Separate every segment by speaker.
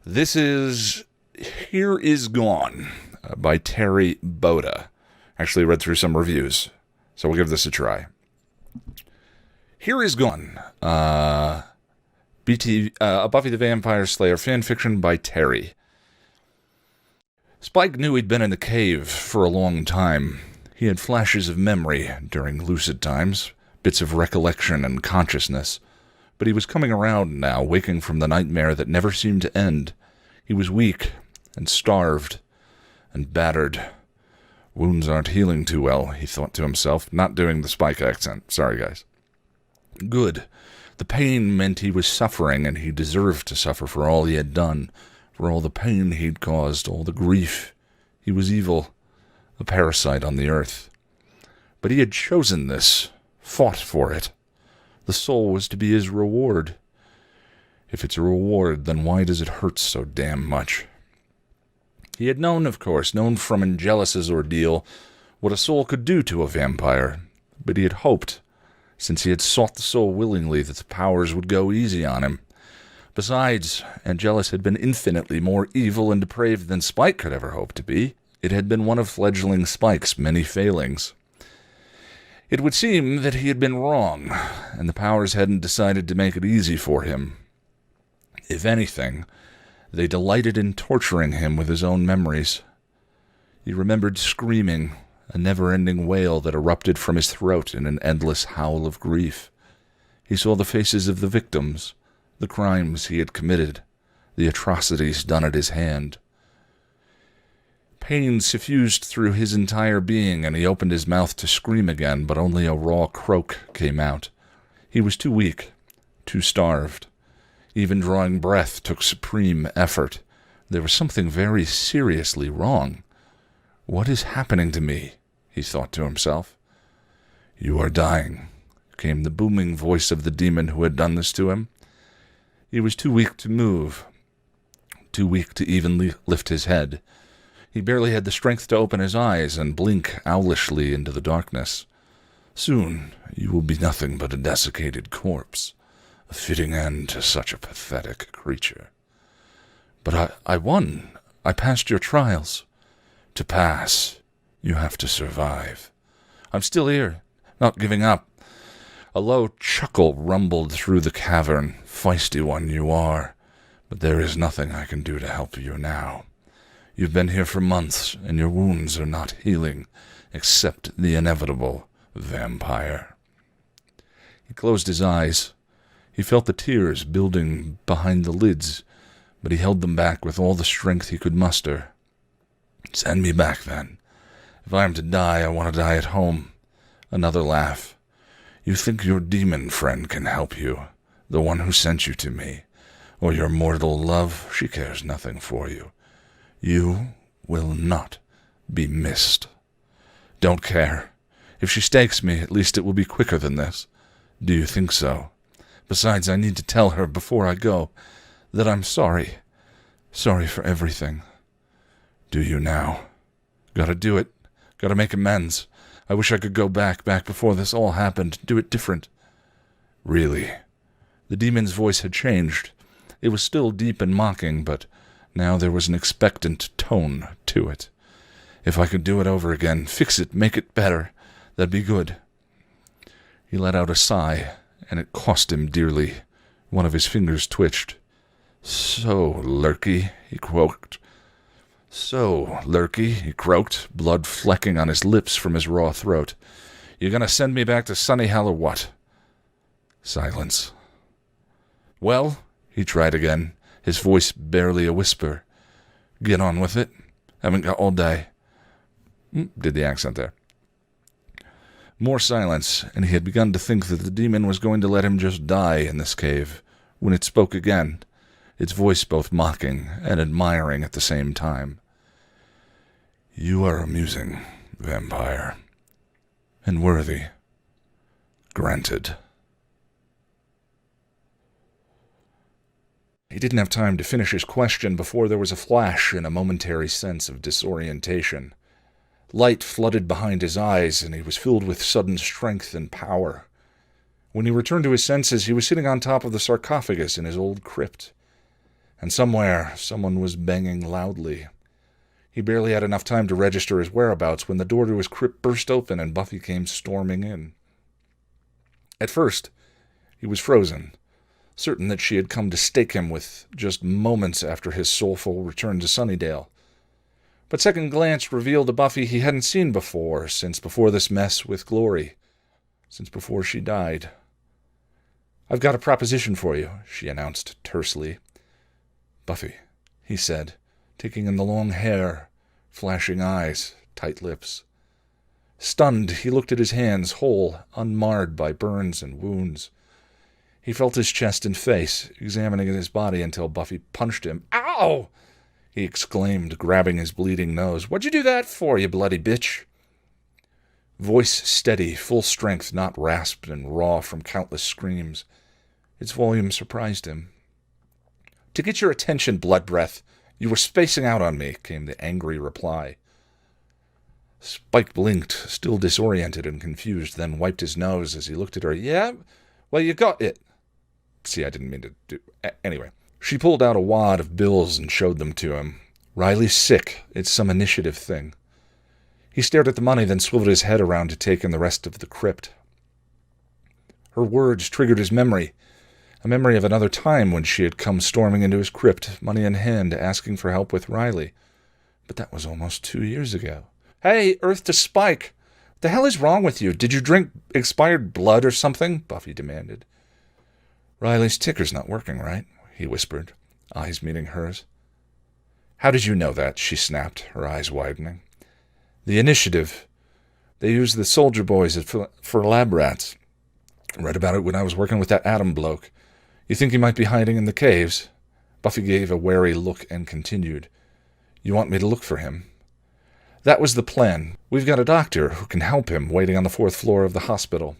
Speaker 1: This is Here Is Gone by Terri Botta. Actually read through some reviews, so we'll give this a try. Here Is Gone. A Buffy the Vampire Slayer fanfiction by Terri. Spike knew he'd been in the cave for a long time. He had flashes of memory during lucid times, bits of recollection and consciousness. But he was coming around now, waking from the nightmare that never seemed to end. He was weak and starved and battered. Wounds aren't healing too well, he thought to himself, not doing the Spike accent. Sorry, guys. Good. The pain meant he was suffering, and he deserved to suffer for all he had done, for all the pain he'd caused, all the grief. He was evil, a parasite on the earth. But he had chosen this, fought for it. The soul was to be his reward. If it's a reward, then why does it hurt so damn much? He had known, of course, from Angelus's ordeal, what a soul could do to a vampire, but he had hoped, since he had sought the soul willingly, that the powers would go easy on him. Besides, Angelus had been infinitely more evil and depraved than Spike could ever hope to be. It had been one of fledgling Spike's many failings. It would seem that he had been wrong, and the powers hadn't decided to make it easy for him. If anything, they delighted in torturing him with his own memories. He remembered screaming, a never-ending wail that erupted from his throat in an endless howl of grief. He saw the faces of the victims, the crimes he had committed, the atrocities done at his hand. Pain suffused through his entire being, and he opened his mouth to scream again, but only a raw croak came out. He was too weak, too starved. Even drawing breath took supreme effort. There was something very seriously wrong. What is happening to me? He thought to himself. You are dying, came the booming voice of the demon who had done this to him. He was too weak to move, too weak to even lift his head. He barely had the strength to open his eyes and blink owlishly into the darkness. Soon you will be nothing but a desiccated corpse, a fitting end to such a pathetic creature. But I won. I passed your trials. To pass, you have to survive. I'm still here, not giving up. A low chuckle rumbled through the cavern. Feisty one you are, but there is nothing I can do to help you now. You've been here for months, and your wounds are not healing, except the inevitable vampire. He closed his eyes. He felt the tears building behind the lids, but he held them back with all the strength he could muster. Send me back, then. If I am to die, I want to die at home. Another laugh. You think your demon friend can help you, the one who sent you to me, or your mortal love, she cares nothing for you. You will not be missed. Don't care. If she stakes me, at least it will be quicker than this. Do you think so? Besides, I need to tell her before I go that I'm sorry. Sorry for everything. Do you now? Gotta do it. Gotta make amends. I wish I could go back before this all happened, do it different. Really? The demon's voice had changed. It was still deep and mocking, but now there was an expectant tone to it. If I could do it over again, fix it, make it better, that'd be good. He let out a sigh, and it cost him dearly. One of his fingers twitched. So, Lurky, he croaked. So, Lurky, he croaked, blood flecking on his lips from his raw throat. You gonna send me back to Sunnyhell or what? Silence. Well, he tried again, his voice barely a whisper. Get on with it. Haven't got all day. Did the accent there. More silence, and he had begun to think that the demon was going to let him just die in this cave, when it spoke again, its voice both mocking and admiring at the same time. You are amusing, vampire, and worthy. Granted. He didn't have time to finish his question before there was a flash and a momentary sense of disorientation. Light flooded behind his eyes, and he was filled with sudden strength and power. When he returned to his senses, he was sitting on top of the sarcophagus in his old crypt. and somewhere someone was banging loudly. He barely had enough time to register his whereabouts when the door to his crypt burst open and Buffy came storming in. At first, he was frozen, certain that she had come to stake him with just moments after his soulful return to Sunnydale. But second glance revealed a Buffy he hadn't seen before, since before this mess with Glory, since before she died. "I've got a proposition for you," she announced tersely. "Buffy," he said, taking in the long hair, flashing eyes, tight lips. Stunned, he looked at his hands, whole, unmarred by burns and wounds. He felt his chest and face, examining his body until Buffy punched him. "Ow!" he exclaimed, grabbing his bleeding nose. "What'd you do that for, you bloody bitch?" Voice steady, full strength, not rasped and raw from countless screams. Its volume surprised him. "To get your attention, blood breath. You were spacing out on me," came the angry reply. Spike blinked, still disoriented and confused, then wiped his nose as he looked at her. "Yeah? Well, you got it." See, I didn't mean to do... Anyway, she pulled out a wad of bills and showed them to him. "Riley's sick. It's some initiative thing." He stared at the money, then swiveled his head around to take in the rest of the crypt. Her words triggered his memory. A memory of another time when she had come storming into his crypt, money in hand, asking for help with Riley. But that was almost 2 years ago. "Hey, Earth to Spike! What the hell is wrong with you? Did you drink expired blood or something?" Buffy demanded. "Riley's ticker's not working right," he whispered, eyes meeting hers. "How did you know that?" she snapped, her eyes widening. "The initiative. They use the soldier boys for lab rats. Read about it when I was working with that Adam bloke. You think he might be hiding in the caves?" Buffy gave a wary look and continued. "You want me to look for him?" "That was the plan. We've got a doctor who can help him waiting on the 4th floor of the hospital."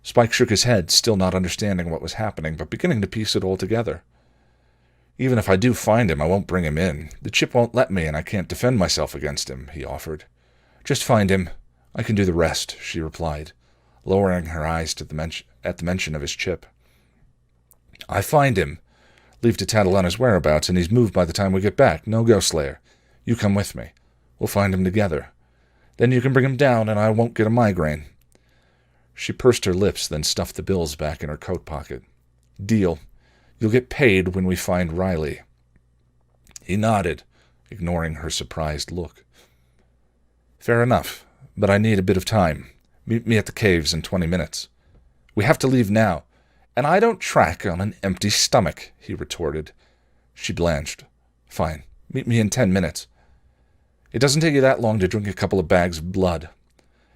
Speaker 1: Spike shook his head, still not understanding what was happening, but beginning to piece it all together. "Even if I do find him, I won't bring him in. The chip won't let me, and I can't defend myself against him," he offered. "Just find him. I can do the rest," she replied, lowering her eyes at the mention of his chip. "I find him. Leave to tattle on his whereabouts, and he's moved by the time we get back. No go, Slayer. You come with me. We'll find him together. Then you can bring him down, and I won't get a migraine." She pursed her lips, then stuffed the bills back in her coat pocket. "Deal. You'll get paid when we find Riley." He nodded, ignoring her surprised look. "Fair enough, but I need a bit of time. Meet me at the caves in 20 minutes. We have to leave now. And I don't track on an empty stomach," he retorted. She blanched. "Fine. Meet me in 10 minutes. It doesn't take you that long to drink a couple of bags of blood."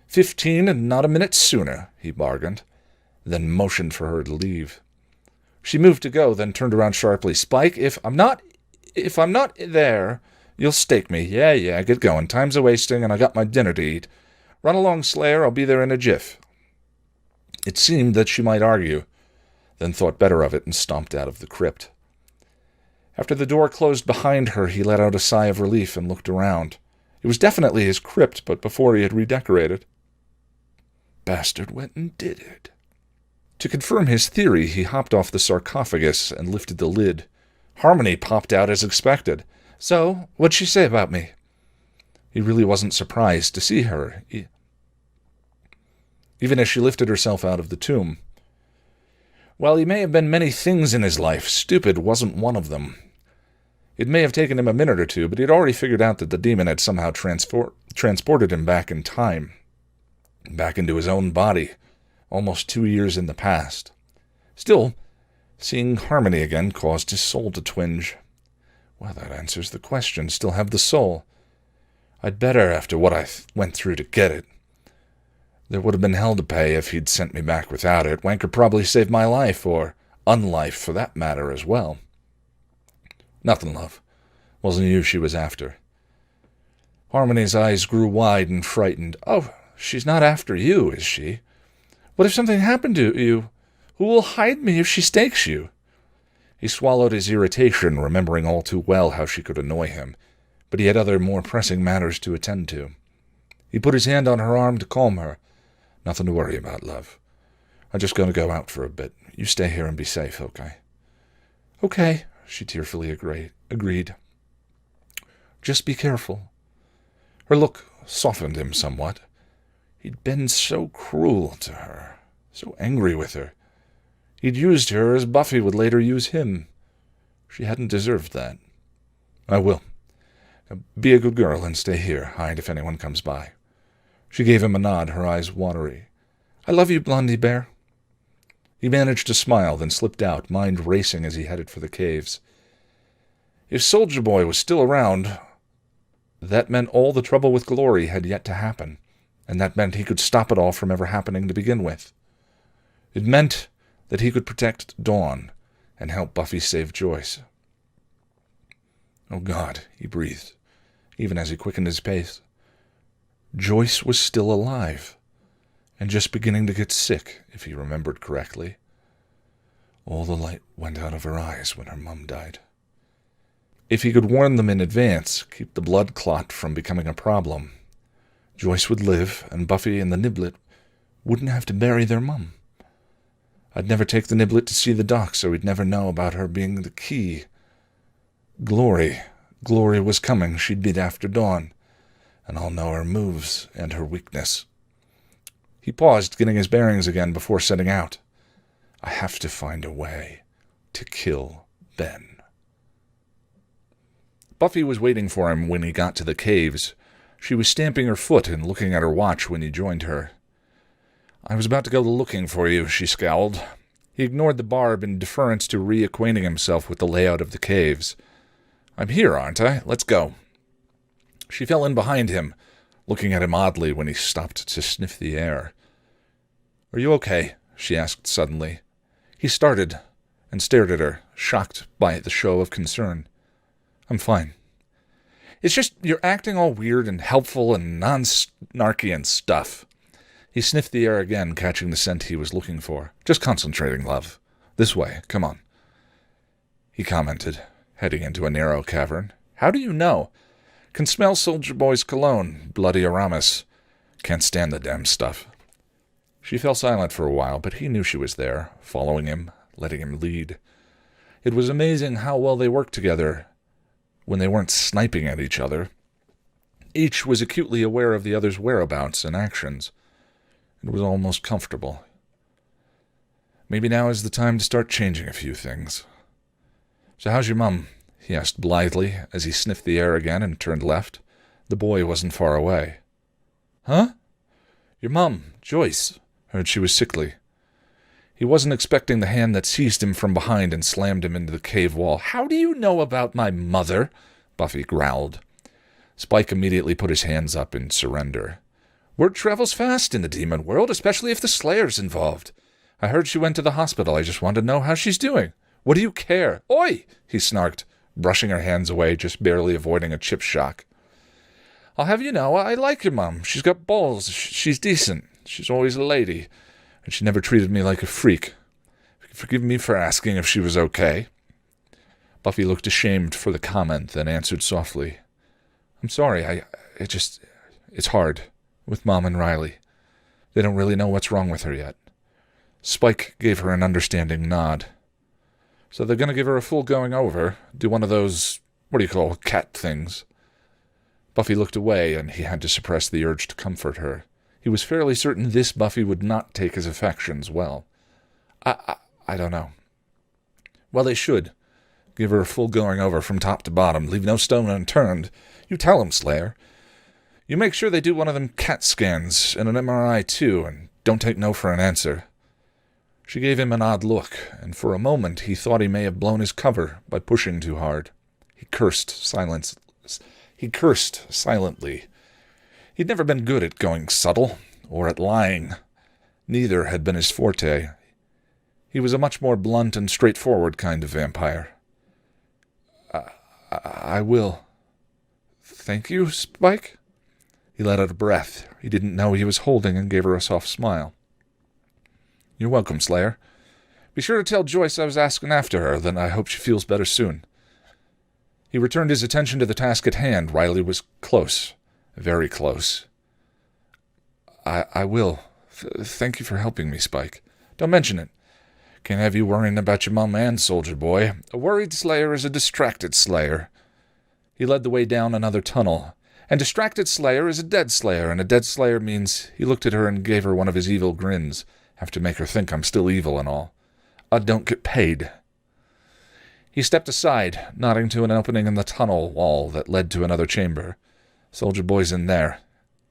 Speaker 1: 15 and not a minute sooner," he bargained, then motioned for her to leave. She moved to go, then turned around sharply. "Spike, if I'm not there, you'll stake me. Yeah, get going. Time's a-wasting, and I got my dinner to eat. Run along, Slayer. I'll be there in a jiff." It seemed that she might argue, then thought better of it and stomped out of the crypt. After the door closed behind her, he let out a sigh of relief and looked around. It was definitely his crypt, but before he had redecorated. Bastard went and did it. To confirm his theory, he hopped off the sarcophagus and lifted the lid. Harmony popped out as expected. "So, what'd she say about me?" He really wasn't surprised to see her, even as she lifted herself out of the tomb. While he may have been many things in his life, stupid wasn't one of them. It may have taken him a minute or two, but he had already figured out that the demon had somehow transported him back in time, back into his own body, almost 2 years in the past. Still, seeing Harmony again caused his soul to twinge. Well, that answers the question. Still have the soul. I'd better after what I went through to get it. There would have been hell to pay if he'd sent me back without it. Wanker probably saved my life, or unlife for that matter as well. Nothing, love. Wasn't you she was after. Harmony's eyes grew wide and frightened. Oh, she's not after you, is she? What if something happened to you? Who will hide me if she stakes you? He swallowed his irritation, remembering all too well how she could annoy him, but he had other more pressing matters to attend to. He put his hand on her arm to calm her. Nothing to worry about, love. I'm just going to go out for a bit. You stay here and be safe, okay? Okay, she tearfully agreed. Just be careful. Her look softened him somewhat. He'd been so cruel to her, so angry with her. He'd used her as Buffy would later use him. She hadn't deserved that. I will. Be a good girl and stay here. Hide if anyone comes by. She gave him a nod, her eyes watery. I love you, Blondie Bear. He managed to smile, then slipped out, mind racing as he headed for the caves. If Soldier Boy was still around, that meant all the trouble with Glory had yet to happen, and that meant he could stop it all from ever happening to begin with. It meant that he could protect Dawn and help Buffy save Joyce. Oh God, he breathed, even as he quickened his pace. Joyce was still alive, and just beginning to get sick, if he remembered correctly. All the light went out of her eyes when her mum died. If he could warn them in advance, keep the blood clot from becoming a problem, Joyce would live, and Buffy and the Niblet wouldn't have to bury their mum. I'd never take the Niblet to see the doc, so he'd never know about her being the key. Glory was coming. She'd beat after Dawn, and I'll know her moves and her weakness. He paused, getting his bearings again before setting out. I have to find a way to kill Ben. Buffy was waiting for him when he got to the caves. She was stamping her foot and looking at her watch when he joined her. I was about to go looking for you, she scowled. He ignored the barb in deference to reacquainting himself with the layout of the caves. I'm here, aren't I? Let's go. She fell in behind him, looking at him oddly when he stopped to sniff the air. Are you okay? She asked suddenly. He started and stared at her, shocked by the show of concern. I'm fine. It's just you're acting all weird and helpful and non-snarky stuff. He sniffed the air again, catching the scent he was looking for. Just concentrating, love. This way, come on. He commented, heading into a narrow cavern. How do you know? Can smell Soldier Boy's cologne, bloody Aramis. Can't stand the damn stuff. She fell silent for a while, but he knew she was there, following him, letting him lead. It was amazing how well they worked together when they weren't sniping at each other. Each was acutely aware of the other's whereabouts and actions. It was almost comfortable. Maybe now is the time to start changing a few things. So how's your mum? He asked blithely as he sniffed the air again and turned left. The boy wasn't far away. Huh? Your mum, Joyce. Heard she was sickly. He wasn't expecting the hand that seized him from behind and slammed him into the cave wall. How do you know about my mother? Buffy growled. Spike immediately put his hands up in surrender. Word travels fast in the demon world, especially if the Slayer's involved. I heard she went to the hospital. I just wanted to know how she's doing. What do you care? Oi! He snarked, brushing her hands away, just barely avoiding a chip shock. I'll have you know, I like your mum. She's got balls. She's decent. She's always a lady. And she never treated me like a freak. Forgive me for asking if she was okay. Buffy looked ashamed for the comment, then answered softly. I'm sorry, it's hard. With Mom and Riley. They don't really know what's wrong with her yet. Spike gave her an understanding nod. So they're going to give her a full going over, do one of those, cat things. Buffy looked away, and he had to suppress the urge to comfort her. He was fairly certain this Buffy would not take his affections well. I don't know. Well, they should. Give her a full going over from top to bottom, leave no stone unturned. You tell him, Slayer. You make sure they do one of them CAT scans and an MRI, too, and don't take no for an answer. She gave him an odd look, and for a moment he thought he may have blown his cover by pushing too hard. He cursed silently. He'd never been good at going subtle, or at lying. Neither had been his forte. He was a much more blunt and straightforward kind of vampire. I will. Thank you, Spike? He let out a breath he didn't know he was holding and gave her a soft smile. You're welcome, Slayer. Be sure to tell Joyce I was asking after her, then I hope she feels better soon. He returned his attention to the task at hand. Riley was close. Very close. I will. Thank you for helping me, Spike. Don't mention it. Can't have you worrying about your mum and Soldier Boy. A worried slayer is a distracted slayer. He led the way down another tunnel. And distracted slayer is a dead slayer, and a dead slayer means he looked at her and gave her one of his evil grins. Have to make her think I'm still evil and all. I don't get paid. He stepped aside, nodding to an opening in the tunnel wall that led to another chamber. Soldier Boy's in there.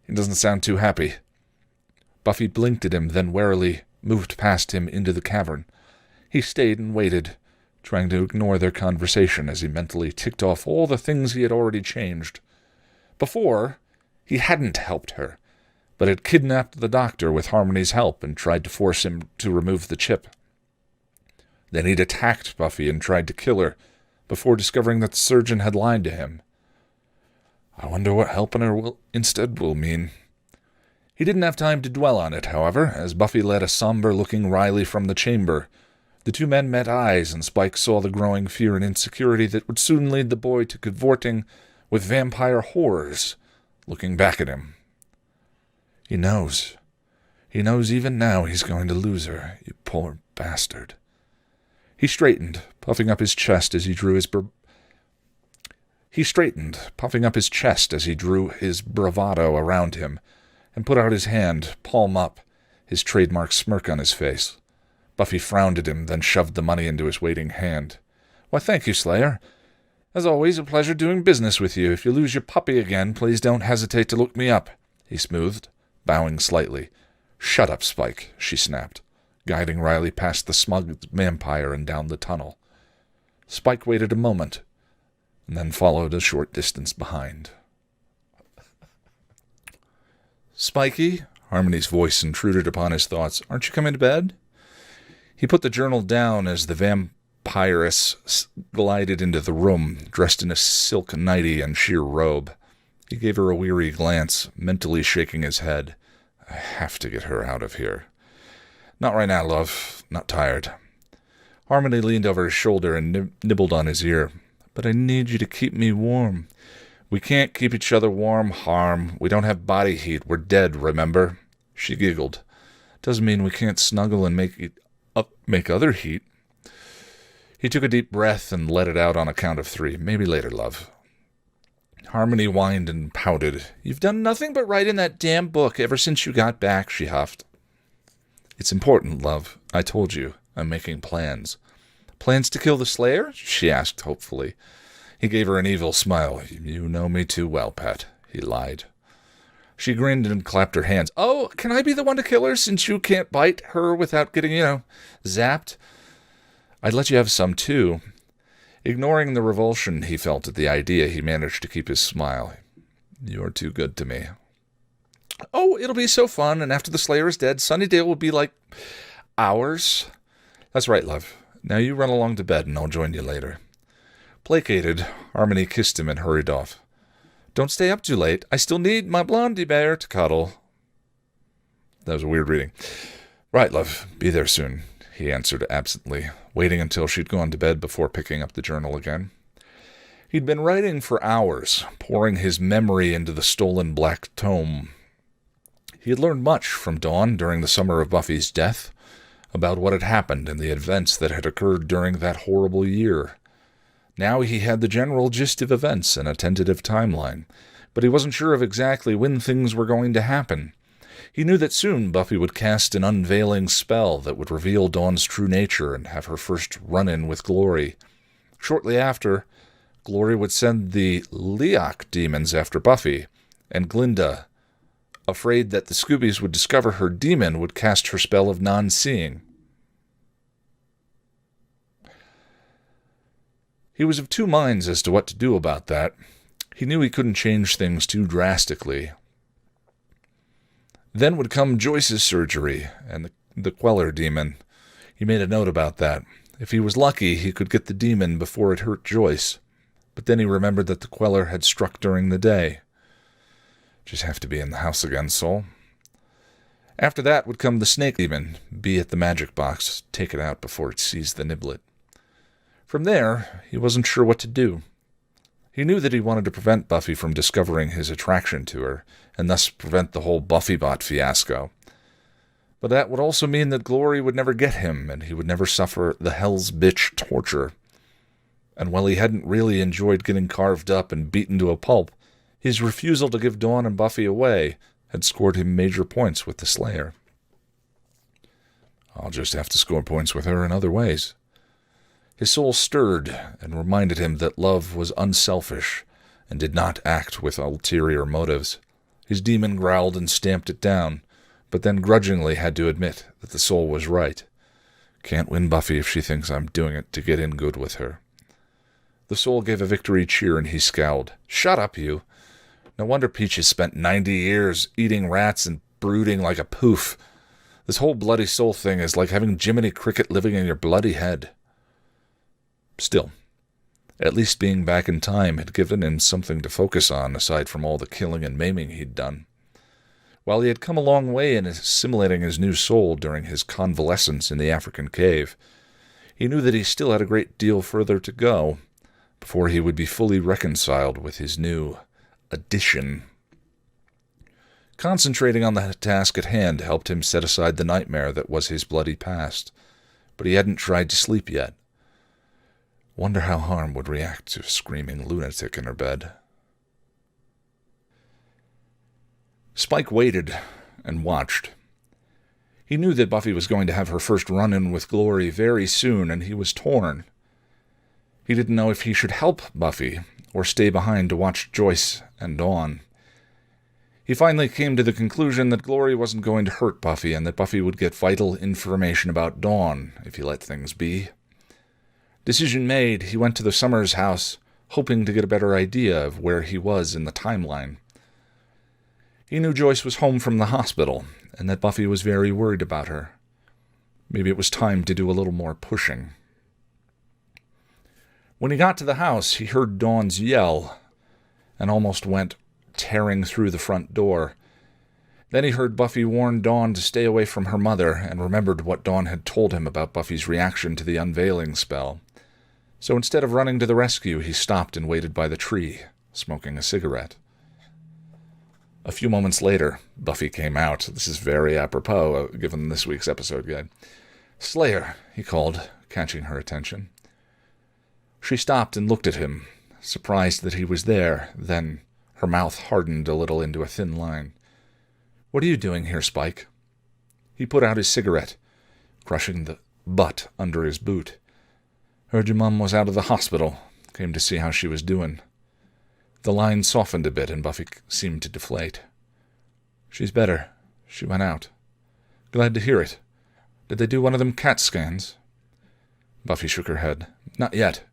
Speaker 1: He doesn't sound too happy. Buffy blinked at him, then warily moved past him into the cavern. He stayed and waited, trying to ignore their conversation as he mentally ticked off all the things he had already changed. Before, he hadn't helped her, but had kidnapped the doctor with Harmony's help and tried to force him to remove the chip. Then he'd attacked Buffy and tried to kill her, before discovering that the surgeon had lied to him. I wonder what helping her instead will mean. He didn't have time to dwell on it, however, as Buffy led a somber-looking Riley from the chamber. The two men met eyes, and Spike saw the growing fear and insecurity that would soon lead the boy to cavorting with vampire horrors looking back at him. He knows. He knows even now he's going to lose her, you poor bastard. He straightened, puffing up his chest as he drew his bravado around him, and put out his hand, palm up, his trademark smirk on his face. Buffy frowned at him, then shoved the money into his waiting hand. Why, thank you, Slayer. As always, a pleasure doing business with you. If you lose your puppy again, please don't hesitate to look me up, he smoothed, bowing slightly. Shut up, Spike, she snapped, guiding Riley past the smug vampire and down the tunnel. Spike waited a moment, and then followed a short distance behind. Spiky, Harmony's voice intruded upon his thoughts. Aren't you coming to bed? He put the journal down as the vampiress glided into the room, dressed in a silk nightie and sheer robe. He gave her a weary glance, mentally shaking his head. I have to get her out of here. Not right now, love. Not tired. Harmony leaned over his shoulder and nibbled on his ear. But I need you to keep me warm. We can't keep each other warm, Harm. We don't have body heat. We're dead, remember? She giggled. Doesn't mean we can't snuggle and make other heat. He took a deep breath and let it out on a count of 3. Maybe later, love. Harmony whined and pouted. You've done nothing but write in that damn book ever since you got back, she huffed. It's important, love. I told you. I'm making plans. Plans to kill the Slayer? She asked hopefully. He gave her an evil smile. You know me too well, pet, he lied. She grinned and clapped her hands. Oh, can I be the one to kill her since you can't bite her without getting, zapped? I'd let you have some, too. Ignoring the revulsion he felt at the idea, he managed to keep his smile. You're too good to me. Oh, it'll be so fun, and after the Slayer is dead, Sunnydale will be like hours. That's right, love. Now you run along to bed, and I'll join you later. Placated, Harmony kissed him and hurried off. Don't stay up too late. I still need my blondie bear to cuddle. That was a weird reading. Right, love. Be there soon, he answered absently, waiting until she'd gone to bed before picking up the journal again. He'd been writing for hours, pouring his memory into the stolen black tome. He had learned much from Dawn during the summer of Buffy's death, about what had happened and the events that had occurred during that horrible year. Now he had the general gist of events and a tentative timeline, but he wasn't sure of exactly when things were going to happen. He knew that soon Buffy would cast an unveiling spell that would reveal Dawn's true nature and have her first run-in with Glory. Shortly after, Glory would send the Leok demons after Buffy, and Glinda, afraid that the Scoobies would discover her demon, would cast her spell of non-seeing. He was of two minds as to what to do about that. He knew he couldn't change things too drastically. Then would come Joyce's surgery and the Queller demon. He made a note about that. If he was lucky, he could get the demon before it hurt Joyce. But then he remembered that the Queller had struck during the day. Just have to be in the house again, Soul. After that would come the snake demon. Be at the magic box. Take it out before it sees the niblet. From there, he wasn't sure what to do. He knew that he wanted to prevent Buffy from discovering his attraction to her, and thus prevent the whole Buffybot fiasco. But that would also mean that Glory would never get him, and he would never suffer the hell's bitch torture. And while he hadn't really enjoyed getting carved up and beaten to a pulp, his refusal to give Dawn and Buffy away had scored him major points with the Slayer. I'll just have to score points with her in other ways. His soul stirred and reminded him that love was unselfish and did not act with ulterior motives. His demon growled and stamped it down, but then grudgingly had to admit that the soul was right. Can't win Buffy if she thinks I'm doing it to get in good with her. The soul gave a victory cheer and he scowled. Shut up, you. No wonder Peaches spent 90 years eating rats and brooding like a poof. This whole bloody soul thing is like having Jiminy Cricket living in your bloody head. Still, at least being back in time had given him something to focus on aside from all the killing and maiming he'd done. While he had come a long way in assimilating his new soul during his convalescence in the African cave, he knew that he still had a great deal further to go before he would be fully reconciled with his new addition. Concentrating on the task at hand helped him set aside the nightmare that was his bloody past, but he hadn't tried to sleep yet. Wonder how Harm would react to a screaming lunatic in her bed. Spike waited and watched. He knew that Buffy was going to have her first run-in with Glory very soon, and he was torn. He didn't know if he should help Buffy or stay behind to watch Joyce and Dawn. He finally came to the conclusion that Glory wasn't going to hurt Buffy and that Buffy would get vital information about Dawn if he let things be. Decision made, he went to the Summers house, hoping to get a better idea of where he was in the timeline. He knew Joyce was home from the hospital, and that Buffy was very worried about her. Maybe it was time to do a little more pushing. When he got to the house, he heard Dawn's yell, and almost went tearing through the front door. Then he heard Buffy warn Dawn to stay away from her mother, and remembered what Dawn had told him about Buffy's reaction to the unveiling spell. So instead of running to the rescue, he stopped and waited by the tree, smoking a cigarette. A few moments later, Buffy came out. This is very apropos, given this week's episode guide. Slayer, he called, catching her attention. She stopped and looked at him, surprised that he was there. Then her mouth hardened a little into a thin line. What are you doing here, Spike? He put out his cigarette, crushing the butt under his boot. Heard your mum was out of the hospital. Came to see how she was doing. The line softened a bit, and Buffy seemed to deflate. She's better. She went out. Glad to hear it. Did they do one of them CAT scans? Buffy shook her head. Not yet.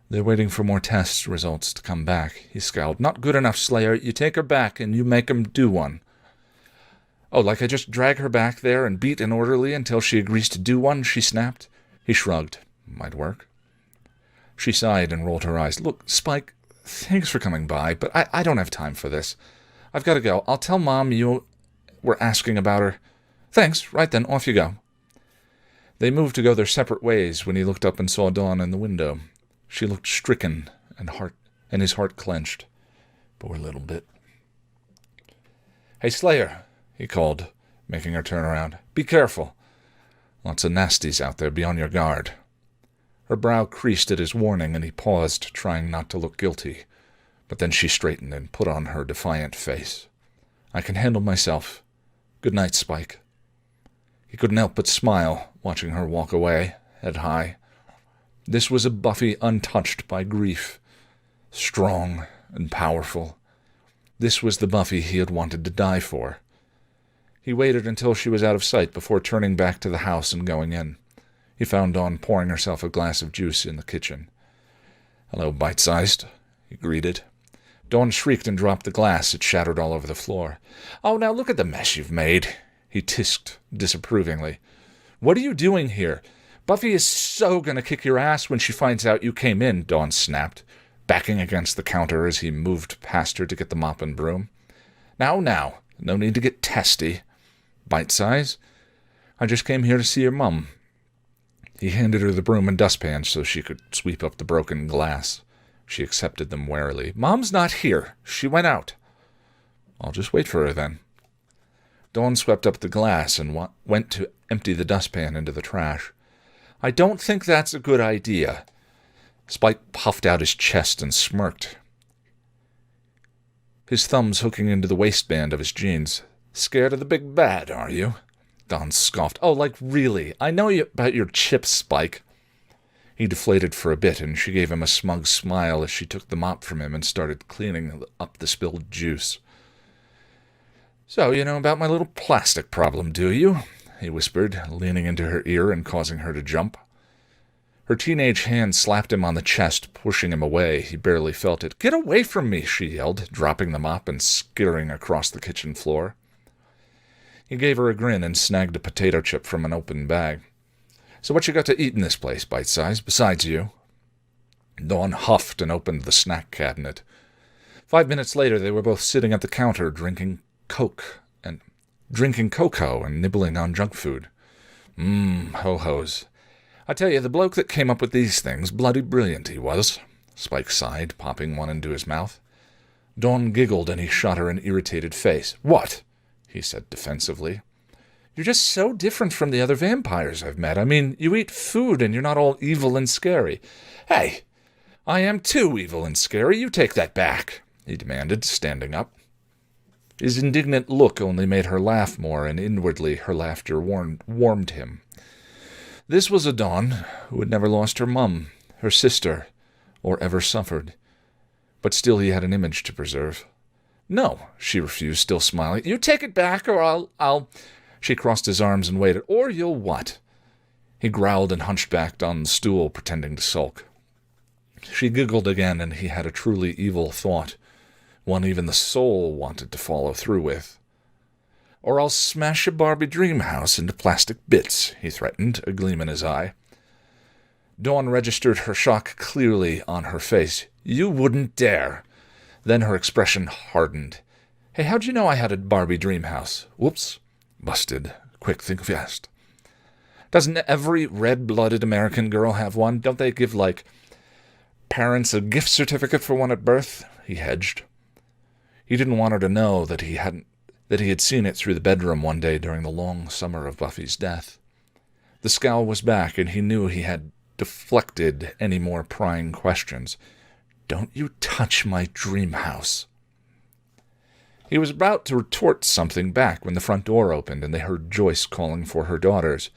Speaker 1: They're waiting for more test results to come back. He scowled. Not good enough, Slayer. You take her back, and you make 'em do one. Oh, like I just drag her back there and beat an orderly until she agrees to do one? She snapped. He shrugged. Might work. She sighed and rolled her eyes. Look, Spike, thanks for coming by, but I don't have time for this. I've got to go. I'll tell Mom you were asking about her. Thanks. Right then, off you go. They moved to go their separate ways when he looked up and saw Dawn in the window. She looked stricken, and his heart clenched. Poor little bit. Hey, Slayer, he called, making her turn around. Be careful. Lots of nasties out there. Be on your guard. Her brow creased at his warning, and he paused, trying not to look guilty. But then she straightened and put on her defiant face. I can handle myself. Good night, Spike. He couldn't help but smile, watching her walk away, head high. This was a Buffy untouched by grief. Strong and powerful. This was the Buffy he had wanted to die for. He waited until she was out of sight before turning back to the house and going in. He found Dawn pouring herself a glass of juice in the kitchen. Hello, bite-sized, he greeted. Dawn shrieked and dropped the glass. It shattered all over the floor. Oh, now look at the mess you've made, he tisked disapprovingly. What are you doing here? Buffy is so going to kick your ass when she finds out you came in, Dawn snapped, backing against the counter as he moved past her to get the mop and broom. Now, no need to get testy. Bite-size? I just came here to see your mum. He handed her the broom and dustpan so she could sweep up the broken glass. She accepted them warily. Mom's not here. She went out. I'll just wait for her then. Dawn swept up the glass and went to empty the dustpan into the trash. I don't think that's a good idea. Spike puffed out his chest and smirked, his thumbs hooking into the waistband of his jeans. Scared of the big bad, are you? Dawn scoffed. Oh, like really? I know about your chips, Spike. He deflated for a bit, and she gave him a smug smile as she took the mop from him and started cleaning up the spilled juice. So, you know about my little plastic problem, do you? He whispered, leaning into her ear and causing her to jump. Her teenage hand slapped him on the chest, pushing him away. He barely felt it. Get away from me, she yelled, dropping the mop and skittering across the kitchen floor. He gave her a grin and snagged a potato chip from an open bag. So what you got to eat in this place, Bite-Size, besides you? Dawn huffed and opened the snack cabinet. 5 minutes later, they were both sitting at the counter drinking cocoa and nibbling on junk food. Ho-hos. I tell you, the bloke that came up with these things, bloody brilliant he was, Spike sighed, popping one into his mouth. Dawn giggled and he shot her an irritated face. What? He said defensively. You're just so different from the other vampires I've met. I mean, you eat food and you're not all evil and scary. Hey, I am too evil and scary. You take that back, he demanded, standing up. His indignant look only made her laugh more, and inwardly her laughter warmed him. This was a Dawn who had never lost her mum, her sister, or ever suffered. But still he had an image to preserve. No, she refused, still smiling. You take it back, or I'll... She crossed his arms and waited. Or you'll what? He growled and hunched back on the stool, pretending to sulk. She giggled again, and he had a truly evil thought, one even the soul wanted to follow through with. Or I'll smash your Barbie dream house into plastic bits, he threatened, a gleam in his eye. Dawn registered her shock clearly on her face. You wouldn't dare. Then her expression hardened. Hey, how'd you know I had a Barbie dream house? Whoops. Busted. Quick, think fast. Doesn't every red-blooded American girl have one? Don't they give, parents a gift certificate for one at birth? He hedged. He didn't want her to know that he had seen it through the bedroom one day during the long summer of Buffy's death. The scowl was back, and he knew he had deflected any more prying questions. Don't you touch my dream house. He was about to retort something back when the front door opened and they heard Joyce calling for her daughters.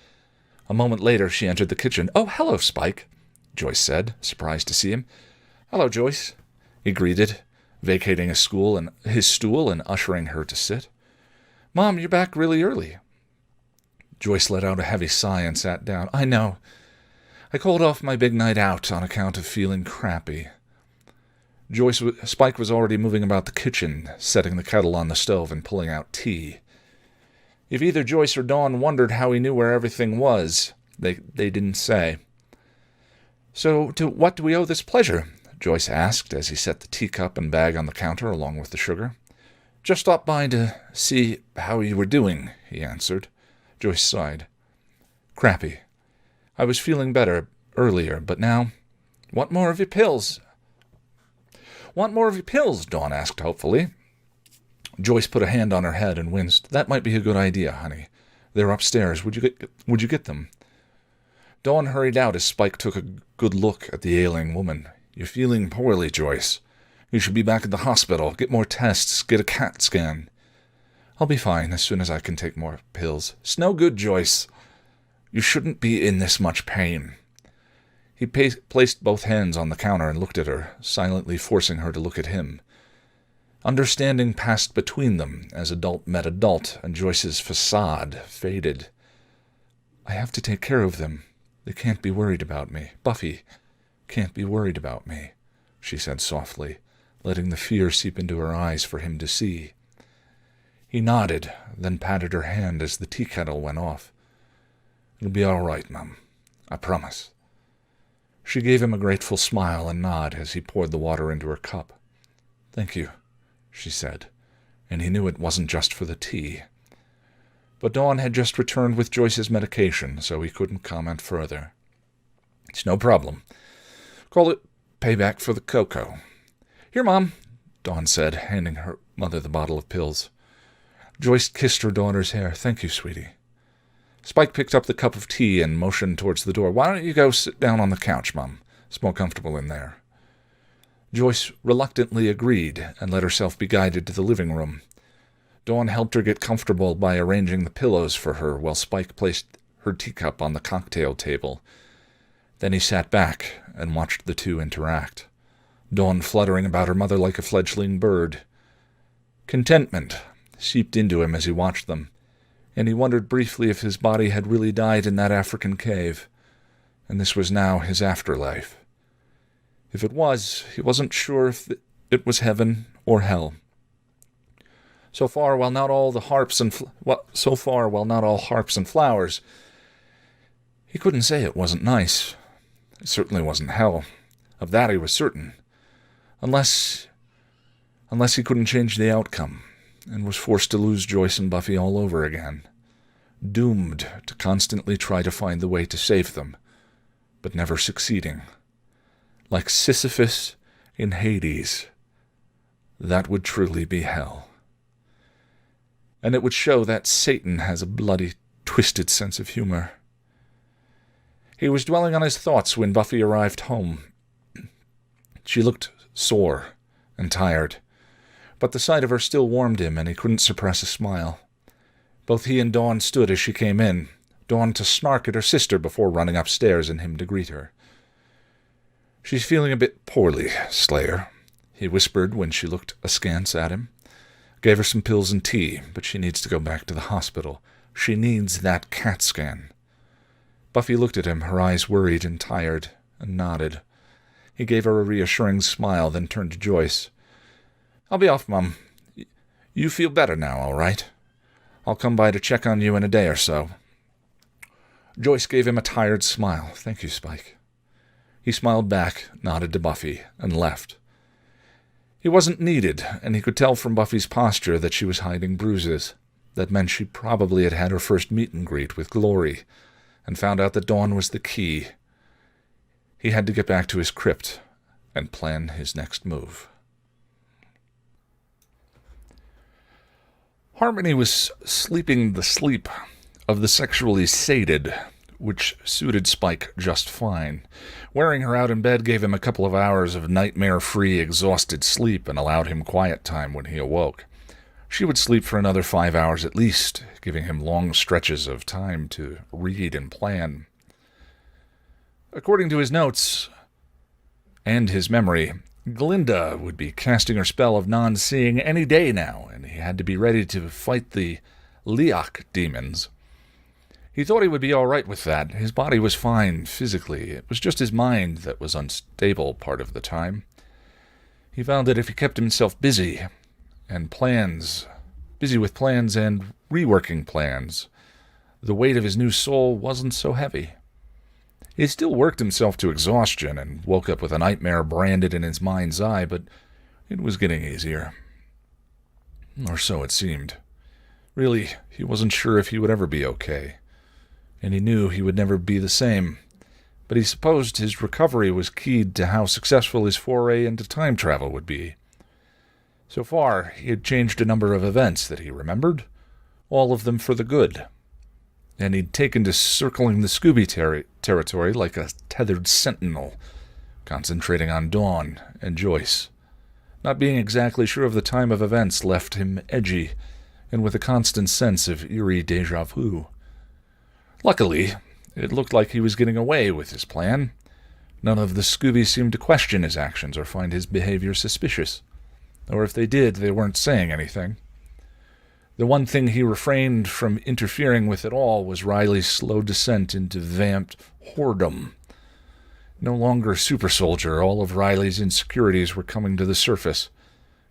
Speaker 1: A moment later, she entered the kitchen. Oh, hello, Spike, Joyce said, surprised to see him. Hello, Joyce, he greeted, vacating his stool and ushering her to sit. Mom, you're back really early. Joyce let out a heavy sigh and sat down. I know. I called off my big night out on account of feeling crappy. Spike was already moving about the kitchen, setting the kettle on the stove and pulling out tea. If either Joyce or Dawn wondered how he knew where everything was, they didn't say. So to what do we owe this pleasure? Joyce asked as he set the teacup and bag on the counter along with the sugar. Just stopped by to see how you were doing, he answered. Joyce sighed. Crappy. I was feeling better earlier, but now... Want more of your pills? Want more of your pills? Dawn asked hopefully. Joyce put a hand on her head and winced. That might be a good idea, honey. They're upstairs. Would you get them? Dawn hurried out as Spike took a good look at the ailing woman. You're feeling poorly, Joyce. You should be back at the hospital. Get more tests. Get a CAT scan. I'll be fine as soon as I can take more pills. It's no good, Joyce. You shouldn't be in this much pain. He placed both hands on the counter and looked at her, silently forcing her to look at him. Understanding passed between them as adult met adult, and Joyce's facade faded. I have to take care of them. They can't be worried about me. Buffy can't be worried about me, she said softly, letting the fear seep into her eyes for him to see. He nodded, then patted her hand as the tea kettle went off. It'll be all right, Mum. I promise. She gave him a grateful smile and nod as he poured the water into her cup. Thank you, she said, and he knew it wasn't just for the tea. But Dawn had just returned with Joyce's medication, so he couldn't comment further. It's no problem. Call it payback for the cocoa. Here, Mom, Dawn said, handing her mother the bottle of pills. Joyce kissed her daughter's hair. "Thank you, sweetie." Spike picked up the cup of tea and motioned towards the door. "Why don't you go sit down on the couch, Mum? It's more comfortable in there." Joyce reluctantly agreed and let herself be guided to the living room. Dawn helped her get comfortable by arranging the pillows for her while Spike placed her teacup on the cocktail table. Then he sat back and watched the two interact, Dawn fluttering about her mother like a fledgling bird. Contentment seeped into him as he watched them, and he wondered briefly if his body had really died in that African cave, and this was now his afterlife. If it was, he wasn't sure if it was heaven or hell. So far, while not all harps and flowers, he couldn't say it wasn't nice. It certainly wasn't hell. Of that he was certain. Unless he couldn't change the outcome, and was forced to lose Joyce and Buffy all over again. Doomed to constantly try to find the way to save them, but never succeeding. Like Sisyphus in Hades, that would truly be hell. And it would show that Satan has a bloody, twisted sense of humor. He was dwelling on his thoughts when Buffy arrived home. She looked sore and tired, but the sight of her still warmed him, and he couldn't suppress a smile. Both he and Dawn stood as she came in, Dawn to snark at her sister before running upstairs and him to greet her. "She's feeling a bit poorly, Slayer," he whispered when she looked askance at him. "Gave her some pills and tea, but she needs to go back to the hospital. She needs that CAT scan." Buffy looked at him, her eyes worried and tired, and nodded. He gave her a reassuring smile, then turned to Joyce. "I'll be off, Mum. You feel better now, all right? I'll come by to check on you in a day or so." Joyce gave him a tired smile. "Thank you, Spike." He smiled back, nodded to Buffy, and left. He wasn't needed, and he could tell from Buffy's posture that she was hiding bruises. That meant she probably had had her first meet and greet with Glory, and found out that Dawn was the key. He had to get back to his crypt and plan his next move. Harmony was sleeping the sleep of the sexually sated, which suited Spike just fine. Wearing her out in bed gave him a couple of hours of nightmare-free, exhausted sleep and allowed him quiet time when he awoke. She would sleep for another 5 hours at least, giving him long stretches of time to read and plan. According to his notes and his memory, Glinda would be casting her spell of non-seeing any day now, and he had to be ready to fight the Liak demons. He thought he would be all right with that. His body was fine physically. It was just his mind that was unstable part of the time. He found that if he kept himself busy with plans and reworking plans, the weight of his new soul wasn't so heavy. He still worked himself to exhaustion and woke up with a nightmare branded in his mind's eye, but it was getting easier. Or so it seemed. Really, he wasn't sure if he would ever be okay, and he knew he would never be the same, but he supposed his recovery was keyed to how successful his foray into time travel would be. So far, he had changed a number of events that he remembered, all of them for the good, and he'd taken to circling the Scooby territory like a tethered sentinel, concentrating on Dawn and Joyce. Not being exactly sure of the time of events left him edgy, and with a constant sense of eerie déjà vu. Luckily, it looked like he was getting away with his plan. None of the Scoobies seemed to question his actions or find his behavior suspicious. Or if they did, they weren't saying anything. The one thing he refrained from interfering with at all was Riley's slow descent into vamped whoredom. No longer a super soldier, all of Riley's insecurities were coming to the surface,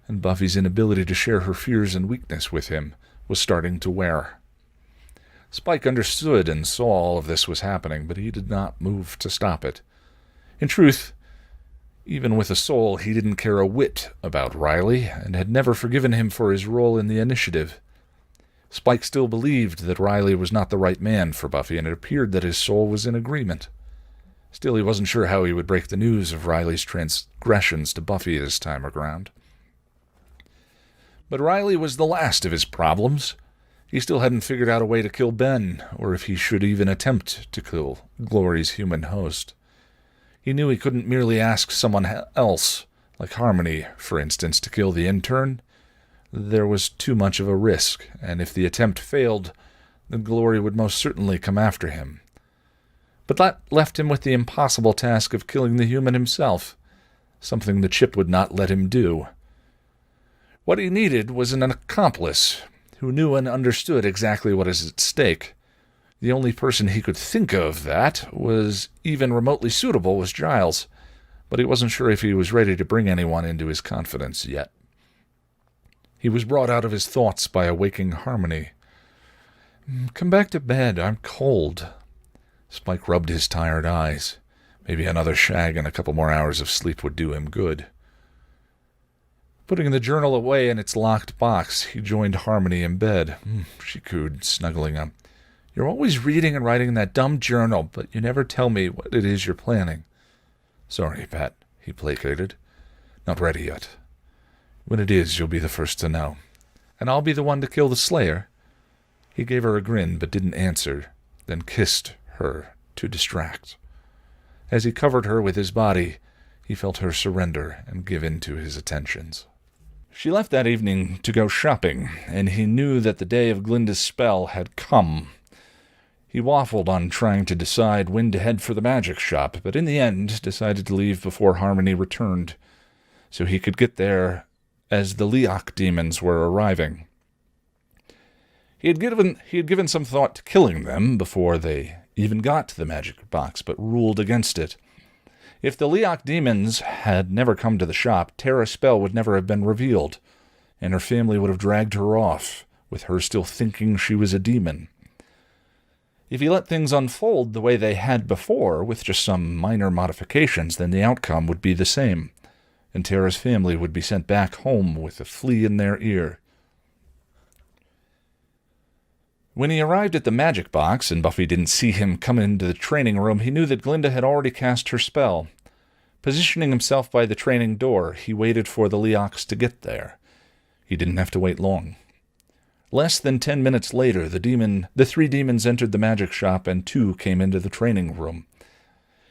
Speaker 1: and Buffy's inability to share her fears and weakness with him was starting to wear. Spike understood and saw all of this was happening, but he did not move to stop it. In truth, even with a soul, he didn't care a whit about Riley, and had never forgiven him for his role in the initiative. Spike still believed that Riley was not the right man for Buffy, and it appeared that his soul was in agreement. Still, he wasn't sure how he would break the news of Riley's transgressions to Buffy this time around. But Riley was the last of his problems. He still hadn't figured out a way to kill Ben, or if he should even attempt to kill Glory's human host. He knew he couldn't merely ask someone else, like Harmony, for instance, to kill the intern. There was too much of a risk, and if the attempt failed, then Glory would most certainly come after him. But that left him with the impossible task of killing the human himself, something the chip would not let him do. What he needed was an accomplice who knew and understood exactly what is at stake. The only person he could think of that was even remotely suitable was Giles, but he wasn't sure if he was ready to bring anyone into his confidence yet. He was brought out of his thoughts by a waking Harmony. "Come back to bed. I'm cold." Spike rubbed his tired eyes. Maybe another shag and a couple more hours of sleep would do him good. Putting the journal away in its locked box, he joined Harmony in bed. She cooed, snuggling up. "You're always reading and writing in that dumb journal, but you never tell me what it is you're planning." "Sorry, Pat," he placated. "Not ready yet. When it is, you'll be the first to know. And I'll be the one to kill the Slayer." He gave her a grin, but didn't answer, then kissed her to distract. As he covered her with his body, he felt her surrender and give in to his attentions. She left that evening to go shopping, and he knew that the day of Glinda's spell had come. He waffled on trying to decide when to head for the magic shop, but in the end decided to leave before Harmony returned, so he could get there as the Leok demons were arriving. He had given some thought to killing them before they even got to the magic box, but ruled against it. If the Leok demons had never come to the shop, Terra's spell would never have been revealed, and her family would have dragged her off, with her still thinking she was a demon. If he let things unfold the way they had before, with just some minor modifications, then the outcome would be the same, and Terra's family would be sent back home with a flea in their ear. When he arrived at the magic box and Buffy didn't see him come into the training room, he knew that Glinda had already cast her spell. Positioning himself by the training door, he waited for the Leoks to get there. He didn't have to wait long. Less than 10 minutes later, the 3 demons entered the magic shop and 2 came into the training room.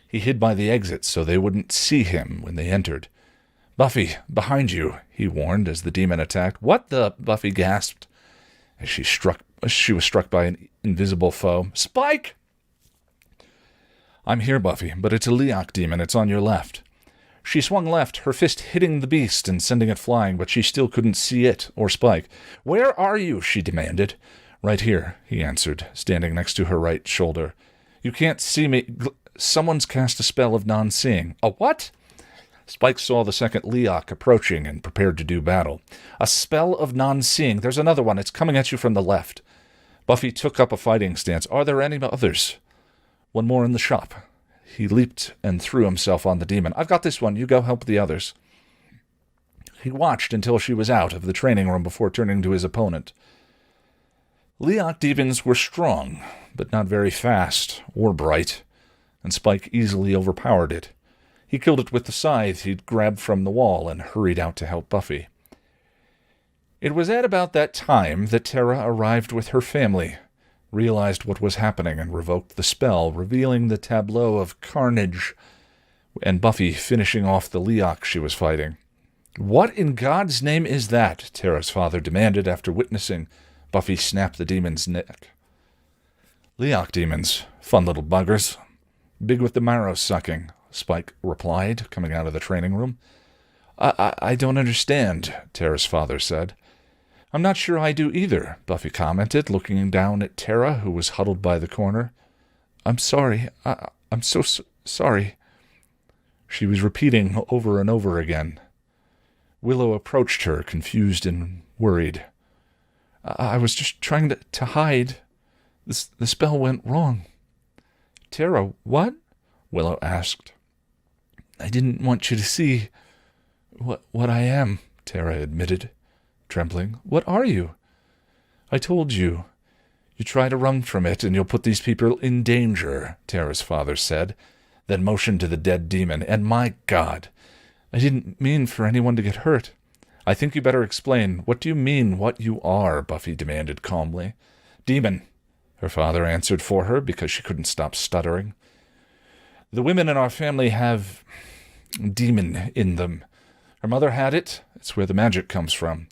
Speaker 1: He hid by the exit so they wouldn't see him when they entered. "Buffy, behind you," he warned as the demon attacked. "What the?" Buffy gasped as she was struck by an invisible foe. "Spike!" "I'm here, Buffy, but it's a Leok demon. It's on your left." She swung left, her fist hitting the beast and sending it flying, but she still couldn't see it or Spike. "Where are you?" she demanded. "Right here," he answered, standing next to her right shoulder. "You can't see me. Someone's cast a spell of non-seeing." "A what?" Spike saw the second Leok approaching and prepared to do battle. "A spell of non-seeing. There's another one. It's coming at you from the left." Buffy took up a fighting stance. "Are there any others?" "One more in the shop." He leaped and threw himself on the demon. "I've got this one. You go help the others." He watched until she was out of the training room before turning to his opponent. Leok demons were strong, but not very fast or bright, and Spike easily overpowered it. He killed it with the scythe he'd grabbed from the wall and hurried out to help Buffy. It was at about that time that Terra arrived with her family, realized what was happening, and revoked the spell, revealing the tableau of carnage and Buffy finishing off the Leok she was fighting. "What in God's name is that?" Terra's father demanded after witnessing Buffy snap the demon's neck. "Leok demons. Fun little buggers. Big with the marrow sucking," Spike replied, coming out of the training room. I don't understand," Terra's father said. "I'm not sure I do either," Buffy commented, looking down at Terra, who was huddled by the corner. "I'm sorry. I'm so sorry." She was repeating over and over again. Willow approached her, confused and worried. I was just trying to hide. The spell went wrong." "Terra, what?" Willow asked. "I didn't want you to see what I am," Terra admitted, trembling. "What are you?" "I told you. You try to run from it, and you'll put these people in danger," Terra's father said, then motioned to the dead demon. "And my God, I didn't mean for anyone to get hurt. I think you better explain. What do you mean, what you are? Buffy demanded calmly. Demon, her father answered for her because she couldn't stop stuttering. The women in our family have demon in them. Her mother had it. It's where the magic comes from.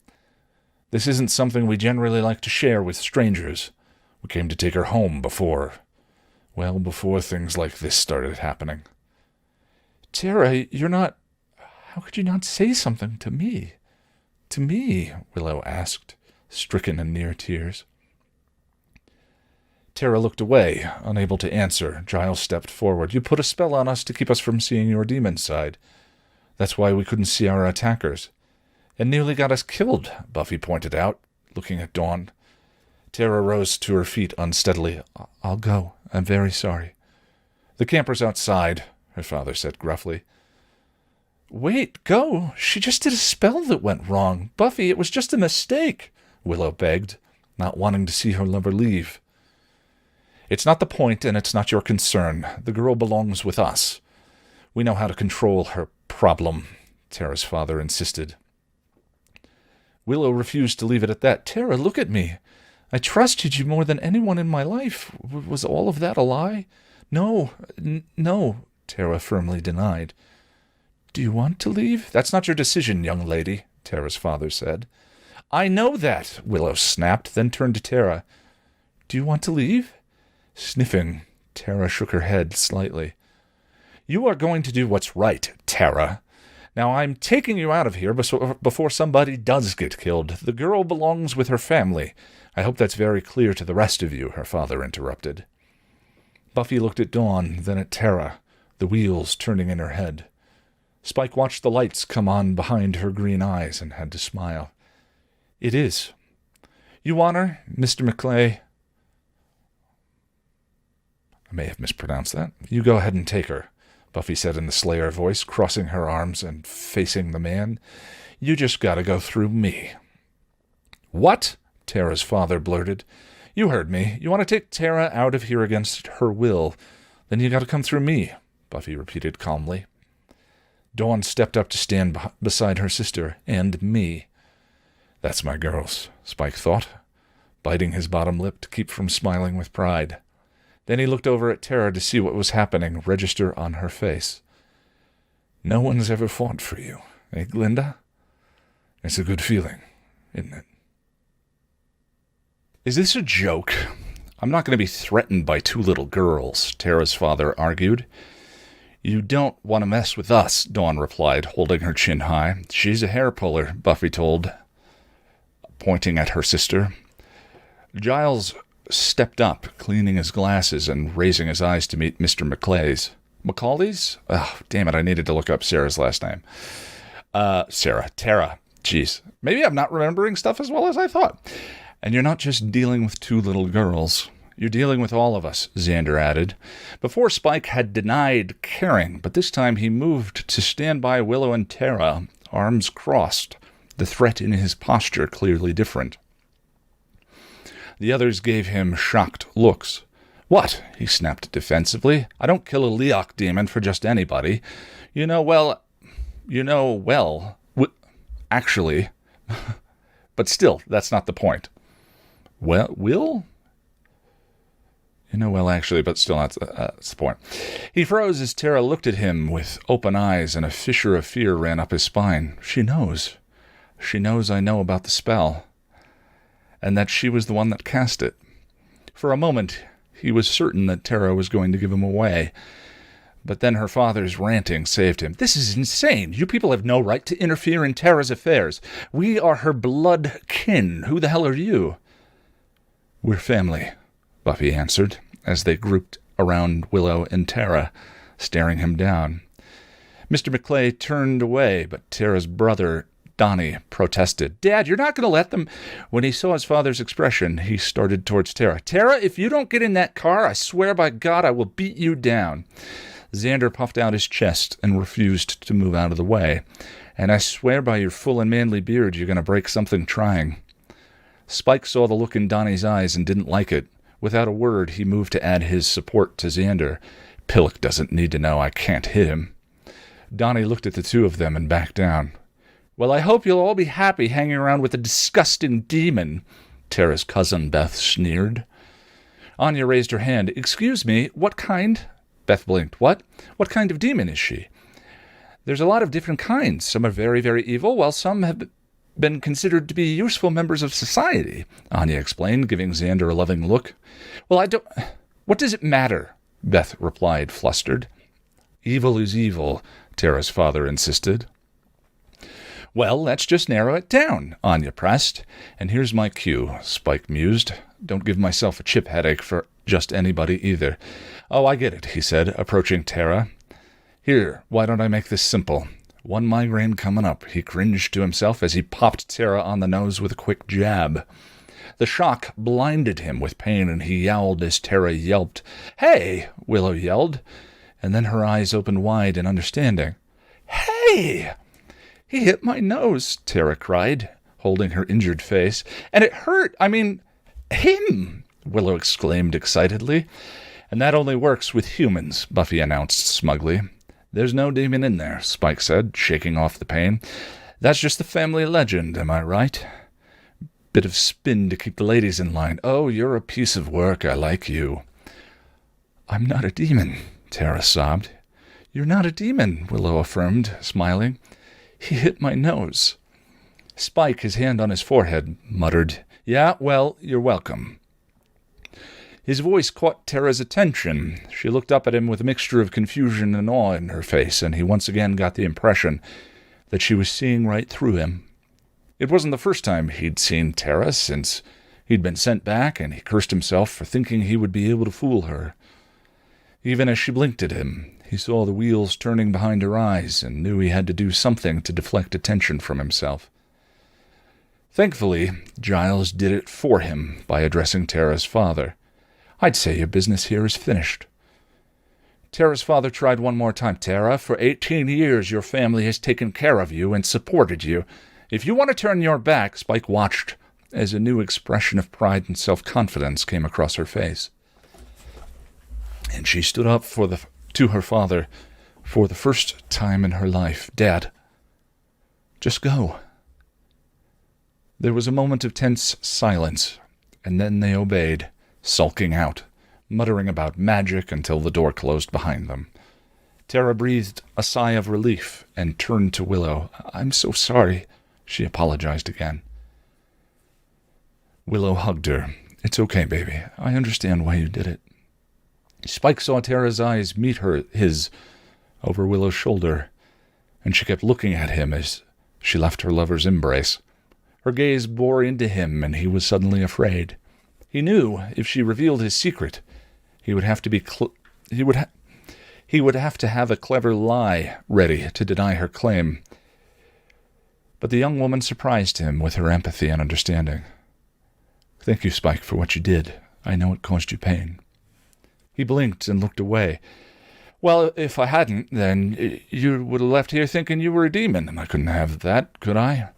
Speaker 1: This isn't something we generally like to share with strangers. We came to take her home before things like this started happening. Terra, you're not... How could you not say something to me? To me, Willow asked, stricken and near tears. Terra looked away, unable to answer. Giles stepped forward. You put a spell on us to keep us from seeing your demon side. That's why we couldn't see our attackers. And nearly got us killed, Buffy pointed out, looking at Dawn. Terra rose to her feet unsteadily. I'll go. I'm very sorry. The camper's outside, her father said gruffly. Wait, go. She just did a spell that went wrong. Buffy, it was just a mistake, Willow begged, not wanting to see her lover leave. It's not the point, and it's not your concern. The girl belongs with us. We know how to control her problem, Terra's father insisted. Willow refused to leave it at that. Terra, look at me. I trusted you more than anyone in my life. Was all of that a lie? No, Terra firmly denied. Do you want to leave? That's not your decision, young lady, Terra's father said. I know that, Willow snapped, then turned to Terra. Do you want to leave? Sniffing, Terra shook her head slightly. You are going to do what's right, Terra. Now I'm taking you out of here before somebody does get killed. The girl belongs with her family. I hope that's very clear to the rest of you, her father interrupted. Buffy looked at Dawn, then at Terra, the wheels turning in her head. Spike watched the lights come on behind her green eyes and had to smile. It is. You want her, Mr. McClay? I may have mispronounced that. You go ahead and take her, Buffy said in the Slayer voice, crossing her arms and facing the man. You just gotta go through me. What? Terra's father blurted. You heard me. You want to take Terra out of here against her will, then you gotta come through me, Buffy repeated calmly. Dawn stepped up to stand beside her sister, and me. That's my girls, Spike thought, biting his bottom lip to keep from smiling with pride. Then he looked over at Terra to see what was happening register on her face. No one's ever fought for you, eh, Glinda? It's a good feeling, isn't it? Is this a joke? I'm not going to be threatened by two little girls, Terra's father argued. You don't want to mess with us, Dawn replied, holding her chin high. She's a hair puller, Buffy told, pointing at her sister. Giles stepped up, cleaning his glasses and raising his eyes to meet Mr. McClay's. Macaulay's? Oh, damn it, I needed to look up Sarah's last name. Terra. Jeez. Maybe I'm not remembering stuff as well as I thought. And you're not just dealing with two little girls. You're dealing with all of us, Xander added. Before, Spike had denied caring, but this time he moved to stand by Willow and Terra, arms crossed, the threat in his posture clearly different. The others gave him shocked looks. What? He snapped defensively. I don't kill a Leok demon for just anybody. Actually. But still, that's not the point. Will? Actually, but still that's the point. He froze as Terra looked at him with open eyes, and a fissure of fear ran up his spine. She knows. She knows I know about the spell, and that she was the one that cast it. For a moment, he was certain that Terra was going to give him away, but then her father's ranting saved him. This is insane. You people have no right to interfere in Terra's affairs. We are her blood kin. Who the hell are you? We're family, Buffy answered, as they grouped around Willow and Terra, staring him down. Mr. McClay turned away, but Terra's brother, Donnie, protested. Dad, you're not going to let them... When he saw his father's expression, he started towards Terra. Terra, if you don't get in that car, I swear by God I will beat you down. Xander puffed out his chest and refused to move out of the way. And I swear by your full and manly beard you're going to break something trying. Spike saw the look in Donnie's eyes and didn't like it. Without a word, he moved to add his support to Xander. Pillock doesn't need to know I can't hit him. Donnie looked at the two of them and backed down. Well, I hope you'll all be happy hanging around with a disgusting demon, Terra's cousin Beth sneered. Anya raised her hand. Excuse me, what kind? Beth blinked. What? What kind of demon is she? There's a lot of different kinds. Some are very, very evil, while some have been considered to be useful members of society, Anya explained, giving Xander a loving look. Well, I don't... What does it matter? Beth replied, flustered. Evil is evil, Terra's father insisted. Well, let's just narrow it down, Anya pressed. And here's my cue, Spike mused. Don't give myself a chip headache for just anybody either. Oh, I get it, he said, approaching Terra. Here, why don't I make this simple? One migraine coming up, he cringed to himself as he popped Terra on the nose with a quick jab. The shock blinded him with pain, and he yowled as Terra yelped. Hey! Willow yelled, and then her eyes opened wide in understanding. Hey! He hit my nose, Terra cried, holding her injured face. And it hurt! I mean, him! Willow exclaimed excitedly. And that only works with humans, Buffy announced smugly. There's no demon in there, Spike said, shaking off the pain. That's just the family legend, am I right? Bit of spin to keep the ladies in line. Oh, you're a piece of work. I like you. I'm not a demon, Terra sobbed. You're not a demon, Willow affirmed, smiling. He hit my nose. Spike, his hand on his forehead, muttered, Yeah, well, you're welcome. His voice caught Terra's attention. She looked up at him with a mixture of confusion and awe in her face, and he once again got the impression that she was seeing right through him. It wasn't the first time he'd seen Terra since he'd been sent back, and he cursed himself for thinking he would be able to fool her. Even as she blinked at him, he saw the wheels turning behind her eyes and knew he had to do something to deflect attention from himself. Thankfully, Giles did it for him by addressing Terra's father. I'd say your business here is finished. Terra's father tried one more time. Terra, for 18 years your family has taken care of you and supported you. If you want to turn your back, Spike watched as a new expression of pride and self-confidence came across her face. And she stood up to her father for the first time in her life. Dad, just go. There was a moment of tense silence, and then they obeyed, sulking out, muttering about magic until the door closed behind them. Terra breathed a sigh of relief and turned to Willow. I'm so sorry, she apologized again. Willow hugged her. It's okay, baby. I understand why you did it. Spike saw Terra's eyes meet his over Willow's shoulder, and she kept looking at him as she left her lover's embrace. Her gaze bore into him, and he was suddenly afraid. He knew if she revealed his secret, he would have to have a clever lie ready to deny her claim. But the young woman surprised him with her empathy and understanding. Thank you, Spike, for what you did. I know it caused you pain. He blinked and looked away. Well, if I hadn't, then you would have left here thinking you were a demon, and I couldn't have that, could I?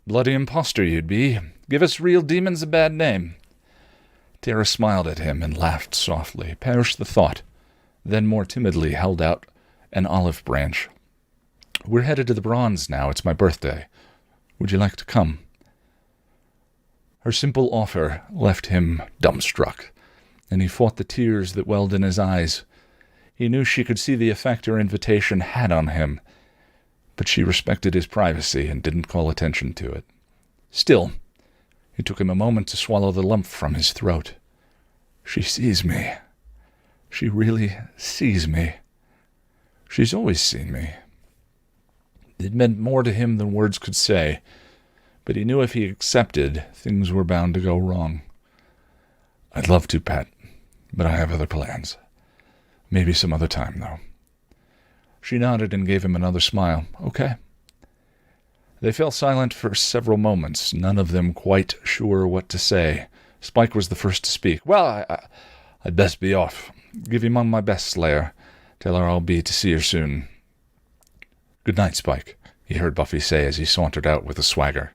Speaker 1: Bloody impostor you'd be. Give us real demons a bad name. Terra smiled at him and laughed softly. Perish the thought, then more timidly held out an olive branch. We're headed to the Bronze now. It's my birthday. Would you like to come? Her simple offer left him dumbstruck, and he fought the tears that welled in his eyes. He knew she could see the effect her invitation had on him, but she respected his privacy and didn't call attention to it. Still, it took him a moment to swallow the lump from his throat. She sees me. She really sees me. She's always seen me. It meant more to him than words could say, but he knew if he accepted, things were bound to go wrong. I'd love to, Pat, but I have other plans. Maybe some other time, though. She nodded and gave him another smile. Okay. They fell silent for several moments, none of them quite sure what to say. Spike was the first to speak. Well, I'd best be off. Give your mum my best, Slayer. Tell her I'll be to see her soon. Good night, Spike, he heard Buffy say as he sauntered out with a swagger.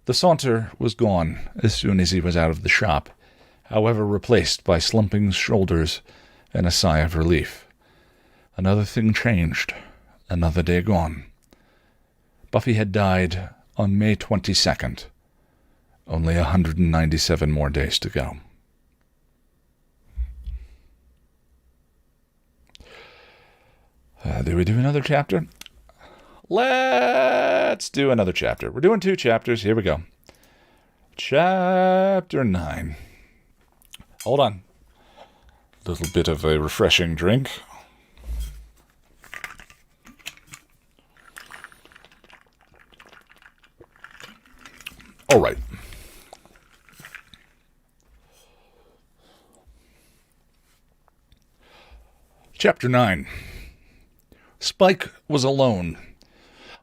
Speaker 1: The saunter was gone as soon as he was out of the shop, however replaced by slumping shoulders and a sigh of relief. Another thing changed. Another day gone. Buffy had died on May 22nd. Only 197 more days to go. Do we do another chapter? Let's do another chapter. We're doing 2 chapters. Here we go. Chapter 9. Hold on. A little bit of a refreshing drink. All right. Chapter 9. Spike was alone.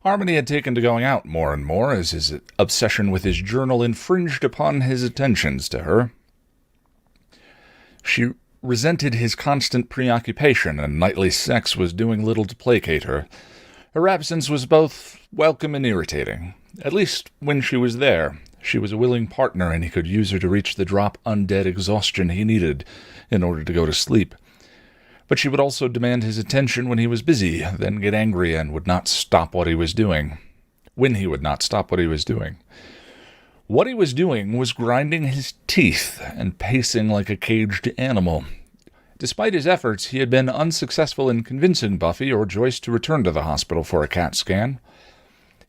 Speaker 1: Harmony had taken to going out more and more as his obsession with his journal infringed upon his attentions to her. She resented his constant preoccupation, and nightly sex was doing little to placate her. Her absence was both welcome and irritating. At least when she was there, she was a willing partner, and he could use her to reach the drop-undead exhaustion he needed in order to go to sleep. But she would also demand his attention when he was busy, then get angry and would not stop what he was doing. When he would not stop what he was doing. What he was doing was grinding his teeth and pacing like a caged animal. Despite his efforts, he had been unsuccessful in convincing Buffy or Joyce to return to the hospital for a CAT scan.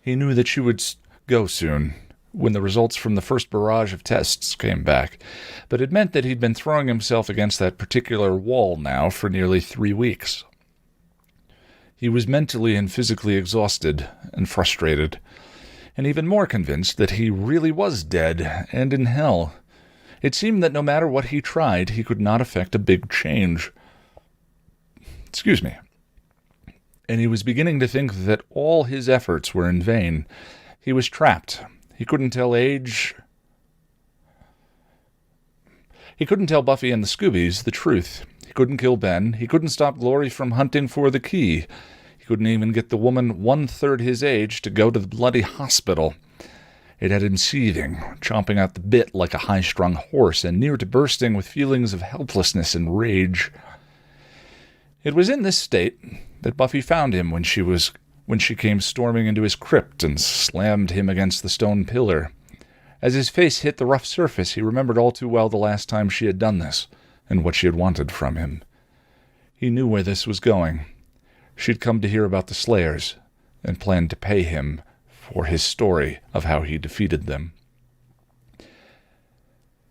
Speaker 1: He knew that she would go soon, when the results from the first barrage of tests came back, but it meant that he'd been throwing himself against that particular wall now for nearly 3 weeks. He was mentally and physically exhausted and frustrated, and even more convinced that he really was dead and in hell. It seemed that no matter what he tried, he could not effect a big change. Excuse me. And he was beginning to think that all his efforts were in vain. He was trapped. He couldn't tell age. He couldn't tell Buffy and the Scoobies the truth. He couldn't kill Ben. He couldn't stop Glory from hunting for the key. He couldn't even get the woman 1/3 his age to go to the bloody hospital. It had him seething, chomping at the bit like a high-strung horse, and near to bursting with feelings of helplessness and rage. It was in this state that Buffy found him when she came storming into his crypt and slammed him against the stone pillar. As his face hit the rough surface, he remembered all too well the last time she had done this, and what she had wanted from him. He knew where this was going. She'd come to hear about the Slayers, and planned to pay him for his story of how he defeated them.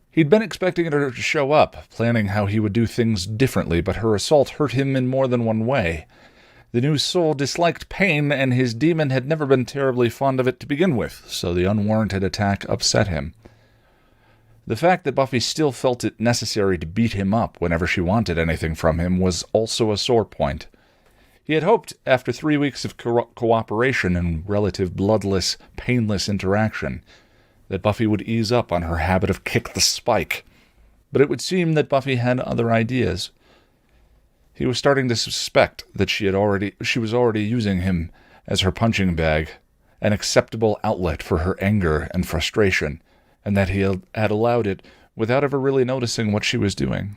Speaker 1: He'd been expecting her to show up, planning how he would do things differently, but her assault hurt him in more than one way. The new soul disliked pain, and his demon had never been terribly fond of it to begin with, so the unwarranted attack upset him. The fact that Buffy still felt it necessary to beat him up whenever she wanted anything from him was also a sore point. He had hoped, after 3 weeks of cooperation and relative bloodless, painless interaction, that Buffy would ease up on her habit of kick the spike, but it would seem that Buffy had other ideas. He was starting to suspect that she was already using him as her punching bag, an acceptable outlet for her anger and frustration, and that he had allowed it without ever really noticing what she was doing.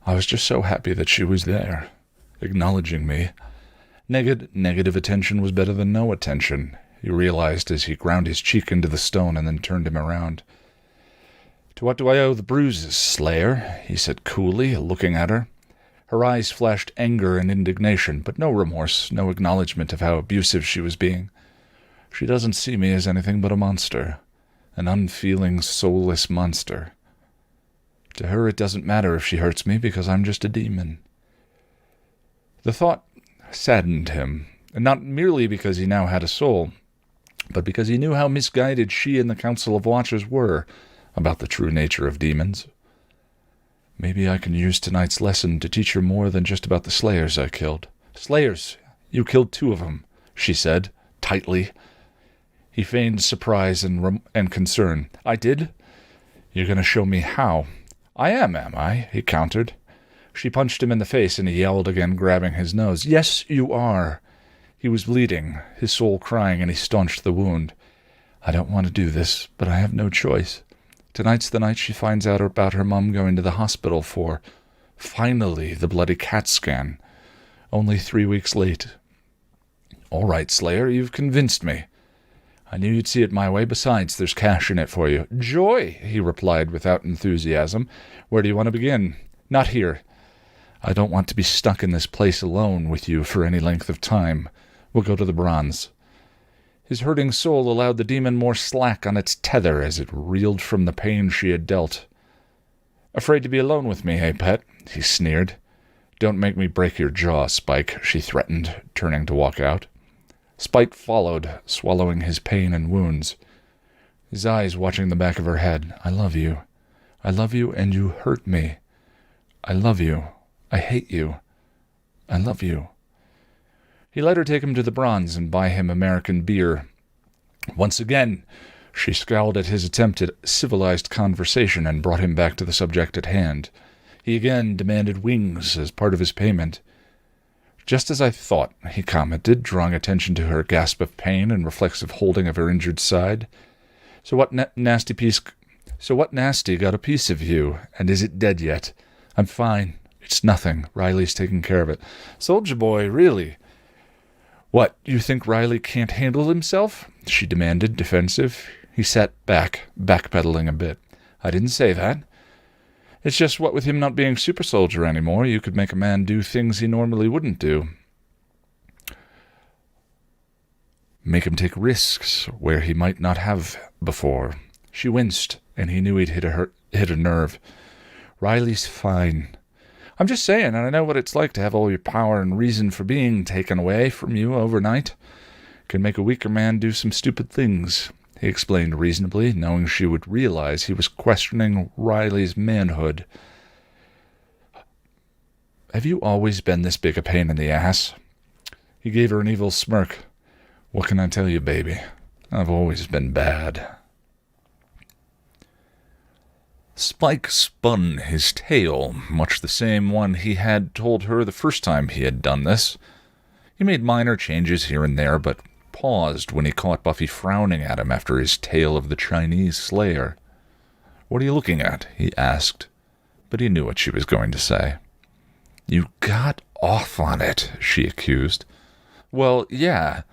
Speaker 1: I was just so happy that she was there, acknowledging me. Negative attention was better than no attention, he realized as he ground his cheek into the stone and then turned him around. To what do I owe the bruises, Slayer? He said coolly, looking at her. Her eyes flashed anger and indignation, but no remorse, no acknowledgement of how abusive she was being. She doesn't see me as anything but a monster, an unfeeling, soulless monster. To her it doesn't matter if she hurts me because I'm just a demon. The thought saddened him, and not merely because he now had a soul, but because he knew how misguided she and the Council of Watchers were about the true nature of demons. Maybe I can use tonight's lesson to teach her more than just about the Slayers I killed. Slayers! You killed 2 of them, she said, tightly. He feigned surprise and concern. I did? You're going to show me how. I am I? He countered. She punched him in the face, and he yelled again, grabbing his nose. Yes, you are. He was bleeding, his soul crying, and he staunched the wound. I don't want to do this, but I have no choice. Tonight's the night she finds out about her mum going to the hospital for, finally, the bloody CAT scan. Only 3 weeks late. All right, Slayer, you've convinced me. I knew you'd see it my way. Besides, there's cash in it for you. Joy, he replied without enthusiasm. Where do you want to begin? Not here. I don't want to be stuck in this place alone with you for any length of time. We'll go to the bronze. His hurting soul allowed the demon more slack on its tether as it reeled from the pain she had dealt. Afraid to be alone with me, eh, pet? He sneered. Don't make me break your jaw, Spike, she threatened, turning to walk out. Spike followed, swallowing his pain and wounds, his eyes watching the back of her head. I love you. I love you, and you hurt me. I love you. I hate you. I love you. He let her take him to the bronze and buy him American beer. Once again, she scowled at his attempt at civilized conversation and brought him back to the subject at hand. He again demanded wings as part of his payment. Just as I thought, he commented, drawing attention to her gasp of pain and reflexive holding of her injured side. So what nasty got a piece of you, and is it dead yet? I'm fine. It's nothing. Riley's taking care of it. Soldier boy, really? What, you think Riley can't handle himself? She demanded, defensive. He sat back, backpedaling a bit. I didn't say that. It's just what with him not being super soldier anymore, you could make a man do things he normally wouldn't do. Make him take risks where he might not have before. She winced, and he knew he'd hit a nerve. Riley's fine. I'm just saying, and I know what it's like to have all your power and reason for being taken away from you overnight. Can make a weaker man do some stupid things, he explained reasonably, knowing she would realize he was questioning Riley's manhood. Have you always been this big a pain in the ass? He gave her an evil smirk. What can I tell you, baby? I've always been bad. Spike spun his tail, much the same one he had told her the first time he had done this. He made minor changes here and there, but paused when he caught Buffy frowning at him after his tale of the Chinese slayer. What are you looking at? He asked, but he knew what she was going to say. You got off on it, she accused. Well, yeah.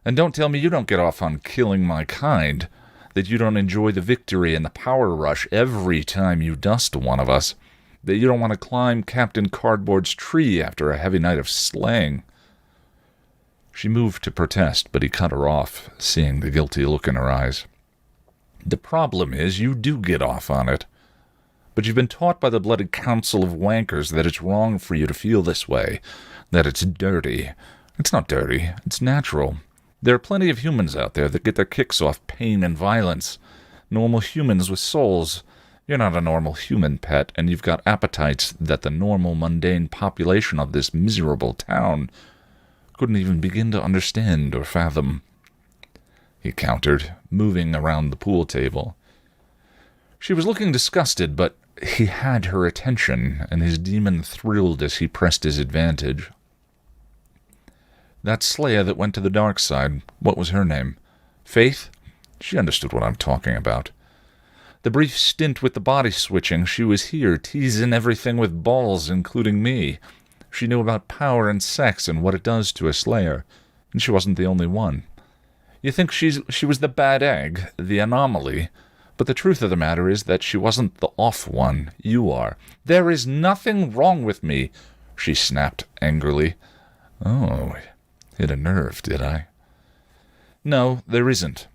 Speaker 1: And don't tell me you don't get off on killing my kind, that you don't enjoy the victory and the power rush every time you dust one of us, that you don't want to climb Captain Cardboard's tree after a heavy night of slaying. She moved to protest, but he cut her off, seeing the guilty look in her eyes. The problem is you do get off on it. But you've been taught by the bloody council of wankers that it's wrong for you to feel this way, that it's dirty. It's not dirty, it's natural. There are plenty of humans out there that get their kicks off pain and violence. Normal humans with souls. You're not a normal human, pet, and you've got appetites that the normal, mundane population of this miserable town couldn't even begin to understand or fathom. He countered, moving around the pool table. She was looking disgusted, but he had her attention, and his demon thrilled as he pressed his advantage. That slayer that went to the dark side, what was her name? Faith? She understood what I'm talking about. The brief stint with the body switching, she was here, teasing everything with balls, including me. She knew about power and sex and what it does to a slayer, and she wasn't the only one. You think she was the bad egg, the anomaly, but the truth of the matter is that she wasn't the off one. You are. There is nothing wrong with me, she snapped angrily. Oh, hit a nerve, did I? No, there isn't.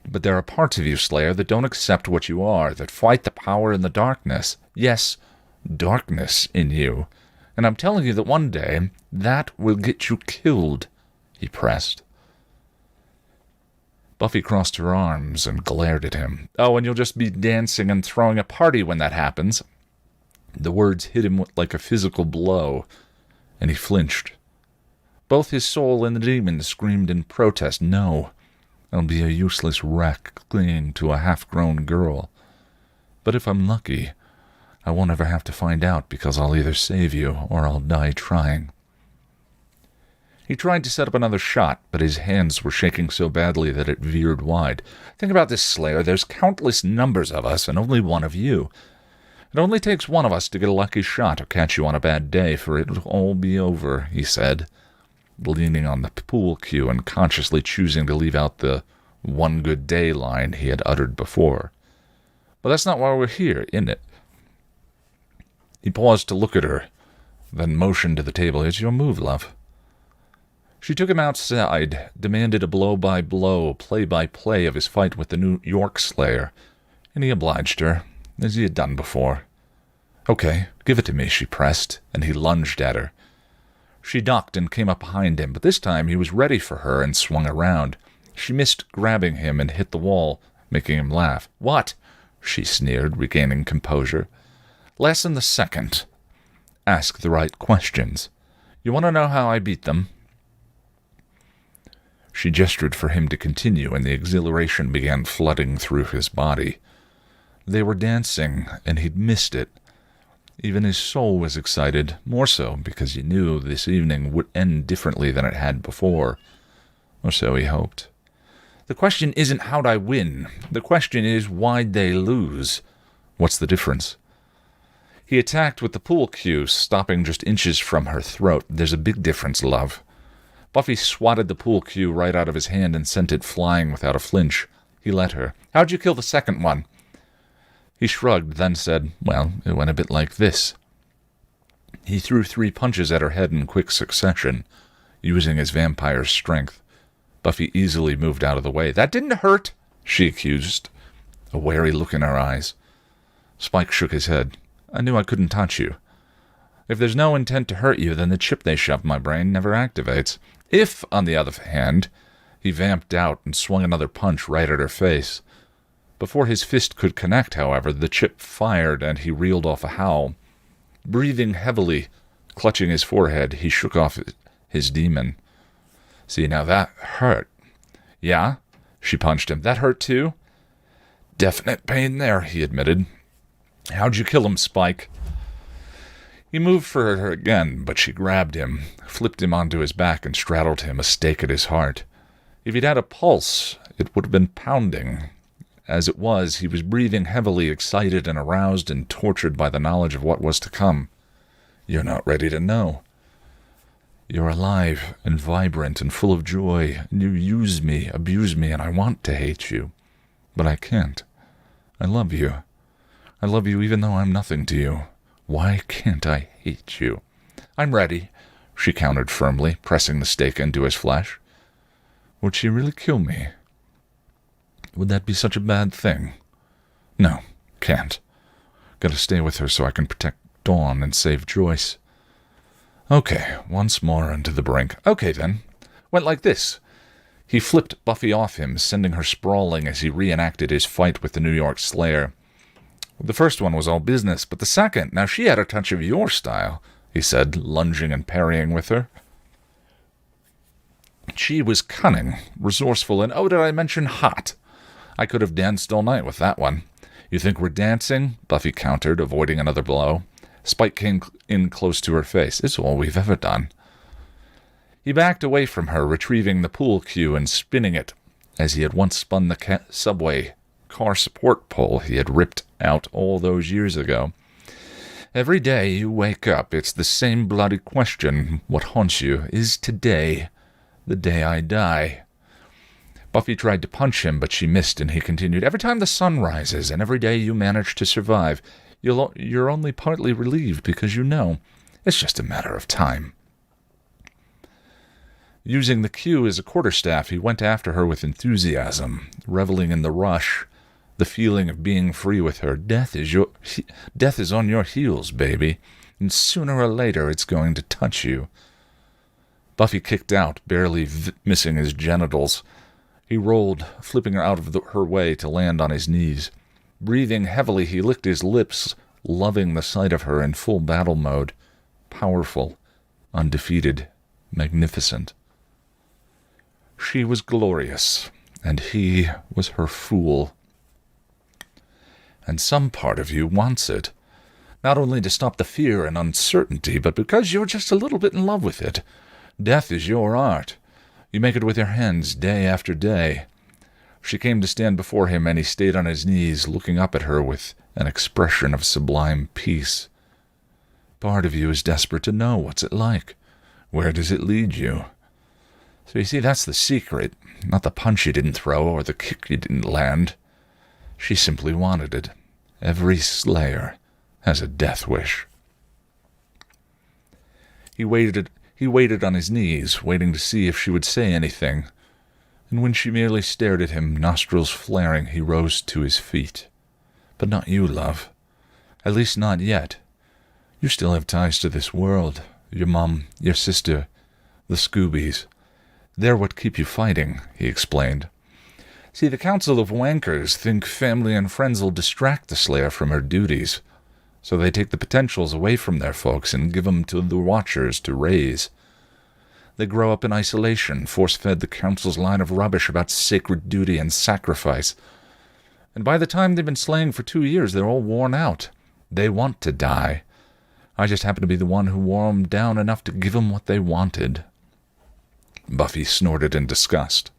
Speaker 1: But there are parts of you, Slayer, that don't accept what you are, that fight the power in the darkness. Yes, darkness in you. And I'm telling you that one day, that will get you killed, he pressed. Buffy crossed her arms and glared at him. Oh, and you'll just be dancing and throwing a party when that happens. The words hit him like a physical blow, and he flinched. Both his soul and the demon screamed in protest. No, I'll be a useless wreck clinging to a half-grown girl. But if I'm lucky, I won't ever have to find out because I'll either save you or I'll die trying. He tried to set up another shot, but his hands were shaking so badly that it veered wide. Think about this, Slayer. There's countless numbers of us and only one of you. It only takes one of us to get a lucky shot or catch you on a bad day for it to all be over, he said. leaning on the pool cue and consciously choosing to leave out the "one good day" line he had uttered before. But that's not why we're here, isn't it? He paused to look at her, then motioned to the table. "It's your move, love." She took him outside, demanded a blow-by-blow, play-by-play of his fight with the New York Slayer, and he obliged her, as he had done before. "Okay, give it to me," she pressed, and he lunged at her. She ducked and came up behind him, but this time he was ready for her and swung around. She missed grabbing him and hit the wall, making him laugh. "What?" she sneered, regaining composure. "Lesson the second. Ask the right questions. You want to know how I beat them?" She gestured for him to continue, and the exhilaration began flooding through his body. They were dancing, and he'd missed it. Even his soul was excited, more so because he knew this evening would end differently than it had before. Or so he hoped. The question isn't how'd I win. The question is why'd they lose? What's the difference? He attacked with the pool cue, stopping just inches from her throat. "There's a big difference, love." Buffy swatted the pool cue right out of his hand and sent it flying without a flinch. He let her. "How'd you kill the second one?" He shrugged, then said, "Well, it went a bit like this." He threw 3 punches at her head in quick succession, using his vampire's strength. Buffy easily moved out of the way. "That didn't hurt," she accused, a wary look in her eyes. Spike shook his head. "I knew I couldn't touch you. If there's no intent to hurt you, then the chip they shoved my brain never activates. If, on the other hand," he vamped out and swung another punch right at her face. Before his fist could connect, however, the chip fired and he reeled off a howl. Breathing heavily, clutching his forehead, he shook off his demon. "See, now that hurt." "Yeah?" She punched him. "That hurt too?" "Definite pain there," he admitted. "How'd you kill him, Spike?" He moved for her again, but she grabbed him, flipped him onto his back, and straddled him, a stake at his heart. If he'd had a pulse, it would have been pounding. As it was, he was breathing heavily, excited and aroused and tortured by the knowledge of what was to come. "You're not ready to know. You're alive and vibrant and full of joy, and you use me, abuse me, and I want to hate you. But I can't. I love you. I love you even though I'm nothing to you. Why can't I hate you?" "I'm ready," she countered firmly, pressing the stake into his flesh. "Would she really kill me? Would that be such a bad thing?" "No, can't. Gotta stay with her so I can protect Dawn and save Joyce." "Okay, once more into the brink. Okay, then. Went like this." He flipped Buffy off him, sending her sprawling as he reenacted his fight with the New York Slayer. "The first one was all business, but the second, now she had a touch of your style," he said, lunging and parrying with her. She was cunning, resourceful, and oh, did I mention hot? I could have danced all night with that one. "You think we're dancing?" Buffy countered, avoiding another blow. Spike came in close to her face. "It's all we've ever done." He backed away from her, retrieving the pool cue and spinning it, as he had once spun the subway car support pole he had ripped out all those years ago. "Every day you wake up, it's the same bloody question. What haunts you? Is today the day I die?" Buffy tried to punch him, but she missed, and he continued, "Every time the sun rises, and every day you manage to survive, you're only partly relieved because you know it's just a matter of time." Using the cue as a quarterstaff, he went after her with enthusiasm, reveling in the rush, the feeling of being free with her. Death is on your heels, baby, and sooner or later it's going to touch you." Buffy kicked out, barely missing his genitals. He rolled, flipping her out of her way to land on his knees. Breathing heavily, he licked his lips, loving the sight of her in full battle mode. Powerful, undefeated, magnificent. She was glorious, and he was her fool. And some part of you wants it. Not only to stop the fear and uncertainty, but because you're just a little bit in love with it. Death is your art. You make it with your hands day after day. She came to stand before him, and he stayed on his knees, looking up at her with an expression of sublime peace. Part of you is desperate to know what's it like. Where does it lead you? So you see, that's the secret. Not the punch you didn't throw or the kick you didn't land. She simply wanted it. Every slayer has a death wish. He waited on his knees, waiting to see if she would say anything, and when she merely stared at him, nostrils flaring, he rose to his feet. But not you, love. At least not yet. You still have ties to this world. Your mom, your sister, the Scoobies. They're what keep you fighting, he explained. See, the Council of Wankers think family and friends will distract the Slayer from her duties, so they take the potentials away from their folks and give them to the Watchers to raise. They grow up in isolation, force-fed the Council's line of rubbish about sacred duty and sacrifice. And by the time they've been slaying for 2 years, they're all worn out. They want to die. I just happen to be the one who wore them down enough to give them what they wanted. Buffy snorted in disgust,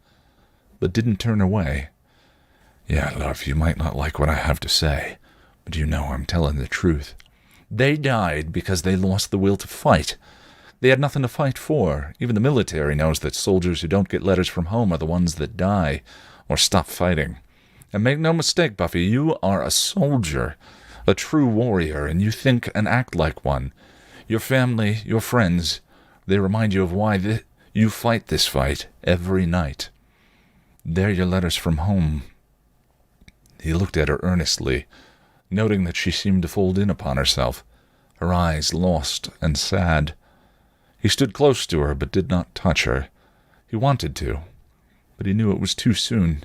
Speaker 1: but didn't turn away. Yeah, love, you might not like what I have to say, but you know I'm telling the truth. They died because they lost the will to fight. They had nothing to fight for. Even the military knows that soldiers who don't get letters from home are the ones that die or stop fighting. And make no mistake, Buffy, you are a soldier, a true warrior, and you think and act like one. Your family, your friends, they remind you of why you fight this fight every night. They're your letters from home. He looked at her earnestly, noting that she seemed to fold in upon herself, her eyes lost and sad. He stood close to her, but did not touch her. He wanted to, but he knew it was too soon.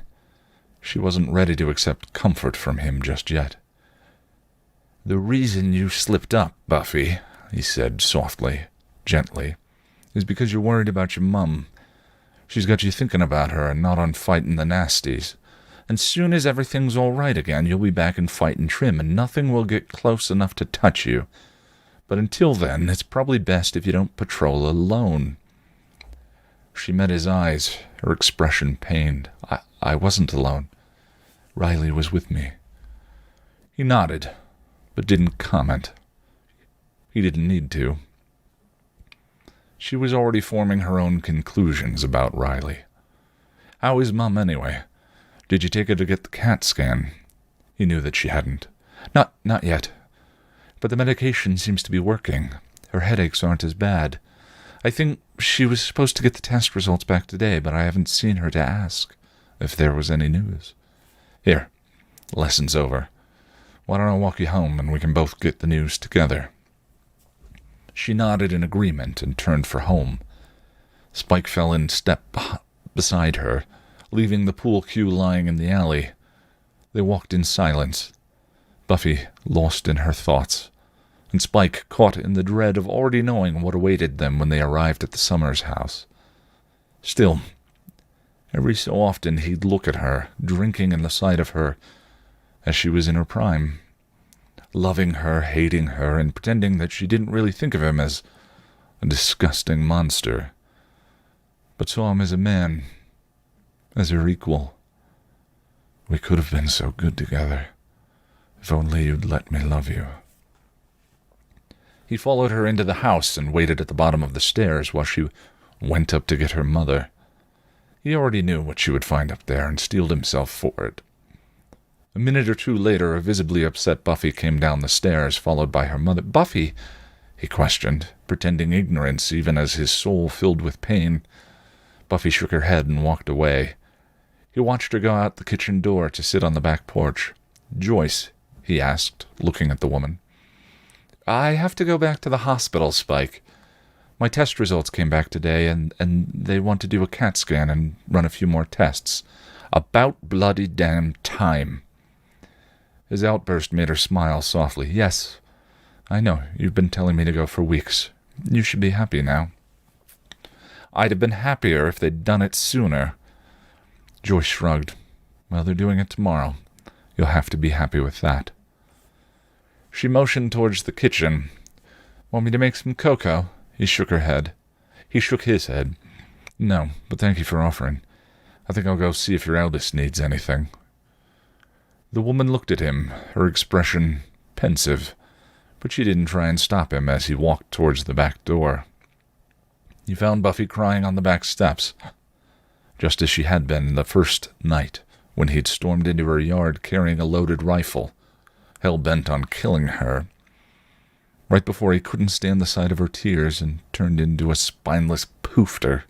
Speaker 1: She wasn't ready to accept comfort from him just yet. The reason you slipped up, Buffy, he said softly, gently, is because you're worried about your mum. She's got you thinking about her and not on fighting the nasties. And soon as everything's all right again, you'll be back in fighting trim, and nothing will get close enough to touch you. But until then, it's probably best if you don't patrol alone. She met his eyes, her expression pained. I wasn't alone. Riley was with me. He nodded, but didn't comment. He didn't need to. She was already forming her own conclusions about Riley. How is Mum, anyway? Did you take her to get the CAT scan? He knew that she hadn't. Not yet. But the medication seems to be working. Her headaches aren't as bad. I think she was supposed to get the test results back today, but I haven't seen her to ask if there was any news. Here, lesson's over. Why don't I walk you home and we can both get the news together? She nodded in agreement and turned for home. Spike fell in step beside her, leaving the pool cue lying in the alley. They walked in silence, Buffy lost in her thoughts, and Spike caught in the dread of already knowing what awaited them when they arrived at the Summers house. Still, every so often he'd look at her, drinking in the sight of her as she was in her prime, loving her, hating her, and pretending that she didn't really think of him as a disgusting monster, but saw him as a man, as her equal. We could have been so good together, if only you'd let me love you. He followed her into the house and waited at the bottom of the stairs while she went up to get her mother. He already knew what she would find up there and steeled himself for it. A minute or two later, a visibly upset Buffy came down the stairs, followed by her mother. "Buffy?" he questioned, pretending ignorance even as his soul filled with pain. Buffy shook her head and walked away. He watched her go out the kitchen door to sit on the back porch. "Joyce?" he asked, looking at the woman. "I have to go back to the hospital, Spike. My test results came back today, and they want to do a CAT scan and run a few more tests. About bloody damn time." His outburst made her smile softly. "Yes, I know. You've been telling me to go for weeks. You should be happy now." "I'd have been happier if they'd done it sooner." Joyce shrugged. "Well, they're doing it tomorrow. You'll have to be happy with that." She motioned towards the kitchen. "Want me to make some cocoa?" He shook his head. "No, but thank you for offering. I think I'll go see if your eldest needs anything." The woman looked at him, her expression pensive, but she didn't try and stop him as he walked towards the back door. He found Buffy crying on the back steps, just as she had been the first night when he'd stormed into her yard carrying a loaded rifle, hell-bent on killing her. Right before he couldn't stand the sight of her tears and turned into a spineless poofter.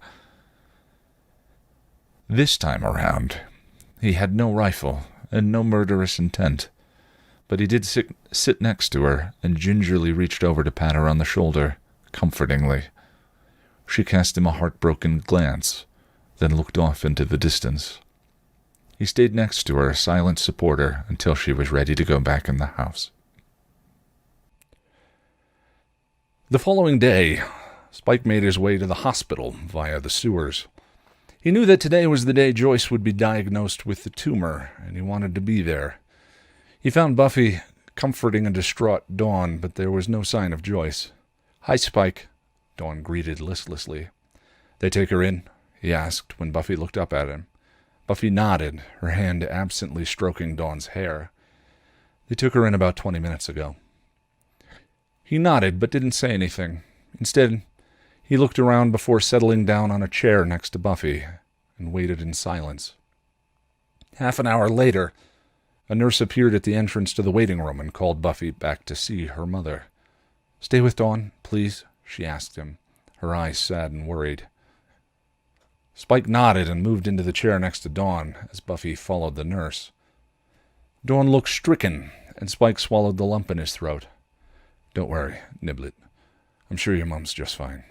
Speaker 1: This time around, he had no rifle and no murderous intent, but he did sit next to her and gingerly reached over to pat her on the shoulder, comfortingly. She cast him a heartbroken glance, then looked off into the distance. He stayed next to her, a silent supporter, until she was ready to go back in the house. The following day, Spike made his way to the hospital via the sewers. He knew that today was the day Joyce would be diagnosed with the tumor, and he wanted to be there. He found Buffy comforting a distraught Dawn, but there was no sign of Joyce. "Hi, Spike," Dawn greeted listlessly. "They take her in?" he asked when Buffy looked up at him. Buffy nodded, her hand absently stroking Dawn's hair. "They took her in about 20 minutes ago." He nodded but didn't say anything. Instead, he looked around before settling down on a chair next to Buffy and waited in silence. Half an hour later, a nurse appeared at the entrance to the waiting room and called Buffy back to see her mother. "Stay with Dawn, please," she asked him, her eyes sad and worried. Spike nodded and moved into the chair next to Dawn as Buffy followed the nurse. Dawn looked stricken, and Spike swallowed the lump in his throat. "Don't worry, Niblet. I'm sure your mom's just fine."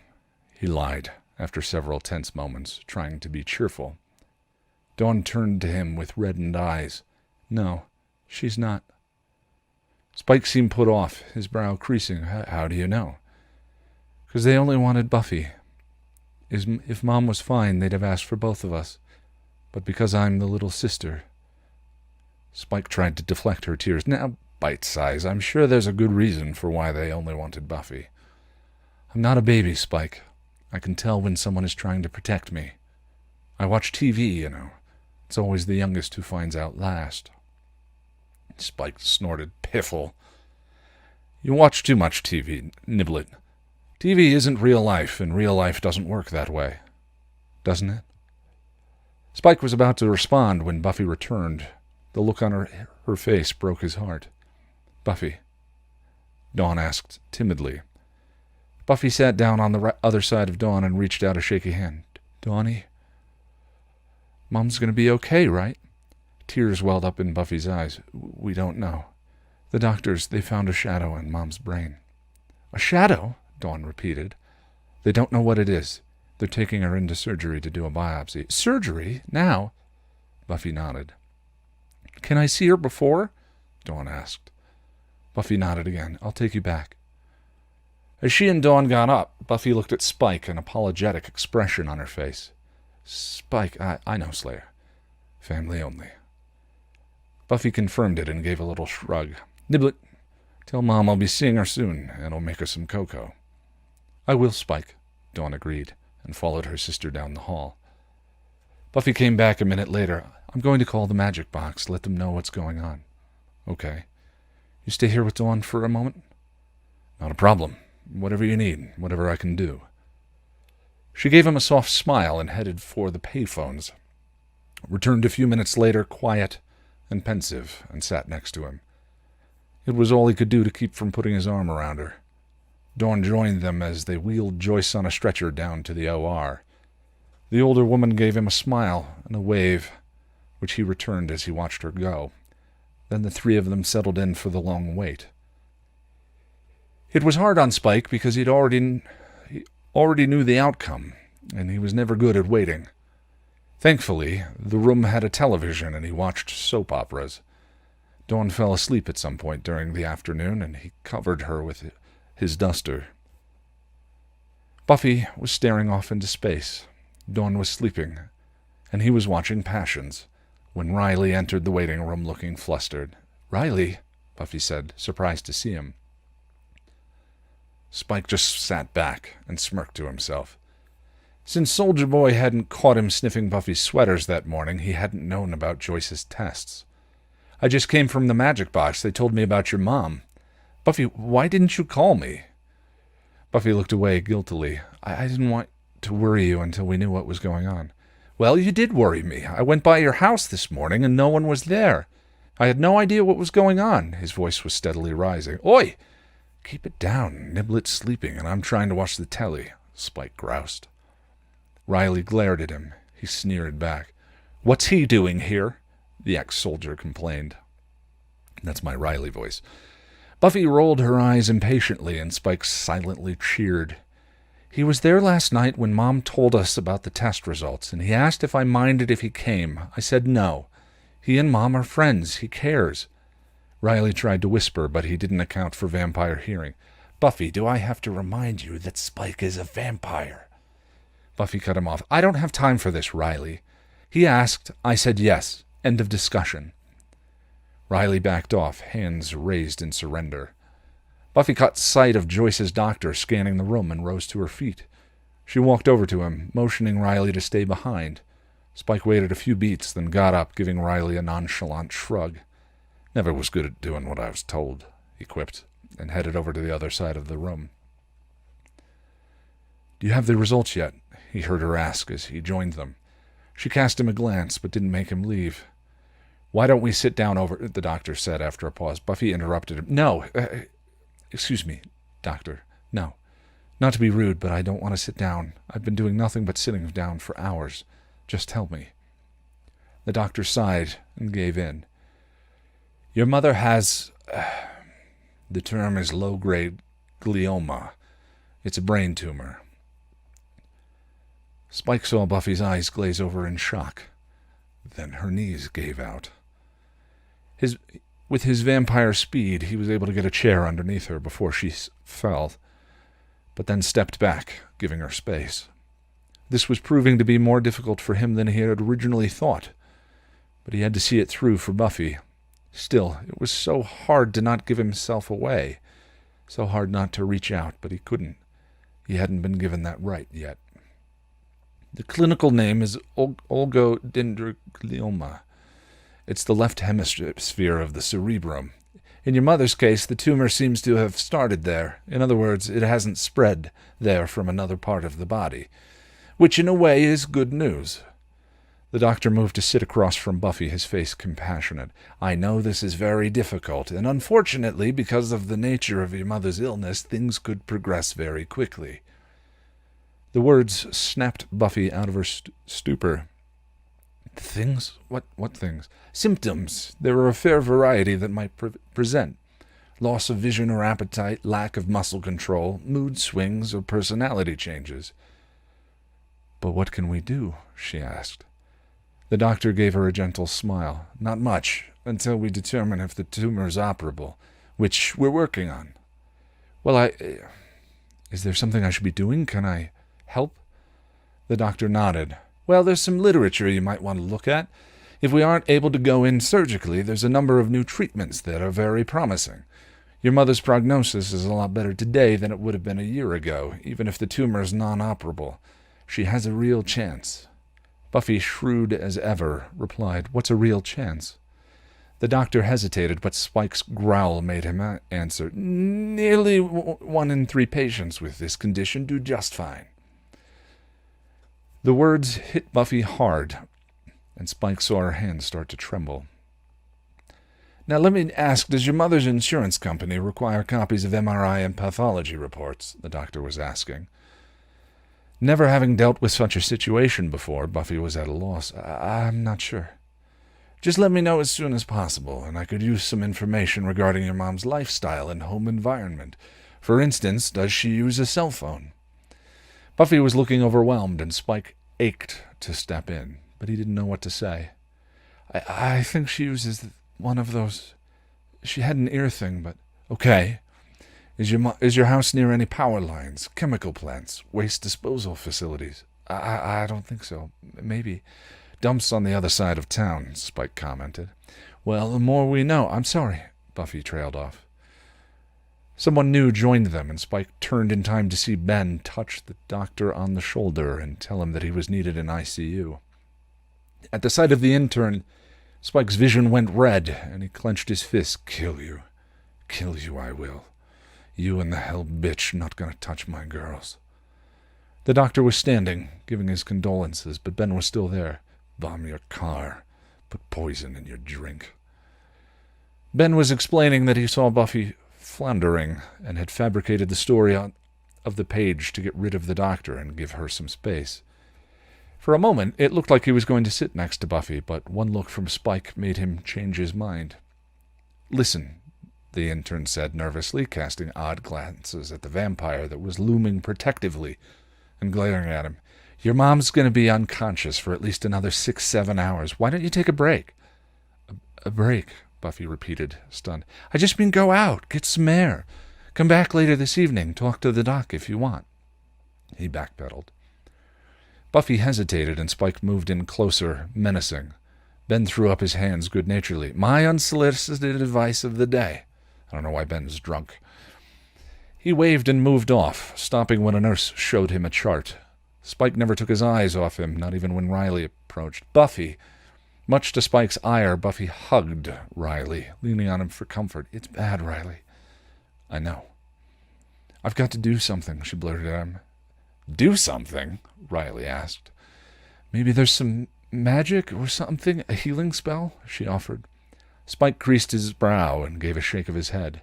Speaker 1: He lied, after several tense moments, trying to be cheerful. Dawn turned to him with reddened eyes. "No, she's not." Spike seemed put off, his brow creasing. "How do you know?" "'Cause they only wanted Buffy. If Mom was fine, they'd have asked for both of us. But because I'm the little sister..." Spike tried to deflect her tears. "Now, Bite-Size, I'm sure there's a good reason for why they only wanted Buffy. I'm not a baby, Spike. I can tell when someone is trying to protect me. I watch TV, you know. It's always the youngest who finds out last." Spike snorted, piffle. "You watch too much TV, Niblet. TV isn't real life, and real life doesn't work that way. Doesn't it?" Spike was about to respond when Buffy returned. The look on her face broke his heart. "Buffy?" Dawn asked timidly. Buffy sat down on the other side of Dawn and reached out a shaky hand. "Dawnie? Mom's going to be okay, right?" Tears welled up in Buffy's eyes. "We don't know. The doctors, they found a shadow in Mom's brain." "A shadow?" Dawn repeated. "They don't know what it is. They're taking her into surgery to do a biopsy." "Surgery? Now?" Buffy nodded. "Can I see her before?" Dawn asked. Buffy nodded again. "I'll take you back." As she and Dawn got up, Buffy looked at Spike, an apologetic expression on her face. "Spike, I know, Slayer. Family only." Buffy confirmed it and gave a little shrug. "Niblet, tell Mom I'll be seeing her soon, and I'll make her some cocoa." "I will, Spike," Dawn agreed, and followed her sister down the hall. Buffy came back a minute later. "I'm going to call the magic box, let them know what's going on." "Okay. You stay here with Dawn for a moment?" "Not a problem. Whatever you need, whatever I can do." She gave him a soft smile and headed for the payphones. Returned a few minutes later, quiet and pensive, and sat next to him. It was all he could do to keep from putting his arm around her. Dawn joined them as they wheeled Joyce on a stretcher down to the OR. The older woman gave him a smile and a wave, which he returned as he watched her go. Then the three of them settled in for the long wait. It was hard on Spike because he already knew the outcome, and he was never good at waiting. Thankfully, the room had a television, and he watched soap operas. Dawn fell asleep at some point during the afternoon, and he covered her with his duster. Buffy was staring off into space. Dawn was sleeping, and he was watching Passions, when Riley entered the waiting room looking flustered. "Riley," Buffy said, surprised to see him. Spike just sat back and smirked to himself. Since Soldier Boy hadn't caught him sniffing Buffy's sweaters that morning, he hadn't known about Joyce's tests. "I just came from the magic box. They told me about your mom. Buffy, why didn't you call me?" Buffy looked away guiltily. I didn't want
Speaker 2: to worry you until we knew what was going on. Well, you did worry me. I went by your house this morning and no one was there. I had no idea what was going on. His voice was steadily rising. Oi! Keep it down. Niblet's sleeping and I'm trying to watch the telly, Spike groused. Riley glared at him. He sneered back. What's he doing here? The ex-soldier complained. That's my Riley voice. Buffy rolled her eyes impatiently and Spike silently cheered. He was there last night when Mom told us about the test results, and he asked if I minded if he came. I said no. He and Mom are friends. He cares. Riley tried to whisper, but he didn't account for vampire hearing. Buffy, do I have to remind you that Spike is a vampire? Buffy cut him off. I don't have time for this, Riley. He asked. I said yes. End of discussion. Riley backed off, hands raised in surrender. Buffy caught sight of Joyce's doctor scanning the room and rose to her feet. She walked over to him, motioning Riley to stay behind. Spike waited a few beats, then got up, giving Riley a nonchalant shrug. Never was good at doing what I was told, he quipped, and headed over to the other side of the room. Do you have the results yet? He heard her ask as he joined them. She cast him a glance, but didn't make him leave. Why don't we sit down over, the doctor said after a pause. Buffy interrupted him. No, excuse me, doctor. No. Not to be rude, but I don't want to sit down. I've been doing nothing but sitting down for hours. Just tell me. The doctor sighed and gave in. Your mother has... the term is low-grade glioma. It's a brain tumor. Spike saw Buffy's eyes glaze over in shock. Then her knees gave out. With his vampire speed, he was able to get a chair underneath her before she fell, but then stepped back, giving her space. This was proving to be more difficult for him than he had originally thought, but he had to see it through for Buffy. Still, it was so hard to not give himself away, so hard not to reach out, but he couldn't. He hadn't been given that right yet. The clinical name is oligodendroglioma. It's the left hemisphere of the cerebrum. In your mother's case, the tumor seems to have started there. In other words, it hasn't spread there from another part of the body, which in a way is good news. The doctor moved to sit across from Buffy, his face compassionate. I know this is very difficult, and unfortunately, because of the nature of your mother's illness, things could progress very quickly. The words snapped Buffy out of her stupor. Things? What things? Symptoms. There are a fair variety that might present. Loss of vision or appetite, lack of muscle control, mood swings, or personality changes. But what can we do? She asked. The doctor gave her a gentle smile. Not much, until we determine if the tumor is operable, which we're working on. Well, is there something I should be doing? Can I help? The doctor nodded. Well, there's some literature you might want to look at. If we aren't able to go in surgically, there's a number of new treatments that are very promising. Your mother's prognosis is a lot better today than it would have been a year ago, even if the tumor is non-operable. She has a real chance. Buffy, shrewd as ever, replied, What's a real chance? The doctor hesitated, but Spike's growl made him answer, Nearly 1 in 3 patients with this condition do just fine. The words hit Buffy hard, and Spike saw her hands start to tremble. Now let me ask, does your mother's insurance company require copies of MRI and pathology reports? The doctor was asking. Never having dealt with such a situation before, Buffy was at a loss. I'm not sure. Just let me know as soon as possible, and I could use some information regarding your mom's lifestyle and home environment. For instance, does she use a cell phone? Buffy was looking overwhelmed, and Spike ached to step in, but he didn't know what to say. I think she uses one of those... She had an ear thing, but... Okay. Is your house near any power lines, chemical plants, waste disposal facilities? I don't think so. Maybe. Dumps on the other side of town, Spike commented. Well, the more we know. I'm sorry, Buffy trailed off. Someone new joined them, and Spike turned in time to see Ben touch the doctor on the shoulder and tell him that he was needed in ICU. At the sight of the intern, Spike's vision went red, and he clenched his fist. Kill you. Kill you I will. You and the hell bitch not gonna touch my girls. The doctor was standing, giving his condolences, but Ben was still there. "Bomb your car. Put poison in your drink." Ben was explaining that he saw Buffy floundering and had fabricated the story of the page to get rid of the doctor and give her some space. For a moment, it looked like he was going to sit next to Buffy, but one look from Spike made him change his mind. "Listen," the intern said nervously, casting odd glances at the vampire that was looming protectively and glaring at him. "Your mom's going to be unconscious for at least another 6-7 hours. Why don't you take a break?" A break," Buffy repeated, stunned. "I just mean go out, get some air. Come back later this evening, talk to the doc if you want." He backpedaled. Buffy hesitated, and Spike moved in closer, menacing. Ben threw up his hands good-naturedly. "My unsolicited advice of the day." I don't know why Ben's drunk. He waved and moved off, stopping when a nurse showed him a chart. Spike never took his eyes off him, not even when Riley approached. "Buffy." Much to Spike's ire, Buffy hugged Riley, leaning on him for comfort. "It's bad, Riley." "I know." "I've got to do something," she blurted at him. "Do something?" Riley asked. "Maybe there's some magic or something, a healing spell," she offered. Spike creased his brow and gave a shake of his head.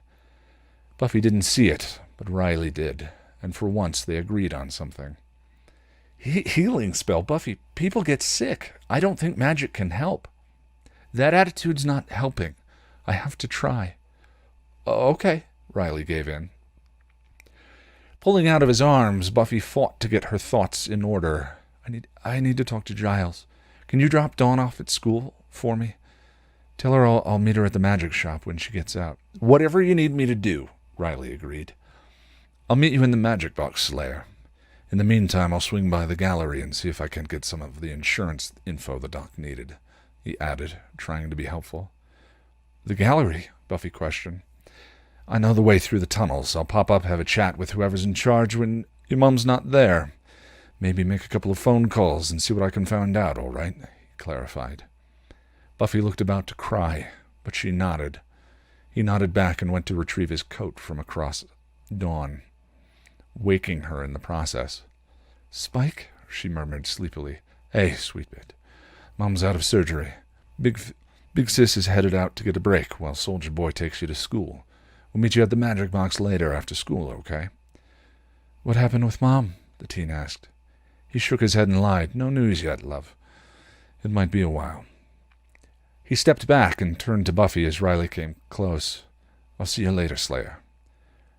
Speaker 2: Buffy didn't see it, but Riley did, and for once they agreed on something. Healing spell, Buffy. People get sick. I don't think magic can help." "That attitude's not helping. I have to try." "Okay," Riley gave in. Pulling out of his arms, Buffy fought to get her thoughts in order. I need to talk to Giles. Can you drop Dawn off at school for me? Tell her I'll meet her at the magic shop when she gets out." "Whatever you need me to do," Riley agreed. "I'll meet you in the magic box, Slayer. In the meantime, I'll swing by the gallery and see if I can get some of the insurance info the doc needed," he added, trying to be helpful. "The gallery?" Buffy questioned. "I know the way through the tunnels. I'll pop up, have a chat with whoever's in charge when your mom's not there. Maybe make a couple of phone calls and see what I can find out, all right?" he clarified. Buffy looked about to cry, but she nodded. He nodded back and went to retrieve his coat from across Dawn, waking her in the process. "Spike?" she murmured sleepily. "Hey, sweet bit. Mom's out of surgery. Big Sis is headed out to get a break while Soldier Boy takes you to school. We'll meet you at the magic box later after school, okay?" "What happened with Mom?" the teen asked. He shook his head and lied. "No news yet, love. It might be a while." He stepped back and turned to Buffy as Riley came close. "I'll see you later, Slayer."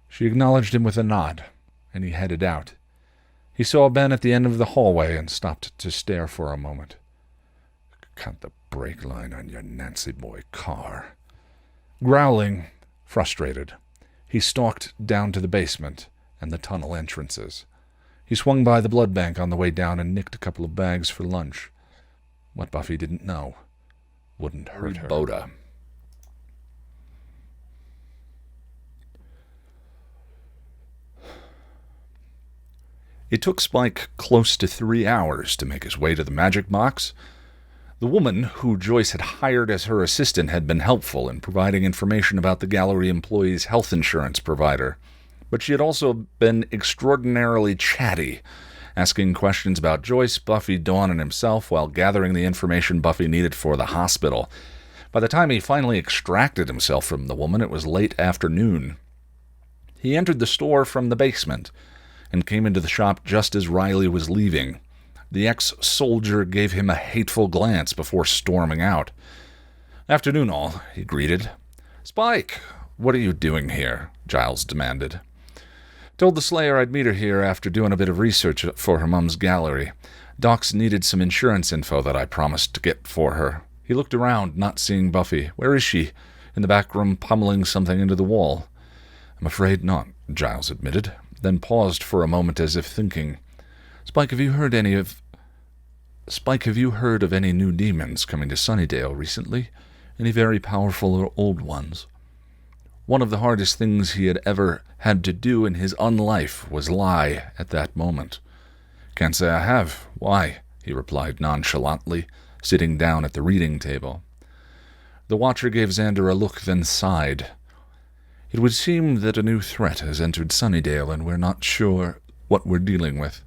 Speaker 2: She acknowledged him with a nod, and he headed out. He saw Ben at the end of the hallway and stopped to stare for a moment. "Cut the brake line on your Nancy boy car." Growling, frustrated, he stalked down to the basement and the tunnel entrances. He swung by the blood bank on the way down and nicked a couple of bags for lunch. What Buffy didn't know wouldn't hurt her. Botta. It took Spike close to 3 hours to make his way to the magic box. The woman who Joyce had hired as her assistant had been helpful in providing information about the gallery employee's health insurance provider, but she had also been extraordinarily chatty, asking questions about Joyce, Buffy, Dawn, and himself while gathering the information Buffy needed for the hospital. By the time he finally extracted himself from the woman, it was late afternoon. He entered the store from the basement and came into the shop just as Riley was leaving. The ex-soldier gave him a hateful glance before storming out. "Afternoon, all," he greeted. "Spike, what are you doing here?" Giles demanded. "Told the Slayer I'd meet her here after doing a bit of research for her mom's gallery. Doc's needed some insurance info that I promised to get for her." He looked around, not seeing Buffy. "Where is she?" "In the back room, pummeling something into the wall." "I'm afraid not," Giles admitted, then paused for a moment as if thinking. Spike, have you heard of any new demons coming to Sunnydale recently? Any very powerful or old ones?" One of the hardest things he had ever had to do in his unlife was lie at that moment. "Can't say I have. Why?" he replied nonchalantly, sitting down at the reading table. The Watcher gave Xander a look, then sighed. "It would seem that a new threat has entered Sunnydale, and we're not sure what we're dealing with.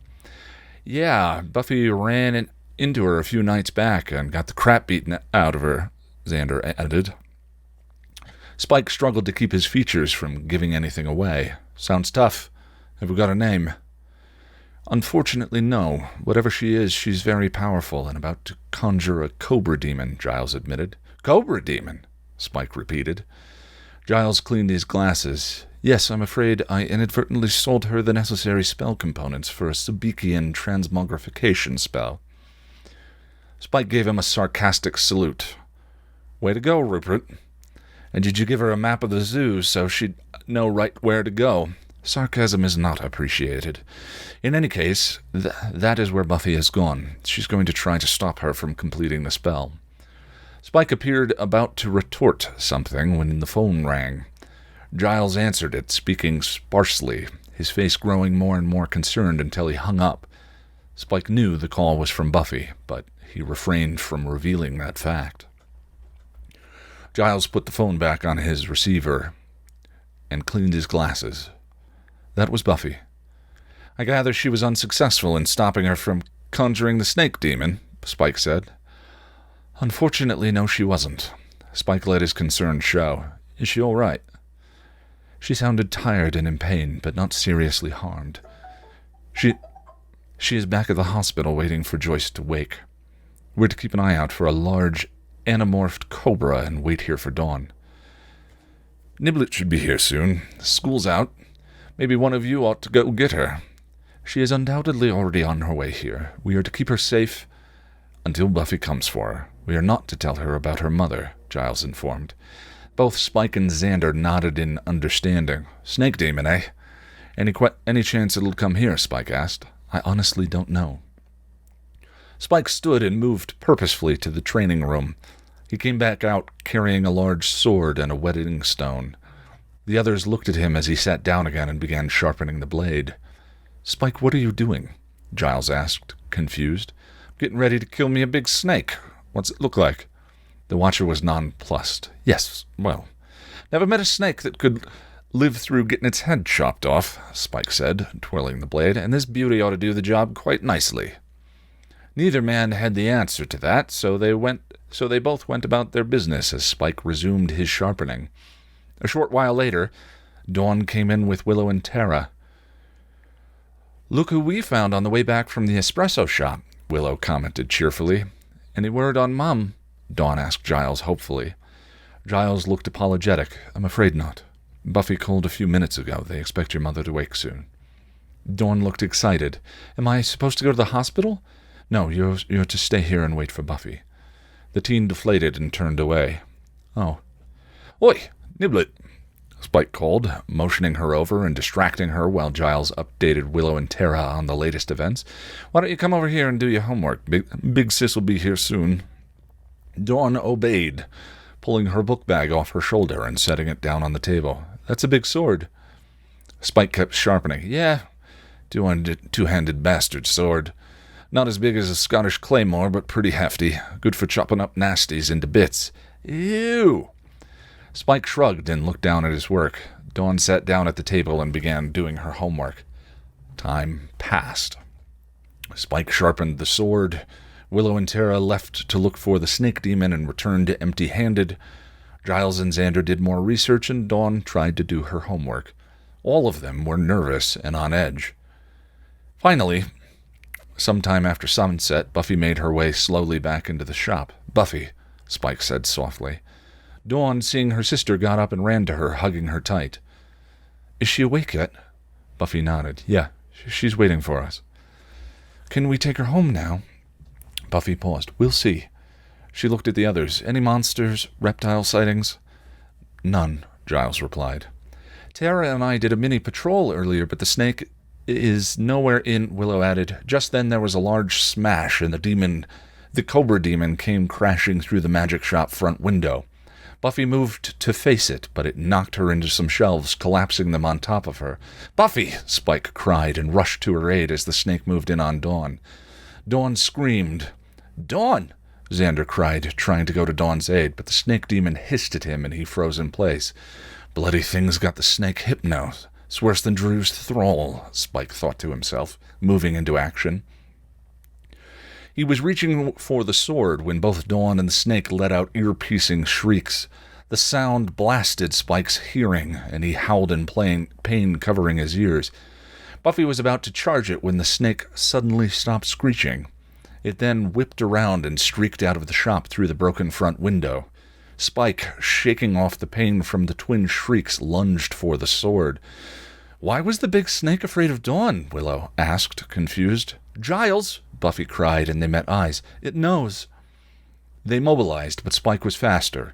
Speaker 1: Yeah, Buffy ran into her a few nights back and got the crap beaten out of her, Xander added. Spike struggled to keep his features from giving anything away. Sounds tough. Have we got a name? Unfortunately, no. Whatever she is, she's very powerful and about to conjure a cobra demon, Giles admitted. Cobra demon? Spike repeated. Giles cleaned his glasses. Yes, I'm afraid I inadvertently sold her the necessary spell components for a Subikian transmogrification spell. Spike gave him a sarcastic salute. Way to go, Rupert. And did you give her a map of the zoo so she'd know right where to go? Sarcasm is not appreciated. In any case, that is where Buffy has gone. She's going to try to stop her from completing the spell. Spike appeared about to retort something when the phone rang. Giles answered it, speaking sparsely, his face growing more and more concerned until he hung up. Spike knew the call was from Buffy, but he refrained from revealing that fact. Giles put the phone back on his receiver and cleaned his glasses. That was Buffy. I gather she was unsuccessful in stopping her from conjuring the snake demon, Spike said. Unfortunately, no, she wasn't. Spike let his concern show. Is she all right? She sounded tired and in pain, but not seriously harmed. She is back at the hospital waiting for Joyce to wake. We're to keep an eye out for a large, anamorphed cobra and wait here for dawn. Niblet should be here soon. School's out. Maybe one of you ought to go get her. She is undoubtedly already on her way here. We are to keep her safe until Buffy comes for her. We are not to tell her about her mother, Giles informed. Both Spike and Xander nodded in understanding. Snake demon, eh? Any chance it'll come here? Spike asked. I honestly don't know. Spike stood and moved purposefully to the training room. He came back out carrying a large sword and a whetting stone. The others looked at him as he sat down again and began sharpening the blade. Spike, what are you doing? Giles asked, confused. Getting ready to kill me a big snake. What's it look like? The Watcher was nonplussed. Yes, well, never met a snake that could live through getting its head chopped off, Spike said, twirling the blade, and this beauty ought to do the job quite nicely. Neither man had the answer to that, so they both went about their business as Spike resumed his sharpening. A short while later, Dawn came in with Willow and Tara. Look who we found on the way back from the espresso shop, Willow commented cheerfully. Any word on Mum? Dawn asked Giles hopefully. Giles looked apologetic. I'm afraid not. Buffy called a few minutes ago. They expect your mother to wake soon. Dawn looked excited. Am I supposed to go to the hospital? No, you're to stay here and wait for Buffy. The teen deflated and turned away. Oh. Oi, Niblet, Spike called, motioning her over and distracting her while Giles updated Willow and Tara on the latest events. Why don't you come over here and do your homework? Big Sis will be here soon. Dawn obeyed, pulling her book bag off her shoulder and setting it down on the table. That's a big sword. Spike kept sharpening. Yeah, two-handed bastard sword. Not as big as a Scottish claymore, but pretty hefty. Good for chopping up nasties into bits. Ew! Spike shrugged and looked down at his work. Dawn sat down at the table and began doing her homework. Time passed. Spike sharpened the sword. Willow and Tara left to look for the snake demon and returned empty-handed. Giles and Xander did more research, and Dawn tried to do her homework. All of them were nervous and on edge. Finally, sometime after sunset, Buffy made her way slowly back into the shop. Buffy, Spike said softly. Dawn, seeing her sister, got up and ran to her, hugging her tight. Is she awake yet? Buffy nodded. Yeah, she's waiting for us. Can we take her home now? Buffy paused. We'll see. She looked at the others. Any monsters, reptile sightings? None, Giles replied. Tara and I did a mini patrol earlier, but the snake is nowhere in, Willow added. Just then there was a large smash, and the cobra demon came crashing through the magic shop front window. Buffy moved to face it, but it knocked her into some shelves, collapsing them on top of her. Buffy! Spike cried and rushed to her aid as the snake moved in on Dawn. Dawn screamed. Dawn! Xander cried, trying to go to Dawn's aid, but the snake demon hissed at him and he froze in place. Bloody thing's got the snake hypno. It's worse than Drew's thrall, Spike thought to himself, moving into action. He was reaching for the sword when both Dawn and the snake let out ear-piercing shrieks. The sound blasted Spike's hearing, and he howled in pain, covering his ears. Buffy was about to charge it when the snake suddenly stopped screeching. It then whipped around and streaked out of the shop through the broken front window. Spike, shaking off the pain from the twin shrieks, lunged for the sword. "Why was the big snake afraid of Dawn?" Willow asked, confused. "Giles!" Buffy cried, and they met eyes. "It knows." They mobilized, but Spike was faster.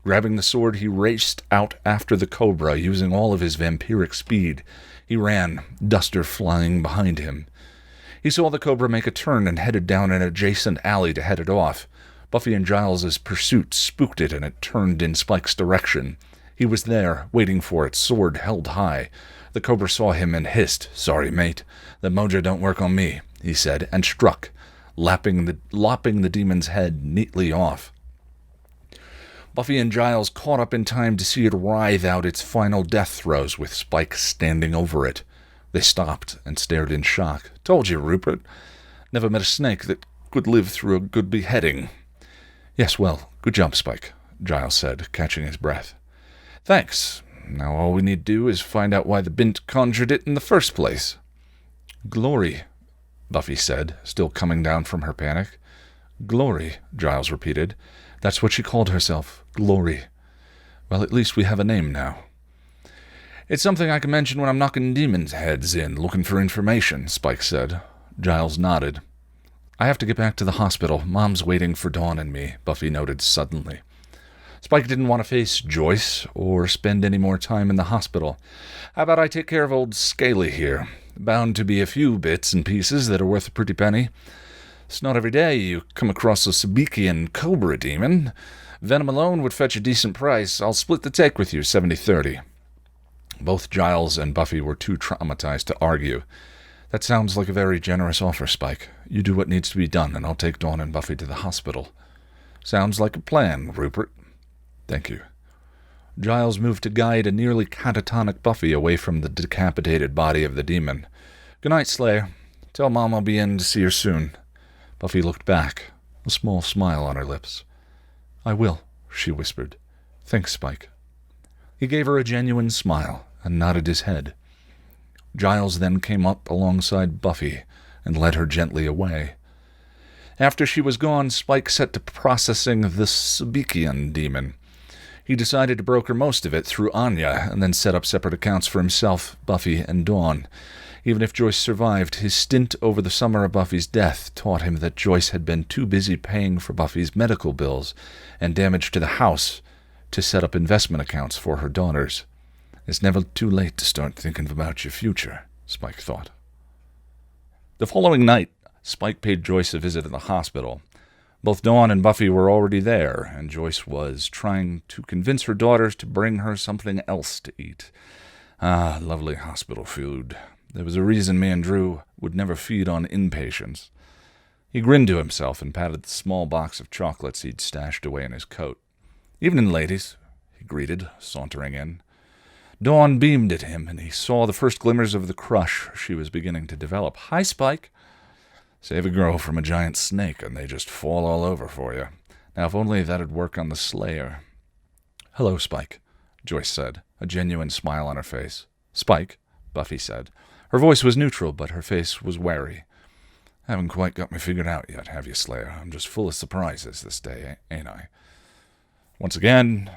Speaker 1: Grabbing the sword, he raced out after the cobra, using all of his vampiric speed. He ran, Duster flying behind him. He saw the cobra make a turn and headed down an adjacent alley to head it off. Buffy and Giles' pursuit spooked it, and it turned in Spike's direction. He was there, waiting for it, sword held high. The cobra saw him and hissed. "Sorry, mate. The mojo don't work on me," he said, and struck, lopping the demon's head neatly off. Buffy and Giles caught up in time to see it writhe out its final death throes with Spike standing over it. They stopped and stared in shock. "Told you, Rupert. Never met a snake that could live through a good beheading." "Yes, well, good job, Spike," Giles said, catching his breath. "Thanks. Now all we need to do is find out why the Bint conjured it in the first place." "Glory," Buffy said, still coming down from her panic. "Glory," Giles repeated. "That's what she called herself, Glory. Well, at least we have a name now." "It's something I can mention when I'm knocking demons' heads in, looking for information," Spike said. Giles nodded. "I have to get back to the hospital. Mom's waiting for Dawn and me," Buffy noted suddenly. Spike didn't want to face Joyce or spend any more time in the hospital. "How about I take care of old Scaly here? Bound to be a few bits and pieces that are worth a pretty penny. It's not every day you come across a Sabikian cobra demon. Venom alone would fetch a decent price. I'll split the take with you, 70-30. Both Giles and Buffy were too traumatized to argue. "That sounds like a very generous offer, Spike. You do what needs to be done, and I'll take Dawn and Buffy to the hospital." "Sounds like a plan, Rupert." "Thank you." Giles moved to guide a nearly catatonic Buffy away from the decapitated body of the demon. "Good night, Slayer. Tell Mom I'll be in to see her soon." Buffy looked back, a small smile on her lips. "I will," she whispered. "Thanks, Spike." He gave her a genuine smile and nodded his head. Giles then came up alongside Buffy and led her gently away. After she was gone, Spike set to processing the Sabikian demon. He decided to broker most of it through Anya and then set up separate accounts for himself, Buffy, and Dawn. Even if Joyce survived, his stint over the summer of Buffy's death taught him that Joyce had been too busy paying for Buffy's medical bills and damage to the house to set up investment accounts for her daughters. "It's never too late to start thinking about your future," Spike thought. The following night, Spike paid Joyce a visit at the hospital. Both Dawn and Buffy were already there, and Joyce was trying to convince her daughters to bring her something else to eat. Ah, lovely hospital food. There was a reason me and Drew would never feed on inpatients. He grinned to himself and patted the small box of chocolates he'd stashed away in his coat. "Evening, ladies," he greeted, sauntering in. Dawn beamed at him, and he saw the first glimmers of the crush she was beginning to develop. "Hi, Spike." Save a girl from a giant snake, and they just fall all over for you. Now, if only that'd work on the Slayer. "Hello, Spike," Joyce said, a genuine smile on her face. "Spike," Buffy said. Her voice was neutral, but her face was wary. "Haven't quite got me figured out yet, have you, Slayer? I'm just full of surprises this day, ain't I?" Once again,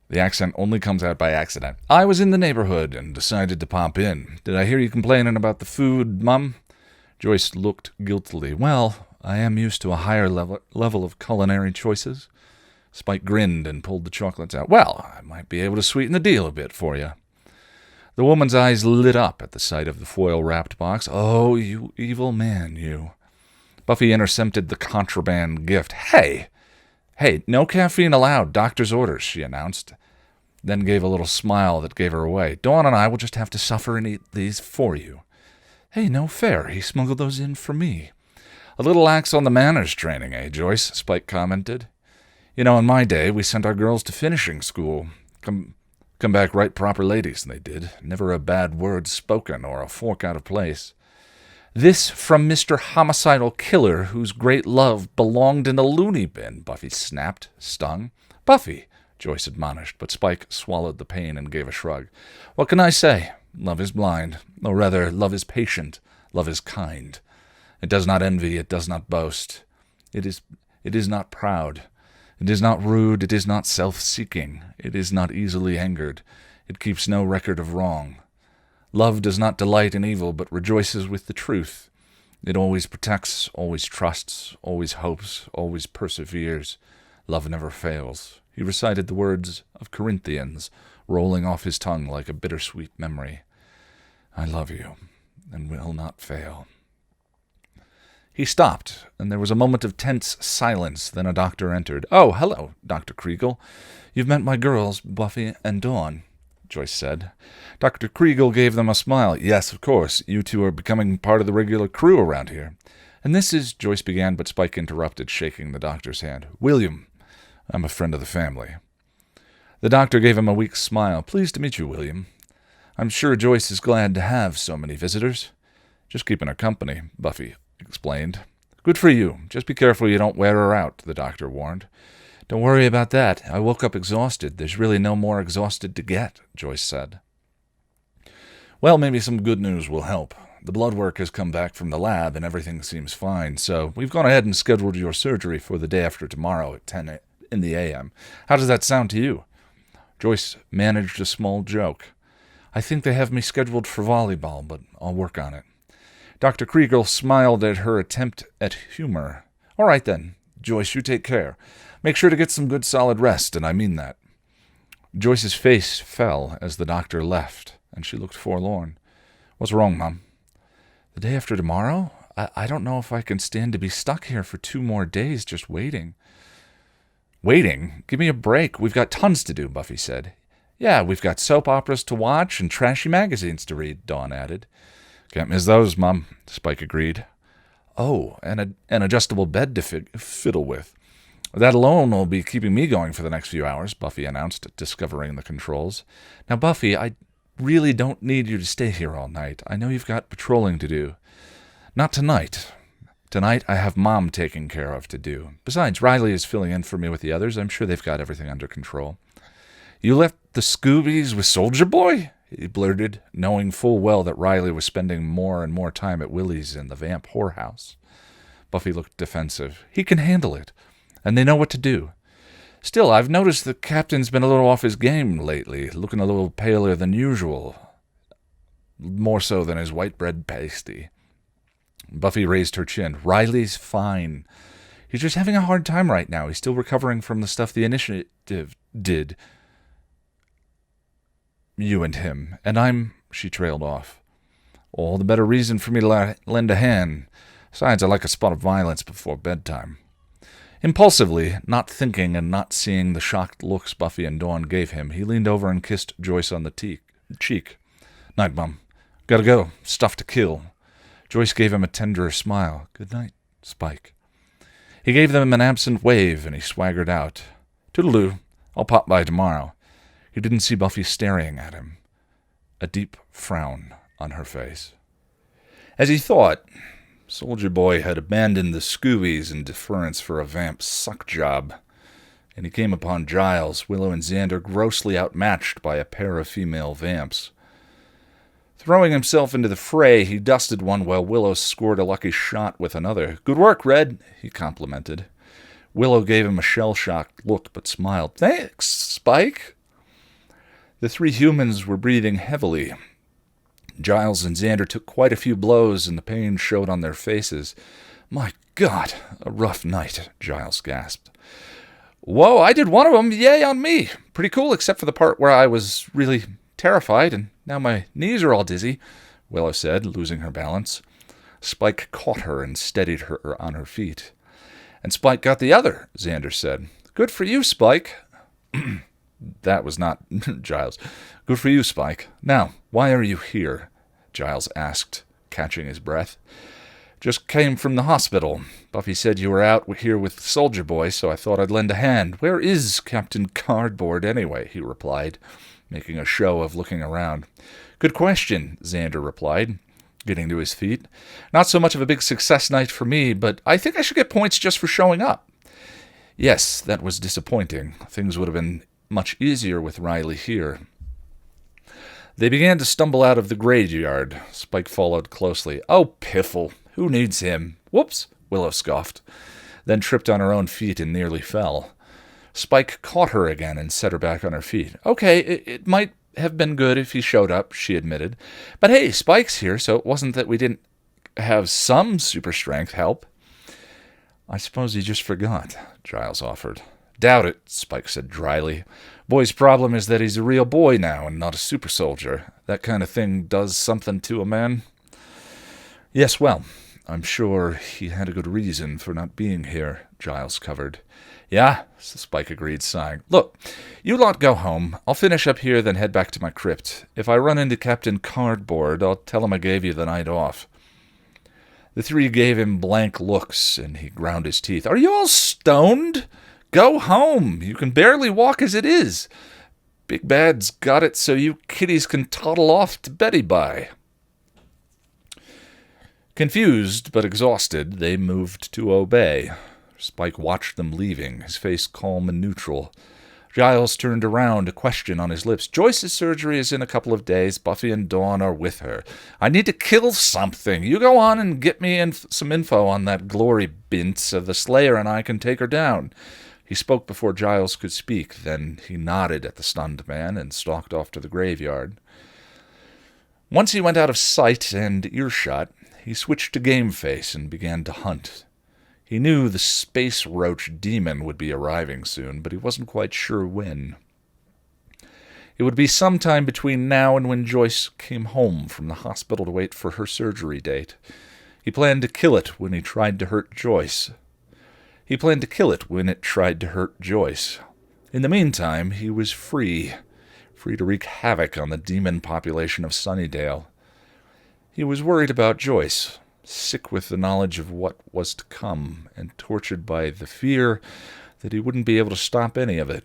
Speaker 1: the accent only comes out by accident. "I was in the neighborhood and decided to pop in. Did I hear you complaining about the food, Mum?" Joyce looked guiltily. "Well, I am used to a higher level of culinary choices." Spike grinned and pulled the chocolates out. "Well, I might be able to sweeten the deal a bit for you." The woman's eyes lit up at the sight of the foil-wrapped box. "Oh, you evil man, you." Buffy intercepted the contraband gift. Hey, no caffeine allowed. Doctor's orders," she announced, then gave a little smile that gave her away. "Dawn and I will just have to suffer and eat these for you." "Hey, no fair. He smuggled those in for me." "A little lax on the manners training, eh, Joyce?" Spike commented. "You know, in my day, we sent our girls to finishing school. Come back right proper ladies, they did. Never a bad word spoken or a fork out of place."
Speaker 2: This from Mr. Homicidal Killer, whose great love belonged in a loony bin, Buffy snapped, stung. Buffy, Joyce admonished, but Spike swallowed the pain and gave a shrug. What can I say? Love is blind. Or rather, love is patient. Love is kind. It does not envy. It does not boast. It is not proud. It is not rude. It is not self-seeking. It is not easily angered. It keeps no record of wrong. Love does not delight in evil, but rejoices with the truth. It always protects, always trusts, always hopes, always perseveres. Love never fails. He recited the words of Corinthians, rolling off his tongue like a bittersweet memory. I love you, and will not fail. He stopped, and there was a moment of tense silence. Then a doctor entered. Oh, hello, Dr. Kriegel. You've met my girls, Buffy and Dawn, Joyce said. Dr. Kriegel gave them a smile. Yes, of course. You two are becoming part of the regular crew around here. And this is, Joyce began, but Spike interrupted, shaking the doctor's hand. William, I'm a friend of the family. The doctor gave him a weak smile. Pleased to meet you, William. I'm sure Joyce is glad to have so many visitors. Just keeping her company, Buffy explained. Good for you. Just be careful you don't wear her out, the doctor warned. Don't worry about that. I woke up exhausted. There's really no more exhausted to get, Joyce said. Well, maybe some good news will help. The blood work has come back from the lab and everything seems fine, so we've gone ahead and scheduled your surgery for the day after tomorrow at 10 in the a.m. How does that sound to you? Joyce managed a small joke. I think they have me scheduled for volleyball, but I'll work on it. Dr. Kriegel smiled at her attempt at humor. All right, then. Joyce, you take care. Make sure to get some good solid rest, and I mean that. Joyce's face fell as the doctor left, and she looked forlorn. What's wrong, Mom? The day after tomorrow? I don't know if I can stand to be stuck here for 2 more days just waiting. Waiting? Give me a break. We've got tons to do, Buffy said. Yeah, we've got soap operas to watch and trashy magazines to read, Dawn added. Can't miss those, Mom, Spike agreed. Oh, and an adjustable bed to fiddle with. That alone will be keeping me going for the next few hours, Buffy announced, discovering the controls. Now, Buffy, I really don't need you to stay here all night. I know you've got patrolling to do. Not tonight. Tonight I have Mom taking care of to do. Besides, Riley is filling in for me with the others. I'm sure they've got everything under control. You left the Scoobies with Soldier Boy? He blurted, knowing full well that Riley was spending more and more time at Willie's in the vamp whorehouse. Buffy looked defensive. He can handle it, and they know what to do. Still, I've noticed the captain's been a little off his game lately, looking a little paler than usual. More so than his white bread pasty. Buffy raised her chin. Riley's fine. He's just having a hard time right now. He's still recovering from the stuff the initiative did. You and him. And she trailed off. All the better reason for me to lend a hand. Besides, I like a spot of violence before bedtime. Impulsively, not thinking and not seeing the shocked looks Buffy and Dawn gave him, he leaned over and kissed Joyce on the cheek. Night, Mom. Gotta go. Stuff to kill. Joyce gave him a tenderer smile. Good night, Spike. He gave them an absent wave, and he swaggered out. Toodaloo. I'll pop by tomorrow. He didn't see Buffy staring at him. A deep frown on her face. As he thought, Soldier Boy had abandoned the Scoobies in deference for a vamp suck job, and he came upon Giles, Willow, and Xander grossly outmatched by a pair of female vamps. Throwing himself into the fray, he dusted one while Willow scored a lucky shot with another. Good work, Red, he complimented. Willow gave him a shell-shocked look, but smiled. Thanks, Spike. The 3 humans were breathing heavily. Giles and Xander took quite a few blows, and the pain showed on their faces. My God, a rough night, Giles gasped. Whoa, I did one of them. Yay on me. Pretty cool, except for the part where I was really terrified, and now my knees are all dizzy, Willow said, losing her balance. Spike caught her and steadied her on her feet. And Spike got the other, Xander said. Good for you, Spike. That was not Giles. Good for you, Spike. Now, why are you here? Giles asked, catching his breath. Just came from the hospital. Buffy said you were out here with Soldier Boy, so I thought I'd lend a hand. Where is Captain Cardboard, anyway? He replied, making a show of looking around. Good question, Xander replied. getting to his feet. "Not so much of a big success night for me, but I think I should get points just for showing up." Yes, that was disappointing. Things would have been much easier with Riley here. They began to stumble out of the graveyard. Spike followed closely. "Oh, piffle. Who needs him?" "Whoops," Willow scoffed, then tripped on her own feet and nearly fell. Spike caught her again and set her back on her feet. "Okay, it might have been good if he showed up," she admitted. "But hey, Spike's here, so it wasn't that we didn't have some super strength help." "I suppose he just forgot," Giles offered. "Doubt it," Spike said dryly. "Boy's problem is that he's a real boy now and not a super soldier. That kind of thing does something to a man." "Yes, well, I'm sure he had a good reason for not being here," Giles covered. "Yeah," Spike agreed, sighing. "Look, you lot go home. I'll finish up here, then head back to my crypt. If I run into Captain Cardboard, I'll tell him I gave you the night off." The three gave him blank looks, and he ground his teeth. "Are you all stoned? Go home. You can barely walk as it is. Big Bad's got it so you kiddies can toddle off to Betty by." Confused but exhausted, they moved to obey. Spike watched them leaving, his face calm and neutral. Giles turned around, a question on his lips. "Joyce's surgery is in a couple of days. Buffy and Dawn are with her. I need to kill something. You go on and get me some info on that glory bint so the Slayer and I can take her down." He spoke before Giles could speak, then he nodded at the stunned man and stalked off to the graveyard. Once he went out of sight and earshot, he switched to game face and began to hunt. He knew the space roach demon would be arriving soon, but he wasn't quite sure when. It would be sometime between now and when Joyce came home from the hospital to wait for her surgery date. He planned to kill it when he tried to hurt Joyce. In the meantime, he was free to wreak havoc on the demon population of Sunnydale. He was worried about Joyce, sick with the knowledge of what was to come, and tortured by the fear that he wouldn't be able to stop any of it.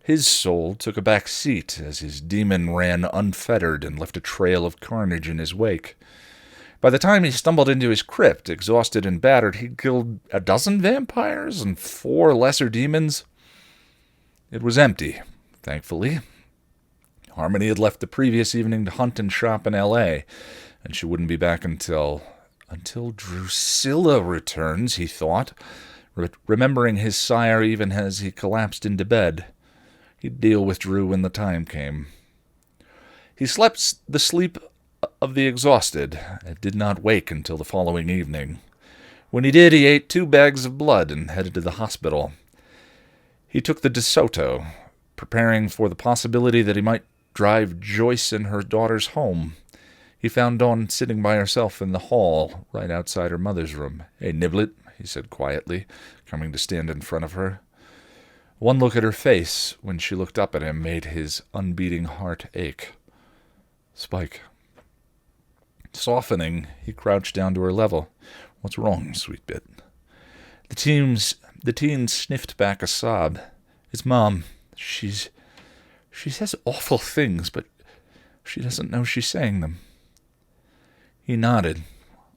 Speaker 2: His soul took a back seat as his demon ran unfettered and left a trail of carnage in his wake. By the time he stumbled into his crypt, exhausted and battered, he'd killed 12 vampires and 4 lesser demons. It was empty, thankfully. Harmony had left the previous evening to hunt and shop in L.A., and she wouldn't be back until Drusilla returns, he thought, remembering his sire even as he collapsed into bed. He'd deal with Drew when the time came. He slept the sleep of the exhausted, and did not wake until the following evening. When he did, he ate 2 bags of blood and headed to the hospital. He took the DeSoto, preparing for the possibility that he might drive Joyce and her daughters home. He found Dawn sitting by herself in the hall, right outside her mother's room. "Hey, Niblet," he said quietly, coming to stand in front of her. One look at her face, when she looked up at him, made his unbeating heart ache. "Spike." Softening, he crouched down to her level. "What's wrong, sweet bit?" The teen sniffed back a sob. "It's Mom. She says awful things, but she doesn't know she's saying them." He nodded.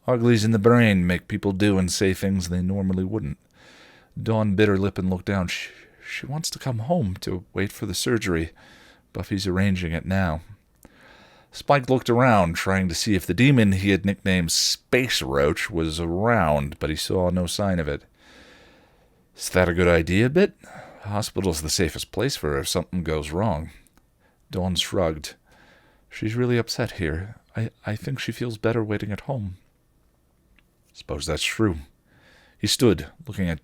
Speaker 2: Uglies in the brain make people do and say things they normally wouldn't. Dawn bit her lip and looked down. She wants to come home to wait for the surgery. Buffy's arranging it now." Spike looked around, trying to see if the demon he had nicknamed Space Roach was around, but he saw no sign of it. "Is that a good idea, Bit? The hospital's the safest place for her if something goes wrong." Dawn shrugged. "She's really upset here. I think she feels better waiting at home." "Suppose that's true." He stood, looking at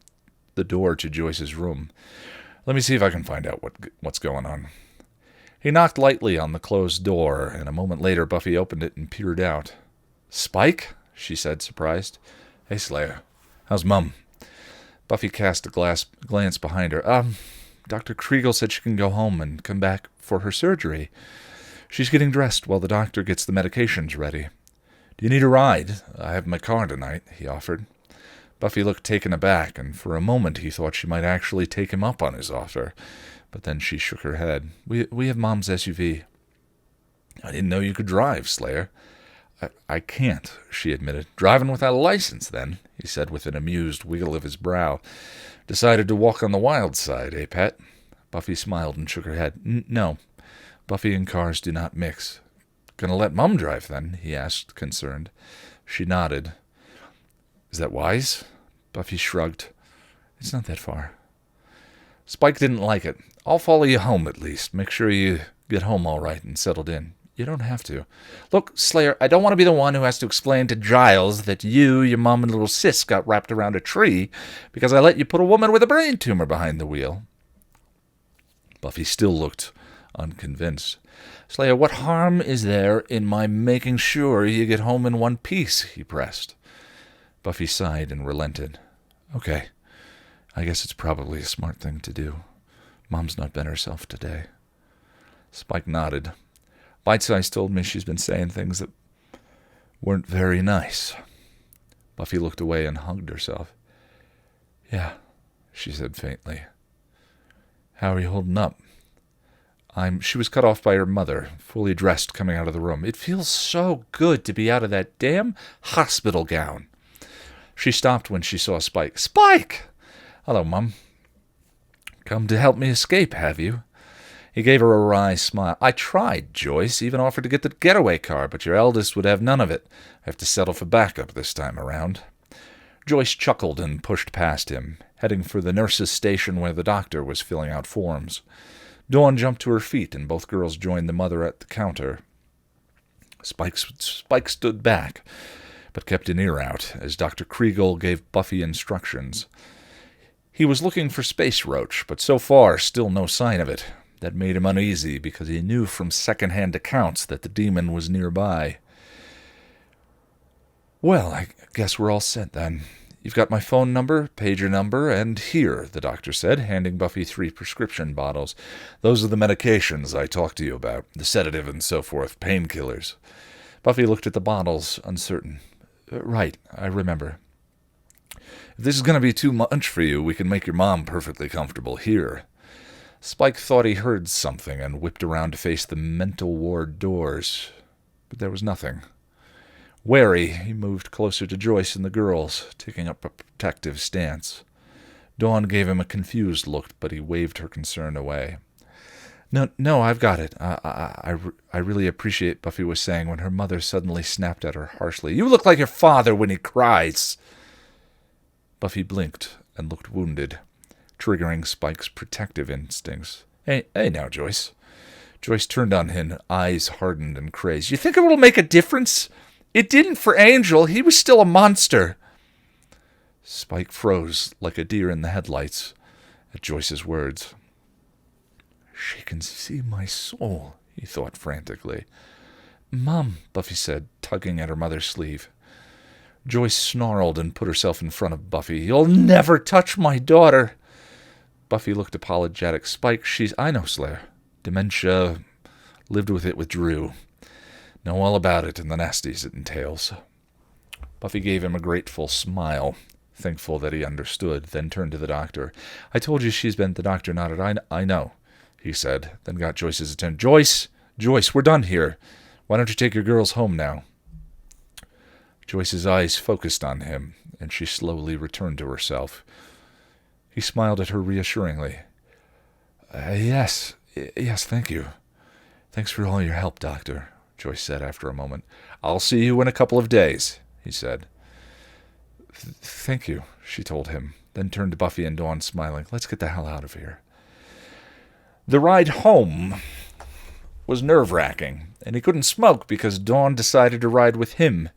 Speaker 2: the door to Joyce's room. "Let me see if I can find out what's going on." He knocked lightly on the closed door, and a moment later Buffy opened it and peered out. "Spike?" she said, surprised. "Hey, Slayer. How's Mum?" Buffy cast a glance behind her. Dr. Kriegel said she can go home and come back for her surgery. She's getting dressed while the doctor gets the medications ready." "Do you need a ride? I have my car tonight," he offered. Buffy looked taken aback, and for a moment he thought she might actually take him up on his offer, but then she shook her head. We have Mom's SUV." "I didn't know you could drive, Slayer."
Speaker 1: I can't, she admitted. Driving without a license, then, he said with an amused wiggle of his brow. Decided to walk on the wild side, eh, pet? Buffy smiled and shook her head. No, Buffy and cars do not mix. Gonna let Mum drive, then? He asked, concerned. She nodded. Is that wise? Buffy shrugged. It's not that far. Spike didn't like it. I'll follow you home, at least. Make sure you get home all right and settled in. You don't have to. Look, Slayer, I don't want to be the one who has to explain to Giles that you, your mom, and little sis got wrapped around a tree because I let you put a woman with a brain tumor behind the wheel. Buffy still looked unconvinced. Slayer, what harm is there in my making sure you get home in one piece? He pressed. Buffy sighed and relented. Okay, I guess it's probably a smart thing to do. Mom's not been herself today. Spike nodded. Bite-Size told me she's been saying things that weren't very nice. Buffy looked away and hugged herself. Yeah, she said faintly. How are you holding up? She was cut off by her mother, fully dressed, coming out of the room. It feels so good to be out of that damn hospital gown. She stopped when she saw Spike. Spike! Hello, Mum. Come to help me escape, have you? He gave her a wry smile. I tried, Joyce, even offered to get the getaway car, but your eldest would have none of it. I have to settle for backup this time around. Joyce chuckled and pushed past him, heading for the nurse's station where the doctor was filling out forms. Dawn jumped to her feet, and both girls joined the mother at the counter. Spike stood back, but kept an ear out as Dr. Kriegel gave Buffy instructions. He was looking for Space Roach, but so far still no sign of it. That made him uneasy, because he knew from second-hand accounts that the demon was nearby. Well, I guess we're all set, then. You've got my phone number, pager number, and here, the doctor said, handing Buffy 3 prescription bottles. Those are the medications I talked to you about, the sedative and so forth, painkillers. Buffy looked at the bottles, uncertain. Right, I remember. If this is going to be too much for you, we can make your mom perfectly comfortable here. Spike thought he heard something and whipped around to face the mental ward doors, but there was nothing. Wary, he moved closer to Joyce and the girls, taking up a protective stance. Dawn gave him a confused look, but he waved her concern away. No, I've got it. I really appreciate, Buffy was saying when her mother suddenly snapped at her harshly. You look like your father when he cries. Buffy blinked and looked wounded, triggering Spike's protective instincts. Hey now, Joyce. Joyce turned on him, eyes hardened and crazed. You think it will make a difference? It didn't for Angel. He was still a monster. Spike froze like a deer in the headlights at Joyce's words. She can see my soul, he thought frantically. Mom, Buffy said, tugging at her mother's sleeve. Joyce snarled and put herself in front of Buffy. You'll never touch my daughter. Buffy looked apologetic. Spike, I know, Slayer. Dementia, lived with it with Drew. Know all about it and the nasties it entails. Buffy gave him a grateful smile, thankful that he understood, then turned to the doctor. I told you she's been... The doctor nodded. I know, he said, then got Joyce's attention. Joyce, we're done here. Why don't you take your girls home now? Joyce's eyes focused on him, and she slowly returned to herself. He smiled at her reassuringly. Yes, thank you. Thanks for all your help, Doctor, Joyce said after a moment. I'll see you in a couple of days, he said. Thank you, she told him, then turned to Buffy and Dawn, smiling. Let's get the hell out of here. The ride home was nerve-wracking, and he couldn't smoke because Dawn decided to ride with him.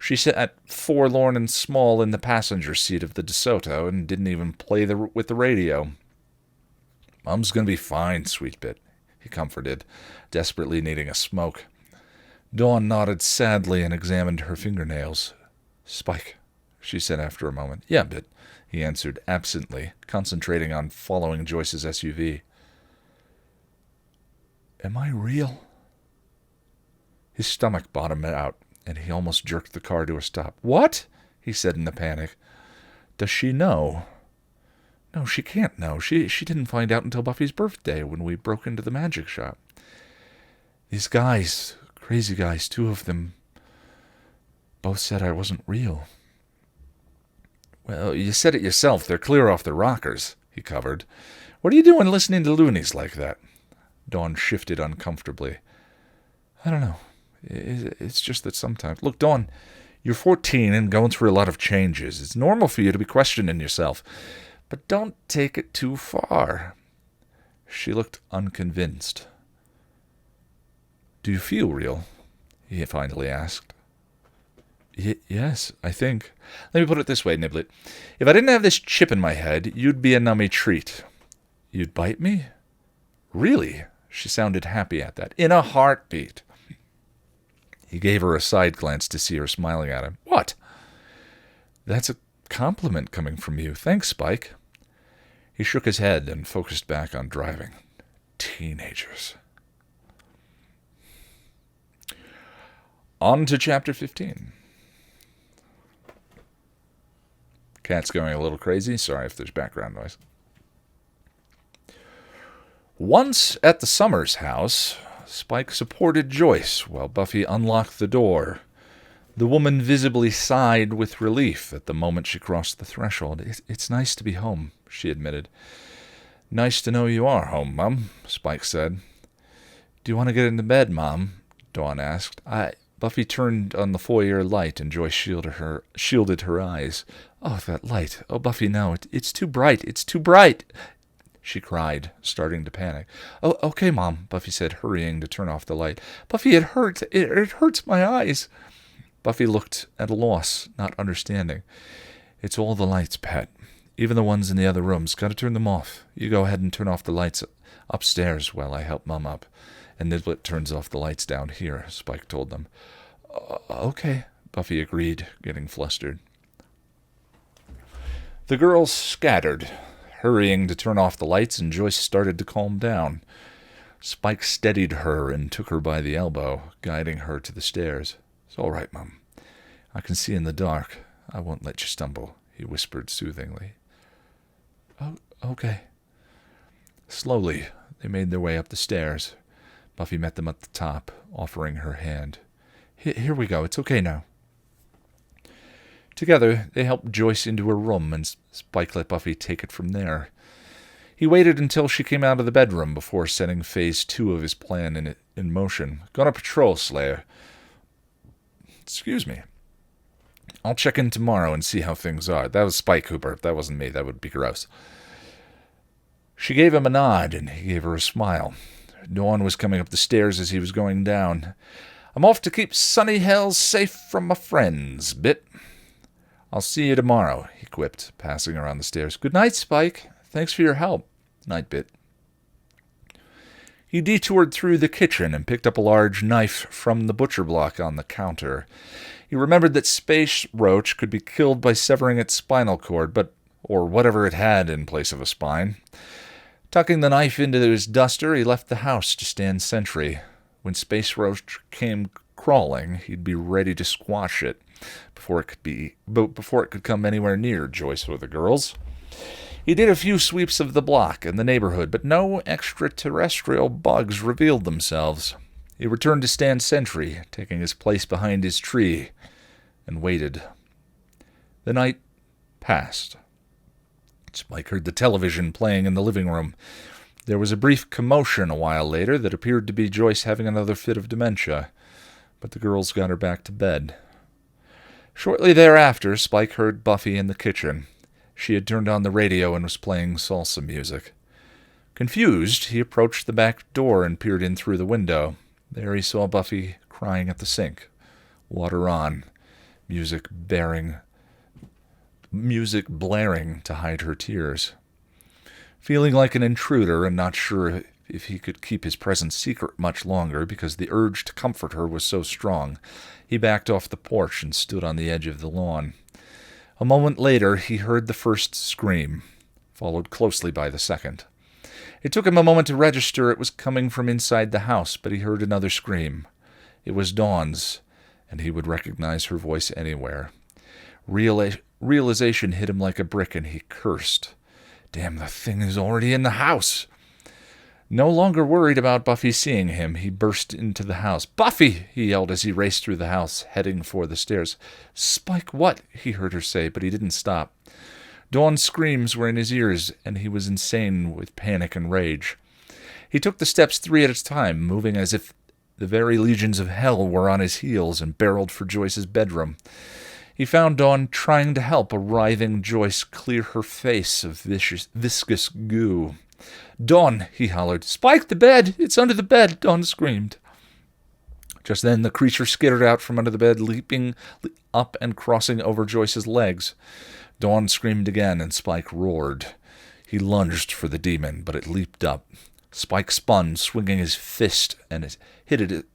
Speaker 1: She sat forlorn and small in the passenger seat of the DeSoto and didn't even play with the radio. Mom's going to be fine, sweet bit, he comforted, desperately needing a smoke. Dawn nodded sadly and examined her fingernails. Spike, she said after a moment. Yeah, Bit, he answered absently, concentrating on following Joyce's SUV. Am I real? His stomach bottomed out, and he almost jerked the car to a stop. What? He said in a panic. Does she know? No, she can't know. She didn't find out until Buffy's birthday when we broke into the magic shop. These guys, crazy guys, 2 of them,
Speaker 2: Both said I wasn't real. Well, you said it yourself. They're clear off the rockers, he covered. What are you doing listening to loonies like that? Dawn shifted uncomfortably. I don't know. It's just that sometimes... Look, Dawn, you're 14 and going through a lot of changes. It's normal for you to be questioning yourself. But don't take it too far. She looked unconvinced. Do you feel real? He finally asked. Yes, I think. Let me put it this way, Niblet. If I didn't have this chip in my head, you'd be a nummy treat. You'd bite me? Really? She sounded happy at that. In a heartbeat. He gave her a side glance to see her smiling at him. What? That's a compliment coming from you. Thanks, Spike. He shook his head and focused back on driving. Teenagers. On to Chapter 15. Cat's going a little crazy. Sorry if there's background noise. Once at the Summers house, Spike supported Joyce while Buffy unlocked the door. The woman visibly sighed with relief at the moment she crossed the threshold. It's nice to be home, she admitted. Nice to know you are home, Mum, Spike said. Do you want to get into bed, Mom? Dawn asked. Buffy turned on the foyer light, and Joyce shielded her eyes. Oh, that light. Oh, Buffy, no. It's too bright. It's too bright, she cried, starting to panic. Oh, okay, Mom, Buffy said, hurrying to turn off the light. Buffy, it hurts. It hurts my eyes. Buffy looked at a loss, not understanding. It's all the lights, Pat. Even the ones in the other rooms. Gotta turn them off. You go ahead and turn off the lights upstairs while I help Mum up. And Niblet turns off the lights down here, Spike told them. Okay, Buffy agreed, getting flustered. The girls scattered, hurrying to turn off the lights, and Joyce started to calm down. Spike steadied her and took her by the elbow, guiding her to the stairs. It's all right, Mum. I can see in the dark. I won't let you stumble, he whispered soothingly. Oh, okay. Slowly, they made their way up the stairs. Buffy met them at the top, offering her hand. Here we go. It's okay now. Together, they helped Joyce into her room, and Spike let Buffy take it from there. He waited until she came out of the bedroom before setting Phase 2 of his plan in motion. Gonna patrol, Slayer. Excuse me. I'll check in tomorrow and see how things are. That was Spike Hooper. That wasn't me. That would be gross. She gave him a nod, and he gave her a smile. Dawn was coming up the stairs as he was going down. I'm off to keep Sunny Hells safe from my friends, Bit. I'll see you tomorrow, he quipped, passing around the stairs. Good night, Spike. Thanks for your help. Night, Bit. He detoured through the kitchen and picked up a large knife from the butcher block on the counter. He remembered that Space Roach could be killed by severing its spinal cord, or whatever it had in place of a spine. Tucking the knife into his duster, he left the house to stand sentry. When Space Roach came crawling, he'd be ready to squash it before it could come anywhere near Joyce or the girls. He did a few sweeps of the block and the neighborhood, but no extraterrestrial bugs revealed themselves. He returned to stand sentry, taking his place behind his tree, and waited. The night passed. Spike heard the television playing in the living room. There was a brief commotion a while later that appeared to be Joyce having another fit of dementia, but the girls got her back to bed. Shortly thereafter, Spike heard Buffy in the kitchen. She had turned on the radio and was playing salsa music. Confused, he approached the back door and peered in through the window. There he saw Buffy crying at the sink. Water on, music blaring to hide her tears. Feeling like an intruder and not sure if he could keep his presence secret much longer because the urge to comfort her was so strong, he backed off the porch and stood on the edge of the lawn. A moment later, he heard the first scream, followed closely by the second. It took him a moment to register it was coming from inside the house, but he heard another scream. It was Dawn's, and he would recognize her voice anywhere. Realization hit him like a brick, and he cursed. Damn, the thing is already in the house. No longer worried about Buffy seeing him, he burst into the house. "Buffy!" he yelled as he raced through the house, heading for the stairs. "Spike, what?" he heard her say, but he didn't stop. Dawn's screams were in his ears, and he was insane with panic and rage. He took the steps 3 at a time, moving as if the very legions of hell were on his heels, and barreled for Joyce's bedroom. He found Dawn trying to help a writhing Joyce clear her face of viscous goo. "Dawn!" he hollered. "Spike, the bed! It's under the bed!" Dawn screamed. Just then the creature skittered out from under the bed, leaping up and crossing over Joyce's legs. Dawn screamed again, and Spike roared. He lunged for the demon, but it leaped up. Spike spun, swinging his fist, and hit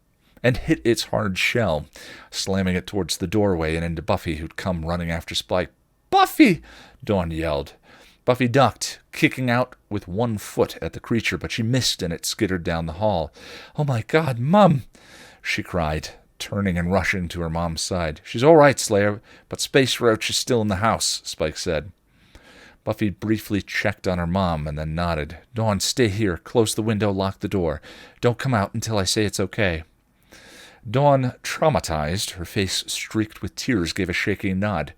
Speaker 2: its hard shell, slamming it towards the doorway and into Buffy, who'd come running after Spike. "Buffy!" Dawn yelled. Buffy ducked, kicking out with one foot at the creature, but she missed and it skittered down the hall. "Oh my God, Mom!" she cried, turning and rushing to her mom's side. "She's all right, Slayer, but Space Roach is still in the house," Spike said. Buffy briefly checked on her mom and then nodded. "Dawn, stay here. Close the window, lock the door. Don't come out until I say it's okay." Dawn, traumatized, her face streaked with tears, gave a shaky nod.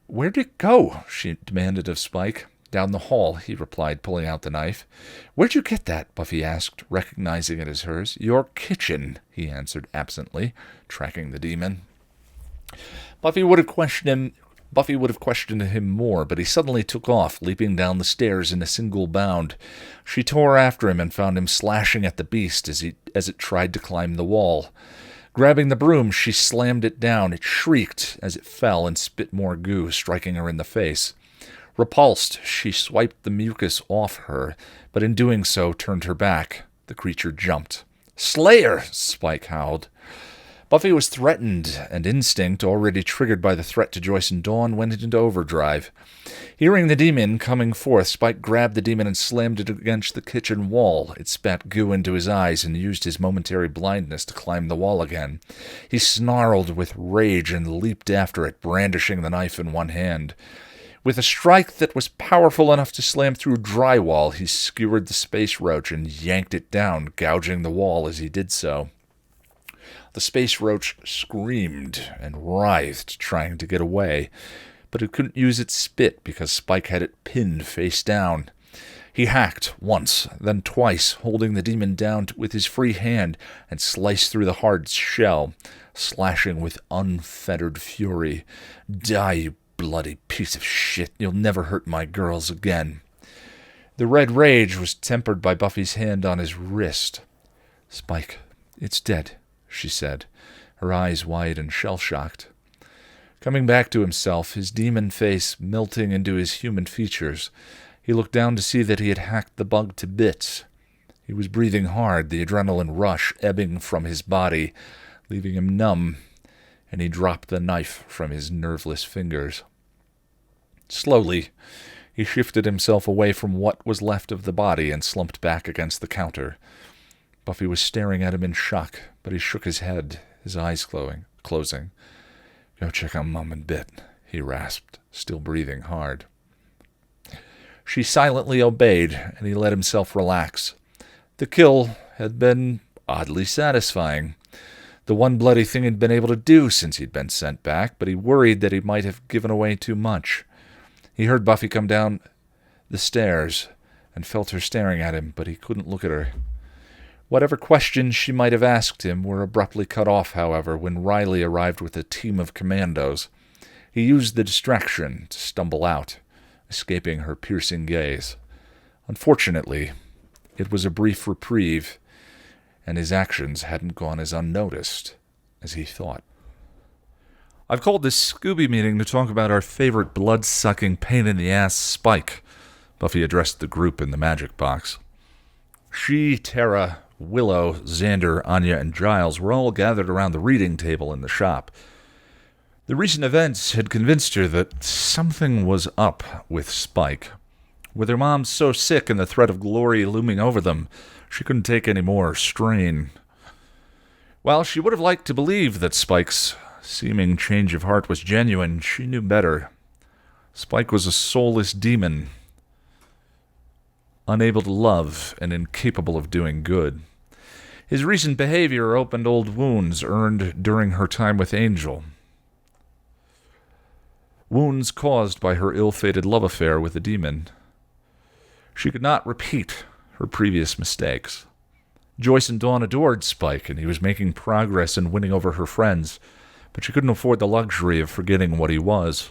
Speaker 2: "Where'd it go?" she demanded of Spike. "Down the hall," he replied, pulling out the knife. "Where'd you get that?" Buffy asked, recognizing it as hers. "Your kitchen," he answered absently, tracking the demon. Buffy would have questioned him more, but he suddenly took off, leaping down the stairs in a single bound. She tore after him and found him slashing at the beast as it tried to climb the wall. Grabbing the broom, she slammed it down. It shrieked as it fell and spit more goo, striking her in the face. Repulsed, she swiped the mucus off her, but in doing so turned her back. The creature jumped. "Slayer!" Spike howled. Buffy was threatened, and instinct, already triggered by the threat to Joyce and Dawn, went into overdrive. Hearing the demon coming forth, Spike grabbed the demon and slammed it against the kitchen wall. It spat goo into his eyes and used his momentary blindness to climb the wall again. He snarled with rage and leaped after it, brandishing the knife in one hand. With a strike that was powerful enough to slam through drywall, he skewered the space roach and yanked it down, gouging the wall as he did so. The space roach screamed and writhed, trying to get away, but it couldn't use its spit because Spike had it pinned face down. He hacked once, then twice, holding the demon down with his free hand, and sliced through the hard shell, slashing with unfettered fury. "Die, you bloody piece of shit. You'll never hurt my girls again." The red rage was tempered by Buffy's hand on his wrist. "Spike, it's dead," she said, her eyes wide and shell-shocked. Coming back to himself, his demon face melting into his human features, he looked down to see that he had hacked the bug to bits. He was breathing hard, the adrenaline rush ebbing from his body, leaving him numb, and he dropped the knife from his nerveless fingers. Slowly, he shifted himself away from what was left of the body and slumped back against the counter. Buffy was staring at him in shock, but he shook his head, his eyes closing. "Go check on Mom in a bit," he rasped, still breathing hard. She silently obeyed, and he let himself relax. The kill had been oddly satisfying. The one bloody thing he'd been able to do since he'd been sent back, but he worried that he might have given away too much. He heard Buffy come down the stairs and felt her staring at him, but he couldn't look at her. Whatever questions she might have asked him were abruptly cut off, however, when Riley arrived with a team of commandos. He used the distraction to stumble out, escaping her piercing gaze. Unfortunately, it was a brief reprieve, and his actions hadn't gone as unnoticed as he thought. "I've called this Scooby meeting to talk about our favorite blood-sucking pain-in-the-ass Spike," Buffy addressed the group in the magic box. She, Tara, Willow, Xander, Anya, and Giles were all gathered around the reading table in the shop. The recent events had convinced her that something was up with Spike. With her mom so sick and the threat of glory looming over them, she couldn't take any more strain. While she would have liked to believe that Spike's seeming change of heart was genuine, she knew better. Spike was a soulless demon, unable to love and incapable of doing good. His recent behavior opened old wounds earned during her time with Angel. Wounds caused by her ill-fated love affair with the demon. She could not repeat her previous mistakes. Joyce and Dawn adored Spike, and he was making progress in winning over her friends, but she couldn't afford the luxury of forgetting what he was.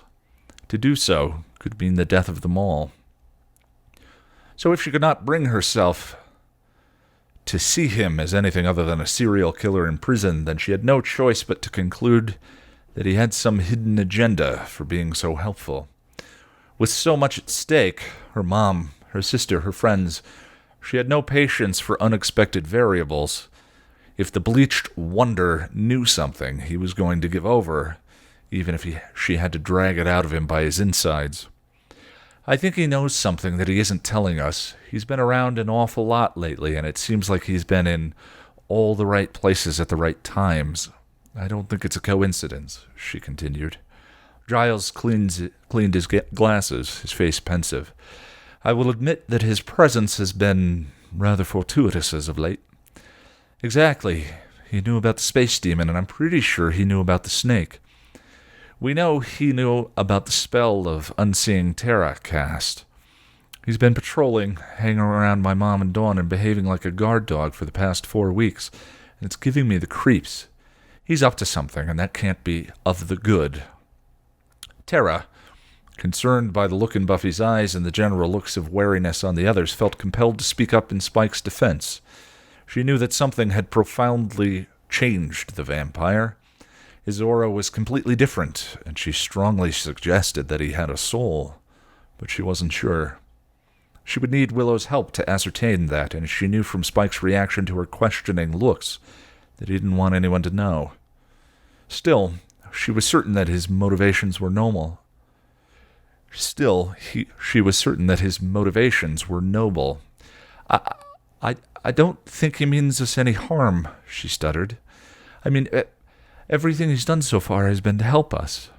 Speaker 2: To do so could mean the death of them all. So if she could not bring herself to see him as anything other than a serial killer in prison, then she had no choice but to conclude that he had some hidden agenda for being so helpful. With so much at stake, her mom, her sister, her friends, she had no patience for unexpected variables. If the bleached wonder knew something, he was going to give over, even if she had to drag it out of him by his insides. I think he knows something that he isn't telling us. He's been around an awful lot lately, and it seems like he's been in all the right places at the right times. I don't think it's a coincidence, she continued. Giles cleaned his glasses, his face pensive. I will admit that his presence has been rather fortuitous as of late. Exactly. He knew about the space demon, and I'm pretty sure he knew about the snake. We know he knew about the spell of Unseeing Terra cast. He's been patrolling, hanging around my mom and Dawn, and behaving like a guard dog for the past 4 weeks, and it's giving me the creeps. He's up to something, and that can't be of the good. Terra, concerned by the look in Buffy's eyes and the general looks of wariness on the others, felt compelled to speak up in Spike's defense. She knew that something had profoundly changed the vampire. His aura was completely different, and she strongly suggested that he had a soul, but she wasn't sure. She would need Willow's help to ascertain that, and she knew from Spike's reaction to her questioning looks that he didn't want anyone to know. Still, she was certain that his motivations were noble. She was certain that his motivations were noble. I don't think he means us any harm, she stuttered. I mean, everything he's done so far has been to help us.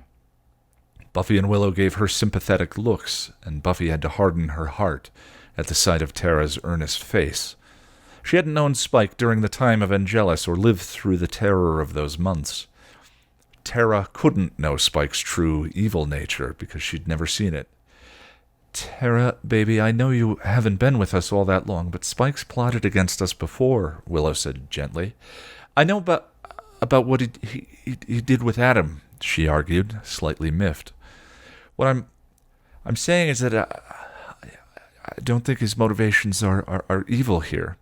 Speaker 2: Buffy and Willow gave her sympathetic looks, and Buffy had to harden her heart at the sight of Terra's earnest face. She hadn't known Spike during the time of Angelus or lived through the terror of those months. Terra couldn't know Spike's true evil nature because she'd never seen it. Terra, baby, I know you haven't been with us all that long, but Spike's plotted against us before, Willow said gently. I know about what he did with Adam, she argued, slightly miffed. What I'm saying is that I don't think his motivations are evil here.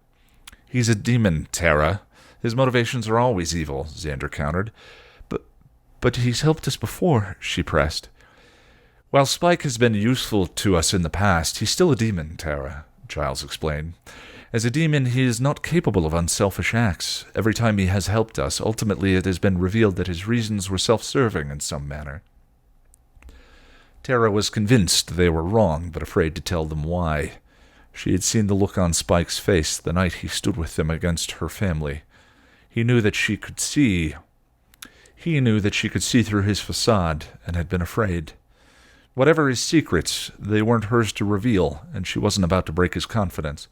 Speaker 2: He's a demon, Terra. His motivations are always evil, Xander countered. But he's helped us before, she pressed. While Spike has been useful to us in the past, he's still a demon, Terra, Giles explained. As a demon, he is not capable of unselfish acts. Every time he has helped us, ultimately it has been revealed that his reasons were self-serving in some manner. Terra was convinced they were wrong, but afraid to tell them why. She had seen the look on Spike's face the night he stood with them against her family. He knew that she could see through his facade, and had been afraid. Whatever his secrets, they weren't hers to reveal, and she wasn't about to break his confidence.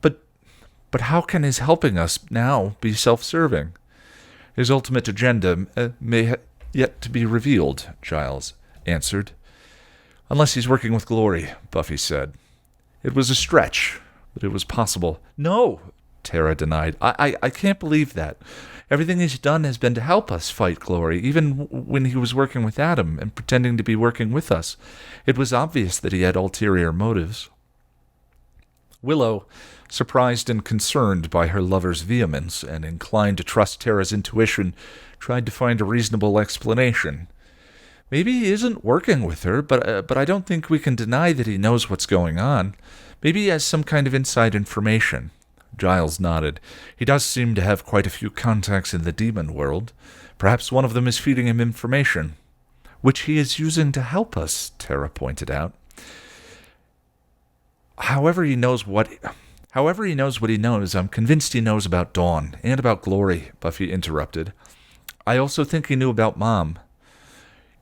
Speaker 2: But how can his helping us now be self-serving? His ultimate agenda may yet to be revealed, Giles answered. Unless he's working with Glory, Buffy said. It was a stretch, but it was possible. No, Terra denied. I can't believe that. Everything he's done has been to help us fight Glory, even when he was working with Adam and pretending to be working with us. It was obvious that he had ulterior motives. Willow, surprised and concerned by her lover's vehemence and inclined to trust Terra's intuition, tried to find a reasonable explanation. Maybe he isn't working with her, but I don't think we can deny that he knows what's going on. Maybe he has some kind of inside information. Giles nodded. He does seem to have quite a few contacts in the demon world. Perhaps one of them is feeding him information, which he is using to help us, Terra pointed out. However he knows what he knows, I'm convinced he knows about Dawn and about Glory, Buffy interrupted. I also think he knew about Mom.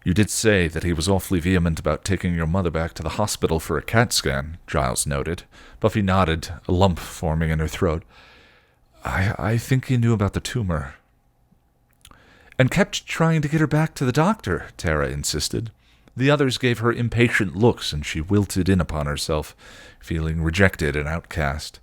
Speaker 1: You did say that he was awfully vehement about taking your mother back to the hospital for a CAT scan, Giles noted. Buffy nodded, a lump forming in her throat. I think he knew about the tumor. And kept trying to get her back to the doctor, Tara insisted. The others gave her impatient looks, and she wilted in upon herself, feeling rejected and outcast.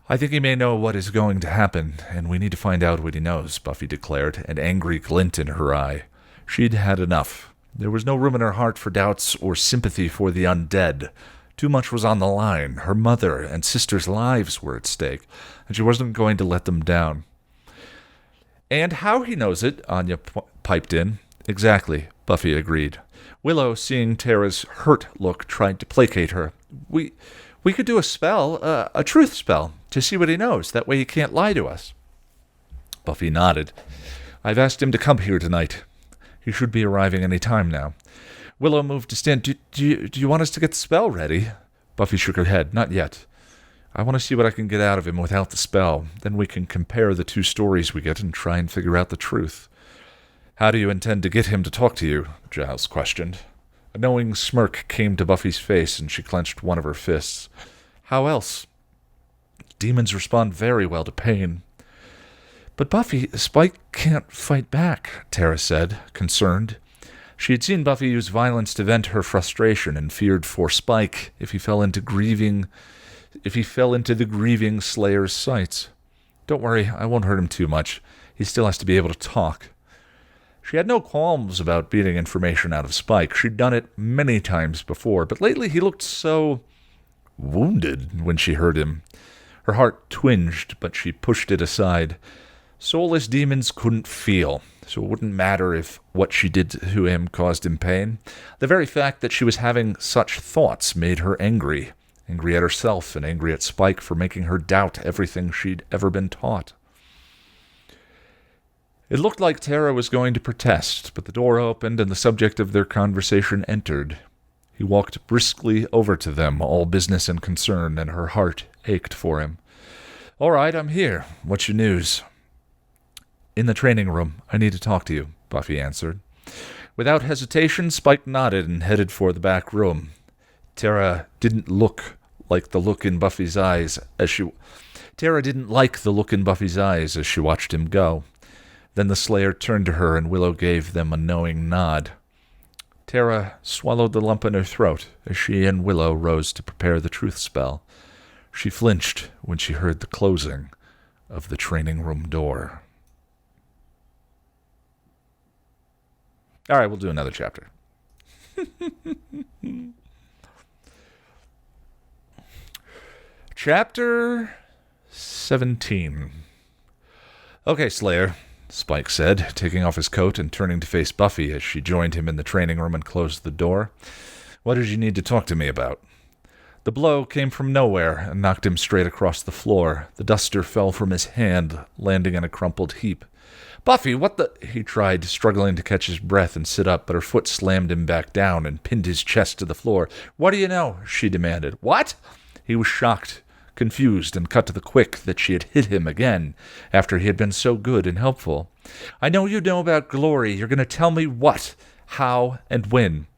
Speaker 1: I think he may know what is going to happen, and we need to find out what he knows, Buffy declared, an angry glint in her eye. She'd had enough. There was no room in her heart for doubts or sympathy for the undead. Too much was on the line. Her mother and sister's lives were at stake, and she wasn't going to let them down. And how he knows it, Anya piped in. Exactly, Buffy agreed. Willow, seeing Tara's hurt look, tried to placate her. We could do a spell, a truth spell, to see what he knows. That way he can't lie to us. Buffy nodded. I've asked him to come here tonight. He should be arriving any time now. Willow moved to stand. Do you want us to get the spell ready? Buffy shook her head. Not yet. I want to see what I can get out of him without the spell. Then we can compare the two stories we get and try and figure out the truth. How do you intend to get him to talk to you? Giles questioned. A knowing smirk came to Buffy's face, and she clenched one of her fists. How else? Demons respond very well to pain. But Buffy, Spike can't fight back, Tara said, concerned. She had seen Buffy use violence to vent her frustration and feared for Spike if he fell into the grieving Slayer's sights. Don't worry, I won't hurt him too much. He still has to be able to talk. She had no qualms about beating information out of Spike. She'd done it many times before, but lately he looked so wounded when she heard him. Her heart twinged, but she pushed it aside. Soulless demons couldn't feel, so it wouldn't matter if what she did to him caused him pain. The very fact that she was having such thoughts made her angry. Angry at herself and angry at Spike for making her doubt everything she'd ever been taught. It looked like Tara was going to protest, but the door opened and the subject of their conversation entered. He walked briskly over to them, all business and concern, and her heart ached for him. All right, I'm here. What's your news? In the training room. I need to talk to you, Buffy answered. Without hesitation, Spike nodded and headed for the back room. Tara didn't like the look in Buffy's eyes as she watched him go. Then the Slayer turned to her, and Willow gave them a knowing nod. Tara swallowed the lump in her throat as she and Willow rose to prepare the truth spell. She flinched when she heard the closing of the training room door. All right, we'll do another chapter. Chapter 17. Okay, Slayer, Spike said, taking off his coat and turning to face Buffy as she joined him in the training room and closed the door. What did you need to talk to me about? The blow came from nowhere and knocked him straight across the floor. The duster fell from his hand, landing in a crumpled heap. Buffy, what the... He tried, struggling to catch his breath and sit up, but her foot slammed him back down and pinned his chest to the floor. What do you know? She demanded. What? He was shocked, confused, and cut to the quick that she had hit him again, after he had been so good and helpful. I know you know about Glory. You're going to tell me what, how, and when.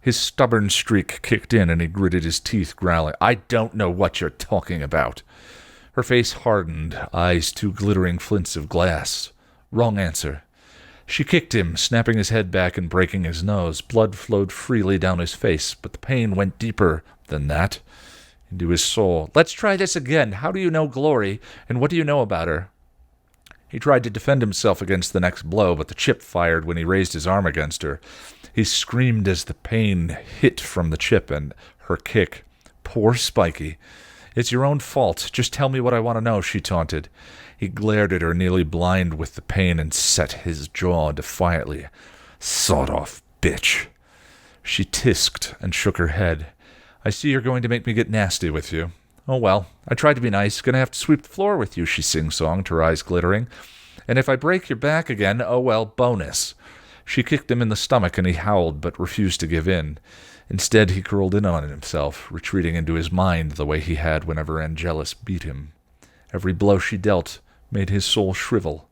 Speaker 1: His stubborn streak kicked in, and he gritted his teeth, growling, I don't know what you're talking about. Her face hardened, eyes two glittering flints of glass. Wrong answer. She kicked him, snapping his head back and breaking his nose. Blood flowed freely down his face, but the pain went deeper than that, into his soul. Let's try this again. How do you know Glory, and what do you know about her? He tried to defend himself against the next blow, but the chip fired when he raised his arm against her. He screamed as the pain hit from the chip and her kick. Poor Spiky. It's your own fault. Just tell me what I want to know, she taunted. He glared at her, nearly blind with the pain, and set his jaw defiantly. Sawed-off bitch. She tisked and shook her head. I see you're going to make me get nasty with you. Oh, well, I tried to be nice. Gonna have to sweep the floor with you, she sing-songed, her eyes glittering. And if I break your back again, oh well, bonus. She kicked him in the stomach, and he howled, but refused to give in. Instead, he curled in on himself, retreating into his mind the way he had whenever Angelus beat him. Every blow she dealt made his soul shrivel,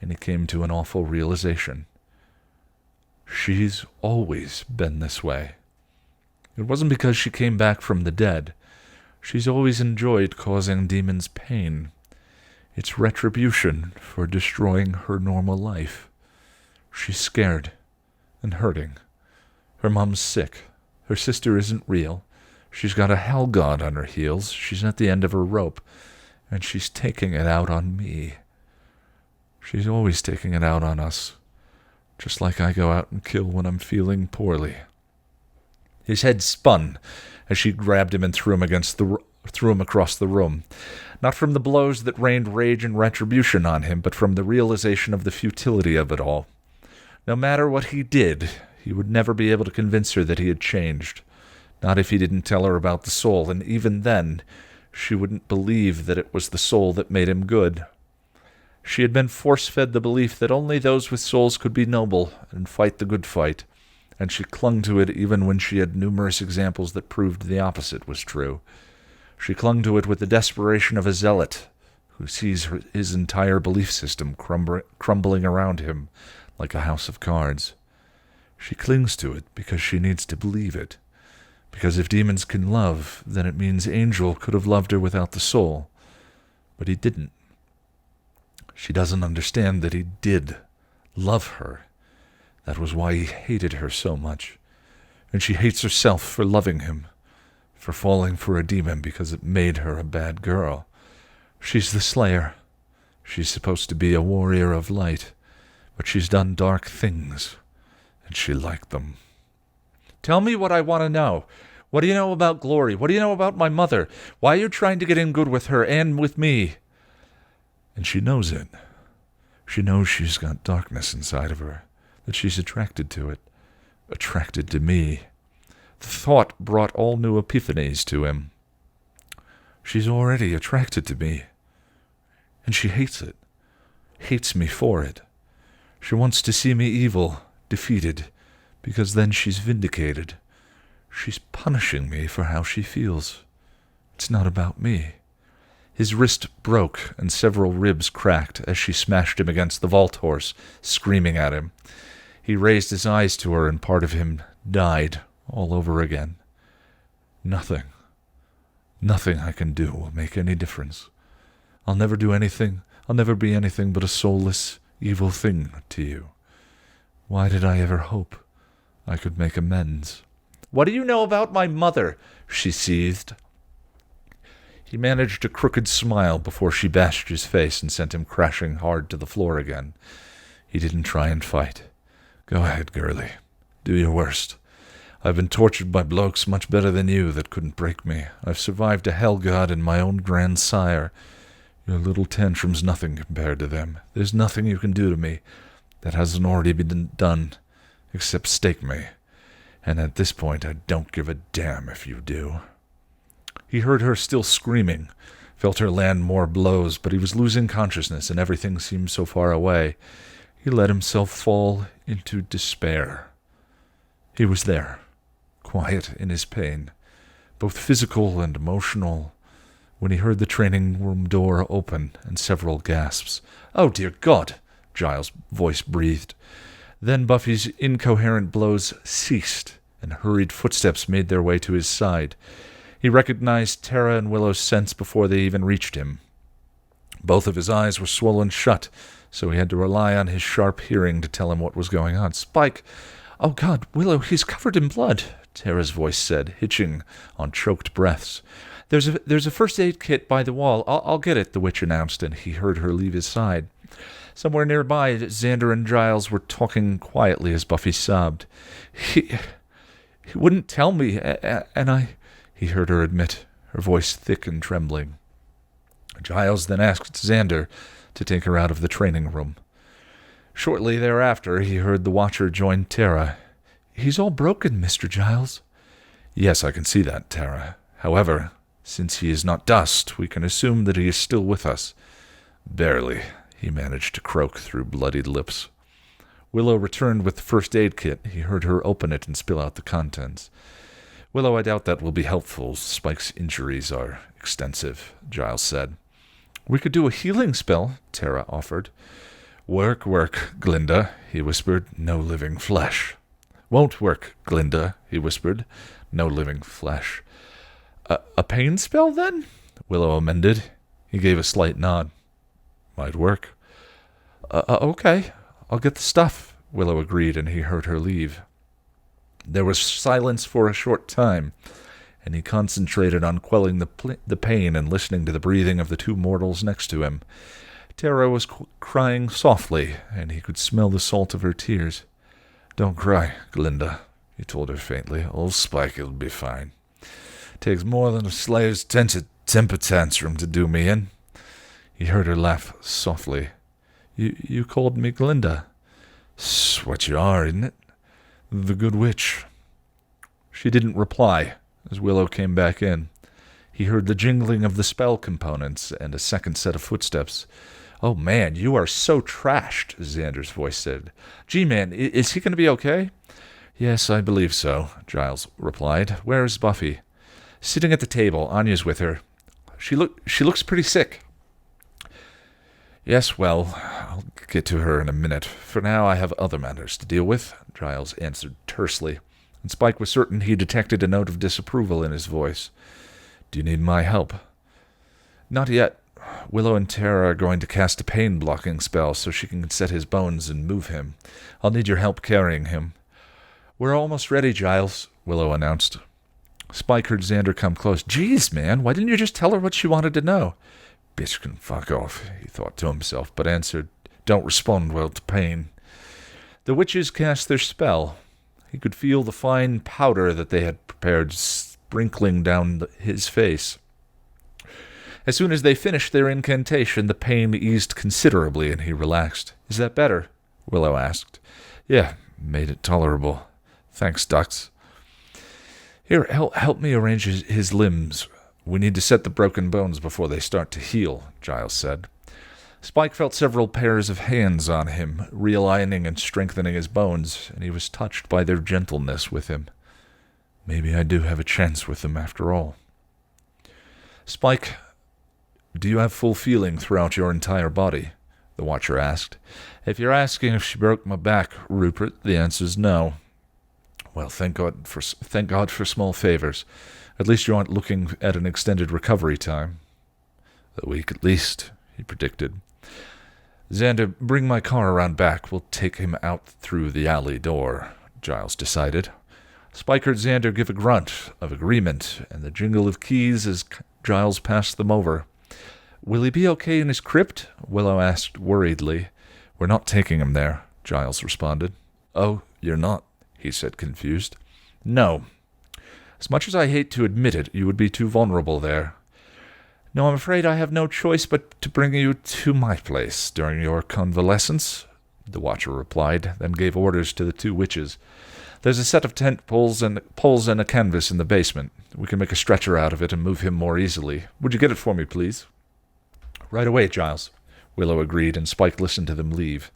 Speaker 1: and he came to an awful realization.
Speaker 2: She's always been this way. It wasn't because she came back from the dead. She's always enjoyed causing demons pain. It's retribution for destroying her normal life. She's scared and hurting. Her mom's sick. Her sister isn't real. She's got a hell god on her heels. She's at the end of her rope, and she's taking it out on me. She's always taking it out on us, just like I go out and kill when I'm feeling poorly. His head spun as she grabbed him and threw him across the room, not from the blows that rained rage and retribution on him, but from the realization of the futility of it all. No matter what he did, he would never be able to convince her that he had changed, not if he didn't tell her about the soul, and even then, she wouldn't believe that it was the soul that made him good. She had been force-fed the belief that only those with souls could be noble and fight the good fight, and she clung to it even when she had numerous examples that proved the opposite was true. She clung to it with the desperation of a zealot who sees his entire belief system crumbling around him like a house of cards. She clings to it because she needs to believe it, because if demons can love, then it means Angel could have loved her without the soul, but he didn't. She doesn't understand that he did love her. That was why he hated her so much, and she hates herself for loving him, for falling for a demon because it made her a bad girl. She's the Slayer. She's supposed to be a warrior of light, but she's done dark things, and she liked them. Tell me what I want to know. What do you know about Glory? What do you know about my mother? Why are you trying to get in good with her and with me? And she knows it. She knows she's got darkness inside of her, that she's attracted to it, attracted to me. The thought brought all new epiphanies to him. She's already attracted to me, and she hates it, hates me for it. She wants to see me evil, defeated, because then she's vindicated. She's punishing me for how she feels. It's not about me. His wrist broke and several ribs cracked as she smashed him against the vault horse, screaming at him. He raised his eyes to her and part of him died all over again. Nothing I can do will make any difference. I'll never do anything. I'll never be anything but a soulless, evil thing to you. Why did I ever hope I could make amends? What do you know about my mother? She seethed. He managed a crooked smile before she bashed his face and sent him crashing hard to the floor again. He didn't try and fight. Go ahead, girlie. Do your worst. I've been tortured by blokes much better than you that couldn't break me. I've survived a hell god and my own grandsire. Your little tantrum's nothing compared to them. There's nothing you can do to me that hasn't already been done, except stake me. And at this point, I don't give a damn if you do. He heard her still screaming, felt her land more blows, but he was losing consciousness and everything seemed so far away. He let himself fall into despair. He was there, quiet in his pain, both physical and emotional, when he heard the training room door open and several gasps. "Oh, dear God!" Giles' voice breathed. Then Buffy's incoherent blows ceased, and hurried footsteps made their way to his side. He recognized Tara and Willow's scents before they even reached him. Both of his eyes were swollen shut, so he had to rely on his sharp hearing to tell him what was going on. "Spike! Oh, God, Willow, he's covered in blood," Tara's voice said, hitching on choked breaths. There's a first aid kit by the wall. I'll get it," the witch announced, and he heard her leave his side. Somewhere nearby, Xander and Giles were talking quietly as Buffy sobbed. He wouldn't tell me, and he heard her admit, her voice thick and trembling. Giles then asked Xander to take her out of the training room. Shortly thereafter, he heard the Watcher join Tara. "He's all broken, Mr. Giles." "Yes, I can see that, Tara. However, since he is not dust, we can assume that he is still with us." "Barely," he managed to croak through bloodied lips. Willow returned with the first aid kit. He heard her open it and spill out the contents. "Willow, I doubt that will be helpful. Spike's injuries are extensive," Giles said. "We could do a healing spell," Tara offered. Work, work, Glinda, he whispered. No living flesh. Won't work, Glinda, he whispered. No living flesh. A pain spell, then? Willow amended. He gave a slight nod. Might work. Okay. I'll get the stuff, Willow agreed, and he heard her leave. There was silence for a short time, and he concentrated on quelling the pain and listening to the breathing of the two mortals next to him. Terra was crying softly, and he could smell the salt of her tears. Don't cry, Glinda, he told her faintly. Old Spike will be fine. Takes more than a slave's temper tantrum to do me in. He heard her laugh softly. You called me Glinda. "'S what you are, isn't it? The good witch." She didn't reply as Willow came back in. He heard the jingling of the spell components and a second set of footsteps. "Oh, man, you are so trashed," Xander's voice said. "Gee-man, is he going to be okay?" "Yes, I believe so," Giles replied. "Where is Buffy?" "Sitting at the table. Anya's with her. She looks pretty sick." "Yes, well, I'll get to her in a minute. For now, I have other matters to deal with," Giles answered tersely, and Spike was certain he detected a note of disapproval in his voice. "Do you need my help?" "Not yet. Willow and Terra are going to cast a pain-blocking spell so she can set his bones and move him. I'll need your help carrying him." "We're almost ready, Giles," Willow announced. Spike heard Xander come close. "Jeez, man, why didn't you just tell her what she wanted to know?" "Bitch can fuck off," he thought to himself, but answered, "Don't respond well to pain." The witches cast their spell. He could feel the fine powder that they had prepared sprinkling down his face. As soon as they finished their incantation, the pain eased considerably, and he relaxed. "Is that better?" Willow asked. "Yeah, made it tolerable. Thanks, Dux." "Here, help me arrange his limbs. We need to set the broken bones before they start to heal," Giles said. Spike felt several pairs of hands on him, realigning and strengthening his bones, and he was touched by their gentleness with him. Maybe I do have a chance with them after all. "Spike, do you have full feeling throughout your entire body?" the Watcher asked. "If you're asking if she broke my back, Rupert, the answer's no." "Well, thank God for small favors. At least you aren't looking at an extended recovery time." "A week at least," he predicted. "Xander, bring my car around back. We'll take him out through the alley door," Giles decided. Spike heard Xander give a grunt of agreement and the jingle of keys as Giles passed them over. "Will he be okay in his crypt?" Willow asked worriedly. "We're not taking him there," Giles responded. "Oh, you're not?" he said, confused. "No. As much as I hate to admit it, you would be too vulnerable there. No, I'm afraid I have no choice but to bring you to my place during your convalescence," the Watcher replied, then gave orders to the two witches. "There's a set of tent poles and a canvas in the basement. We can make a stretcher out of it and move him more easily. Would you get it for me, please?" "Right away, Giles," Willow agreed, and Spike listened to them leave.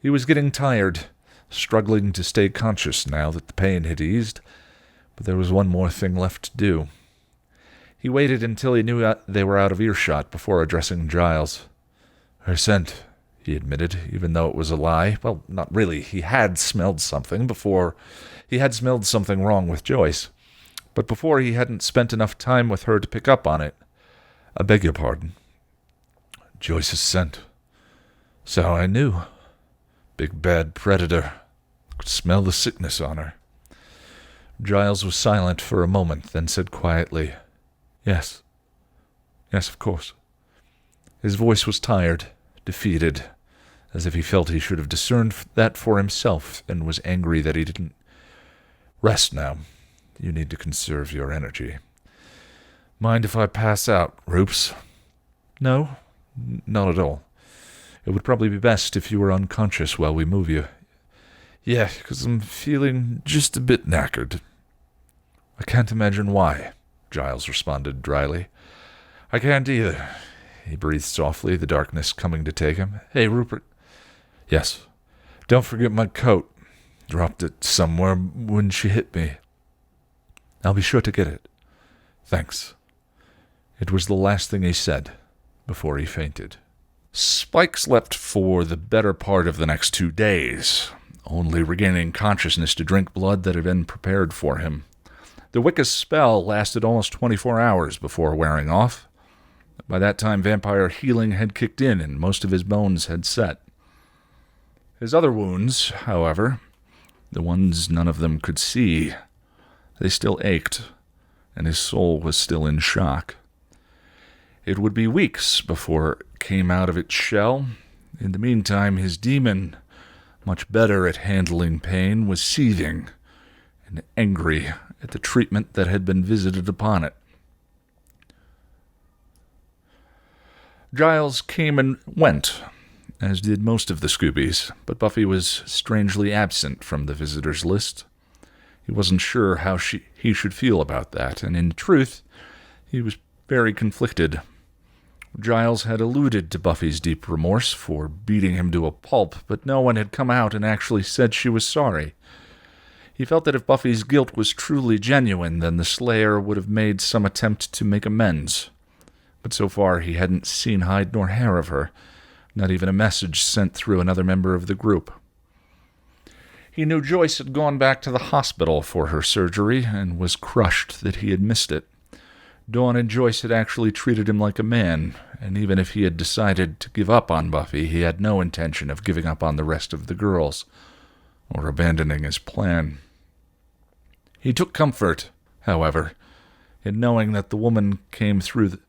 Speaker 2: He was getting tired, struggling to stay conscious now that the pain had eased, but there was one more thing left to do. He waited until he knew they were out of earshot before addressing Giles. "Her scent," he admitted, even though it was a lie. Well, not really. He had smelled something before. He had smelled something wrong with Joyce. But before, he hadn't spent enough time with her to pick up on it. "I beg your pardon." "Joyce's scent. So I knew. Big bad predator. Could smell the sickness on her." Giles was silent for a moment, then said quietly, Yes, of course." His voice was tired, defeated, as if he felt he should have discerned that for himself and was angry that he didn't. "Rest now. You need to conserve your energy. Mind if I pass out, Roops?" "No, not at all. It would probably be best if you were unconscious while we move you." "Yeah, 'cause I'm feeling just a bit knackered." "I can't imagine why," Giles responded dryly. "I can't either." He breathed softly, the darkness coming to take him. "Hey, Rupert." "Yes. Don't forget my coat. Dropped it somewhere when she hit me." "I'll be sure to get it." "Thanks." It was the last thing he said before he fainted.
Speaker 1: Spike slept for the better part of the next 2 days, only regaining consciousness to drink blood that had been prepared for him. The Wicca's spell lasted almost 24 hours before wearing off. By that time, vampire healing had kicked in and most of his bones had set. His other wounds, however, the ones none of them could see, they still ached, and his soul was still in shock. It would be weeks before it came out of its shell. In the meantime, his demon, much better at handling pain, was seething and angry at the treatment that had been visited upon it. Giles came and went, as did most of the Scoobies, but Buffy was strangely absent from the visitors list. He wasn't sure how he should feel about that, and in truth, he was very conflicted. Giles had alluded to Buffy's deep remorse for beating him to a pulp, but no one had come out and actually said she was sorry. He felt that if Buffy's guilt was truly genuine, then the Slayer would have made some attempt to make amends. But so far he hadn't seen hide nor hair of her, not even a message sent through another member of the group. He knew Joyce had gone back to the hospital for her surgery and was crushed that he had missed it. Dawn and Joyce had actually treated him like a man, and even if he had decided to give up on Buffy, he had no intention of giving up on the rest of the girls, or abandoning his plan. He took comfort, however, in knowing that the woman came through the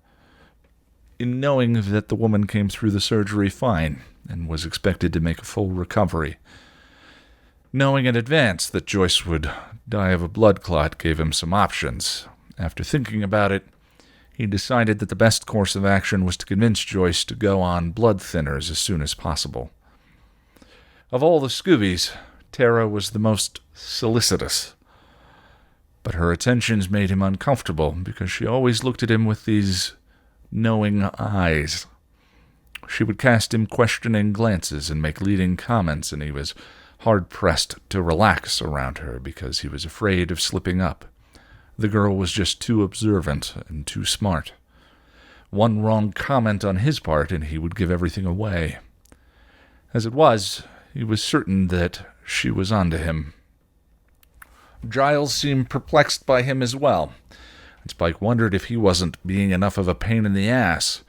Speaker 1: surgery fine and was expected to make a full recovery. Knowing in advance that Joyce would die of a blood clot gave him some options. After thinking about it, he decided that the best course of action was to convince Joyce to go on blood thinners as soon as possible. Of all the Scoobies, Tara was the most solicitous, but her attentions made him uncomfortable because she always looked at him with these knowing eyes. She would cast him questioning glances and make leading comments, and he was hard-pressed to relax around her because he was afraid of slipping up. The girl was just too observant and too smart. One wrong comment on his part, and he would give everything away. As it was, he was certain that she was onto him. Giles seemed perplexed by him as well, and Spike wondered if he wasn't being enough of a pain in the ass.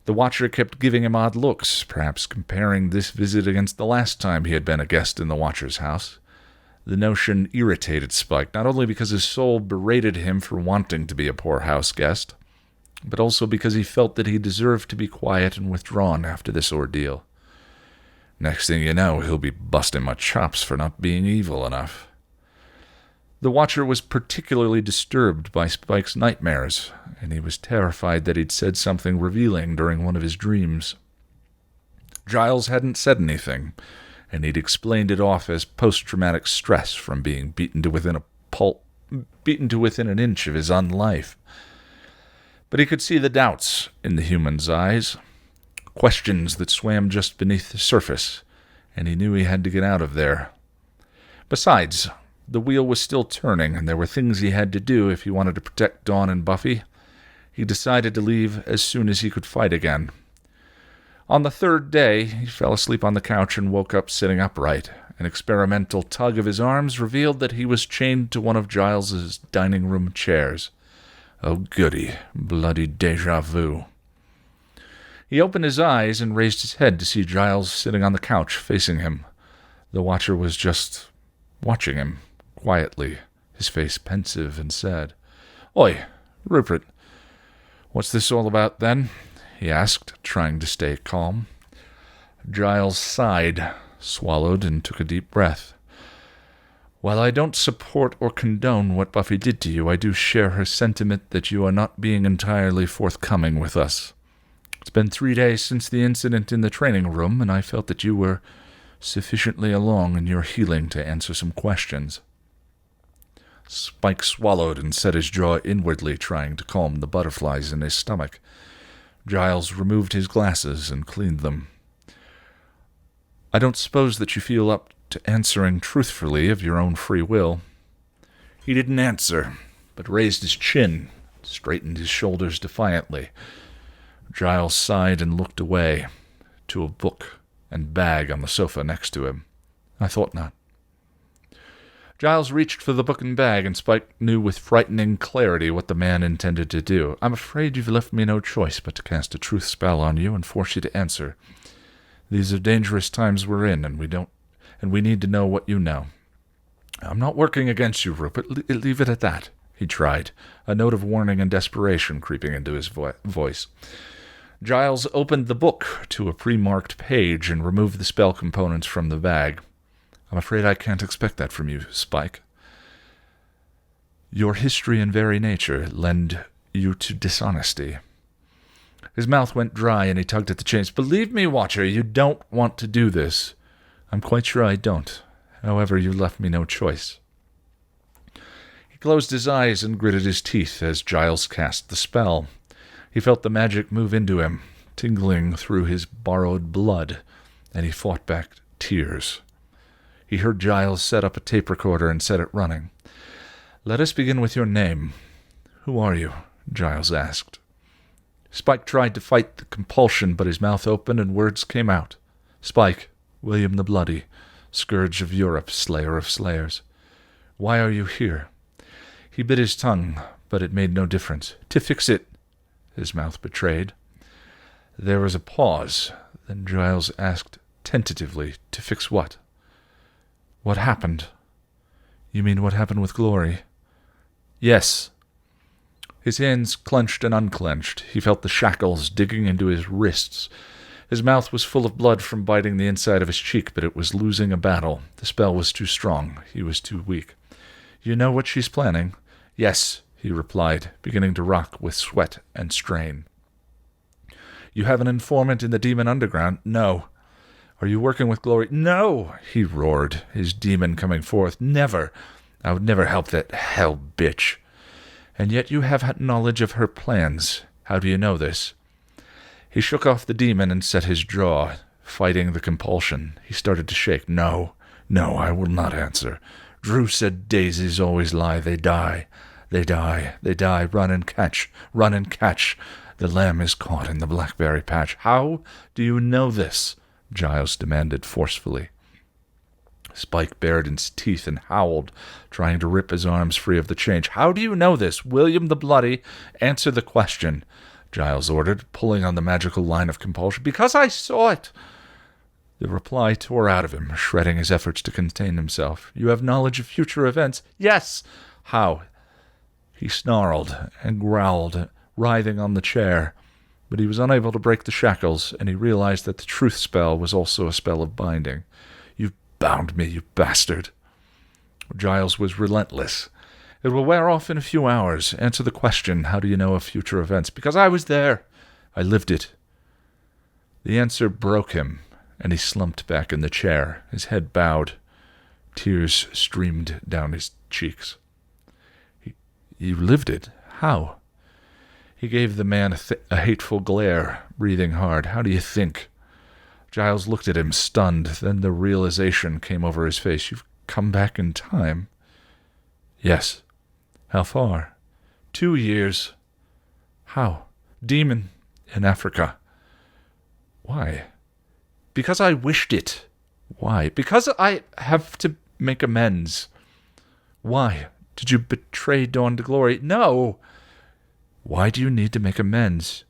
Speaker 1: The Watcher kept giving him odd looks, perhaps comparing this visit against the last time he had been a guest in the Watcher's house. The notion irritated Spike, not only because his soul berated him for wanting to be a poor house guest, but also because he felt that he deserved to be quiet and withdrawn after this ordeal. Next thing you know, he'll be busting my chops for not being evil enough. The Watcher was particularly disturbed by Spike's nightmares, and he was terrified that he'd said something revealing during one of his dreams. Giles hadn't said anything, and he'd explained it off as post-traumatic stress from being beaten to within an inch of his own life. But he could see the doubts in the human's eyes, questions that swam just beneath the surface, and he knew he had to get out of there. Besides, the wheel was still turning, and there were things he had to do if he wanted to protect Dawn and Buffy. He decided to leave as soon as he could fight again. On the third day, he fell asleep on the couch and woke up sitting upright. An experimental tug of his arms revealed that he was chained to one of Giles's dining room chairs. Oh, goody, bloody déjà vu. He opened his eyes and raised his head to see Giles sitting on the couch facing him. The Watcher was just watching him, quietly, his face pensive and sad. "Oi, Rupert, what's this all about, then?" he asked, trying to stay calm. Giles sighed, swallowed, and took a deep breath. "While I don't support or condone what Buffy did to you, I do share her sentiment that you are not being entirely forthcoming with us. It's been 3 days since the incident in the training room, and I felt that you were sufficiently along in your healing to answer some questions." Spike swallowed and set his jaw inwardly, trying to calm the butterflies in his stomach. Giles removed his glasses and cleaned them. "I don't suppose that you feel up to answering truthfully of your own free will." He didn't answer, but raised his chin, straightened his shoulders defiantly. Giles sighed and looked away.
Speaker 2: to a book and bag on the sofa next to him. I thought not. Giles reached for the book and bag, and Spike knew with frightening clarity what the man intended to do. I'm afraid you've left me no choice but to cast a truth spell on you and force you to answer. These are dangerous times we're in, and we need to know what you know. I'm not working against you, Rupert. Leave it at that, he tried, a note of warning and desperation creeping into his voice. Giles opened the book to a pre-marked page and removed the spell components from the bag. I'm afraid I can't expect that from you, Spike. Your history and very nature lend you to dishonesty. His mouth went dry and he tugged at the chains. Believe me, Watcher, you don't want to do this. I'm quite sure I don't. However, you left me no choice. He closed his eyes and gritted his teeth as Giles cast the spell. He felt the magic move into him, tingling through his borrowed blood, and he fought back tears. He heard Giles set up a tape recorder and set it running. Let us begin with your name. Who are you? Giles asked. Spike tried to fight the compulsion, but his mouth opened and words came out. Spike, William the Bloody, Scourge of Europe, Slayer of Slayers. Why are you here? He bit his tongue, but it made no difference. To fix it, his mouth betrayed. There was a pause. Then Giles asked tentatively, to fix what? What happened? You mean what happened with Glory? Yes. His hands clenched and unclenched. He felt the shackles digging into his wrists. His mouth was full of blood from biting the inside of his cheek, but it was losing a battle. The spell was too strong. He was too weak. You know what she's planning? Yes, he replied, beginning to rock with sweat and strain. You have an informant in the demon underground? No. Are you working with Glory? No, he roared, his demon coming forth. Never. I would never help that hell bitch. And yet you have had knowledge of her plans. How do you know this? He shook off the demon and set his jaw, fighting the compulsion. He started to shake. No, I will not answer. Drew said daisies always lie. They die. They die. They die. Run and catch. Run and catch. The lamb is caught in the blackberry patch. How do you know this? Giles demanded forcefully. Spike bared his teeth and howled, trying to rip his arms free of the chain. How do you know this? William the Bloody, answer the question, Giles ordered, pulling on the magical line of compulsion. Because I saw it. The reply tore out of him, shredding his efforts to contain himself. You have knowledge of future events? Yes. How? He snarled and growled, writhing on the chair. But he was unable to break the shackles, and he realized that the truth spell was also a spell of binding. You've bound me, you bastard. Giles was relentless. It will wear off in a few hours. Answer the question, how do you know of future events? Because I was there. I lived it. The answer broke him, and he slumped back in the chair, his head bowed. Tears streamed down his cheeks. You lived it? How? He gave the man a hateful glare, breathing hard. How do you think? Giles looked at him, stunned. Then the realization came over his face. You've come back in time? Yes. How far? 2 years. How? Demon. In Africa. Why? Because I wished it. Why? Because I have to make amends. Why? Did you betray Dawn to Glory? No. Why do you need to make amends?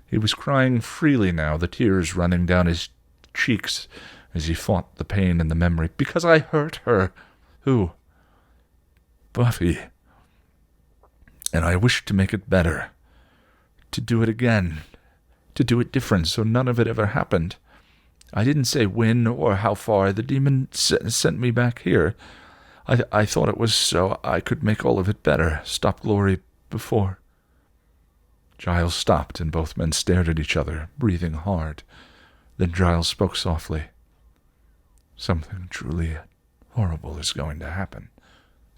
Speaker 2: He was crying freely now, the tears running down his cheeks as he fought the pain and the memory. Because I hurt her. Who? Buffy. And I wished to make it better. To do it again. To do it different so none of it ever happened. I didn't say when or how far. The demon sent me back here. I thought it was so I could make all of it better. Stop Glory before. Giles stopped, and both men stared at each other, breathing hard. Then Giles spoke softly. Something truly horrible is going to happen,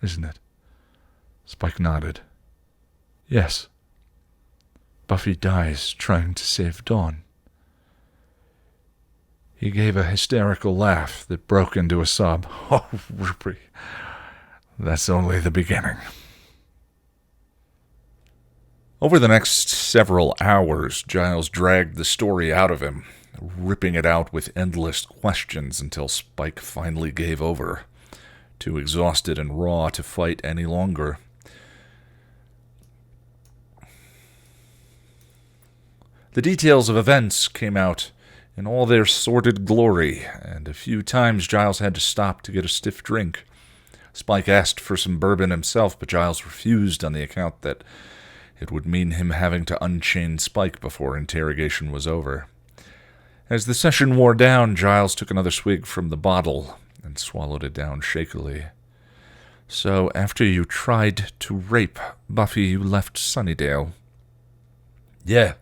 Speaker 2: isn't it? Spike nodded. Yes. Buffy dies trying to save Dawn. He gave a hysterical laugh that broke into a sob. Oh, Rupert, that's only the beginning.
Speaker 1: Over the next several hours, Giles dragged the story out of him, ripping it out with endless questions until Spike finally gave over, too exhausted and raw to fight any longer. The details of events came out in all their sordid glory, and a few times Giles had to stop to get a stiff drink. Spike asked for some bourbon himself, but Giles refused on the account that it would mean him having to unchain Spike before interrogation was over. As the session wore down, Giles took another swig from the bottle and swallowed it down shakily. "So, after you tried to rape Buffy, you left Sunnydale?" "Yeah.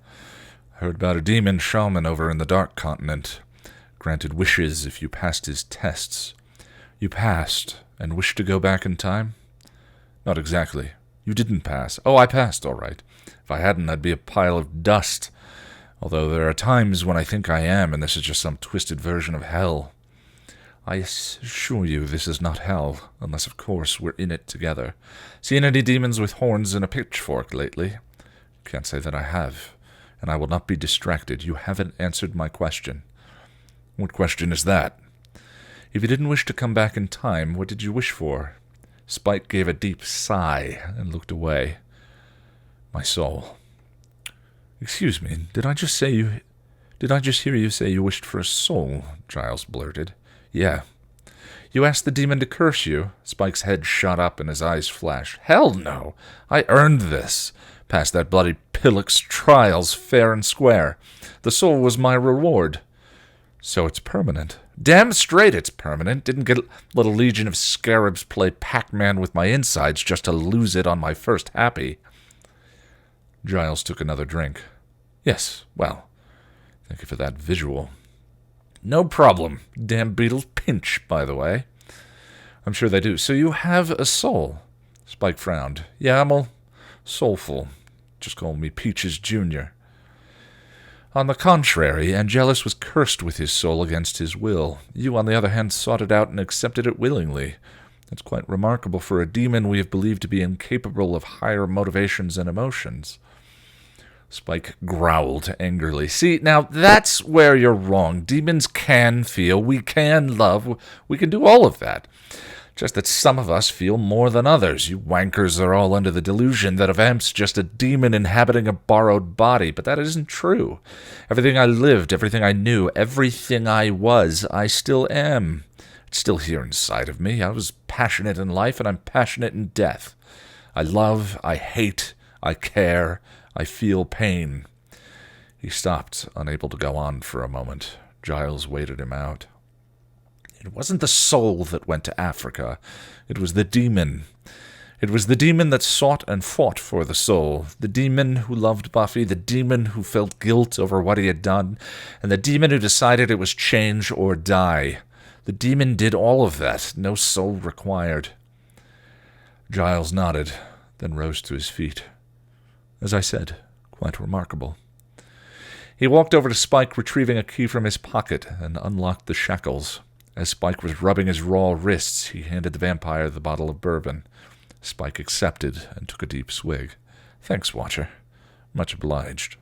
Speaker 1: Heard about a demon shaman over in the Dark Continent. Granted wishes if you passed his tests. You passed, and wished to go back in time?" "Not exactly. You didn't pass." "Oh, I passed, all right. If I hadn't, I'd be a pile of dust. Although there are times when I think I am, and this is just some twisted version of hell. I assure you this is not hell, unless, of course, we're in it together. Seen any demons with horns and a pitchfork lately?" "Can't say that I have, and I will not be distracted. You haven't answered my question." "What question is that?" "If you didn't wish to come back in time, what did you wish for?" Spike gave a deep sigh and looked away. "My soul." "Excuse me, did I just hear you say you wished for a soul?" Giles blurted. "Yeah." "You asked the demon to curse you?" Spike's head shot up and his eyes flashed. "Hell no! I earned this. Passed that bloody Pillock's trials fair and square. The soul was my reward." "So it's permanent?" "Damn straight it's permanent. Didn't let a legion of scarabs play Pac-Man with my insides just to lose it on my first happy." Giles took another drink. "Yes, well, thank you for that visual." "No problem. Damn beetles pinch, by the way." "I'm sure they do. So you have a soul?" Spike frowned. "Yeah, I'm all soulful. Just call me Peaches Jr." "On the contrary, Angelus was cursed with his soul against his will. You, on the other hand, sought it out and accepted it willingly. That's quite remarkable for a demon we have believed to be incapable of higher motivations and emotions." Spike growled angrily. "See, now that's where you're wrong. Demons can feel, we can love, we can do all of that. Just that some of us feel more than others. You wankers are all under the delusion that a vamp's just a demon inhabiting a borrowed body, but that isn't true. Everything I lived, everything I knew, everything I was, I still am. It's still here inside of me. I was passionate in life, and I'm passionate in death. I love, I hate, I care, I feel pain." He stopped, unable to go on for a moment. Giles waited him out. "It wasn't the soul that went to Africa. It was the demon. It was the demon that sought and fought for the soul. The demon who loved Buffy, the demon who felt guilt over what he had done, and the demon who decided it was change or die. The demon did all of that, no soul required." Giles nodded, then rose to his feet. "As I said, quite remarkable." He walked over to Spike, retrieving a key from his pocket, and unlocked the shackles. As Spike was rubbing his raw wrists, he handed the vampire the bottle of bourbon. Spike accepted and took a deep swig. "Thanks, Watcher. Much obliged."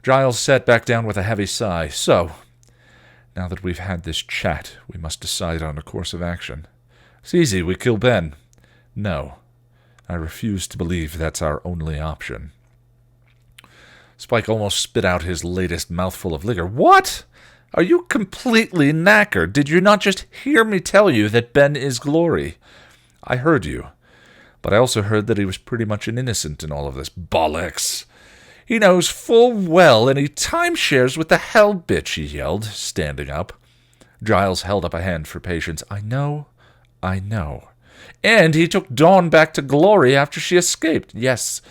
Speaker 1: Giles sat back down with a heavy sigh. "So, now that we've had this chat, we must decide on a course of action." "It's easy. We kill Ben." "No. I refuse to believe that's our only option." Spike almost spit out his latest mouthful of liquor. "What? Are you completely knackered? Did you not just hear me tell you that Ben is Glory?" "I heard you, but I also heard that he was pretty much an innocent in all of this." "Bollocks! He knows full well, and he timeshares with the hell bitch," he yelled, standing up. Giles held up a hand for patience. I know. "And he took Dawn back to Glory after she escaped." Yes,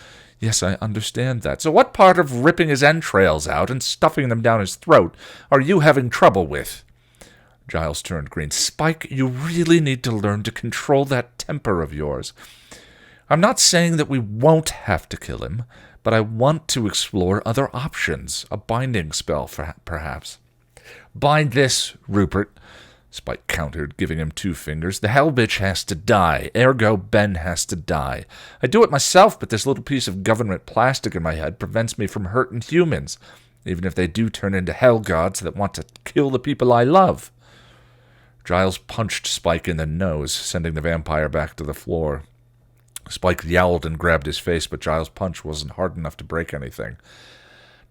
Speaker 1: I understand that. So what part of ripping his entrails out and stuffing them down his throat are you having trouble with?" Giles turned green. "Spike, you really need to learn to control that temper of yours. I'm not saying that we won't have to kill him, but I want to explore other options. A binding spell, perhaps." "Bind this, Rupert." Spike countered, giving him 2 fingers. The hell bitch has to die. Ergo, Ben has to die. I do it myself, but this little piece of government plastic in my head prevents me from hurting humans, even if they do turn into hell gods that want to kill the people I love. Giles punched Spike in the nose, sending the vampire back to the floor. Spike yowled and grabbed his face, but Giles' punch wasn't hard enough to break anything.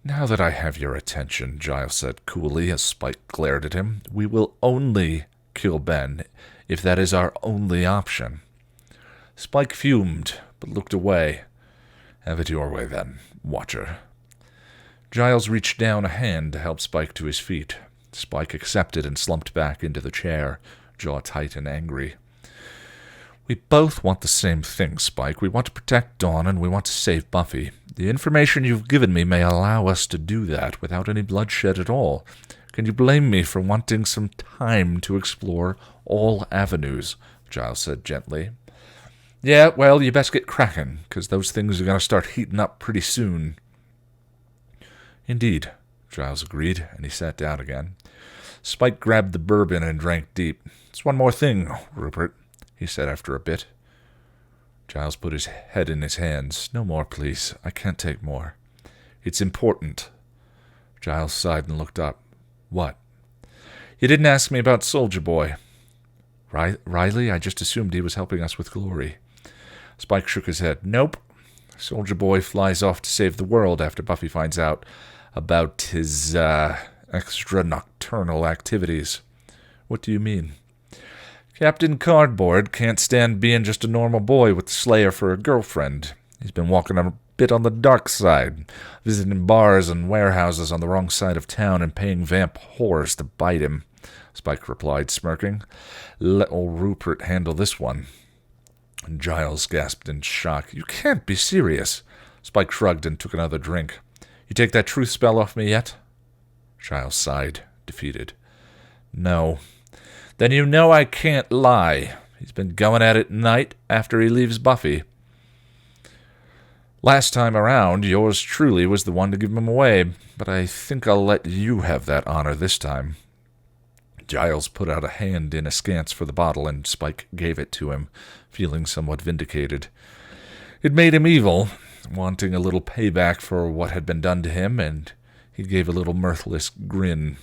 Speaker 1: Now that I have your attention, Giles said coolly as Spike glared at him, we will only kill Ben if that is our only option. Spike fumed, but looked away. Have it your way then, Watcher. Giles reached down a hand to help Spike to his feet. Spike accepted and slumped back into the chair, jaw tight and angry. We both want the same thing, Spike. We want to protect Dawn, and we want to save Buffy. The information you've given me may allow us to do that without any bloodshed at all. Can you blame me for wanting some time to explore all avenues? Giles said gently. Yeah, well, you best get cracking, because those things are going to start heating up pretty soon. Indeed, Giles agreed, and he sat down again. Spike grabbed the bourbon and drank deep. It's one more thing, Rupert, he said after a bit. Giles put his head in his hands. No more, please. I can't take more. It's important. Giles sighed and looked up. What? You didn't ask me about Soldier Boy. Riley? I just assumed he was helping us with Glory. Spike shook his head. Nope. Soldier Boy flies off to save the world after Buffy finds out about his, extra nocturnal activities. What do you mean? Captain Cardboard can't stand being just a normal boy with the Slayer for a girlfriend. He's been walking a bit on the dark side, visiting bars and warehouses on the wrong side of town and paying vamp whores to bite him, Spike replied, smirking. Let old Rupert handle this one. Giles gasped in shock. You can't be serious. Spike shrugged and took another drink. You take that truth spell off me yet? Giles sighed, defeated. No. Then you know I can't lie. He's been going at it night after he leaves Buffy. Last time around, yours truly was the one to give him away, but I think I'll let you have that honor this time. Giles put out a hand in askance for the bottle, and Spike gave it to him, feeling somewhat vindicated. It made him evil, wanting a little payback for what had been done to him, and he gave a little mirthless grin.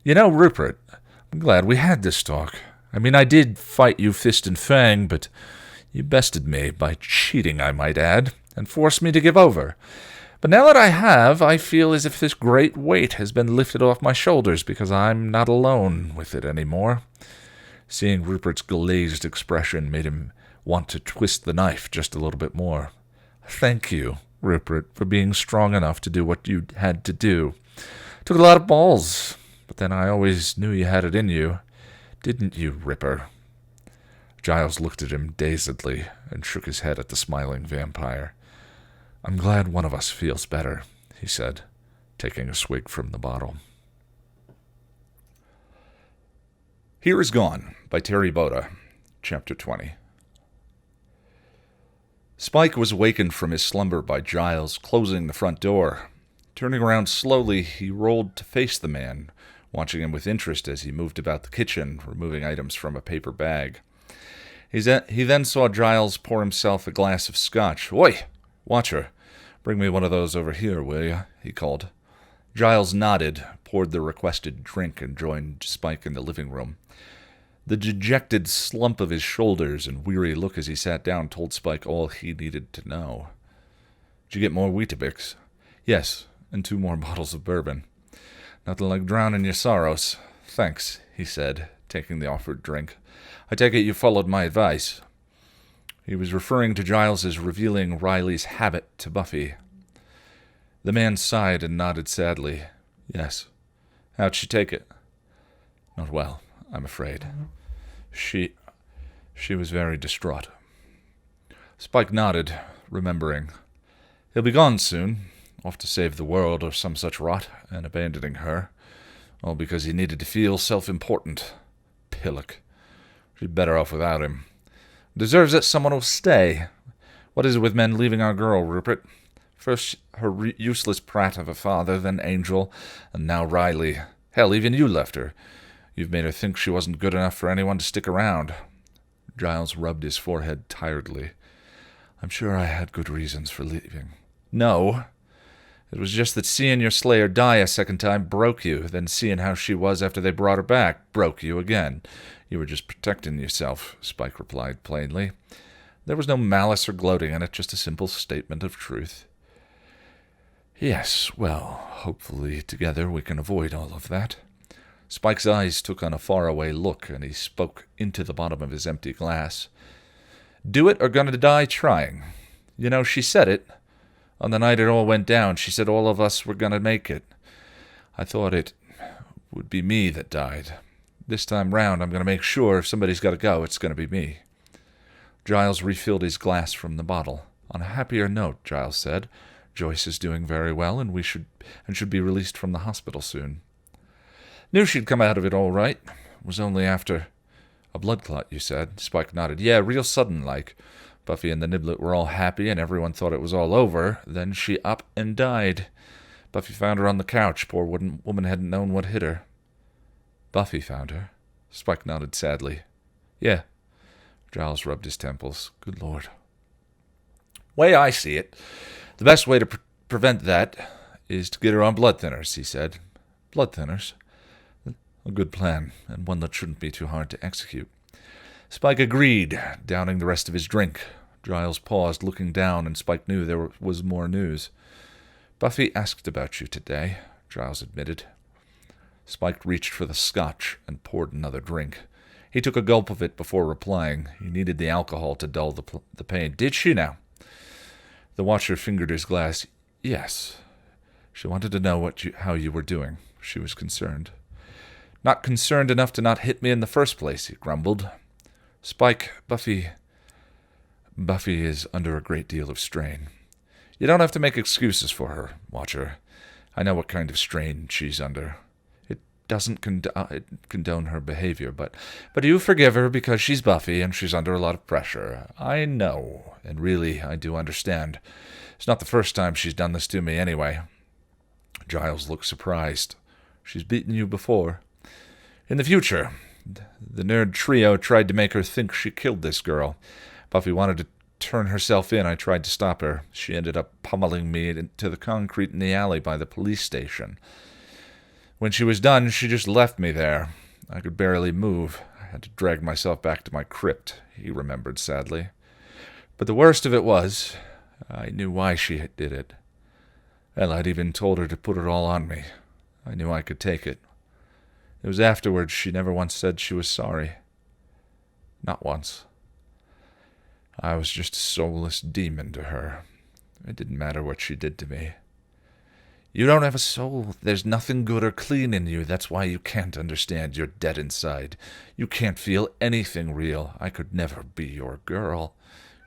Speaker 1: You know, Rupert, I'm glad we had this talk. I mean, I did fight you fist and fang, but you bested me, by cheating, I might add, and forced me to give over. But now that I have, I feel as if this great weight has been lifted off my shoulders because I'm not alone with it any more. Seeing Rupert's glazed expression made him want to twist the knife just a little bit more. Thank you, Rupert, for being strong enough to do what you had to do. Took a lot of balls, but then I always knew you had it in you. Didn't you, Ripper? Giles looked at him dazedly and shook his head at the smiling vampire. I'm glad one of us feels better, he said, taking a swig from the bottle. Here Is Gone by Terri Botta, Chapter 20. Spike was awakened from his slumber by Giles closing the front door. Turning around slowly, he rolled to face the man, watching him with interest as he moved about the kitchen, removing items from a paper bag. He then saw Giles pour himself a glass of scotch. Oi, Watcher, bring me one of those over here, will you? He called. Giles nodded, poured the requested drink, and joined Spike in the living room. The dejected slump of his shoulders and weary look as he sat down told Spike all he needed to know. Did you get more Weetabix? Yes, and 2 more bottles of bourbon. Nothing like drowning your sorrows. Thanks, he said, taking the offered drink. I take it you followed my advice. He was referring to Giles's revealing Riley's habit to Buffy. The man sighed and nodded sadly. Yes. How'd she take it? Not well, I'm afraid. She was very distraught. Spike nodded, remembering. He'll be gone soon, off to save the world or some such rot, and abandoning her, all because he needed to feel self-important. Pillock. She's better off without him. Deserves it someone will stay. What is it with men leaving our girl, Rupert? First her useless prat of a father, then Angel, and now Riley. Hell, even you left her. You've made her think she wasn't good enough for anyone to stick around. Giles rubbed his forehead tiredly. I'm sure I had good reasons for leaving. No. It was just that seeing your slayer die a second time broke you, then seeing how she was after they brought her back broke you again. You were just protecting yourself, Spike replied plainly. There was no malice or gloating in it, just a simple statement of truth. Yes, well, hopefully together we can avoid all of that. Spike's eyes took on a faraway look, and he spoke into the bottom of his empty glass. Do it or gonna die trying. You know, she said it. On the night it all went down, she said all of us were gonna make it. I thought it would be me that died. This time round, I'm gonna make sure if somebody's gotta go, it's gonna be me. Giles refilled his glass from the bottle. On a happier note, Giles said, Joyce is doing very well, and should be released from the hospital soon. Knew she'd come out of it all right. It was only after a blood clot, you said. Spike nodded. Yeah, real sudden-like. Buffy and the Niblet were all happy, and everyone thought it was all over. Then she up and died. Buffy found her on the couch. Poor woman hadn't known what hit her. Buffy found her. Spike nodded sadly. Yeah. Giles rubbed his temples. Good Lord. Way I see it, the best way to prevent that is to get her on blood thinners, he said. Blood thinners? A good plan, and one that shouldn't be too hard to execute. Spike agreed, downing the rest of his drink. Giles paused, looking down, and Spike knew there was more news. Buffy asked about you today, Giles admitted. Spike reached for the scotch and poured another drink. He took a gulp of it before replying. He needed the alcohol to dull the pain. Did she now? The watcher fingered his glass. Yes. She wanted to know how you were doing. She was concerned. Not concerned enough to not hit me in the first place, he grumbled. Spike, Buffy is under a great deal of strain. You don't have to make excuses for her, Watcher. I know what kind of strain she's under. It doesn't condone her behavior, but you forgive her because she's Buffy and she's under a lot of pressure. I know, and really I do understand. It's not the first time she's done this to me anyway. Giles looked surprised. She's beaten you before. In the future, the nerd trio tried to make her think she killed this girl. Buffy wanted to turn herself in. I tried to stop her. She ended up pummeling me into the concrete in the alley by the police station. When she was done, she just left me there. I could barely move. I had to drag myself back to my crypt, he remembered sadly. But the worst of it was, I knew why she did it. Hell, I'd even told her to put it all on me. I knew I could take it. It was afterwards she never once said she was sorry. Not once. I was just a soulless demon to her. It didn't matter what she did to me. You don't have a soul. There's nothing good or clean in you. That's why you can't understand. You're dead inside. You can't feel anything real. I could never be your girl,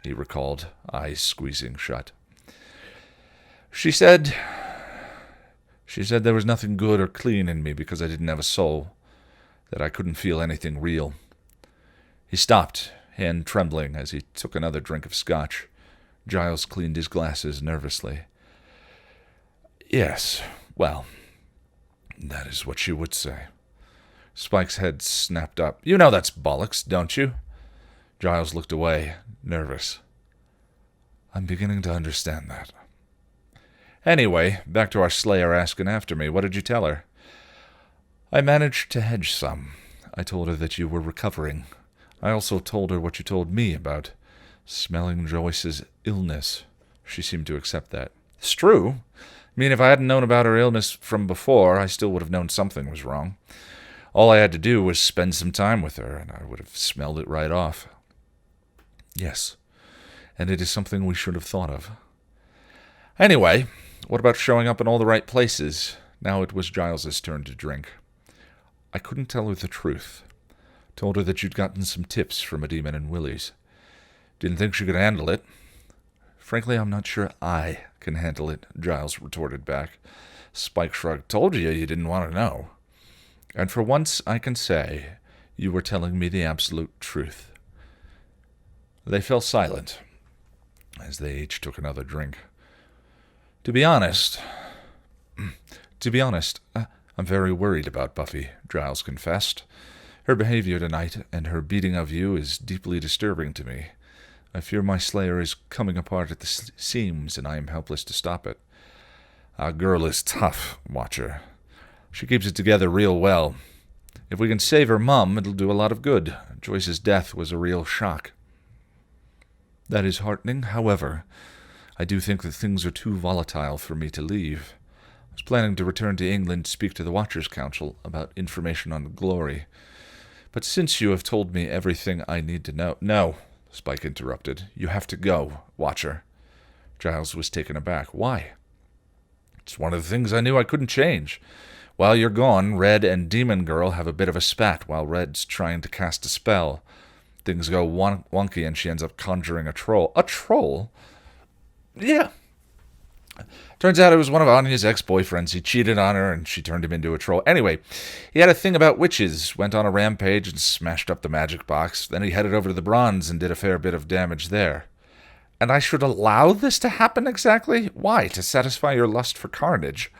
Speaker 1: he recalled, eyes squeezing shut. She said there was nothing good or clean in me because I didn't have a soul, that I couldn't feel anything real. He stopped, hand trembling, as he took another drink of scotch. Giles cleaned his glasses nervously. Yes, well, that is what she would say. Spike's head snapped up. You know that's bollocks, don't you? Giles looked away, nervous. I'm beginning to understand that. Anyway, back to our Slayer asking after me. What did you tell her? I managed to hedge some. I told her that you were recovering. I also told her what you told me about smelling Joyce's illness. She seemed to accept that. It's true. I mean, if I hadn't known about her illness from before, I still would have known something was wrong. All I had to do was spend some time with her, and I would have smelled it right off. Yes, and it is something we should have thought of. Anyway, what about showing up in all the right places? Now it was Giles's turn to drink. I couldn't tell her the truth. Told her that you'd gotten some tips from a demon in Willie's. Didn't think she could handle it. Frankly, I'm not sure I can handle it, Giles retorted back. Spike shrugged. Told you didn't want to know. And for once I can say you were telling me the absolute truth. They fell silent as they each took another drink. To be honest, I'm very worried about Buffy, Giles confessed. Her behavior tonight and her beating of you is deeply disturbing to me. I fear my slayer is coming apart at the seams, and I am helpless to stop it. Our girl is tough, Watcher. She keeps it together real well. If we can save her mum, it'll do a lot of good. Joyce's death was a real shock. That is heartening. However, I do think that things are too volatile for me to leave. I was planning to return to England to speak to the Watchers' Council about information on Glory. But since you have told me everything I need to know— No, Spike interrupted. You have to go, Watcher. Giles was taken aback. Why? It's one of the things I knew I couldn't change. While you're gone, Red and Demon Girl have a bit of a spat while Red's trying to cast a spell. Things go wonky and she ends up conjuring a troll. A troll? Yeah. Turns out it was one of Anya's ex-boyfriends. He cheated on her and she turned him into a troll. Anyway, he had a thing about witches, went on a rampage and smashed up the magic box. Then he headed over to the Bronze and did a fair bit of damage there. And I should allow this to happen exactly? Why? To satisfy your lust for carnage?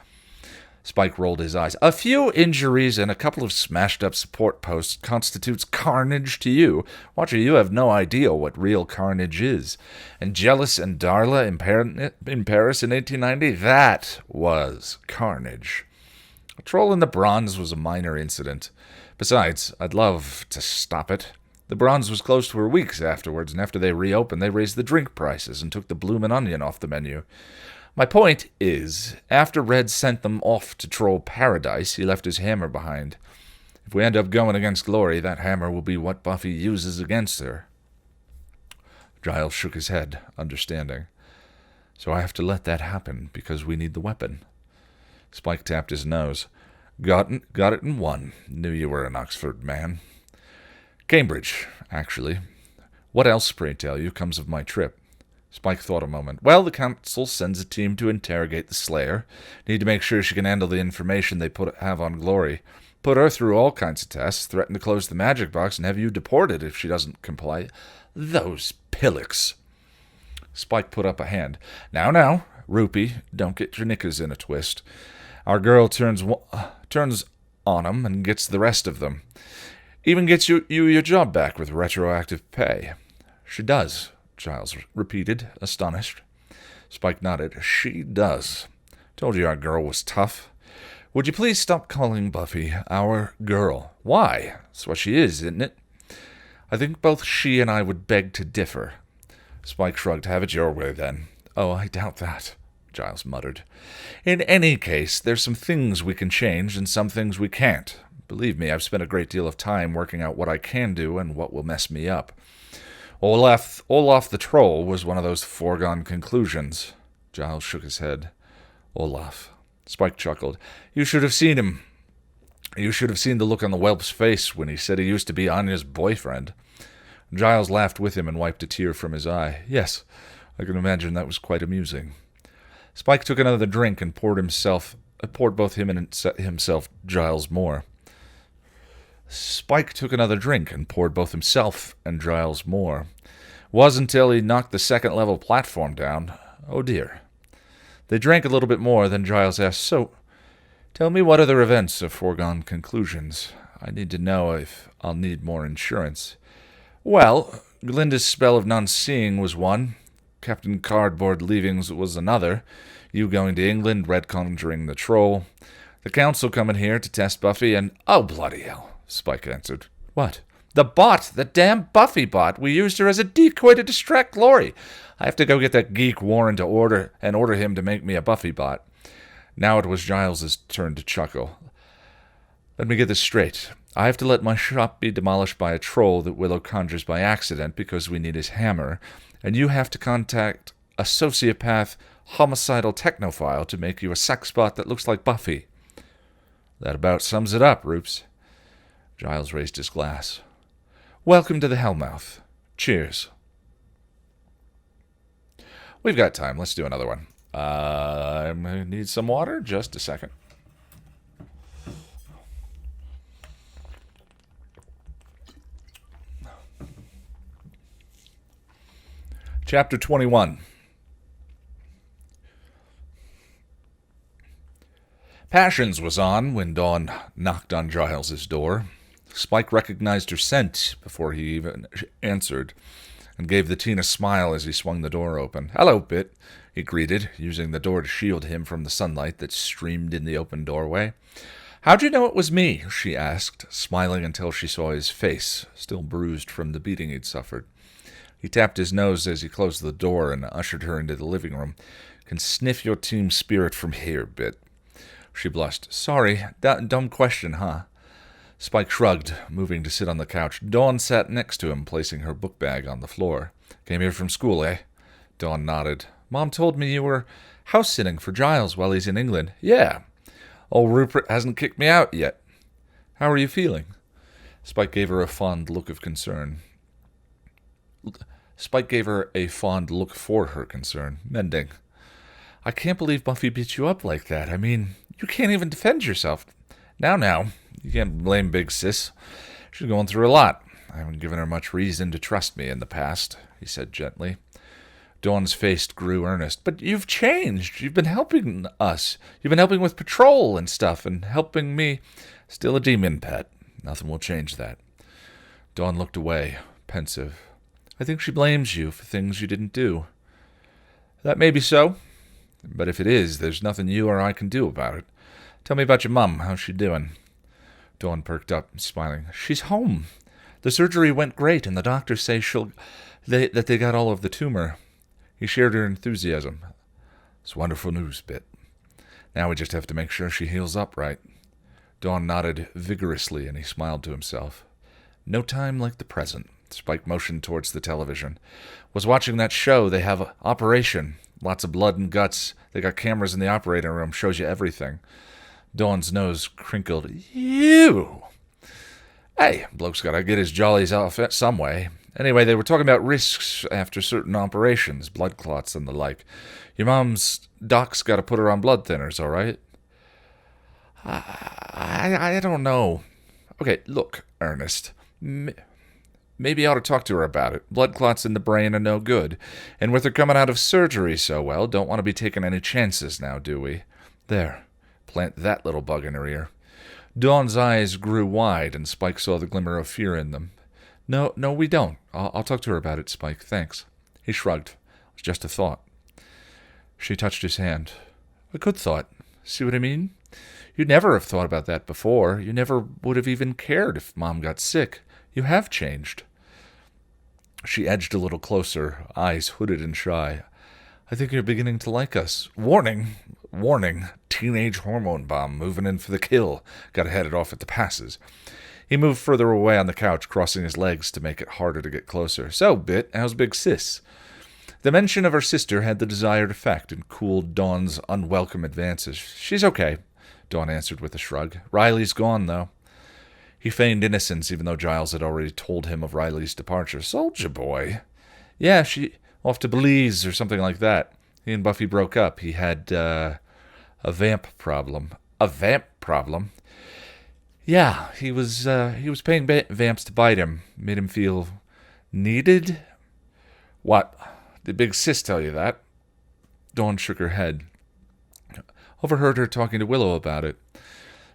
Speaker 1: Spike rolled his eyes. A few injuries and a couple of smashed-up support posts constitutes carnage to you. Watcher, you have no idea what real carnage is. And Jealous and Darla in Paris in 1890, that was carnage. A troll in the Bronze was a minor incident. Besides, I'd love to stop it. The Bronze was closed for weeks afterwards, and after they reopened, they raised the drink prices and took the bloomin' onion off the menu. My point is, after Red sent them off to troll paradise, he left his hammer behind. If we end up going against Glory, that hammer will be what Buffy uses against her. Giles shook his head, understanding. So I have to let that happen, because we need the weapon. Spike tapped his nose. Got it in one. Knew you were an Oxford man. Cambridge, actually. What else, pray tell you, comes of my trip? Spike thought a moment. Well, the council sends a team to interrogate the Slayer. Need to make sure she can handle the information they have on Glory. Put her through all kinds of tests, threaten to close the magic box, and have you deported if she doesn't comply. Those pillocks. Spike put up a hand. Now, Rupee, don't get your knickers in a twist. Our girl turns on 'em and gets the rest of them. Even gets you your job back with retroactive pay. She does, Giles repeated, astonished. Spike nodded. She does. Told you our girl was tough. Would you please stop calling Buffy our girl? Why? That's what she is, isn't it? I think both she and I would beg to differ. Spike shrugged. Have it your way, then. Oh, I doubt that, Giles muttered. In any case, there's some things we can change and some things we can't. Believe me, I've spent a great deal of time working out what I can do and what will mess me up. Olaf the Troll was one of those foregone conclusions. Giles shook his head. Olaf. Spike chuckled. You should have seen him. You should have seen the look on the whelp's face when he said he used to be Anya's boyfriend. Giles laughed with him and wiped a tear from his eye. Yes, I can imagine that was quite amusing. Spike took another drink and poured both him and himself Giles more. Spike took another drink and poured both himself and Giles more. Was until he knocked the second-level platform down. Oh, dear. They drank a little bit more, then Giles asked, So, tell me what other events are foregone conclusions. I need to know if I'll need more insurance. Well, Glinda's spell of non-seeing was one. Captain Cardboard leavings was another. You going to England, Red conjuring the troll. The council coming here to test Buffy, and— Oh, bloody hell. Spike answered. What? The bot! The damn Buffy bot! We used her as a decoy to distract Glory. I have to go get that geek Warren to order him to make me a Buffy bot. Now it was Giles's turn to chuckle. Let me get this straight. I have to let my shop be demolished by a troll that Willow conjures by accident because we need his hammer, and you have to contact a sociopath, homicidal technophile to make you a sex bot that looks like Buffy. That about sums it up, Roops. Giles raised his glass. Welcome to the Hellmouth. Cheers. We've got time. Let's do another one. I need some water. Just a second. Chapter 21. Passions was on when Dawn knocked on Giles's door. Spike recognized her scent before he even answered, and gave the teen a smile as he swung the door open. "Hello, Bit," he greeted, using the door to shield him from the sunlight that streamed in the open doorway. "How'd you know it was me?" she asked, smiling until she saw his face, still bruised from the beating he'd suffered. He tapped his nose as he closed the door and ushered her into the living room. "Can sniff your team spirit from here, Bit." She blushed. "Sorry, dumb question, huh?" Spike shrugged, moving to sit on the couch. Dawn sat next to him, placing her book bag on the floor. "Came here from school, eh?" Dawn nodded. "Mom told me you were house-sitting for Giles while he's in England." "Yeah. Old Rupert hasn't kicked me out yet." "How are you feeling?" Spike gave her a fond look of concern. Spike gave her a fond look for her concern. "Mending." "I can't believe Buffy beat you up like that. I mean, you can't even defend yourself." Now, you can't blame Big Sis. She's going through a lot. I haven't given her much reason to trust me in the past," he said gently. Dawn's face grew earnest. "But you've changed. You've been helping us. You've been helping with patrol and stuff, and helping me." "Still a demon, pet. Nothing will change that." Dawn looked away, pensive. "I think she blames you for things you didn't do." "That may be so. But if it is, there's nothing you or I can do about it. Tell me about your mum. How's she doing?" Dawn perked up, smiling. "She's home. The surgery went great, and the doctors say that they got all of the tumor." He shared her enthusiasm. "It's wonderful news, Bit. Now we just have to make sure she heals up right." Dawn nodded vigorously, and he smiled to himself. "No time like the present." Spike motioned towards the television. "Was watching that show. They have Operation. Lots of blood and guts. They got cameras in the operating room. Shows you everything." Dawn's nose crinkled. "Ew!" "Hey, bloke's gotta get his jollies off some way. Anyway, they were talking about risks after certain operations, blood clots and the like. Your mom's doc's gotta put her on blood thinners, all right?" I don't know. Okay, look, Ernest. Maybe I ought to talk to her about it. Blood clots in the brain are no good. And with her coming out of surgery so well, don't want to be taking any chances now, do we? There. Plant that little bug in her ear. Dawn's eyes grew wide, and Spike saw the glimmer of fear in them. No, we don't. I'll talk to her about it, Spike. Thanks." He shrugged. "It was just a thought." She touched his hand. "A good thought. See what I mean? You'd never have thought about that before. You never would have even cared if Mom got sick. You have changed." She edged a little closer, eyes hooded and shy. "I think you're beginning to like us. Warning. Teenage hormone bomb moving in for the kill. Gotta head it off at the passes." He moved further away on the couch, crossing his legs to make it harder to get closer. "So, Bit, how's Big Sis?" The mention of her sister had the desired effect and cooled Dawn's unwelcome advances. "She's okay," Dawn answered with a shrug. "Riley's gone, though." He feigned innocence, even though Giles had already told him of Riley's departure. "Soldier boy." "Yeah, she off to Belize or something like that. He and Buffy broke up. He had a vamp problem." "A vamp problem?" "Yeah, he was paying vamps to bite him. Made him feel needed." "What? Did Big Sis tell you that?" Dawn shook her head. "Overheard her talking to Willow about it."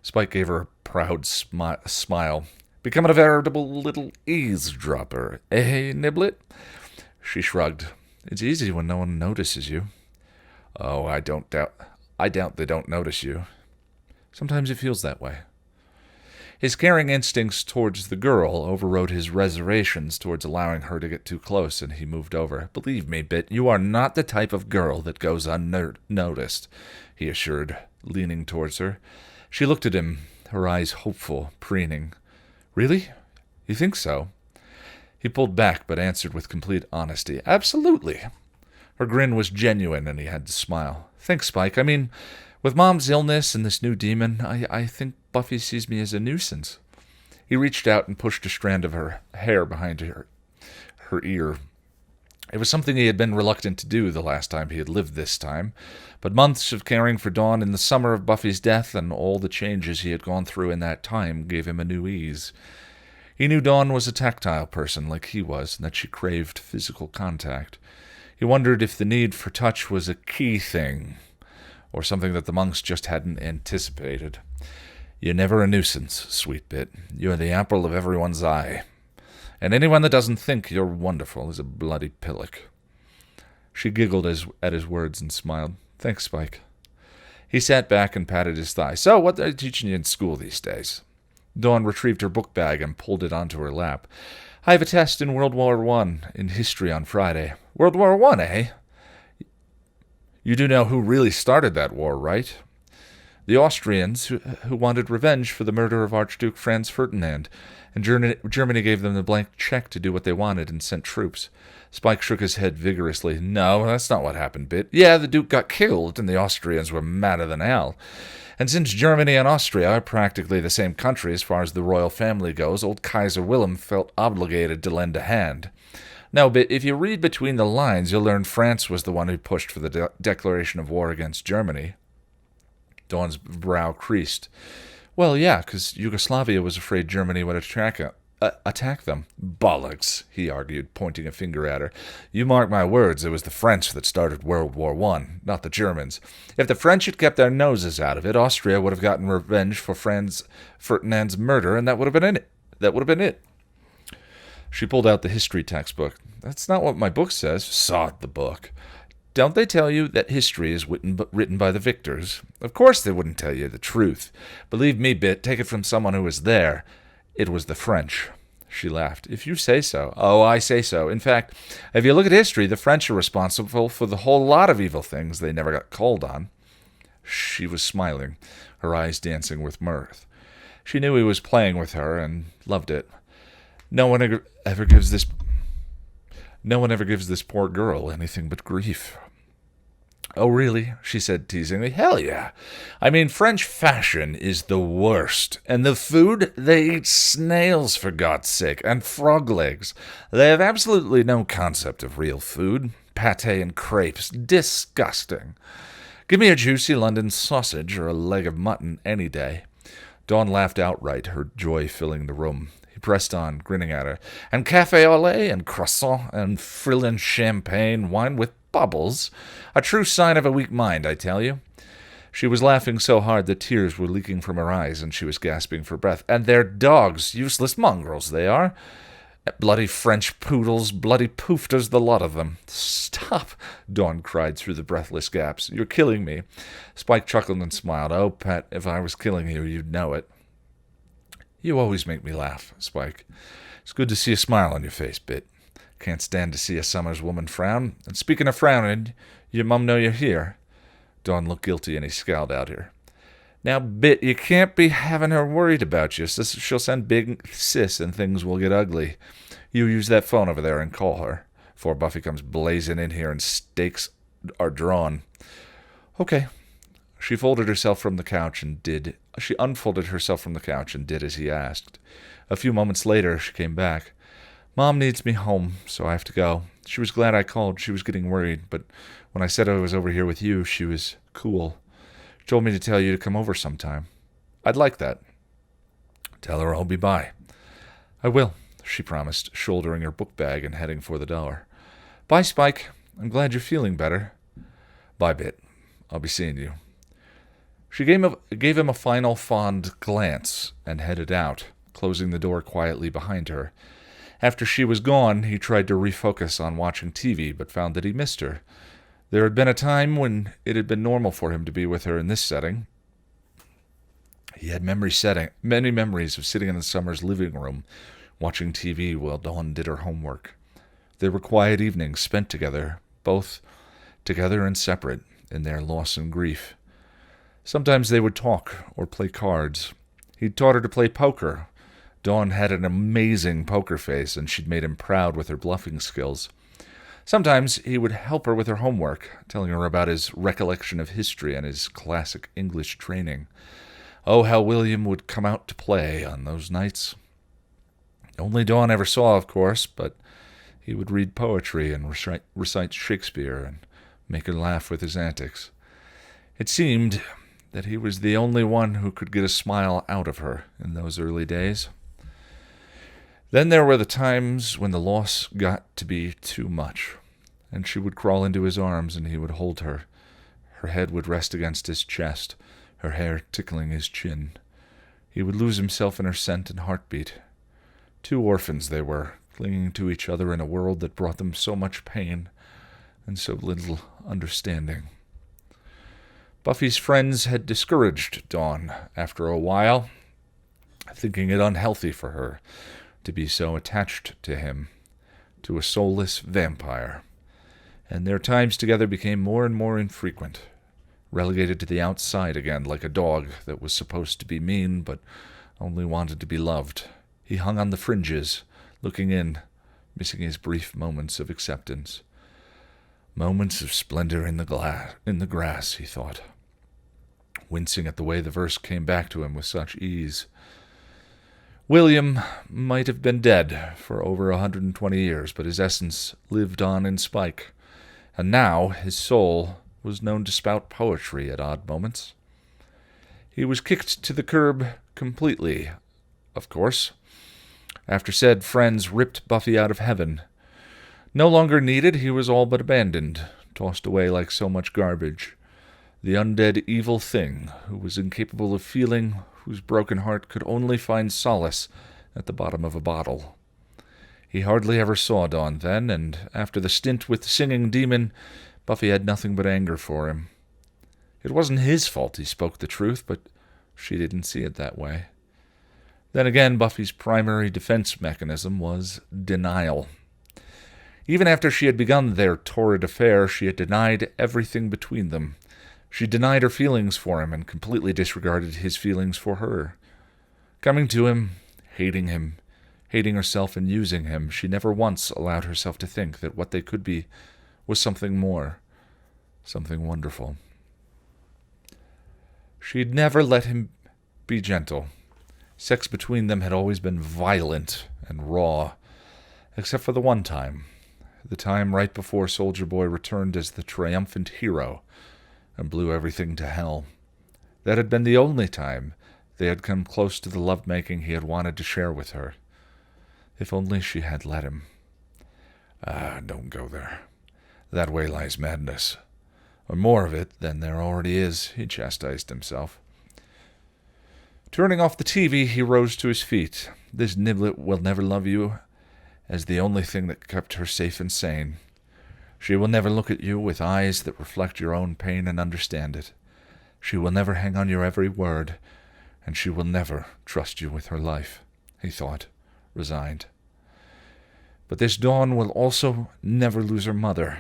Speaker 1: Spike gave her a proud smile. "Becoming a veritable little eavesdropper, eh, Niblet?" She shrugged. "It's easy when no one notices you." "Oh, I doubt they don't notice you." "Sometimes it feels that way." His caring instincts towards the girl overrode his reservations towards allowing her to get too close, and he moved over. "Believe me, Bit, you are not the type of girl that goes unnoticed," he assured, leaning towards her. She looked at him, her eyes hopeful, preening. "Really? You think so?" He pulled back, but answered with complete honesty. "Absolutely." Her grin was genuine, and he had to smile. "Thanks, Spike. I mean, with Mom's illness and this new demon, I think Buffy sees me as a nuisance." He reached out and pushed a strand of her hair behind her ear. It was something he had been reluctant to do the last time he had lived this time, but months of caring for Dawn in the summer of Buffy's death and all the changes he had gone through in that time gave him a new ease. He knew Dawn was a tactile person like he was, and that she craved physical contact. He wondered if the need for touch was a key thing, or something that the monks just hadn't anticipated. "You're never a nuisance, sweet bit. You're the apple of everyone's eye. And anyone that doesn't think you're wonderful is a bloody pillock." She giggled at his words and smiled. "Thanks, Spike." He sat back and patted his thigh. "So, what are they teaching you in school these days?" Dawn retrieved her book bag and pulled it onto her lap. "I have a test in World War I in history on Friday." "World War I, eh?" "You do know who really started that war, right?" "The Austrians, who wanted revenge for the murder of Archduke Franz Ferdinand, and Germany gave them the blank check to do what they wanted and sent troops." Spike shook his head vigorously. "No, that's not what happened, Bit. Yeah, the Duke got killed, and the Austrians were madder than hell. And since Germany and Austria are practically the same country as far as the royal family goes, old Kaiser Wilhelm felt obligated to lend a hand. No, but if you read between the lines, you'll learn France was the one who pushed for the declaration of war against Germany." Dawn's brow creased. "Well, yeah, because Yugoslavia was afraid Germany would attack them." "Bollocks," he argued, pointing a finger at her. "You mark my words, it was the French that started World War I, not the Germans. If the French had kept their noses out of it, Austria would have gotten revenge for Franz Ferdinand's murder, and that would have been it. She pulled out the history textbook. "That's not what my book says." "Sod the book. Don't they tell you that history is written by the victors?" "Of course they wouldn't tell you the truth. Believe me, Bit, take it from someone who was there. It was the French." She laughed. "If you say so." "Oh, I say so. In fact, if you look at history, the French are responsible for the whole lot of evil things they never got called on." She was smiling, her eyes dancing with mirth. She knew he was playing with her and loved it. No one ever gives this poor girl anything but grief." "Oh, really?" she said teasingly. "Hell yeah. I mean, French fashion is the worst. And the food? They eat snails, for God's sake, and frog legs. They have absolutely no concept of real food. Pâté and crepes. Disgusting. Give me a juicy London sausage or a leg of mutton any day." Dawn laughed outright, her joy filling the room. He pressed on, grinning at her. "And café au lait, and croissant, and Frillin champagne, wine with bubbles. A true sign of a weak mind, I tell you." She was laughing so hard that tears were leaking from her eyes, and she was gasping for breath. "And they're dogs, useless mongrels, they are. Bloody French poodles, bloody poofters, the lot of them." "Stop," Dawn cried through the breathless gaps. "You're killing me." Spike chuckled and smiled. "Oh, pet, if I was killing you, you'd know it." "You always make me laugh, Spike. It's good to see a smile on your face, Bit. Can't stand to see a Summers woman frown. And speaking of frowning, your mum know you're here?" Dawn looked guilty, and he scowled at her. "Now, Bit, you can't be having her worried about you. She'll send big sis, and things will get ugly. You use that phone over there and call her, before Buffy comes blazing in here and stakes are drawn." "Okay." She unfolded herself from the couch and did as he asked. A few moments later, she came back. "Mom needs me home, so I have to go. She was glad I called. She was getting worried, but when I said I was over here with you, she was cool. She told me to tell you to come over sometime." "I'd like that." "Tell her I'll be by." "I will," she promised, shouldering her book bag and heading for the door. "Bye, Spike. I'm glad you're feeling better." "Bye, Bit. I'll be seeing you." She gave him a final fond glance and headed out, closing the door quietly behind her. After she was gone, he tried to refocus on watching TV, but found that he missed her. There had been a time when it had been normal for him to be with her in this setting. He had many memories of sitting in the Summers' living room, watching TV while Dawn did her homework. They were quiet evenings spent together, both together and separate, in their loss and grief. Sometimes they would talk or play cards. He'd taught her to play poker. Dawn had an amazing poker face, and she'd made him proud with her bluffing skills. Sometimes he would help her with her homework, telling her about his recollection of history and his classic English training. Oh, how William would come out to play on those nights. Only Dawn ever saw, of course, but he would read poetry and recite Shakespeare and make her laugh with his antics. It seemed that he was the only one who could get a smile out of her in those early days. Then there were the times when the loss got to be too much, and she would crawl into his arms and he would hold her
Speaker 2: Her head would rest against his chest, her hair tickling his chin. He would lose himself in her scent and heartbeat. 2 orphans they were, clinging to each other in a world that brought them so much pain and so little understanding. Buffy's friends had discouraged Dawn after a while, thinking it unhealthy for her to be so attached to him, to a soulless vampire, and their times together became more and more infrequent, relegated to the outside again like a dog that was supposed to be mean but only wanted to be loved. He hung on the fringes, looking in, missing his brief moments of acceptance. Moments of splendor in the grass, he thought, wincing at the way the verse came back to him with such ease. William might have been dead for over 120 years, but his essence lived on in Spike, and now his soul was known to spout poetry at odd moments. He was kicked to the curb completely, of course, after said friends ripped Buffy out of heaven. No longer needed, he was all but abandoned, tossed away like so much garbage. The undead evil thing who was incapable of feeling, whose broken heart could only find solace at the bottom of a bottle. He hardly ever saw Dawn then, and after the stint with the singing demon, Buffy had nothing but anger for him. It wasn't his fault he spoke the truth, but she didn't see it that way. Then again, Buffy's primary defense mechanism was denial. Even after she had begun their torrid affair, she had denied everything between them. She denied her feelings for him and completely disregarded his feelings for her. Coming to him, hating herself and using him, she never once allowed herself to think that what they could be was something more, something wonderful. She'd never let him be gentle. Sex between them had always been violent and raw, except for the one time, the time right before Soldier Boy returned as the triumphant hero and blew everything to hell. That had been the only time they had come close to the lovemaking he had wanted to share with her. If only she had let him. Don't go there. That way lies madness. Or more of it than there already is, he chastised himself. Turning off the TV, he rose to his feet. This niblet will never love you as the only thing that kept her safe and sane. She will never look at you with eyes that reflect your own pain and understand it. She will never hang on your every word, and she will never trust you with her life, he thought, resigned. But this Dawn will also never lose her mother,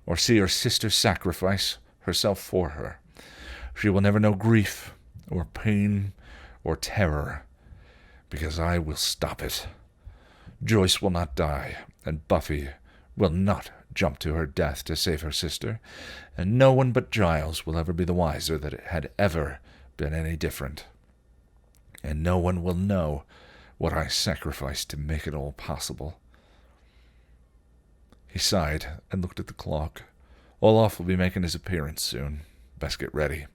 Speaker 2: or see her sister sacrifice herself for her. She will never know grief, or pain, or terror, because I will stop it. Joyce will not die, and Buffy will not jump to her death to save her sister, and no one but Giles will ever be the wiser that it had ever been any different. And no one will know what I sacrificed to make it all possible. He sighed and looked at the clock. Olaf will be making his appearance soon. Best get ready.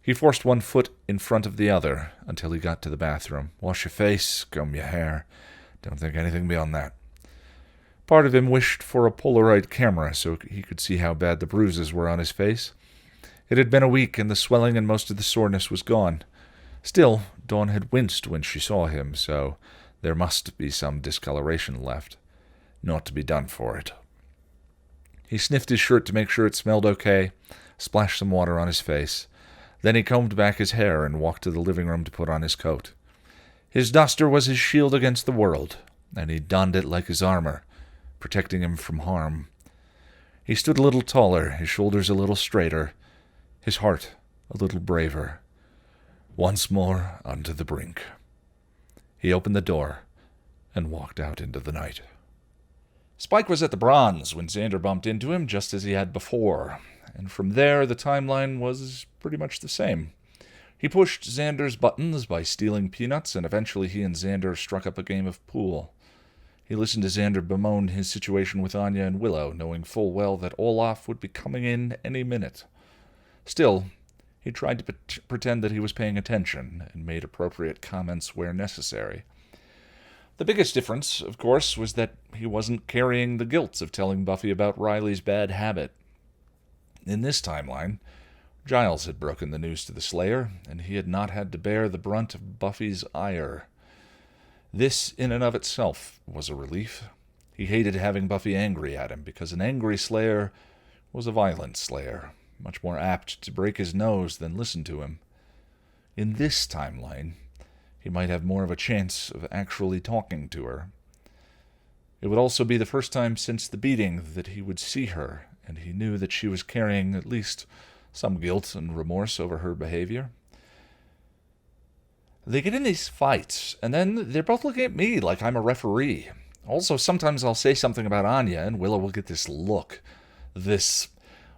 Speaker 2: He forced one foot in front of the other until he got to the bathroom. Wash your face, comb your hair. Don't think anything beyond that. Part of him wished for a Polaroid camera so he could see how bad the bruises were on his face. It had been a week, and the swelling and most of the soreness was gone. Still, Dawn had winced when she saw him, so there must be some discoloration left. Not to be done for it. He sniffed his shirt to make sure it smelled okay, splashed some water on his face. Then he combed back his hair and walked to the living room to put on his coat. His duster was his shield against the world, and he donned it like his armor, protecting him from harm. He stood a little taller, his shoulders a little straighter, his heart a little braver. Once more onto the brink. He opened the door and walked out into the night. Spike was at the Bronze when Xander bumped into him just as he had before, and from there the timeline was pretty much the same. He pushed Xander's buttons by stealing peanuts, and eventually he and Xander struck up a game of pool. He listened to Xander bemoan his situation with Anya and Willow, knowing full well that Olaf would be coming in any minute. Still, he tried to pretend that he was paying attention and made appropriate comments where necessary. The biggest difference, of course, was that he wasn't carrying the guilt of telling Buffy about Riley's bad habit. In this timeline, Giles had broken the news to the Slayer, and he had not had to bear the brunt of Buffy's ire. This, in and of itself, was a relief. He hated having Buffy angry at him, because an angry Slayer was a violent Slayer, much more apt to break his nose than listen to him. In this timeline, he might have more of a chance of actually talking to her. It would also be the first time since the beating that he would see her, and he knew that she was carrying at least some guilt and remorse over her behavior. They get in these fights, and then they're both looking at me like I'm a referee. Also, sometimes I'll say something about Anya, and Willow will get this look. This,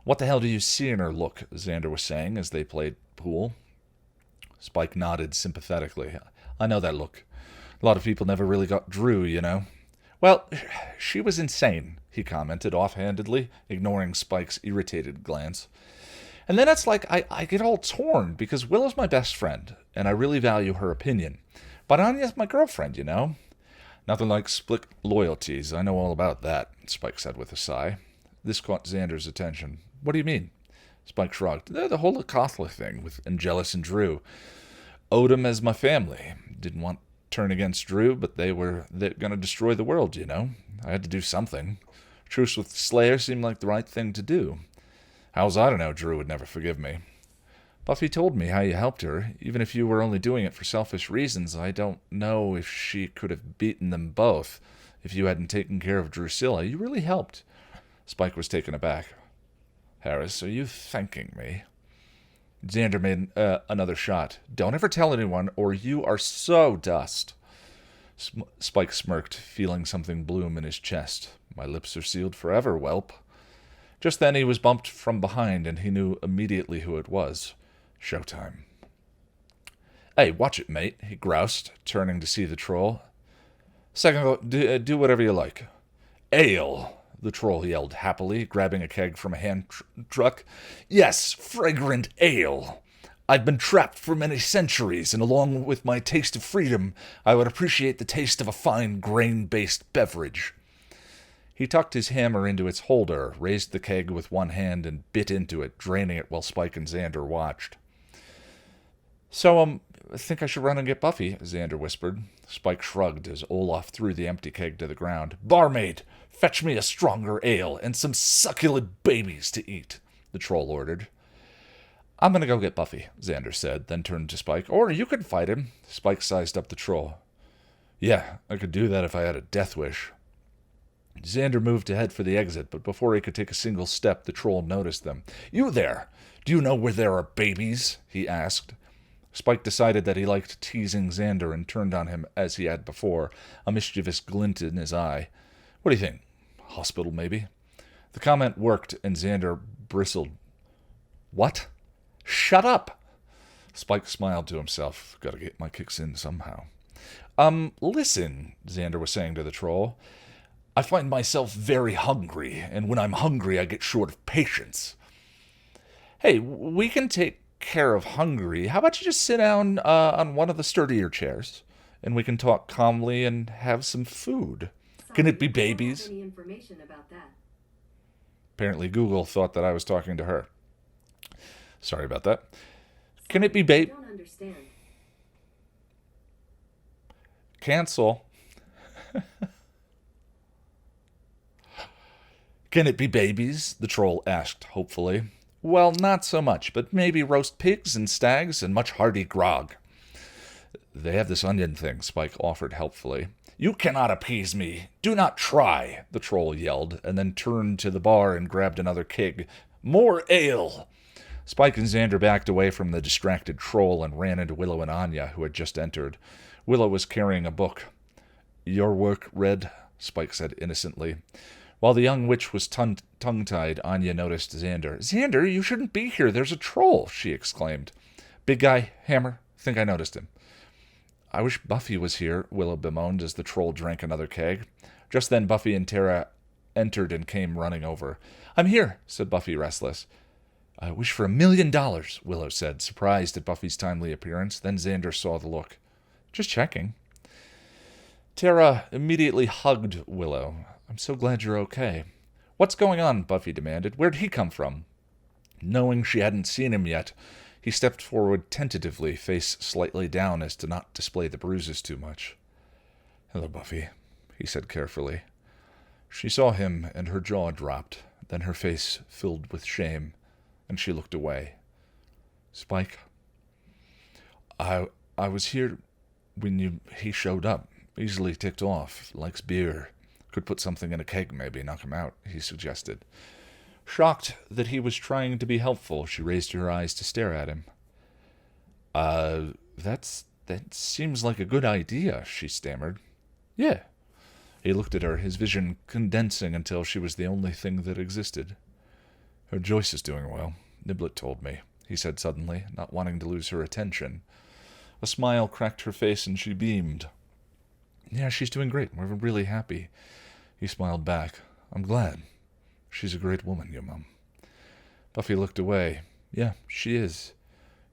Speaker 2: what the hell do you see in her look, Xander was saying as they played pool. Spike nodded sympathetically. I know that look. A lot of people never really got Drew, you know. Well, she was insane, he commented offhandedly, ignoring Spike's irritated glance. And then it's like I get all torn, because Willow's my best friend, and I really value her opinion. But Anya's my girlfriend, you know. Nothing like split loyalties. I know all about that, Spike said with a sigh. This caught Xander's attention. What do you mean? Spike shrugged. The whole Catholic thing with Angelus and Drew. Odom as my family. Didn't want to turn against Drew, but they're going to destroy the world, you know. I had to do something. Truce with Slayer seemed like the right thing to do. How was I to know Drew would never forgive me? Buffy told me how you helped her. Even if you were only doing it for selfish reasons, I don't know if she could have beaten them both if you hadn't taken care of Drusilla. You really helped. Spike was taken aback. Harris, are you thanking me? Xander made another shot. Don't ever tell anyone, or you are so dust. Spike smirked, feeling something bloom in his chest. My lips are sealed forever, whelp. Just then he was bumped from behind, and he knew immediately who it was. Showtime. Hey, watch it, mate, he groused, turning to see the troll. Second, do whatever you like. Ale, the troll yelled happily, grabbing a keg from a hand truck. Yes, fragrant ale. I've been trapped for many centuries, and along with my taste of freedom, I would appreciate the taste of a fine grain-based beverage. He tucked his hammer into its holder, raised the keg with one hand, and bit into it, draining it while Spike and Xander watched. So, I think I should run and get Buffy, Xander whispered. Spike shrugged as Olaf threw the empty keg to the ground. Barmaid, fetch me a stronger ale and some succulent babies to eat, the troll ordered. I'm going to go get Buffy, Xander said, then turned to Spike. Or you could fight him. Spike sized up the troll. Yeah, I could do that if I had a death wish. Xander moved to head for the exit, but before he could take a single step, the troll noticed them. You there! Do you know where there are babies? He asked. Spike decided that he liked teasing Xander and turned on him as he had before, a mischievous glint in his eye. What do you think? Hospital, maybe? The comment worked, and Xander bristled. What? Shut up! Spike smiled to himself. Gotta get my kicks in somehow. Listen, Xander was saying to the troll. I find myself very hungry, and when I'm hungry, I get short of patience. Hey, we can take care of hungry. How about you just sit down on one of the sturdier chairs, and we can talk calmly and have some food? Can it be babies?
Speaker 3: I don't have any information about that.
Speaker 2: Apparently Google thought that I was talking to her. Sorry about that. Can it be
Speaker 3: I don't understand.
Speaker 2: Cancel. Can it be babies? The troll asked hopefully. Well, not so much, but maybe roast pigs and stags and much hearty grog. They have this onion thing, Spike offered helpfully. You cannot appease me. Do not try, the troll yelled, and then turned to the bar and grabbed another keg. More ale! Spike and Xander backed away from the distracted troll and ran into Willow and Anya, who had just entered. Willow was carrying a book. Your work, Red? Spike said innocently. While the young witch was tongue-tied, Anya noticed Xander. Xander, you shouldn't be here. There's a troll, she exclaimed. Big guy, hammer. Think I noticed him. I wish Buffy was here, Willow bemoaned as the troll drank another keg. Just then Buffy and Terra entered and came running over. I'm here, said Buffy, restless. I wish for $1 million, Willow said, surprised at Buffy's timely appearance. Then Xander saw the look. Just checking. Terra immediately hugged Willow. I'm so glad you're okay. What's going on? Buffy demanded. Where'd he come from? Knowing she hadn't seen him yet, he stepped forward tentatively, face slightly down as to not display the bruises too much. "Hello, Buffy," he said carefully. She saw him, and her jaw dropped. Then her face filled with shame, and she looked away. "Spike, I was here when he showed up. Easily ticked off. Likes beer. Could put something in a keg, maybe, knock him out," he suggested. Shocked that he was trying to be helpful, she raised her eyes to stare at him. That seems like a good idea," she stammered. "Yeah." He looked at her, his vision condensing until she was the only thing that existed. "Her Joyce is doing well, Niblet told me," he said suddenly, not wanting to lose her attention. A smile cracked her face and she beamed. "Yeah, she's doing great. We're really happy." He smiled back. "I'm glad. She's a great woman, your mum." Buffy looked away. "Yeah, she is.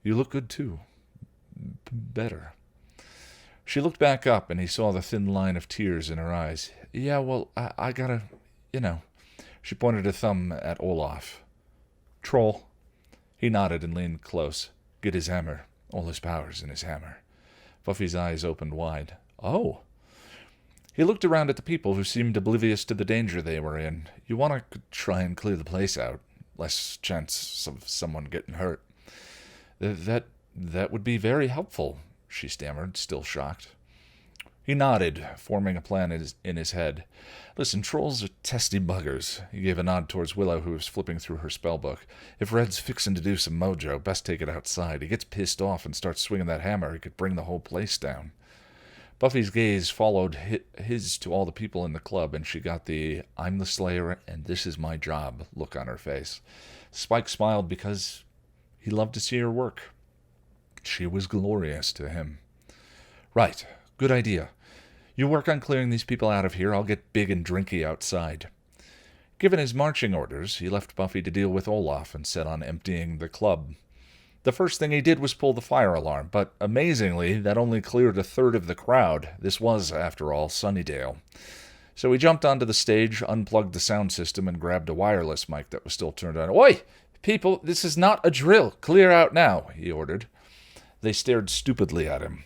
Speaker 2: You look good, too. Better." She looked back up, and he saw the thin line of tears in her eyes. "Yeah, well, I gotta, She pointed a thumb at Olaf. "Troll." He nodded and leaned close. "Get his hammer. All his power's in his hammer." Buffy's eyes opened wide. "Oh." He looked around at the people who seemed oblivious to the danger they were in. "You want to try and clear the place out. Less chance of someone getting hurt." That would be very helpful," she stammered, still shocked. He nodded, forming a plan in his head. "Listen, trolls are testy buggers." He gave a nod towards Willow, who was flipping through her spellbook. "If Red's fixin' to do some mojo, best take it outside. He gets pissed off and starts swinging that hammer, he could bring the whole place down." Buffy's gaze followed his to all the people in the club, and she got the "I'm the Slayer, and this is my job" look on her face. Spike smiled because he loved to see her work. She was glorious to him. "Right. Good idea. You work on clearing these people out of here. I'll get big and drinky outside." Given his marching orders, he left Buffy to deal with Olaf and set on emptying the club. The first thing he did was pull the fire alarm, but amazingly, that only cleared a third of the crowd. This was, after all, Sunnydale. So he jumped onto the stage, unplugged the sound system, and grabbed a wireless mic that was still turned on. "Oi! People, this is not a drill. Clear out now," he ordered. They stared stupidly at him.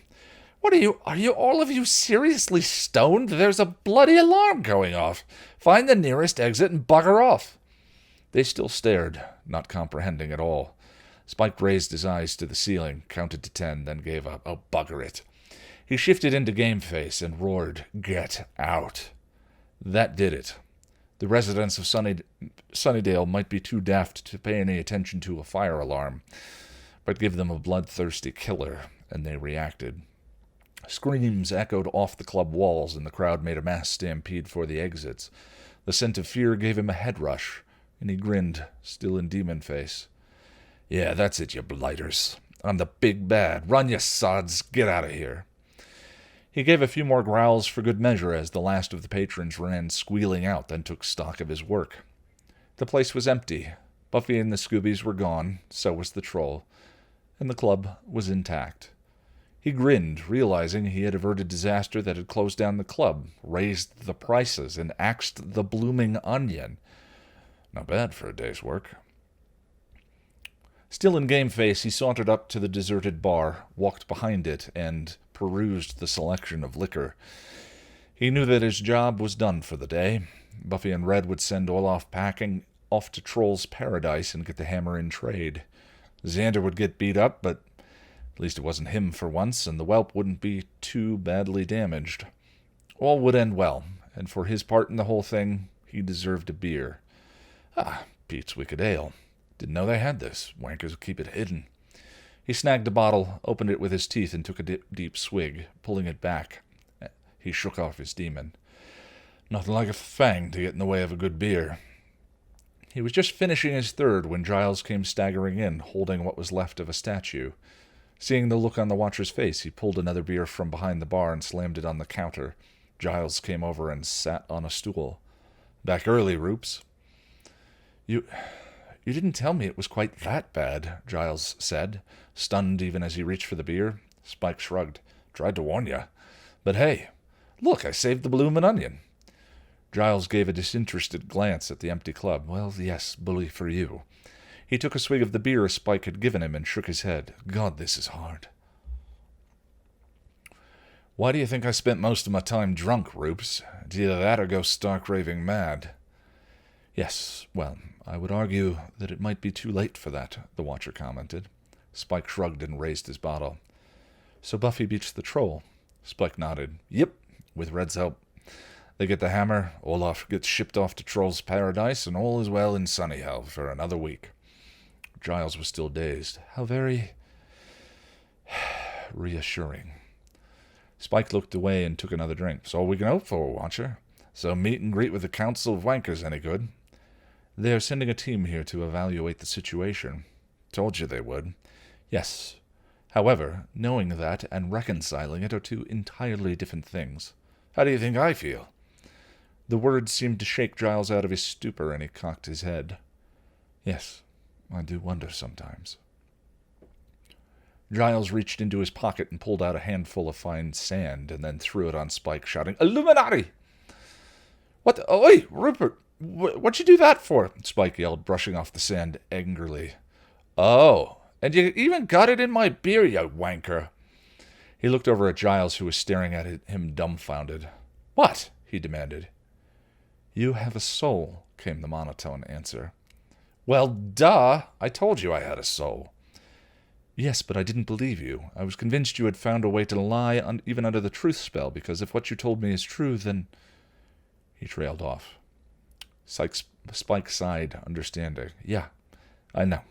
Speaker 2: "What are you all of you seriously stoned? There's a bloody alarm going off. Find the nearest exit and bugger off." They still stared, not comprehending at all. Spike raised his eyes to the ceiling, counted to 10, then gave up. "Oh, bugger it." He shifted into game face and roared, "Get out." That did it. The residents of Sunnydale might be too daft to pay any attention to a fire alarm, but give them a bloodthirsty killer, and they reacted. Screams echoed off the club walls, and the crowd made a mass stampede for the exits. The scent of fear gave him a head rush, and he grinned, still in demon face. "Yeah, that's it, you blighters. I'm the big bad. Run, you sods. Get out of here." He gave a few more growls for good measure as the last of the patrons ran squealing out, then took stock of his work. The place was empty. Buffy and the Scoobies were gone, so was the troll, and the club was intact. He grinned, realizing he had averted disaster that had closed down the club, raised the prices, and axed the blooming onion. Not bad for a day's work. Still in game face, he sauntered up to the deserted bar, walked behind it, and perused the selection of liquor. He knew that his job was done for the day. Buffy and Red would send Olaf packing off to Troll's Paradise and get the hammer in trade. Xander would get beat up, but at least it wasn't him for once, and the whelp wouldn't be too badly damaged. All would end well, and for his part in the whole thing, he deserved a beer. Pete's Wicked Ale. Didn't know they had this. Wankers keep it hidden. He snagged a bottle, opened it with his teeth, and took a deep swig. Pulling it back, he shook off his demon. Nothing like a fang to get in the way of a good beer. He was just finishing his third when Giles came staggering in, holding what was left of a statue. Seeing the look on the watcher's face, he pulled another beer from behind the bar and slammed it on the counter. Giles came over and sat on a stool. "Back early, Roops." You didn't tell me it was quite that bad," Giles said, stunned even as he reached for the beer. Spike shrugged. "Tried to warn you. But hey, look, I saved the bloomin' onion." Giles gave a disinterested glance at the empty club. "Well, yes, bully for you." He took a swig of the beer Spike had given him and shook his head. God, this is hard. Why do you think I spent most of my time drunk, Roops? It's either that or go stark raving mad. Yes, well, I would argue that it might be too late for that, the Watcher commented. Spike shrugged and raised his bottle. So Buffy beats the troll. Spike nodded. Yep, with Red's help. They get the hammer, Olaf gets shipped off to Troll's Paradise, and all is well in Sunnyhell for another week. Giles was still dazed. How very reassuring. Spike looked away and took another drink. That's all we can hope for, Watcher. So meet and greet with the Council of Wankers any good? They are sending a team here to evaluate the situation. Told you they would. Yes. However, knowing that and reconciling it are two entirely different things. How do you think I feel? The words seemed to shake Giles out of his stupor, and he cocked his head. Yes, I do wonder sometimes. Giles reached into his pocket and pulled out a handful of fine sand, and then threw it on Spike, shouting, Illuminati! What the— Oi, Rupert! What'd you do that for? Spike yelled, brushing off the sand angrily. Oh, and you even got it in my beer, you wanker. He looked over at Giles, who was staring at him dumbfounded. What? He demanded. You have a soul, came the monotone answer. Well, duh! I told you I had a soul. Yes, but I didn't believe you. I was convinced you had found a way to lie even under the truth spell, because if what you told me is true, then... He trailed off. Spike sighed, understanding. Yeah, I know.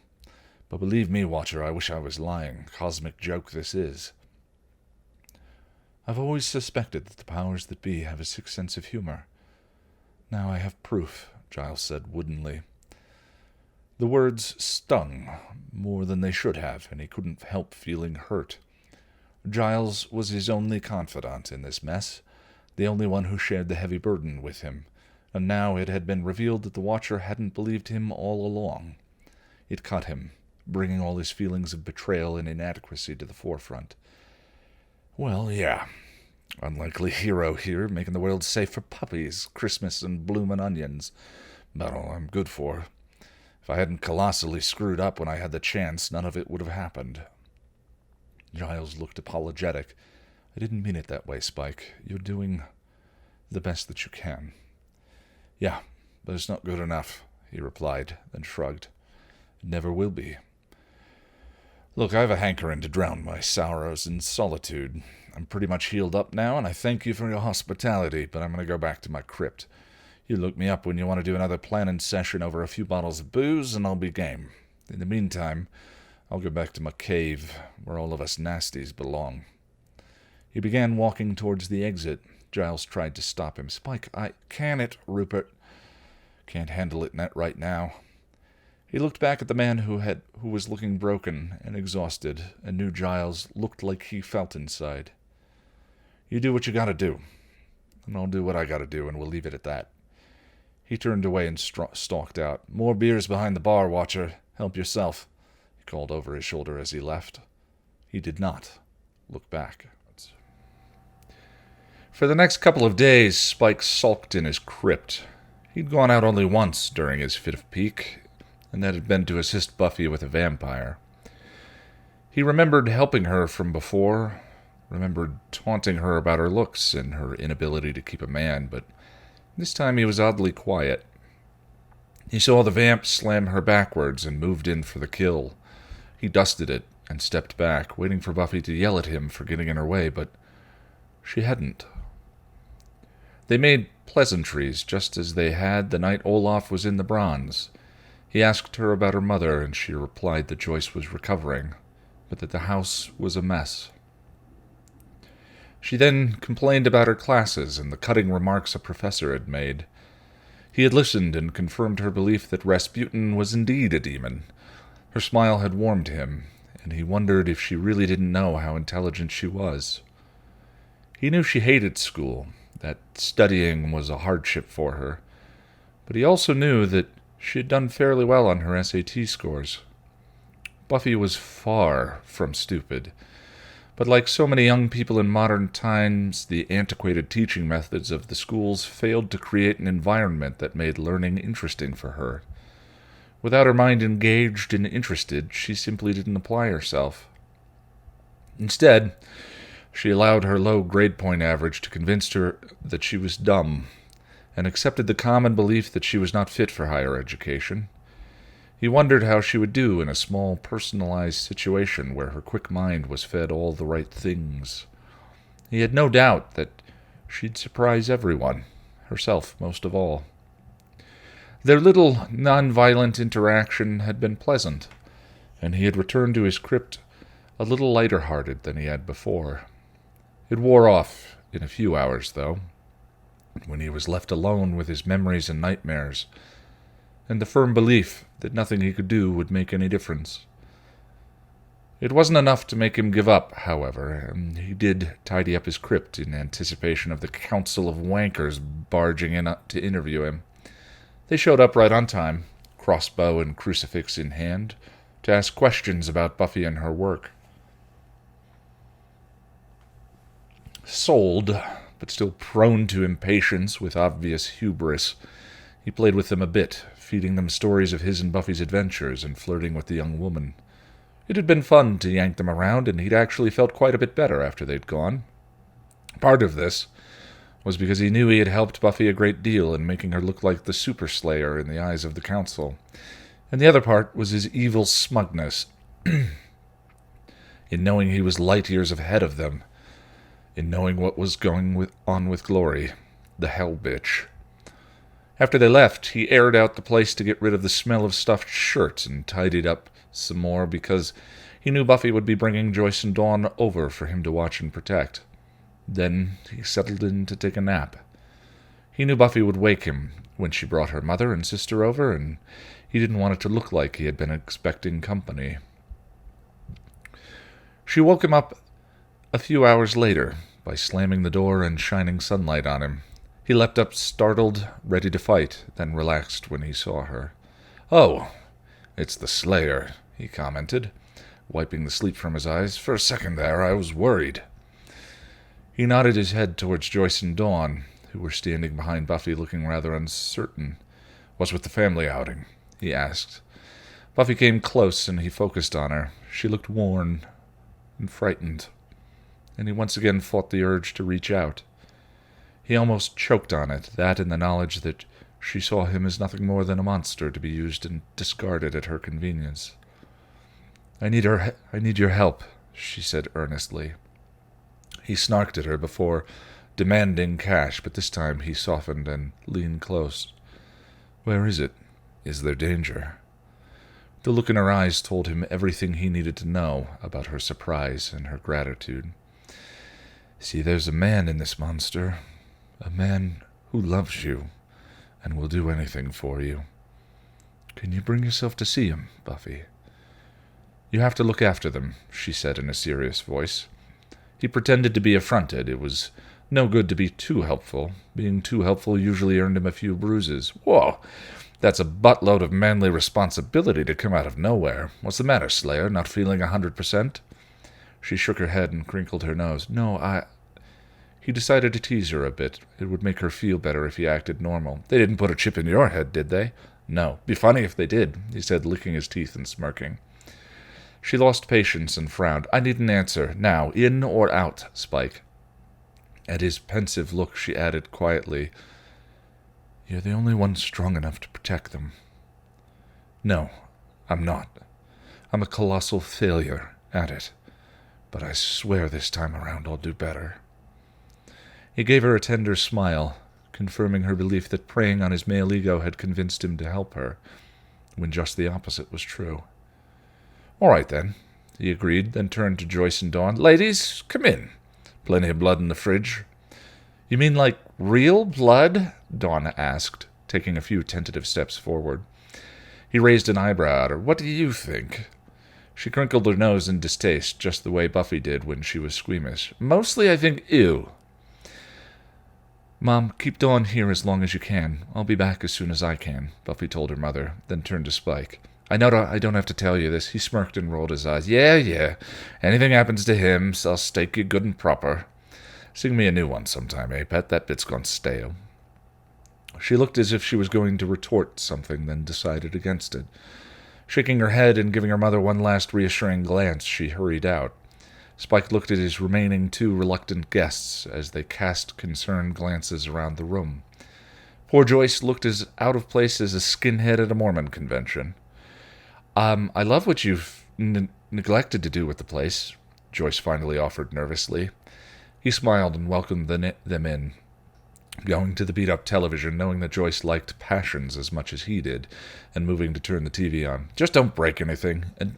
Speaker 2: But believe me, Watcher, I wish I was lying. Cosmic joke this is. I've always suspected that the powers that be have a sick sense of humor. Now I have proof, Giles said woodenly. The words stung more than they should have, and he couldn't help feeling hurt. Giles was his only confidant in this mess, the only one who shared the heavy burden with him, and now it had been revealed that the Watcher hadn't believed him all along. It cut him, bringing all his feelings of betrayal and inadequacy to the forefront. Well, yeah. Unlikely hero here, making the world safe for puppies, Christmas, and bloomin' onions. About all I'm good for. If I hadn't colossally screwed up when I had the chance, none of it would have happened. Giles looked apologetic. I didn't mean it that way, Spike. You're doing the best that you can. Yeah, but it's not good enough, he replied, then shrugged. It never will be. Look, I have a hankering to drown my sorrows in solitude. I'm pretty much healed up now, and I thank you for your hospitality, but I'm going to go back to my crypt. You look me up when you want to do another planning session over a few bottles of booze, and I'll be game. In the meantime, I'll go back to my cave, where all of us nasties belong. He began walking towards the exit. Giles tried to stop him. Spike, can it, Rupert? Can't handle it right now. He looked back at the man who was looking broken and exhausted, and knew Giles looked like he felt inside. You do what you gotta do, and I'll do what I gotta do, and we'll leave it at that. He turned away and stalked out. More beers behind the bar, Watcher. Help yourself, he called over his shoulder as he left. He did not look back. For the next couple of days, Spike sulked in his crypt. He'd gone out only once during his fit of pique, and that had been to assist Buffy with a vampire. He remembered helping her from before, remembered taunting her about her looks and her inability to keep a man, but this time he was oddly quiet. He saw the vamp slam her backwards and moved in for the kill. He dusted it and stepped back, waiting for Buffy to yell at him for getting in her way, but she hadn't. They made pleasantries just as they had the night Olaf was in the bronze. He asked her about her mother, and she replied that Joyce was recovering, but that the house was a mess. She then complained about her classes and the cutting remarks a professor had made. He had listened and confirmed her belief that Rasputin was indeed a demon. Her smile had warmed him, and he wondered if she really didn't know how intelligent she was. He knew she hated school, that studying was a hardship for her, but he also knew that she had done fairly well on her SAT scores. Buffy was far from stupid, but like so many young people in modern times, the antiquated teaching methods of the schools failed to create an environment that made learning interesting for her.
Speaker 1: Without her mind engaged and interested, she simply didn't apply herself. Instead, she allowed her low grade point average to convince her that she was dumb, and accepted the common belief that she was not fit for higher education. He wondered how she would do in a small, personalized situation where her quick mind was fed all the right things. He had no doubt that she'd surprise everyone, herself most of all. Their little, non-violent interaction had been pleasant, and he had returned to his crypt a little lighter-hearted than he had before. It wore off in a few hours, though, when he was left alone with his memories and nightmares, and the firm belief that nothing he could do would make any difference. It wasn't enough to make him give up, however, and he did tidy up his crypt in anticipation of the council of wankers barging in to interview him. They showed up right on time, crossbow and crucifix in hand, to ask questions about Buffy and her work. Sold, but still prone to impatience with obvious hubris, he played with them a bit, feeding them stories of his and Buffy's adventures and flirting with the young woman. It had been fun to yank them around, and he'd actually felt quite a bit better after they'd gone. Part of this was because he knew he had helped Buffy a great deal in making her look like the Super Slayer in the eyes of the Council, and the other part was his evil smugness in knowing he was light years ahead of them, in knowing what was going on with Glory, the hell bitch. After they left, he aired out the place to get rid of the smell of stuffed shirts and tidied up some more because he knew Buffy would be bringing Joyce and Dawn over for him to watch and protect. Then he settled in to take a nap. He knew Buffy would wake him when she brought her mother and sister over, and he didn't want it to look like he had been expecting company. She woke him up a few hours later by slamming the door and shining sunlight on him. He leapt up startled, ready to fight, then relaxed when he saw her. "Oh, it's the Slayer," he commented, wiping the sleep from his eyes. "For a second there, I was worried." He nodded his head towards Joyce and Dawn, who were standing behind Buffy looking rather uncertain. "What's with the family outing?" he asked. Buffy came close, and he focused on her. She looked worn and frightened, and he once again fought the urge to reach out. He almost choked on it, that and the knowledge that she saw him as nothing more than a monster to be used and discarded at her convenience. I need your help," she said earnestly. He snarked at her before demanding cash, but this time he softened and leaned close. "Where is it? Is there danger?" The look in her eyes told him everything he needed to know about her surprise and her gratitude. "See, there's a man in this monster. A man who loves you and will do anything for you. Can you bring yourself to see him, Buffy?" "You have to look after them," she said in a serious voice. He pretended to be affronted. It was no good to be too helpful. Being too helpful usually earned him a few bruises. "Whoa, that's a buttload of manly responsibility to come out of nowhere. What's the matter, Slayer? Not feeling 100%? She shook her head and crinkled her nose. "No, He decided to tease her a bit. It would make her feel better if he acted normal. "They didn't put a chip in your head, did they?" "No. Be funny if they did," he said, licking his teeth and smirking. She lost patience and frowned. "I need an answer. Now. In or out, Spike?" At his pensive look, she added quietly, "You're the only one strong enough to protect them." "No, I'm not. I'm a colossal failure at it. But I swear this time around I'll do better." He gave her a tender smile, confirming her belief that preying on his male ego had convinced him to help her, when just the opposite was true. "All right, then," he agreed, then turned to Joyce and Dawn. "Ladies, come in. Plenty of blood in the fridge." "You mean like real blood?" Dawn asked, taking a few tentative steps forward. He raised an eyebrow at her. "What do you think?" She crinkled her nose in distaste, just the way Buffy did when she was squeamish. "Mostly I think ew." "Mom, keep Dawn here as long as you can. I'll be back as soon as I can," Buffy told her mother, then turned to Spike. "I know I don't have to tell you this." He smirked and rolled his eyes. Yeah. Anything happens to him, so I'll stake you good and proper. Sing me a new one sometime, eh, pet? That bit's gone stale."
Speaker 2: She looked as if she was going to retort something, then decided against it. Shaking her head and giving her mother one last reassuring glance, she hurried out. Spike looked at his remaining 2 reluctant guests as they cast concerned glances around the room. Poor Joyce looked as out of place as a skinhead at a Mormon convention. I love what you've neglected to do with the place," Joyce finally offered nervously. He smiled and welcomed them in, going to the beat-up television, knowing that Joyce liked Passions as much as he did, and moving to turn the TV on. "Just don't break anything, and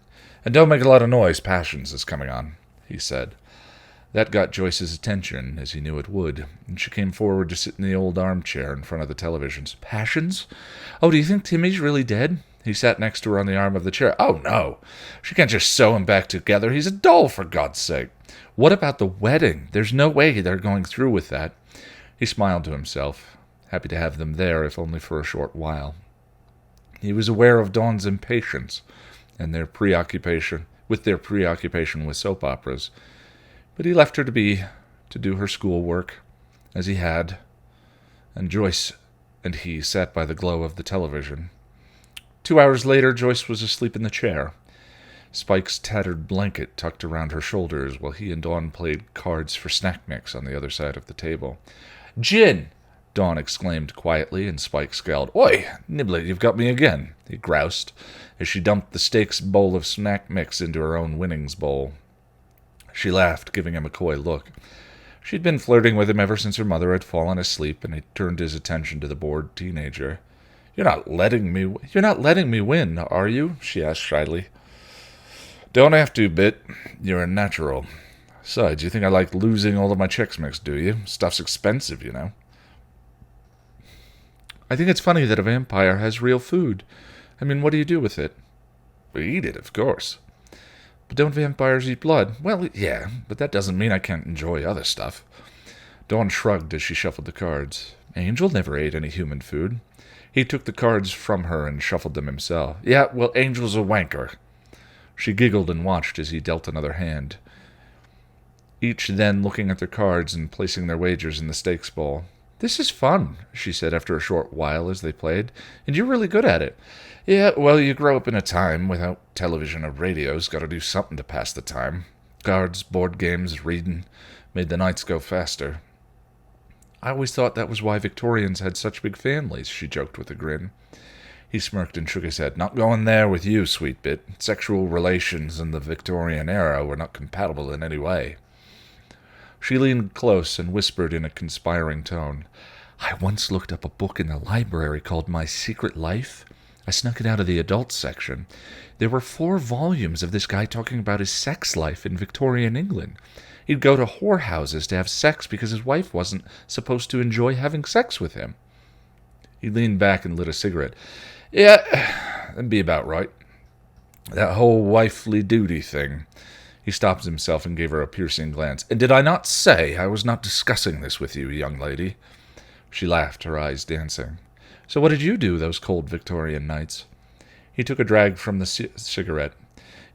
Speaker 2: don't make a lot of noise. Passions is coming on," he said. That got Joyce's attention, as he knew it would, and she came forward to sit in the old armchair in front of the televisions. "Passions? Oh, do you think Timmy's really dead?" He sat next to her on the arm of the chair. "Oh, no. She can't just sew him back together. He's a doll, for God's sake. What about the wedding? There's no way they're going through with that." He smiled to himself, happy to have them there, if only for a short while. He was aware of Dawn's impatience and their preoccupation with soap operas, but he left her to do her schoolwork, as he had, and Joyce and he sat by the glow of the television. 2 hours later, Joyce was asleep in the chair, Spike's tattered blanket tucked around her shoulders, while he and Dawn played cards for snack mix on the other side of the table. "Gin!" Dawn exclaimed quietly, and Spike scowled. "Oi, Nibbler, you've got me again," he groused, as she dumped the stakes bowl of snack mix into her own winnings bowl. She laughed, giving him a coy look. She'd been flirting with him ever since her mother had fallen asleep, and he turned his attention to the bored teenager. You're not letting me win, are you?" she asked shyly. "Don't have to, Bit. You're a natural. Besides, you think I like losing all of my Chex Mix, do you? Stuff's expensive, you know." "I think it's funny that a vampire has real food. I mean, what do you do with it?" "We eat it, of course." "But don't vampires eat blood?" "Well, yeah, but that doesn't mean I can't enjoy other stuff." Dawn shrugged as she shuffled the cards. Angel never ate any human food. He took the cards from her and shuffled them himself. "Yeah, well, Angel's a wanker." She giggled and watched as he dealt another hand, each then looking at their cards and placing their wagers in the stakes bowl. "This is fun," she said after a short while as they played, "and you're really good at it." "Yeah, well, you grow up in a time without television or radios. Got to do something to pass the time. Cards, board games, reading made the nights go faster." "I always thought that was why Victorians had such big families," she joked with a grin. He smirked and shook his head. "Not going there with you, sweet bit. Sexual relations in the Victorian era were not compatible in any way." She leaned close and whispered in a conspiring tone, "I once looked up a book in the library called My Secret Life. I snuck it out of the adult section. There were 4 volumes of this guy talking about his sex life in Victorian England. He'd go to whorehouses to have sex because his wife wasn't supposed to enjoy having sex with him." He leaned back and lit a cigarette. "Yeah, that'd be about right. That whole wifely duty thing." He stopped himself and gave her a piercing glance. "And did I not say I was not discussing this with you, young lady?" She laughed, her eyes dancing. "So what did you do those cold Victorian nights?" He took a drag from the cigarette.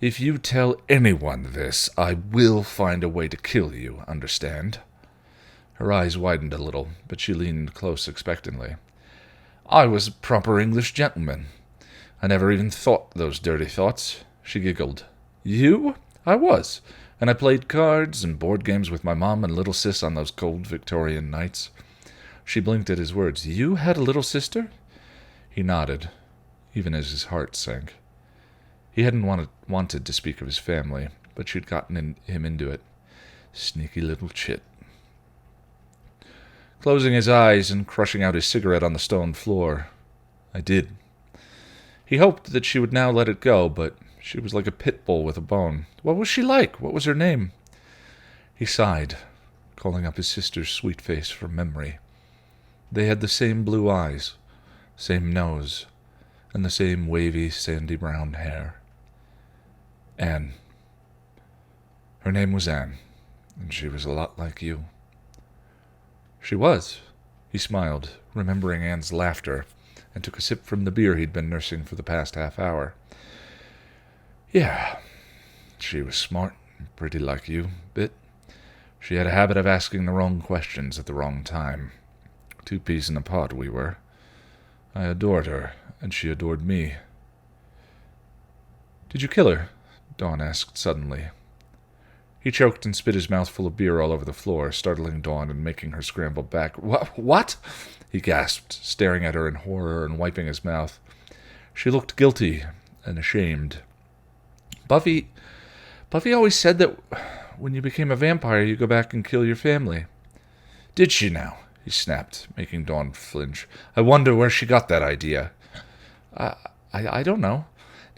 Speaker 2: "If you tell anyone this, I will find a way to kill you, understand?" Her eyes widened a little, but she leaned close expectantly. "I was a proper English gentleman. I never even thought those dirty thoughts." She giggled. "You? I was. And I played cards and board games with my mom and little sis on those cold Victorian nights." She blinked at his words. "You had a little sister?" He nodded, even as his heart sank. He hadn't wanted to speak of his family, but she'd gotten him into it. Sneaky little chit. Closing his eyes and crushing out his cigarette on the stone floor. "I did." He hoped that she would now let it go, but she was like a pit bull with a bone. "What was she like? What was her name?" He sighed, calling up his sister's sweet face from memory. They had the same blue eyes, same nose, and the same wavy, sandy brown hair. Anne. Her name was Anne, and she was a lot like you. She was. He smiled, remembering Anne's laughter, and took a sip from the beer he'd been nursing for the past half hour. "Yeah, she was smart and pretty like you, Bit. She had a habit of asking the wrong questions at the wrong time. 2 peas in a pod we were." I adored her, and she adored me. Did you kill her? Dawn asked suddenly. He choked and spit his mouth full of beer all over the floor, startling Dawn and making her scramble back. What? He gasped, staring at her in horror and wiping his mouth. She looked guilty and ashamed. Buffy always said that when you became a vampire, you go back and kill your family. Did she now? He snapped, making Dawn flinch. I wonder where she got that idea. I don't know.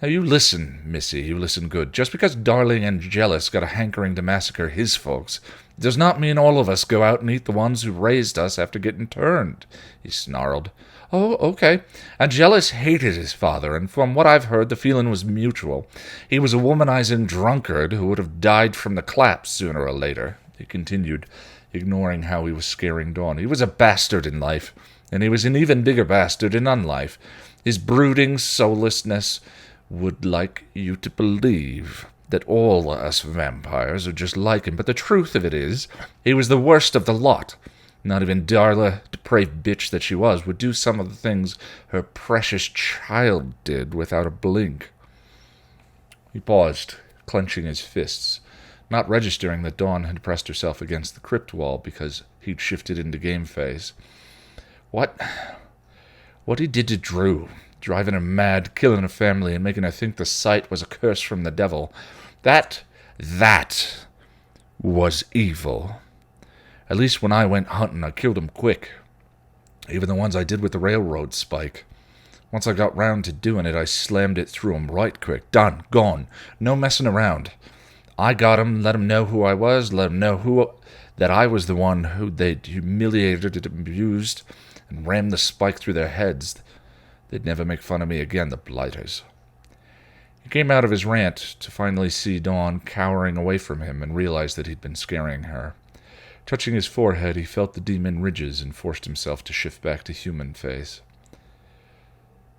Speaker 2: Now you listen, Missy, you listen good. Just because Darling Angelus got a hankering to massacre his folks does not mean all of us go out and eat the ones who raised us after getting turned, he snarled. Oh, okay. Angelus hated his father, and from what I've heard, the feeling was mutual. He was a womanizing drunkard who would have died from the claps sooner or later, he continued, ignoring how he was scaring Dawn. He was a bastard in life, and he was an even bigger bastard in unlife. His brooding soullessness would like you to believe that all us vampires are just like him, but the truth of it is, he was the worst of the lot. Not even Darla, depraved bitch that she was, would do some of the things her precious child did without a blink. He paused, clenching his fists, not registering that Dawn had pressed herself against the crypt wall because he'd shifted into game phase. What he did to Drew, driving her mad, killing her family, and making her think the sight was a curse from the devil, that was evil. At least when I went hunting, I killed him quick. Even the ones I did with the railroad spike. Once I got round to doing it, I slammed it through him right quick. Done. Gone. No messing around. I got him, let him know who I was, let him know that I was the one who they'd humiliated and abused, and rammed the spike through their heads. They'd never make fun of me again, the blighters. He came out of his rant to finally see Dawn cowering away from him and realize that he'd been scaring her. Touching his forehead, he felt the demon ridges and forced himself to shift back to human face.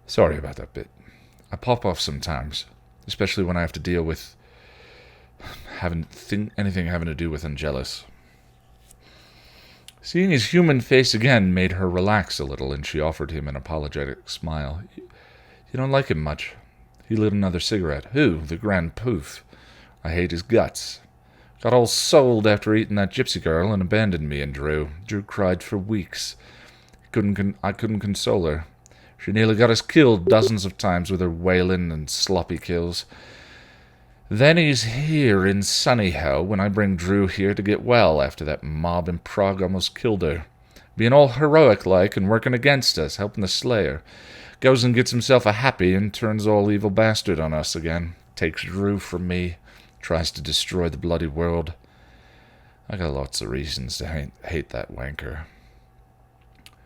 Speaker 2: Sorry about that bit. I pop off sometimes, especially when I have to deal with anything having to do with Angelus. Seeing his human face again made her relax a little, and she offered him an apologetic smile. You don't like him much. He lit another cigarette. Who? The Grand Poof. I hate his guts. Got all sold after eating that gypsy girl and abandoned me and Drew. Drew cried for weeks. I couldn't console her. She nearly got us killed dozens of times with her wailing and sloppy kills. Then he's here in sunny hell when I bring Drew here to get well after that mob in Prague almost killed her. Being all heroic-like and working against us, helping the Slayer. Goes and gets himself a happy and turns all evil bastard on us again. Takes Drew from me. Tries to destroy the bloody world. I got lots of reasons to hate that wanker.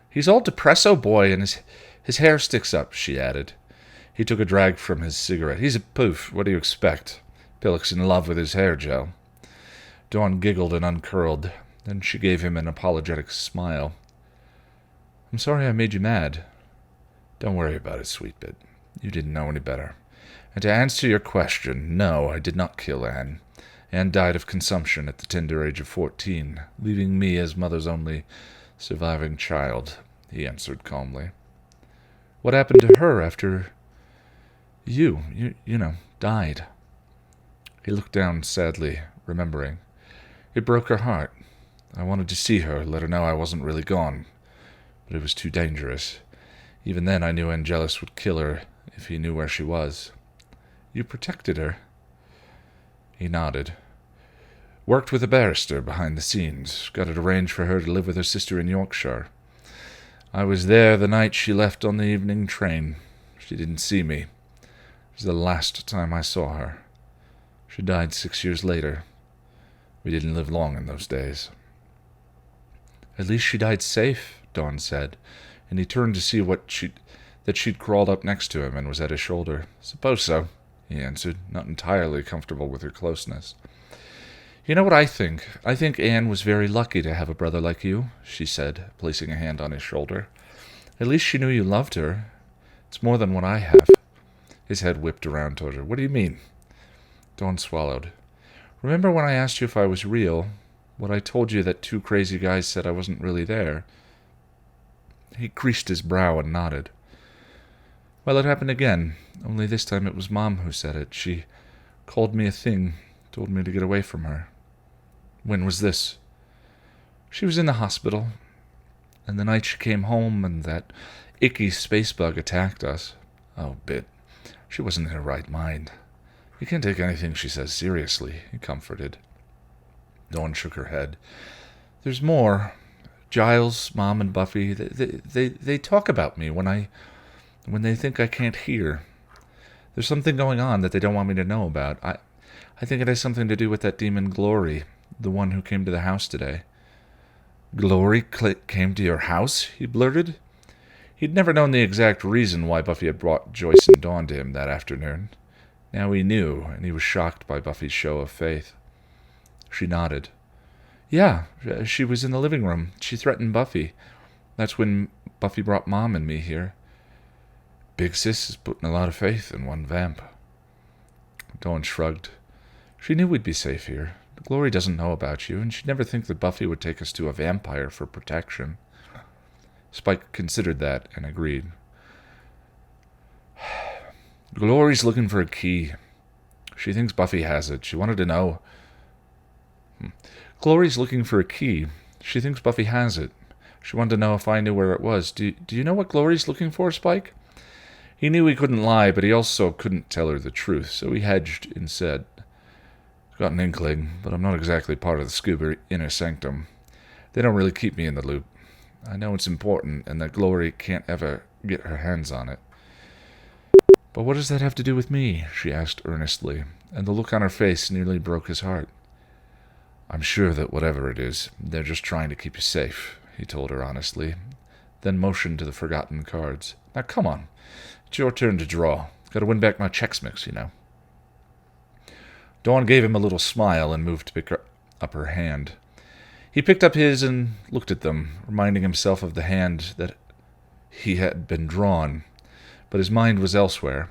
Speaker 2: He's all depresso boy and his hair sticks up, she added. He took a drag from his cigarette. He's a poof. What do you expect? Pillock's in love with his hair gel. Dawn giggled and uncurled. Then she gave him an apologetic smile. I'm sorry I made you mad. Don't worry about it, sweet bit. You didn't know any better. And to answer your question, no, I did not kill Anne. Anne died of consumption at the tender age of 14, leaving me as mother's only surviving child, he answered calmly. What happened to her after you died? He looked down sadly, remembering. It broke her heart. I wanted to see her, let her know I wasn't really gone. But it was too dangerous. Even then I knew Angelus would kill her if he knew where she was. You protected her? He nodded. Worked with a barrister behind the scenes. Got it arranged for her to live with her sister in Yorkshire. I was there the night she left on the evening train. She didn't see me. It was the last time I saw her. She died 6 years later. We didn't live long in those days. At least she died safe, Dawn said, and he turned to see that she'd crawled up next to him and was at his shoulder. Suppose so, he answered, not entirely comfortable with her closeness. You know what I think? I think Anne was very lucky to have a brother like you, she said, placing a hand on his shoulder. At least she knew you loved her. It's more than what I have. His head whipped around toward her. What do you mean? Dawn swallowed. Remember when I asked you if I was real? What I told you that two crazy guys said I wasn't really there? He creased his brow and nodded. Well, it happened again, only this time it was Mom who said it. She called me a thing, told me to get away from her. When was this? She was in the hospital, and the night she came home and that icky space bug attacked us. Oh, Bit, she wasn't in her right mind. You can't take anything she says seriously, he comforted. Dawn shook her head. There's more. Giles, Mom, and Buffy, they talk about me when they think I can't hear. There's something going on that they don't want me to know about. I think it has something to do with that demon Glory, the one who came to the house today. Glory came to your house? He blurted. He'd never known the exact reason why Buffy had brought Joyce and Dawn to him that afternoon. Now he knew, and he was shocked by Buffy's show of faith. She nodded. Yeah, she was in the living room. She threatened Buffy. That's when Buffy brought Mom and me here. Big Sis is putting a lot of faith in one vamp. Dawn shrugged. She knew we'd be safe here. Glory doesn't know about you, and she'd never think that Buffy would take us to a vampire for protection. Spike considered that and agreed. Glory's looking for a key. She thinks Buffy has it. She wanted to know. Glory's looking for a key. She thinks Buffy has it. She wanted to know if I knew where it was. Do you know what Glory's looking for, Spike? He knew he couldn't lie, but he also couldn't tell her the truth, so he hedged and said, Got an inkling, but I'm not exactly part of the Scuba inner sanctum. They don't really keep me in the loop. I know it's important, and that Glory can't ever get her hands on it. But what does that have to do with me? She asked earnestly, and the look on her face nearly broke his heart. I'm sure that whatever it is, they're just trying to keep you safe, he told her honestly, then motioned to the forgotten cards. Now come on, it's your turn to draw. Gotta win back my Chex Mix, you know. Dawn gave him a little smile and moved to pick up her hand. He picked up his and looked at them, reminding himself of the hand that he had been drawn, but his mind was elsewhere.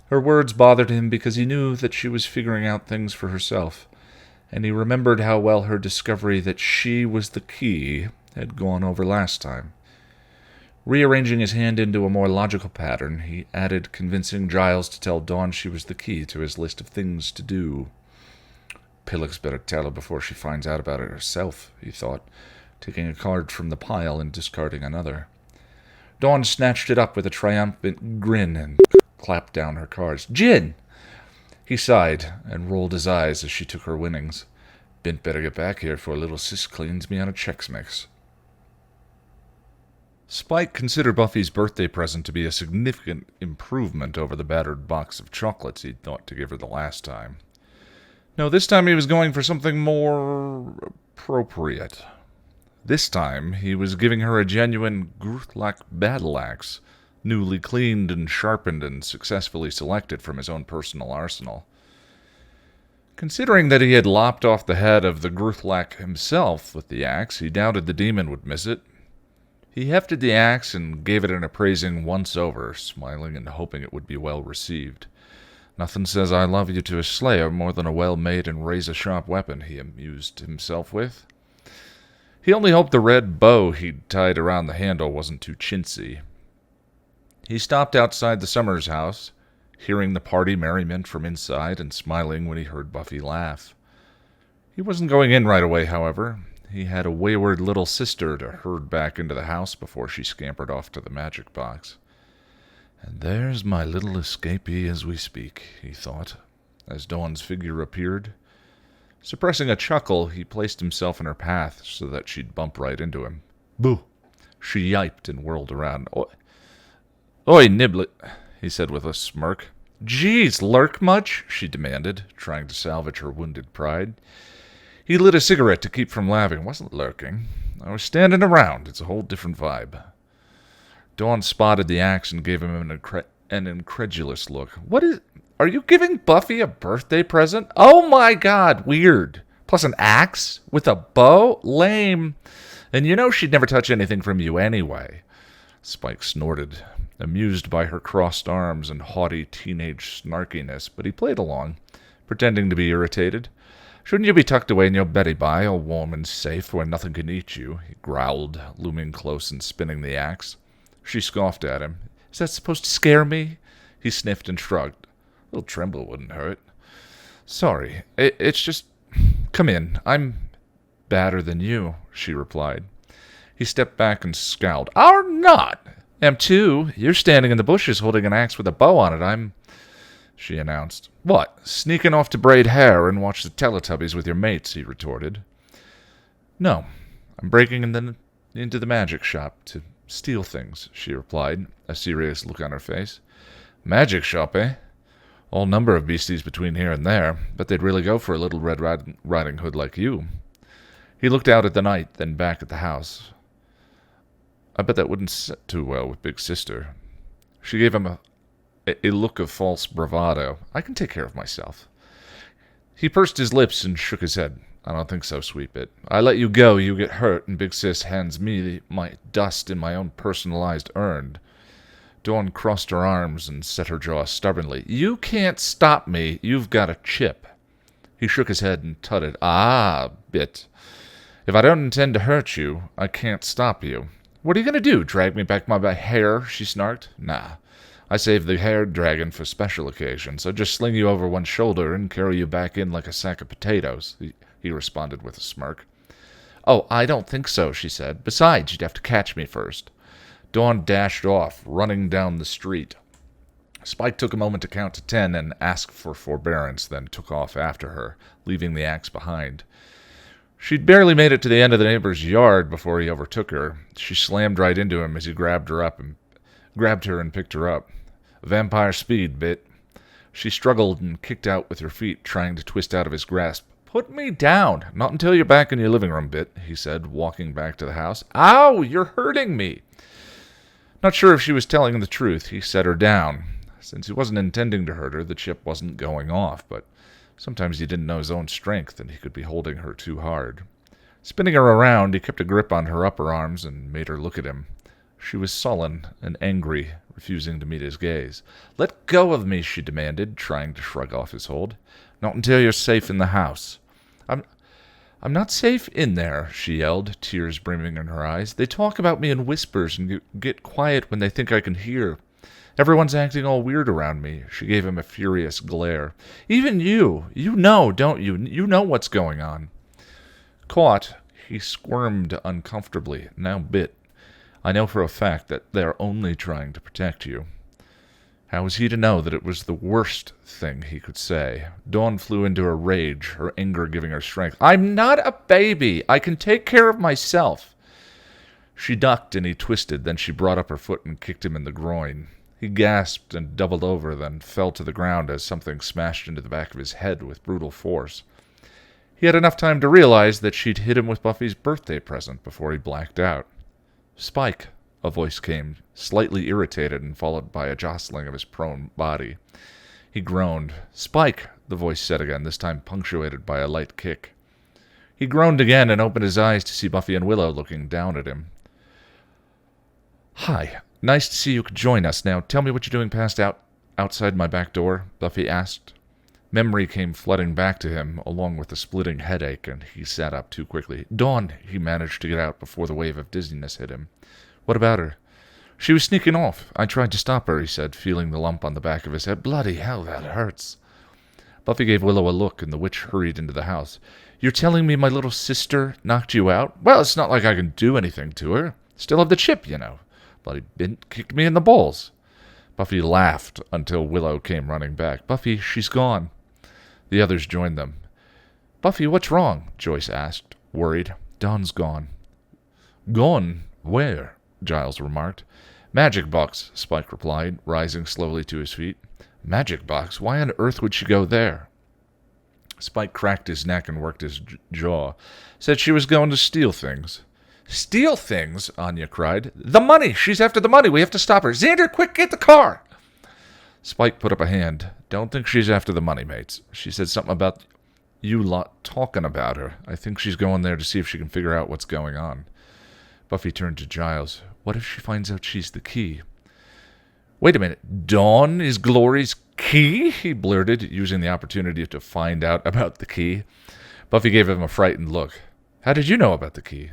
Speaker 2: Her words bothered him because he knew that she was figuring out things for herself, and he remembered how well her discovery that she was the key had gone over last time. Rearranging his hand into a more logical pattern, he added convincing Giles to tell Dawn she was the key to his list of things to do. Pillock's better tell her before she finds out about it herself, he thought, taking a card from the pile and discarding another. Dawn snatched it up with a triumphant grin and clapped down her cards. Gin! He sighed and rolled his eyes as she took her winnings. Bint better get back here before little sis cleans me on a Chex Mix. Spike considered Buffy's birthday present to be a significant improvement over the battered box of chocolates he'd thought to give her the last time. No, this time he was going for something more appropriate. This time he was giving her a genuine Gruthlak battle axe, newly cleaned and sharpened and successfully selected from his own personal arsenal. Considering that he had lopped off the head of the Gruthlak himself with the axe, he doubted the demon would miss it. He hefted the axe and gave it an appraising once-over, smiling and hoping it would be well received. Nothing says I love you to a slayer more than a well-made and razor-sharp weapon, he amused himself with. He only hoped the red bow he'd tied around the handle wasn't too chintzy. He stopped outside the Summers house, hearing the party merriment from inside and smiling when he heard Buffy laugh. He wasn't going in right away, however. He had a wayward little sister to herd back into the house before she scampered off to the magic box. And there's my little escapee as we speak, he thought, as Dawn's figure appeared. Suppressing a chuckle, he placed himself in her path so that she'd bump right into him. Boo! She yiped and whirled around. Oi, Niblet, he said with a smirk. Geez, lurk much? She demanded, trying to salvage her wounded pride. He lit a cigarette to keep from laughing. Wasn't lurking. I was standing around. It's a whole different vibe. Dawn spotted the axe and gave him an incredulous look. Are you giving Buffy a birthday present? Oh my god, weird. Plus an axe? With a bow? Lame. And you know she'd never touch anything from you anyway. Spike snorted, amused by her crossed arms and haughty teenage snarkiness, but he played along, pretending to be irritated. Shouldn't you be tucked away in your Betty Bye, all warm and safe, where nothing can eat you? He growled, looming close and spinning the axe. She scoffed at him.
Speaker 1: Is that supposed to scare me? He sniffed and shrugged. A little tremble wouldn't hurt. Sorry, it's just... Come in. I'm badder than you, she replied. He stepped back and scowled. Are not! Am too. You're standing in the bushes holding an axe with a bow on it. She announced. What, sneaking off to braid hair and watch the Teletubbies with your mates, he retorted. No, I'm breaking into the magic shop to steal things, she replied, a serious look on her face. Magic shop, eh? All number of beasties between here and there, but they'd really go for a little Red Riding Hood like you. He looked out at the night, then back at the house. I bet that wouldn't sit too well with Big Sister. She gave him a look of false bravado. I can take care of myself. He pursed his lips and shook his head. I don't think so, sweet bit. I let you go, you get hurt, and Big Sis hands me my dust in my own personalized urn. Dawn crossed her arms and set her jaw stubbornly. You can't stop me. You've got a chip. He shook his head and tutted. Ah, bit. If I don't intend to hurt you, I can't stop you. What are you going to do, drag me back by my hair? She snarked. Nah. I save the hair dragon for special occasions. I just sling you over one shoulder and carry you back in like a sack of potatoes, he responded with a smirk. Oh, I don't think so, she said. Besides, you'd have to catch me first. Dawn dashed off, running down the street. Spike took a moment to count to 10 and ask for forbearance, then took off after her, leaving the axe behind. She'd barely made it to the end of the neighbor's yard before he overtook her. She slammed right into him as he grabbed her and picked her up. Vampire speed, bit. She struggled and kicked out with her feet, trying to twist out of his grasp. Put me down. Not until you're back in your living room, bit, he said, walking back to the house. Ow, you're hurting me. Not sure if she was telling the truth, he set her down. Since he wasn't intending to hurt her, the chip wasn't going off, but sometimes he didn't know his own strength and he could be holding her too hard. Spinning her around, he kept a grip on her upper arms and made her look at him. She was sullen and angry, refusing to meet his gaze. Let go of me, she demanded, trying to shrug off his hold. Not until you're safe in the house. I'm not safe in there, she yelled, tears brimming in her eyes. They talk about me in whispers and get quiet when they think I can hear. Everyone's acting all weird around me. She gave him a furious glare. Even you. You know, don't you? You know what's going on. Caught, he squirmed uncomfortably, now bit. I know for a fact that they're only trying to protect you. How was he to know that it was the worst thing he could say? Dawn flew into a rage, her anger giving her strength. I'm not a baby. I can take care of myself. She ducked and he twisted, then she brought up her foot and kicked him in the groin. He gasped and doubled over, then fell to the ground as something smashed into the back of his head with brutal force. He had enough time to realize that she'd hit him with Buffy's birthday present before he blacked out. Spike, a voice came, slightly irritated and followed by a jostling of his prone body. He groaned. Spike, the voice said again, this time punctuated by a light kick. He groaned again and opened his eyes to see Buffy and Willow looking down at him. Hi, nice to see you could join us. Now tell me what you're doing outside my back door, Buffy asked. Memory came flooding back to him, along with a splitting headache, and he sat up too quickly. Dawn, he managed to get out before the wave of dizziness hit him. What about her? She was sneaking off. I tried to stop her, he said, feeling the lump on the back of his head. Bloody hell, that hurts. Buffy gave Willow a look, and the witch hurried into the house. You're telling me my little sister knocked you out? Well, it's not like I can do anything to her. Still have the chip, you know. Bloody bint kicked me in the balls. Buffy laughed until Willow came running back. Buffy, she's gone. The others joined them. Buffy, what's wrong? Joyce asked, worried. Dawn's gone. Gone? Where? Giles remarked. Magic box, Spike replied, rising slowly to his feet. Magic box? Why on earth would she go there? Spike cracked his neck and worked his jaw. Said she was going to steal things. Steal things? Anya cried. The money! She's after the money! We have to stop her! Xander, quick, get the car! Spike put up a hand. Don't think she's after the money, mates. She said something about you lot talking about her. I think she's going there to see if she can figure out what's going on. Buffy turned to Giles. What if she finds out she's the key? Wait a minute. Dawn is Glory's key? He blurted, using the opportunity to find out about the key. Buffy gave him a frightened look. How did you know about the key?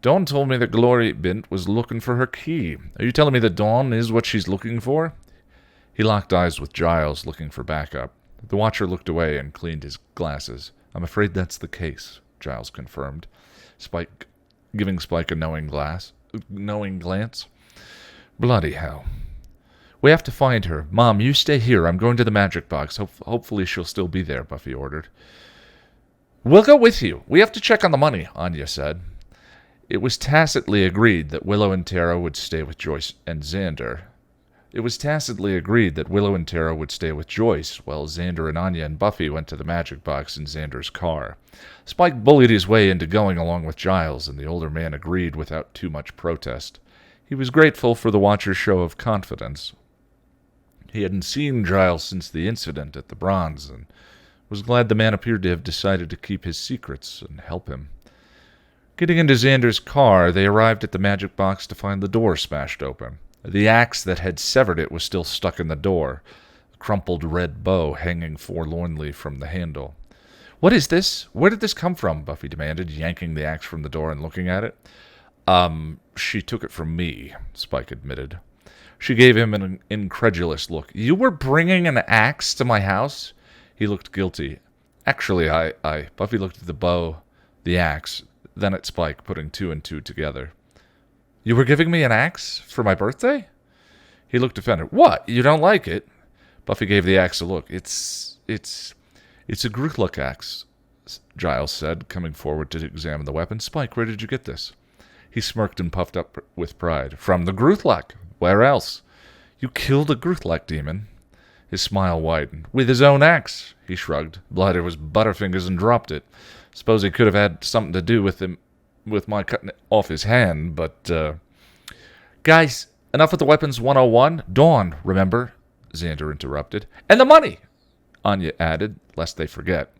Speaker 1: Dawn told me that Glory Bint was looking for her key. Are you telling me that Dawn is what she's looking for? He locked eyes with Giles, looking for backup. The Watcher looked away and cleaned his glasses. I'm afraid that's the case, Giles confirmed, giving Spike a knowing glance. Bloody hell. We have to find her. Mom, you stay here. I'm going to the magic box. Hopefully she'll still be there, Buffy ordered. We'll go with you. We have to check on the money, Anya said. It was tacitly agreed that Willow and Tara would stay with Joyce and Xander. While Xander and Anya and Buffy went to the magic box in Xander's car. Spike bullied his way into going along with Giles, and the older man agreed without too much protest. He was grateful for the Watcher's show of confidence. He hadn't seen Giles since the incident at the Bronze, and was glad the man appeared to have decided to keep his secrets and help him. Getting into Xander's car, they arrived at the magic box to find the door smashed open. The axe that had severed it was still stuck in the door, a crumpled red bow hanging forlornly from the handle. What is this? Where did this come from? Buffy demanded, yanking the axe from the door and looking at it. She took it from me, Spike admitted. She gave him an incredulous look. You were bringing an axe to my house? He looked guilty. Actually, I... Buffy looked at the bow, the axe, then at Spike, putting two and two together. You were giving me an axe for my birthday? He looked offended. What? You don't like it? Buffy gave the axe a look. It's a Gruthluck axe, Giles said, coming forward to examine the weapon. Spike, where did you get this? He smirked and puffed up with pride. From the Gruthluck. Where else? You killed a Gruthluck demon. His smile widened. With his own axe, he shrugged. Blighter was Butterfingers and dropped it. Suppose he could have had something to do with my cutting it off his hand, but, Guys, enough with the weapons 101. Dawn, remember? Xander interrupted. And the money, Anya added, lest they forget.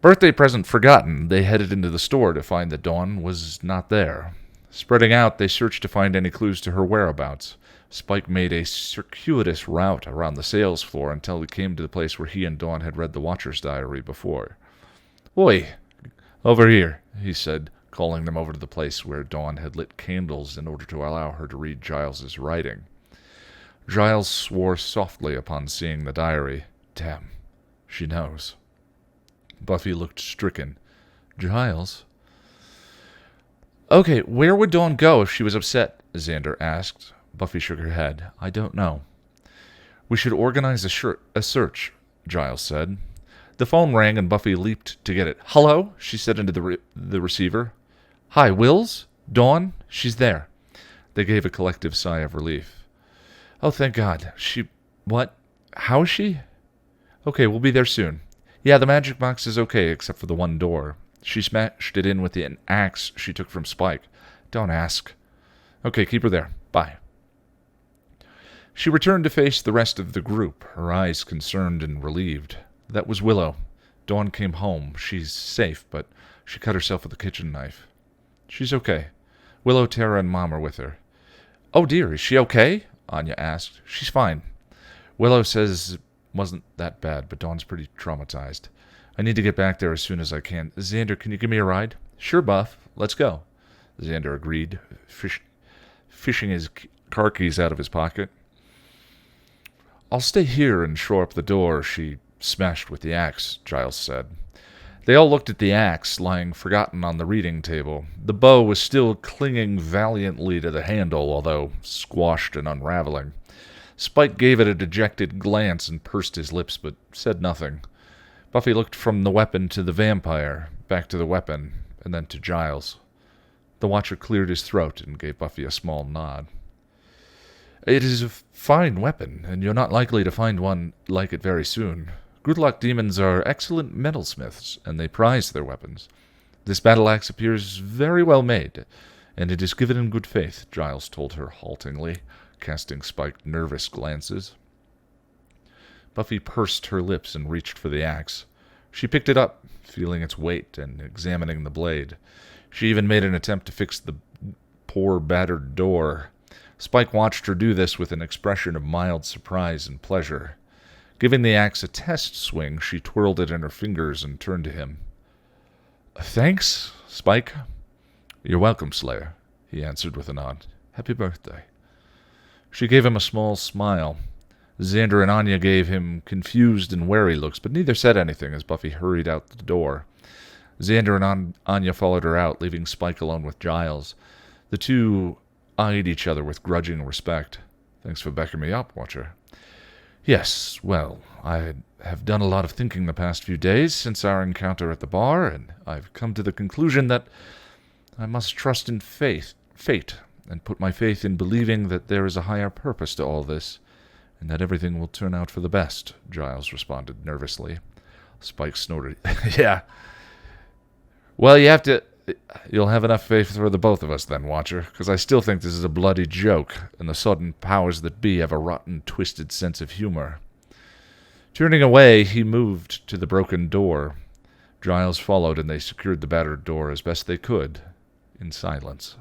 Speaker 1: Birthday present forgotten, they headed into the store to find that Dawn was not there. Spreading out, they searched to find any clues to her whereabouts. Spike made a circuitous route around the sales floor until he came to the place where he and Dawn had read the Watcher's diary before. Oi, over here, he said, calling them over to the place where Dawn had lit candles in order to allow her to read Giles's writing. Giles swore softly upon seeing the diary. Damn, she knows. Buffy looked stricken. Giles? Okay, where would Dawn go if she was upset? Xander asked. Buffy shook her head. I don't know. We should organize a search, Giles said. The phone rang and Buffy leaped to get it. Hello? She said into the receiver. Hi, Wills? Dawn? She's there. They gave a collective sigh of relief. Oh, thank God. What? How is she? Okay, we'll be there soon. Yeah, the magic box is okay, except for the one door. She smashed it in with an axe she took from Spike. Don't ask. Okay, keep her there. Bye. She returned to face the rest of the group, her eyes concerned and relieved. That was Willow. Dawn came home. She's safe, but she cut herself with a kitchen knife. She's okay. Willow, Tara, and Mom are with her. Oh dear, is she okay? Anya asked. She's fine. Willow says it wasn't that bad, but Dawn's pretty traumatized. I need to get back there as soon as I can. Xander, can you give me a ride? Sure, Buff. Let's go. Xander agreed, fishing his car keys out of his pocket. I'll stay here and shore up the door she smashed with the axe, Giles said. They all looked at the axe lying forgotten on the reading table. The bow was still clinging valiantly to the handle, although squashed and unraveling. Spike gave it a dejected glance and pursed his lips, but said nothing. Buffy looked from the weapon to the vampire, back to the weapon, and then to Giles. The Watcher cleared his throat and gave Buffy a small nod. It is a fine weapon, and you're not likely to find one like it very soon. Gruthluck demons are excellent metalsmiths, and they prize their weapons. This battle-axe appears very well made, and it is given in good faith, Giles told her haltingly, casting Spike nervous glances. Buffy pursed her lips and reached for the axe. She picked it up, feeling its weight and examining the blade. She even made an attempt to fix the poor battered door. Spike watched her do this with an expression of mild surprise and pleasure. Giving the axe a test swing, she twirled it in her fingers and turned to him. Thanks, Spike. "You're welcome, Slayer," he answered with a nod. "Happy birthday." She gave him a small smile. Xander and Anya gave him confused and wary looks, but neither said anything as Buffy hurried out the door. Xander and Anya followed her out, leaving Spike alone with Giles. The two eyed each other with grudging respect. "Thanks for backing me up, Watcher." "Yes, well, I have done a lot of thinking the past few days since our encounter at the bar, and I've come to the conclusion that I must trust in fate, and put my faith in believing that there is a higher purpose to all this, and that everything will turn out for the best," Giles responded nervously. Spike snorted. "Yeah. Well, you'll have enough faith for the both of us then, Watcher, because I still think this is a bloody joke, and the sudden powers that be have a rotten, twisted sense of humor." Turning away, he moved to the broken door. Giles followed, and they secured the battered door as best they could, in silence.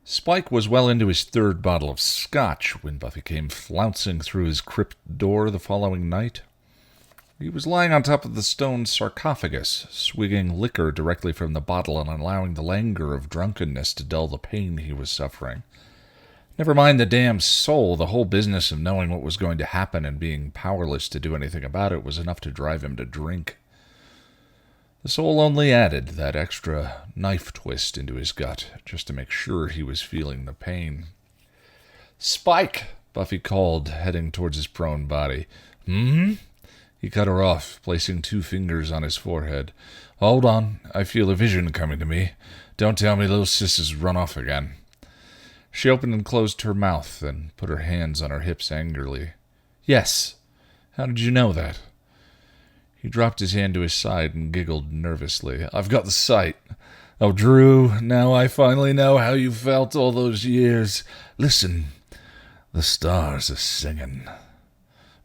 Speaker 1: Spike was well into his third bottle of scotch when Buffy came flouncing through his crypt door the following night. He was lying on top of the stone sarcophagus, swigging liquor directly from the bottle and allowing the languor of drunkenness to dull the pain he was suffering. Never mind the damn soul, the whole business of knowing what was going to happen and being powerless to do anything about it was enough to drive him to drink. The soul only added that extra knife twist into his gut, just to make sure he was feeling the pain. "Spike!" Buffy called, heading towards his prone body. "Hmm?" He cut her off, placing 2 fingers on his forehead. "Hold on, I feel a vision coming to me. Don't tell me little sis has run off again." She opened and closed her mouth, and put her hands on her hips angrily. "Yes. How did you know that?" He dropped his hand to his side and giggled nervously. "I've got the sight. Oh, Drew, now I finally know how you felt all those years. Listen, the stars are singing."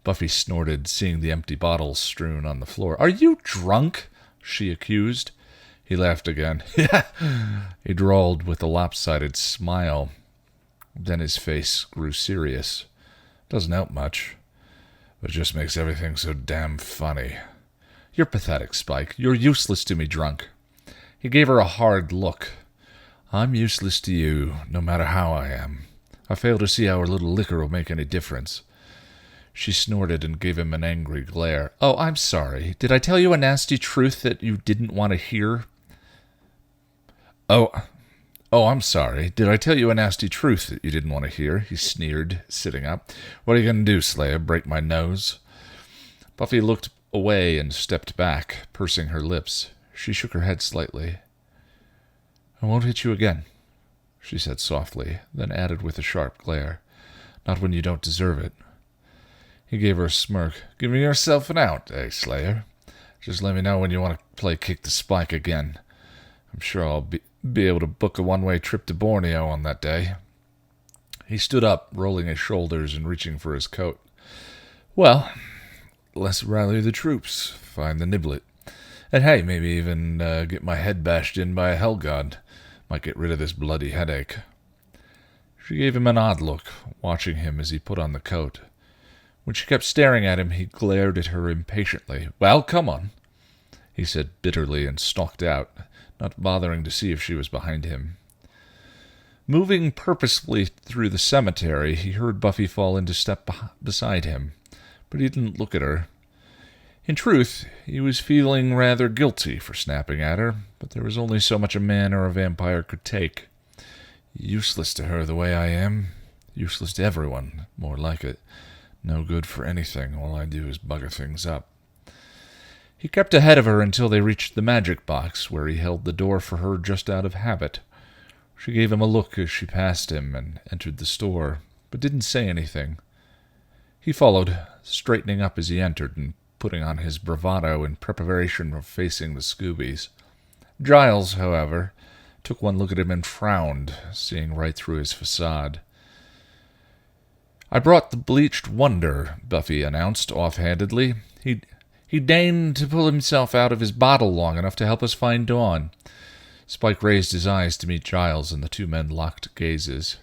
Speaker 1: Buffy snorted, seeing the empty bottles strewn on the floor. "Are you drunk?" she accused. He laughed again. "Yeah," he drawled with a lopsided smile. Then his face grew serious. "Doesn't help much, but it just makes everything so damn funny." "You're pathetic, Spike. You're useless to me drunk." He gave her a hard look. "I'm useless to you, no matter how I am. I fail to see how a little liquor will make any difference." She snorted and gave him an angry glare. "Oh, I'm sorry. Did I tell you a nasty truth that you didn't want to hear?" Oh, I'm sorry. Did I tell you a nasty truth that you didn't want to hear?" He sneered, sitting up. "What are you going to do, Slayer? Break my nose?" Buffy looked away and stepped back, pursing her lips. She shook her head slightly. "I won't hit you again," she said softly, then added with a sharp glare. "Not when you don't deserve it." He gave her a smirk. "Giving yourself an out, eh, Slayer? Just let me know when you want to play kick the spike again. I'm sure I'll be able to book a one-way trip to Borneo on that day." He stood up, rolling his shoulders and reaching for his coat. "Well, let's rally the troops, find the niblet. And hey, maybe even get my head bashed in by a hell god. Might get rid of this bloody headache." She gave him an odd look, watching him as he put on the coat. When she kept staring at him, he glared at her impatiently. "Well, come on," he said bitterly, and stalked out, not bothering to see if she was behind him. Moving purposefully through the cemetery, he heard Buffy fall into step beside him, but he didn't look at her. In truth, he was feeling rather guilty for snapping at her, but there was only so much a man or a vampire could take. Useless to her the way I am. Useless to everyone, more like it. No good for anything. All I do is bugger things up. He kept ahead of her until they reached the magic box, where he held the door for her just out of habit. She gave him a look as she passed him and entered the store, but didn't say anything. He followed, straightening up as he entered and putting on his bravado in preparation for facing the Scoobies. Giles, however, took one look at him and frowned, seeing right through his facade. "I brought the bleached wonder," Buffy announced offhandedly. He deigned to pull himself out of his bottle long enough to help us find Dawn." Spike raised his eyes to meet Giles, and the two men locked gazes.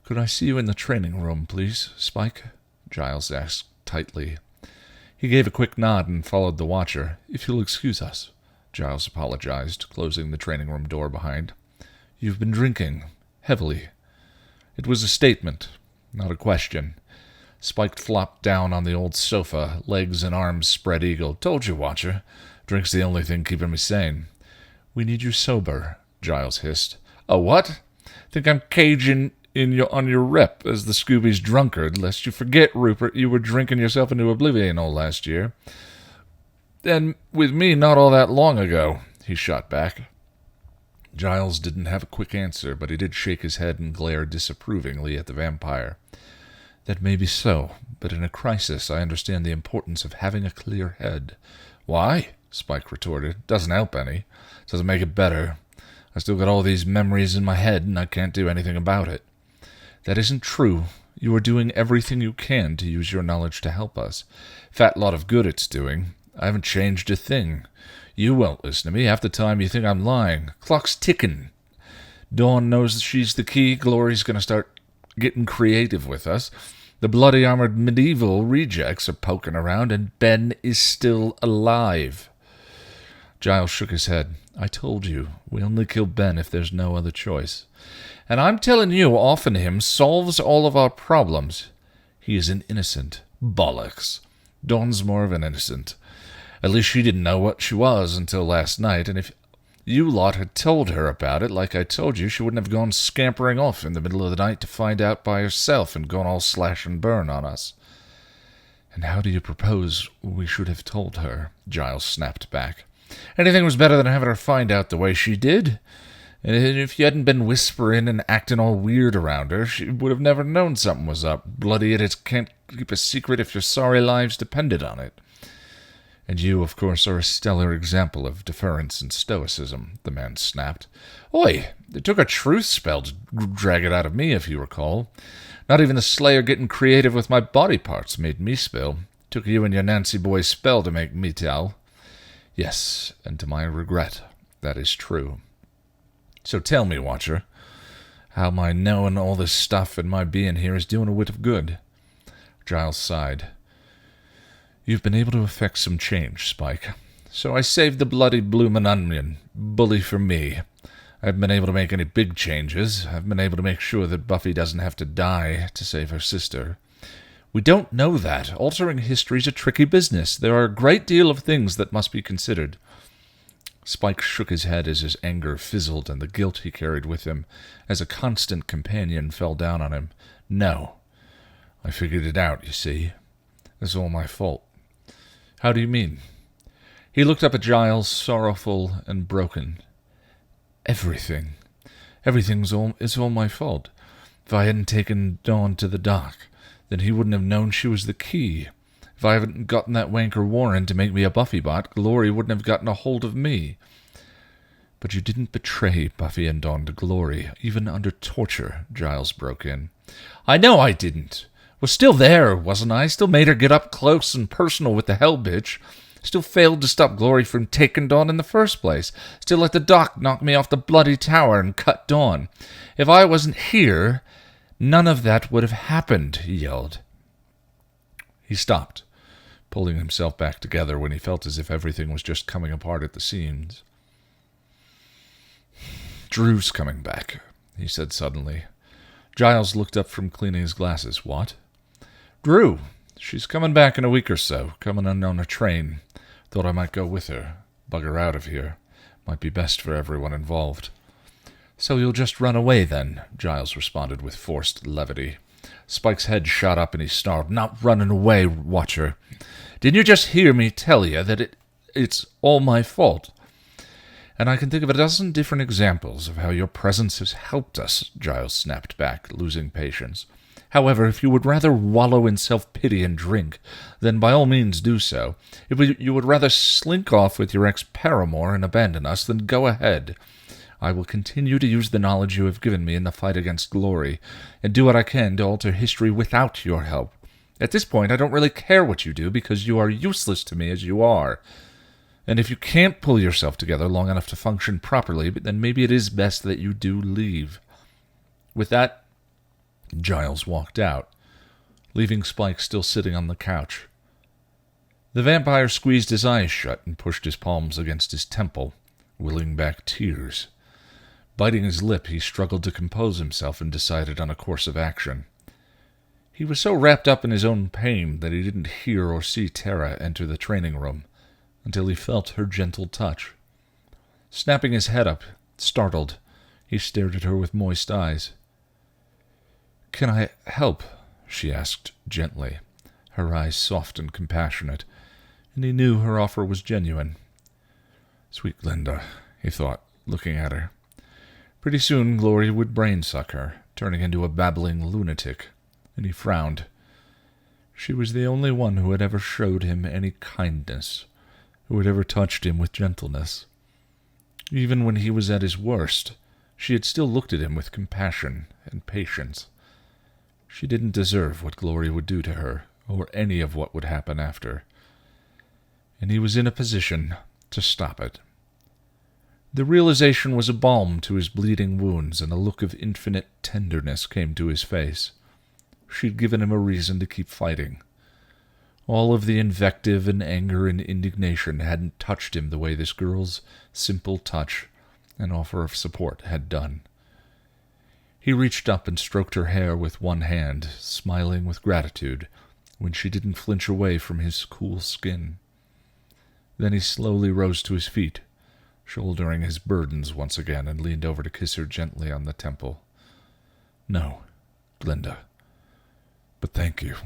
Speaker 1: "Could I see you in the training room, please, Spike?" Giles asked tightly. He gave a quick nod and followed the Watcher. "If you'll excuse us." Giles apologized, closing the training room door behind. "You've been drinking. Heavily." It was a statement, not a question. Spike flopped down on the old sofa, legs and arms spread eagle. "Told you, Watcher. Drink's the only thing keeping me sane." "We need you sober," Giles hissed. "A what? Think I'm caging on your rep as the Scooby's drunkard, lest you forget, Rupert, you were drinking yourself into oblivion all last year. And with me not all that long ago," he shot back. Giles didn't have a quick answer, but he did shake his head and glare disapprovingly at the vampire. "That may be so, but in a crisis I understand the importance of having a clear head." "Why?" Spike retorted. "Doesn't help any. Doesn't make it better. I still got all these memories in my head, and I can't do anything about it." "That isn't true. You are doing everything you can to use your knowledge to help us. Fat lot of good it's doing. I haven't changed a thing. You won't listen to me. Half the time you think I'm lying. Clock's ticking. Dawn knows she's the key. Glory's going to start getting creative with us. The bloody armored medieval rejects are poking around, and Ben is still alive." Giles shook his head. "I told you, we only kill Ben if there's no other choice. And I'm telling you, offing him solves all of our problems. He is an innocent. Bollocks. Dawn's more of an innocent. At least she didn't know what she was until last night, and if you lot had told her about it, like I told you, she wouldn't have gone scampering off in the middle of the night to find out by herself and gone all slash and burn on us." "And how do you propose we should have told her?" Giles snapped back. "Anything was better than having her find out the way she did. And if you hadn't been whispering and acting all weird around her, she would have never known something was up. Bloody idiots can't keep a secret if your sorry lives depended on it." "And you, of course, are a stellar example of deference and stoicism," the man snapped. "Oi, it took a truth spell to drag it out of me, if you recall. Not even the Slayer getting creative with my body parts made me spill. Took you and your Nancy boy spell to make me tell." "Yes, and to my regret, that is true. So tell me, Watcher, how my knowing all this stuff and my being here is doing a whit of good." Giles sighed. "You've been able to effect some change, Spike. So I saved the bloody bloomin' onion. Bully for me. I haven't been able to make any big changes. I've been able to make sure that Buffy doesn't have to die to save her sister." "We don't know that. Altering history's a tricky business. There are a great deal of things that must be considered." Spike shook his head as his anger fizzled and the guilt he carried with him as a constant companion fell down on him. "No. I figured it out, you see. It's all my fault." "How do you mean?" He looked up at Giles, sorrowful and broken. "Everything. It's all my fault. If I hadn't taken Dawn to the dock, then he wouldn't have known she was the key. If I hadn't gotten that wanker Warren to make me a Buffy bot, Glory wouldn't have gotten a hold of me." "But you didn't betray Buffy and Dawn to Glory, even under torture," Giles broke in. "I know I didn't. Was still there, wasn't I? Still made her get up close and personal with the hell bitch. Still failed to stop Glory from taking Dawn in the first place. Still let the doc knock me off the bloody tower and cut Dawn. If I wasn't here, none of that would have happened," he yelled. He stopped, pulling himself back together when he felt as if everything was just coming apart at the seams. "Drew's coming back," he said suddenly. Giles looked up from cleaning his glasses. "What?" "Drew. She's coming back in a week or so, coming in on a train. Thought I might go with her. Bugger out of here. Might be best for everyone involved." "So you'll just run away, then?" Giles responded with forced levity. Spike's head shot up and he snarled. "Not running away, Watcher. Didn't you just hear me tell you that it's all my fault? And I can think of a dozen different examples of how your presence has helped us," Giles snapped back, losing patience. "However, if you would rather wallow in self-pity and drink, then by all means do so. If you would rather slink off with your ex-paramour and abandon us, then go ahead. I will continue to use the knowledge you have given me in the fight against Glory, and do what I can to alter history without your help. At this point, I don't really care what you do, because you are useless to me as you are. And if you can't pull yourself together long enough to function properly, then maybe it is best that you do leave." With that, Giles walked out, leaving Spike still sitting on the couch.
Speaker 2: The vampire squeezed his eyes shut and pushed his palms against his temple, willing back tears. Biting his lip, he struggled to compose himself and decided on a course of action. He was so wrapped up in his own pain that he didn't hear or see Terra enter the training room until he felt her gentle touch. Snapping his head up, startled, he stared at her with moist eyes. "Can I help?" she asked gently, her eyes soft and compassionate, and he knew her offer was genuine. Sweet Glinda, he thought, looking at her. Pretty soon Glory would brain-suck her, turning into a babbling lunatic, and he frowned. She was the only one who had ever showed him any kindness, who had ever touched him with gentleness. Even when he was at his worst, she had still looked at him with compassion and patience. She didn't deserve what Glory would do to her, or any of what would happen after. And he was in a position to stop it. The realization was a balm to his bleeding wounds, and a look of infinite tenderness came to his face. She'd given him a reason to keep fighting. All of the invective and anger and indignation hadn't touched him the way this girl's simple touch and offer of support had done. He reached up and stroked her hair with one hand, smiling with gratitude when she didn't flinch away from his cool skin. Then he slowly rose to his feet, shouldering his burdens once again, and leaned over to kiss her gently on the temple. "No, Glinda, but thank you."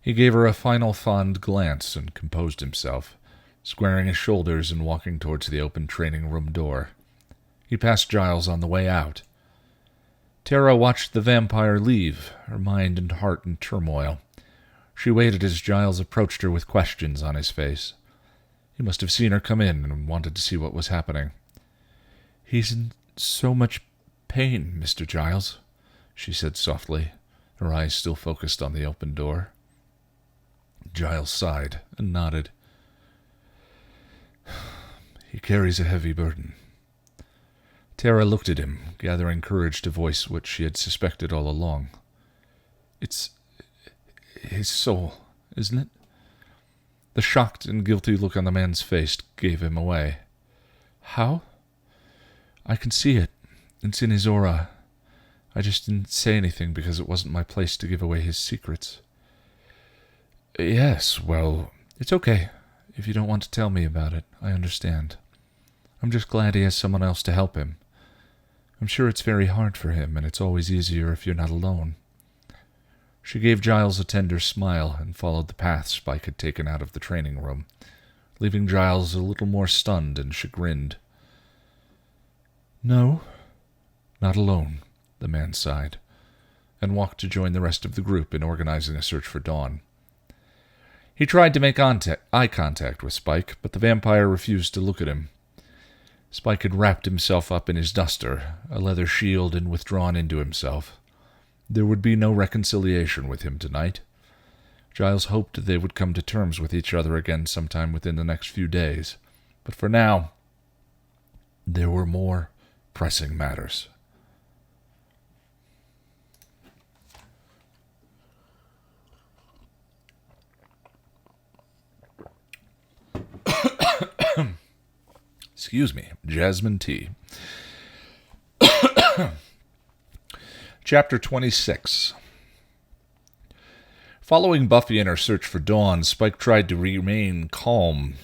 Speaker 2: He gave her a final fond glance and composed himself, squaring his shoulders and walking towards the open training room door. He passed Giles on the way out. Terra watched the vampire leave, her mind and heart in turmoil. She waited as Giles approached her with questions on his face. He must have seen her come in and wanted to see what was happening. "He's in so much pain, Mr. Giles," she said softly, her eyes still focused on the open door. Giles sighed and nodded. "He carries a heavy burden." Terra looked at him, gathering courage to voice what she had suspected all along. "It's his soul, isn't it?" The shocked and guilty look on the man's face gave him away. "How?" "I can see it. It's in his aura. I just didn't say anything because it wasn't my place to give away his secrets." "Yes, well, it's okay. If you don't want to tell me about it, I understand. I'm just glad he has someone else to help him. I'm sure it's very hard for him, and it's always easier if you're not alone." She gave Giles a tender smile and followed the path Spike had taken out of the training room, leaving Giles a little more stunned and chagrined. "No, not alone," the man sighed, and walked to join the rest of the group in organizing a search for Dawn. He tried to make eye contact with Spike, but the vampire refused to look at him. Spike had wrapped himself up in his duster, a leather shield, and withdrawn into himself. There would be no reconciliation with him tonight. Giles hoped they would come to terms with each other again sometime within the next few days, but for now, there were more pressing matters. Excuse me, jasmine tea. Chapter 26. Following Buffy in her search for Dawn, Spike tried to remain calm.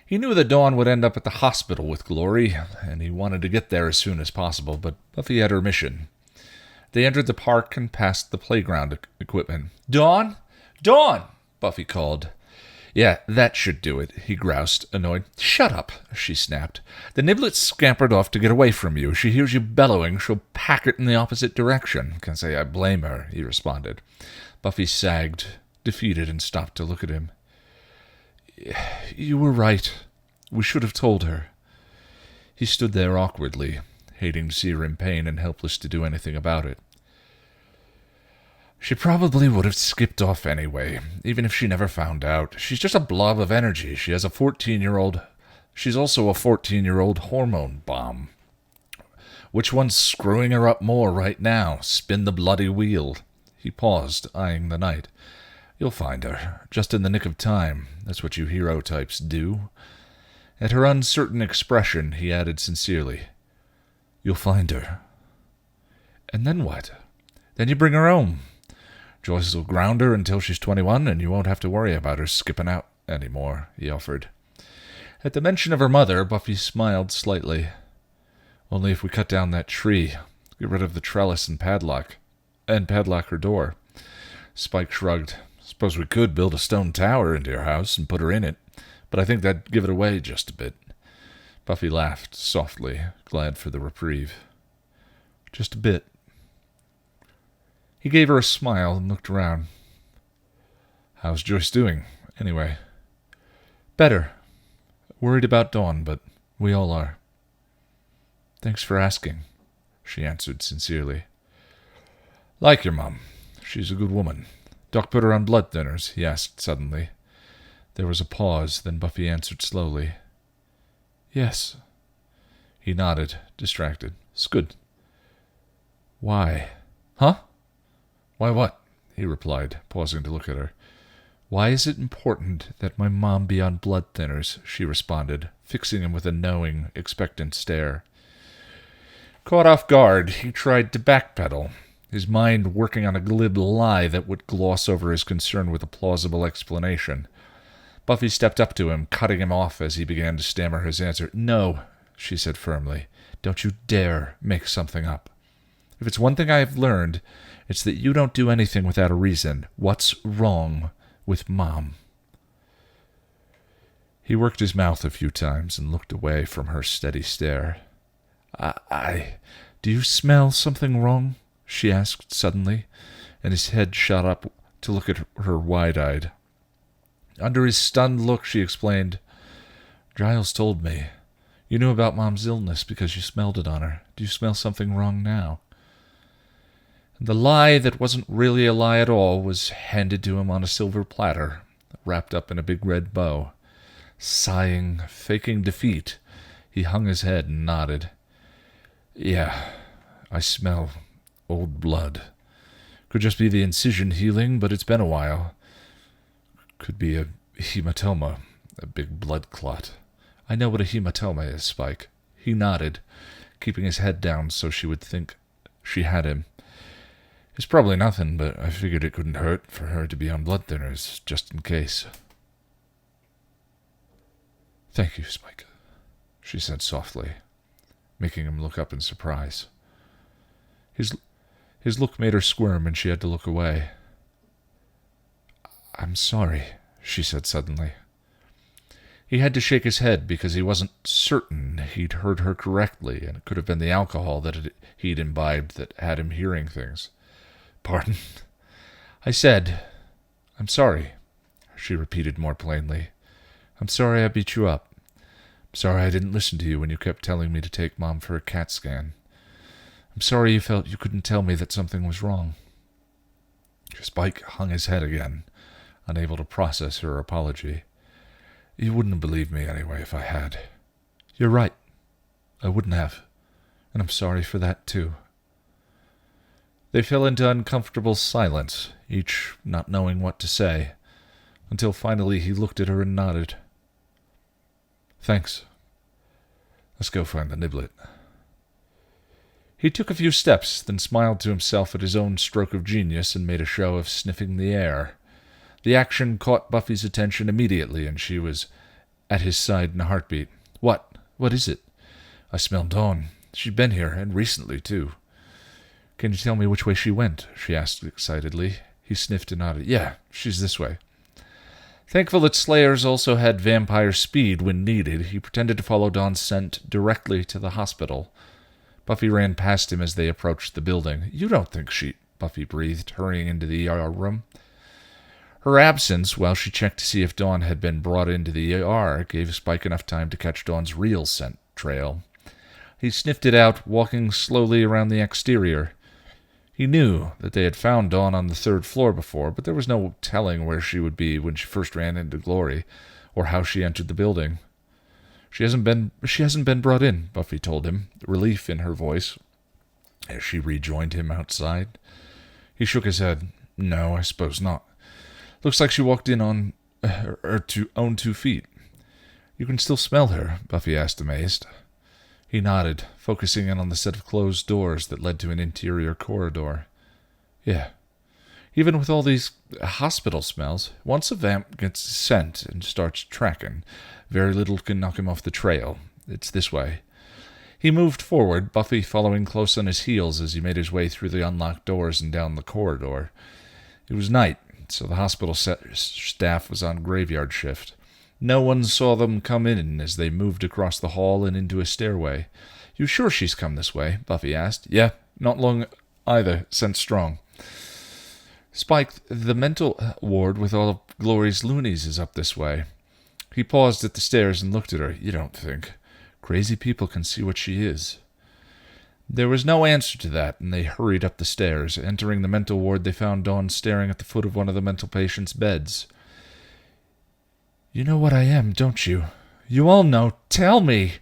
Speaker 2: He knew that Dawn would end up at the hospital with Glory, and he wanted to get there as soon as possible, but Buffy had her mission. They entered the park and passed the playground equipment. "Dawn? Dawn!" Buffy called. "Yeah, that should do it," he groused, annoyed. "Shut up," she snapped. "The Niblet scampered off to get away from you. She hears you bellowing. She'll pack it in the opposite direction." "Can't say I blame her," he responded. Buffy sagged, defeated, and stopped to look at him. "You were right. We should have told her." He stood there awkwardly, hating to see her in pain and helpless to do anything about it. "She probably would have skipped off anyway, even if she never found out. She's just a blob of energy. She's also a 14-year-old hormone bomb. Which one's screwing her up more right now? Spin the bloody wheel." He paused, eyeing the night. You'll find her, just in the nick of time. That's what you hero types do. At her uncertain expression, he added sincerely, You'll find her. And then what? Then you bring her home. Joyce will ground her until she's 21, and you won't have to worry about her skipping out anymore, he offered. At the mention of her mother, Buffy smiled slightly. Only if we cut down that tree, get rid of the trellis and padlock her door. Spike shrugged. Suppose we could build a stone tower into your house and put her in it, but I think that'd give it away just a bit. Buffy laughed softly, glad for the reprieve. Just a bit. He gave her a smile and looked around. How's Joyce doing, anyway? Better. Worried about Dawn, but we all are. Thanks for asking, she answered sincerely. Like your mom. She's a good woman. Doc put her on blood thinners, he asked suddenly. There was a pause, then Buffy answered slowly. Yes. He nodded, distracted. It's good. Why? Huh? Why what? He replied, pausing to look at her. Why is it important that my mom be on blood thinners? She responded, fixing him with a knowing, expectant stare. Caught off guard, he tried to backpedal, his mind working on a glib lie that would gloss over his concern with a plausible explanation. Buffy stepped up to him, cutting him off as he began to stammer his answer. No, she said firmly. Don't you dare make something up. If it's one thing I have learned, it's that you don't do anything without a reason. What's wrong with Mom? He worked his mouth a few times and looked away from her steady stare. Do you smell something wrong? She asked suddenly, and his head shot up to look at her wide-eyed. Under his stunned look, she explained, Giles told me. You knew about Mom's illness because you smelled it on her. Do you smell something wrong now? And the lie that wasn't really a lie at all was handed to him on a silver platter, wrapped up in a big red bow. Sighing, faking defeat, he hung his head and nodded. Yeah, I smell old blood. Could just be the incision healing, but it's been a while. Could be a hematoma, a big blood clot. I know what a hematoma is, Spike. He nodded, keeping his head down so she would think she had him. It's probably nothing, but I figured it couldn't hurt for her to be on blood thinners, just in case. Thank you, Spike, she said softly, making him look up in surprise. His look made her squirm, and she had to look away. I'm sorry, she said suddenly. He had to shake his head because he wasn't certain he'd heard her correctly, and it could have been the alcohol that he'd imbibed that had him hearing things. Pardon? I said, I'm sorry, she repeated more plainly. I'm sorry I beat you up. I'm sorry I didn't listen to you when you kept telling me to take Mom for a CAT scan. I'm sorry you felt you couldn't tell me that something was wrong. Spike hung his head again, unable to process her apology. You wouldn't have believed me anyway if I had. You're right. I wouldn't have. And I'm sorry for that, too. They fell into uncomfortable silence, each not knowing what to say, until finally he looked at her and nodded. Thanks. Let's go find the niblet. He took a few steps, then smiled to himself at his own stroke of genius and made a show of sniffing the air. The action caught Buffy's attention immediately, and she was at his side in a heartbeat. What? What is it? I smell Dawn. She'd been here, and recently, too. Can you tell me which way she went? She asked excitedly. He sniffed and nodded. Yeah, she's this way. Thankful that Slayers also had vampire speed when needed, he pretended to follow Dawn's scent directly to the hospital. Buffy ran past him as they approached the building. You don't think she... Buffy breathed, hurrying into the ER room. Her absence, while she checked to see if Dawn had been brought into the ER, gave Spike enough time to catch Dawn's real scent trail. He sniffed it out, walking slowly around the exterior. He knew that they had found Dawn on the 3rd floor before, but there was no telling where she would be when she first ran into Glory, or how she entered the building. She hasn't been brought in, Buffy told him, relief in her voice, as she rejoined him outside. He shook his head. No, I suppose not. Looks like she walked in on her own 2 feet. You can still smell her, Buffy asked, amazed. He nodded, focusing in on the set of closed doors that led to an interior corridor. Yeah. Even with all these hospital smells, once a vamp gets scent and starts tracking, very little can knock him off the trail. It's this way. He moved forward, Buffy following close on his heels as he made his way through the unlocked doors and down the corridor. It was night, so the hospital staff was on graveyard shift. No one saw them come in as they moved across the hall and into a stairway. You sure she's come this way? Buffy asked. Yeah, not long either. Scent strong. Spike, the mental ward with all of Glory's loonies is up this way. He paused at the stairs and looked at her. You don't think. Crazy people can see what she is. There was no answer to that, and they hurried up the stairs. Entering the mental ward, they found Dawn staring at the foot of one of the mental patient's beds. You know what I am, don't you? You all know. Tell me,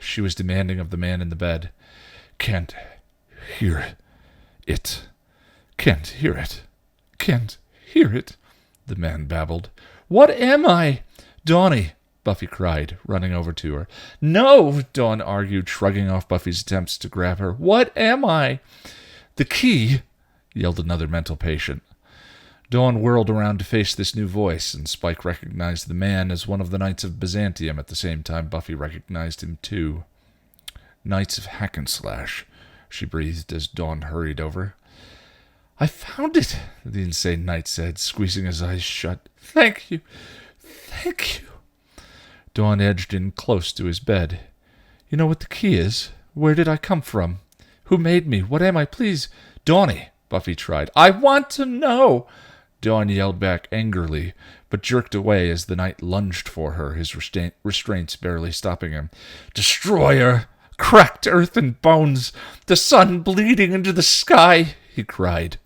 Speaker 2: she was demanding of the man in the bed. Can't hear it. Can't hear it. Can't hear it, the man babbled. What am I? Dawny, Buffy cried, running over to her. No, Dawn argued, shrugging off Buffy's attempts to grab her. What am I? The key, yelled another mental patient. Dawn whirled around to face this new voice, and Spike recognized the man as one of the Knights of Byzantium at the same time Buffy recognized him too. Knights of Hackenslash, she breathed as Dawn hurried over. I found it, the insane knight said, squeezing his eyes shut. Thank you. Thank you. Dawn edged in close to his bed. You know what the key is? Where did I come from? Who made me? What am I? Please. Dawny, Buffy tried. I want to know. Dawn yelled back angrily, but jerked away as the knight lunged for her, his restraints barely stopping him. Destroyer! Cracked earth and bones! The sun bleeding into the sky! He cried.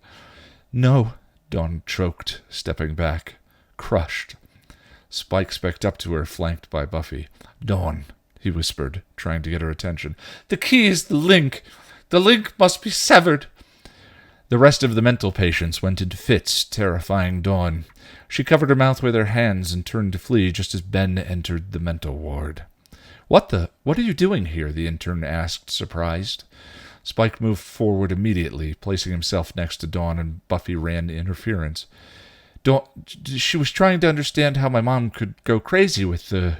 Speaker 2: No, Dawn choked, stepping back, crushed. Spike specked up to her, flanked by Buffy. Dawn, he whispered, trying to get her attention. The key is the link. The link must be severed. The rest of the mental patients went into fits, terrifying Dawn. She covered her mouth with her hands and turned to flee just as Ben entered the mental ward. What are you doing here? The intern asked, surprised. Spike moved forward immediately, placing himself next to Dawn, and Buffy ran interference. Dawn, she was trying to understand how my mom could go crazy with the,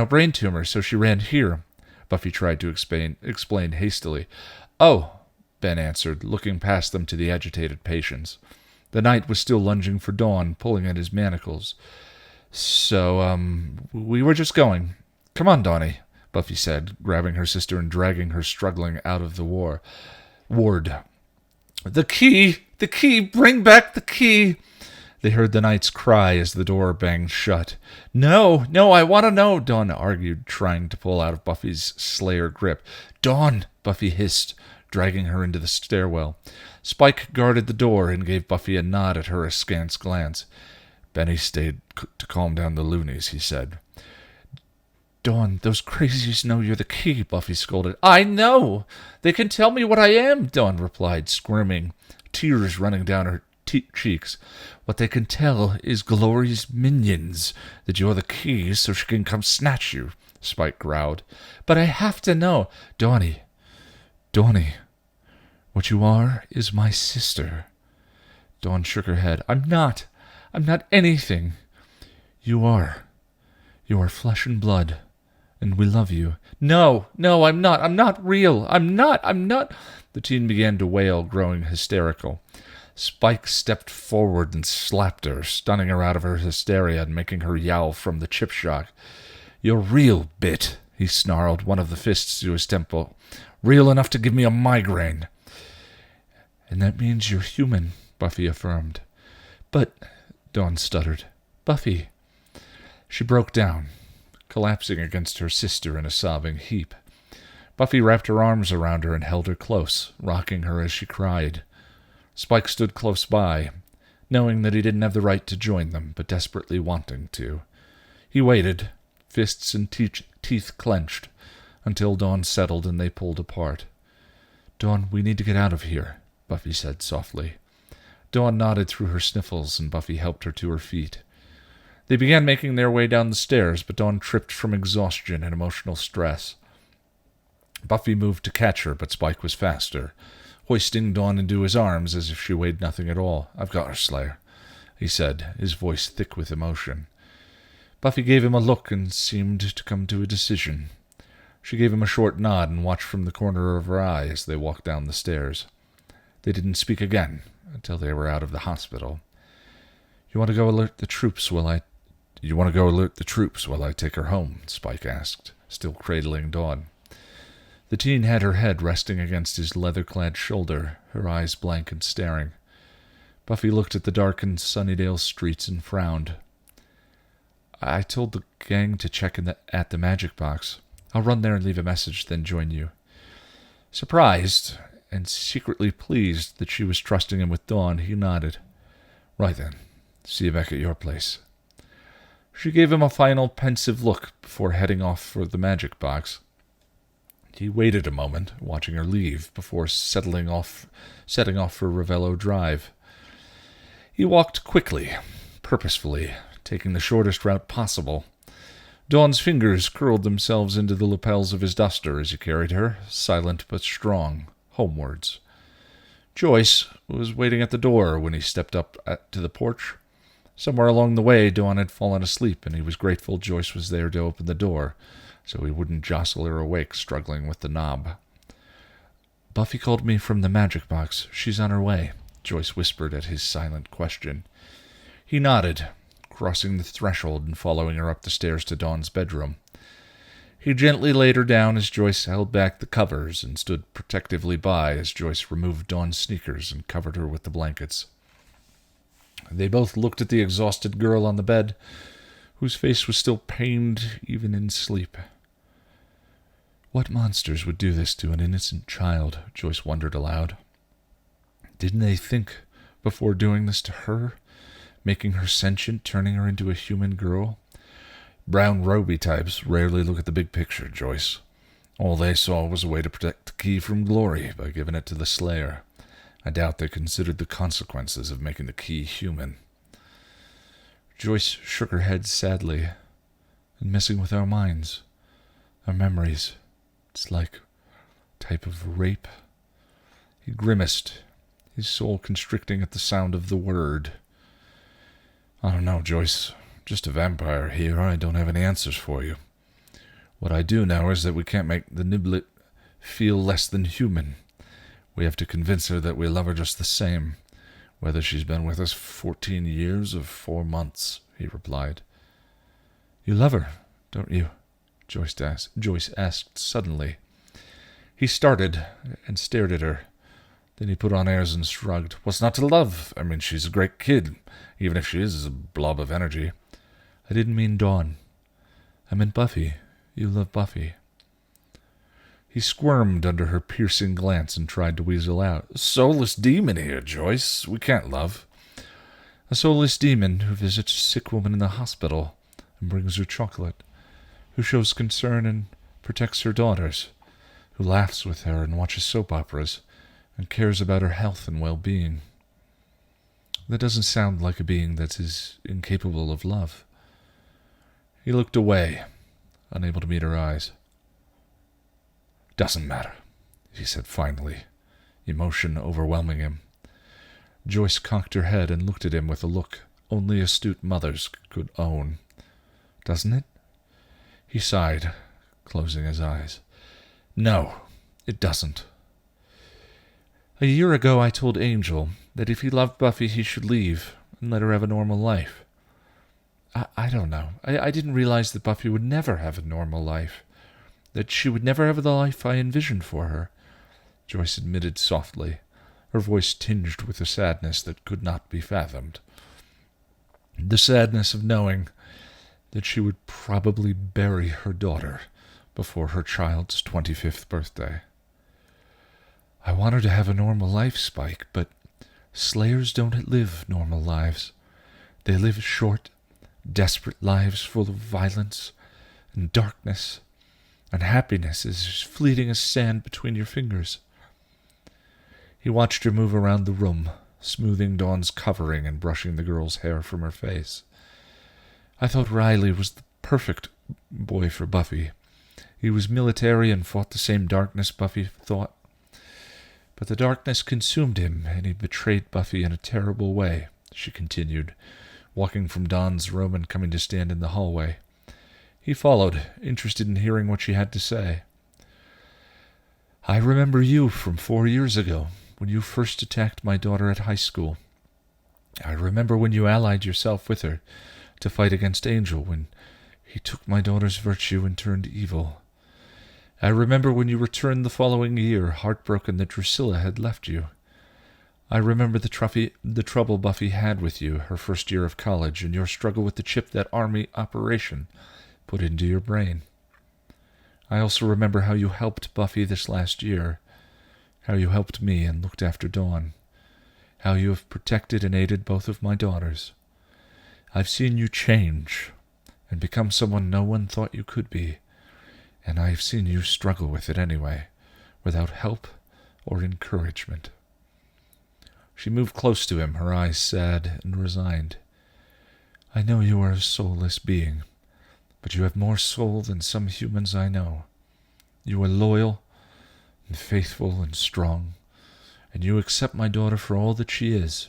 Speaker 2: brain tumor, so she ran here. Buffy tried to explain hastily. Oh, Ben answered, looking past them to the agitated patients. The knight was still lunging for Dawn, pulling at his manacles. So, we were just going. Come on, Dawny, Buffy said, grabbing her sister and dragging her struggling out of the ward. The key, bring back the key. They heard the knight's cry as the door banged shut. No, I want to know, Dawn argued, trying to pull out of Buffy's slayer grip. Dawn, Buffy hissed, dragging her into the stairwell. Spike guarded the door and gave Buffy a nod at her askance glance. Benny stayed to calm down the loonies, he said. Dawn, those crazies know you're the key, Buffy scolded. I know! They can tell me what I am, Dawn replied, squirming, tears running down her cheeks. What they can tell is Glory's minions that you're the key so she can come snatch you, Spike growled. But I have to know. Dawny, what you are is my sister. Dawn shook her head. I'm not anything. You are flesh and blood, and we love you. No, I'm not real. I'm not. The teen began to wail, growing hysterical. Spike stepped forward and slapped her, stunning her out of her hysteria and making her yowl from the chip shock. You're real, Bit, he snarled, one of the fists to his temple. Real enough to give me a migraine. And that means you're human, Buffy affirmed. But, Dawn stuttered, Buffy. She broke down, collapsing against her sister in a sobbing heap. Buffy wrapped her arms around her and held her close, rocking her as she cried. Spike stood close by, knowing that he didn't have the right to join them, but desperately wanting to. He waited, fists and teeth clenched, until Dawn settled and they pulled apart. Dawn, we need to get out of here, Buffy said softly. Dawn nodded through her sniffles, and Buffy helped her to her feet. They began making their way down the stairs, but Dawn tripped from exhaustion and emotional stress. Buffy moved to catch her, but Spike was faster, hoisting Dawn into his arms as if she weighed nothing at all. "I've got her, Slayer," he said, his voice thick with emotion. Buffy gave him a look and seemed to come to a decision. She gave him a short nod and watched from the corner of her eye as they walked down the stairs. They didn't speak again until they were out of the hospital. You want to go alert the troops while I take her home?" Spike asked, still cradling Dawn. The teen had her head resting against his leather-clad shoulder, her eyes blank and staring. Buffy looked at the darkened Sunnydale streets and frowned. "I told the gang to check at the magic box. I'll run there and leave a message, then join you." Surprised, and secretly pleased that she was trusting him with Dawn, he nodded. "Right then. See you back at your place." She gave him a final pensive look before heading off for the magic box. He waited a moment, watching her leave, before setting off for Ravello Drive. He walked quickly, purposefully, taking the shortest route possible. Dawn's fingers curled themselves into the lapels of his duster as he carried her, silent but strong, homewards. Joyce was waiting at the door when he stepped up to the porch. Somewhere along the way, Dawn had fallen asleep, and he was grateful Joyce was there to open the door, so he wouldn't jostle her awake, struggling with the knob. "Buffy called me from the magic box. She's on her way," Joyce whispered at his silent question. He nodded, crossing the threshold and following her up the stairs to Dawn's bedroom. He gently laid her down as Joyce held back the covers and stood protectively by as Joyce removed Dawn's sneakers and covered her with the blankets. They both looked at the exhausted girl on the bed, whose face was still pained even in sleep. What monsters would do this to an innocent child? Joyce wondered aloud. Didn't they think before doing this to her, making her sentient, turning her into a human girl? Brown Roby types rarely look at the big picture, Joyce. All they saw was a way to protect the key from glory by giving it to the Slayer. I doubt they considered the consequences of making the key human. Joyce shook her head sadly. And messing with our minds, our memories. It's like a type of rape. He grimaced, his soul constricting at the sound of the word. I don't know, Joyce. Just a vampire here. I don't have any answers for you. What I do know is that we can't make the Niblet feel less than human. We have to convince her that we love her just the same, whether she's been with us 14 years or 4 months, he replied. You love her, don't you? Joyce asked suddenly. He started and stared at her. Then he put on airs and shrugged. What's not to love? I mean, she's a great kid, even if she is a blob of energy. I didn't mean Dawn. I meant Buffy. You love Buffy. He squirmed under her piercing glance and tried to weasel out. Soulless demon here, Joyce. We can't love. A soulless demon who visits a sick woman in the hospital and brings her chocolate, who shows concern and protects her daughters, who laughs with her and watches soap operas and cares about her health and well-being. That doesn't sound like a being that is incapable of love. He looked away, unable to meet her eyes. Doesn't matter, he said finally, emotion overwhelming him. Joyce cocked her head and looked at him with a look only astute mothers could own. Doesn't it? He sighed, closing his eyes. No, it doesn't. A year ago I told Angel that if he loved Buffy he should leave and let her have a normal life. I don't know. I didn't realize that Buffy would never have a normal life. That she would never have the life I envisioned for her, Joyce admitted softly, her voice tinged with a sadness that could not be fathomed. The sadness of knowing that she would probably bury her daughter before her child's 25th birthday. I want her to have a normal life, Spike, but Slayers don't live normal lives. They live short, desperate lives full of violence and darkness, and happiness is as fleeting as sand between your fingers. He watched her move around the room, smoothing Dawn's covering and brushing the girl's hair from her face. I thought Riley was the perfect boy for Buffy. He was military and fought the same darkness Buffy thought. But the darkness consumed him, and he betrayed Buffy in a terrible way, she continued, walking from Dawn's room and coming to stand in the hallway. He followed, interested in hearing what she had to say. I remember you from 4 years ago, when you first attacked my daughter at high school. I remember when you allied yourself with her to fight against Angel, when he took my daughter's virtue and turned evil. I remember when you returned the following year, heartbroken that Drusilla had left you. I remember the trouble Buffy had with you her first year of college, and your struggle with the chip that army operation put into your brain. I also remember how you helped Buffy this last year, how you helped me and looked after Dawn, how you have protected and aided both of my daughters. I've seen you change and become someone no one thought you could be, and I've seen you struggle with it anyway, without help or encouragement. She moved close to him, her eyes sad and resigned. I know you are a soulless being, but you have more soul than some humans I know. You are loyal and faithful and strong, and you accept my daughter for all that she is,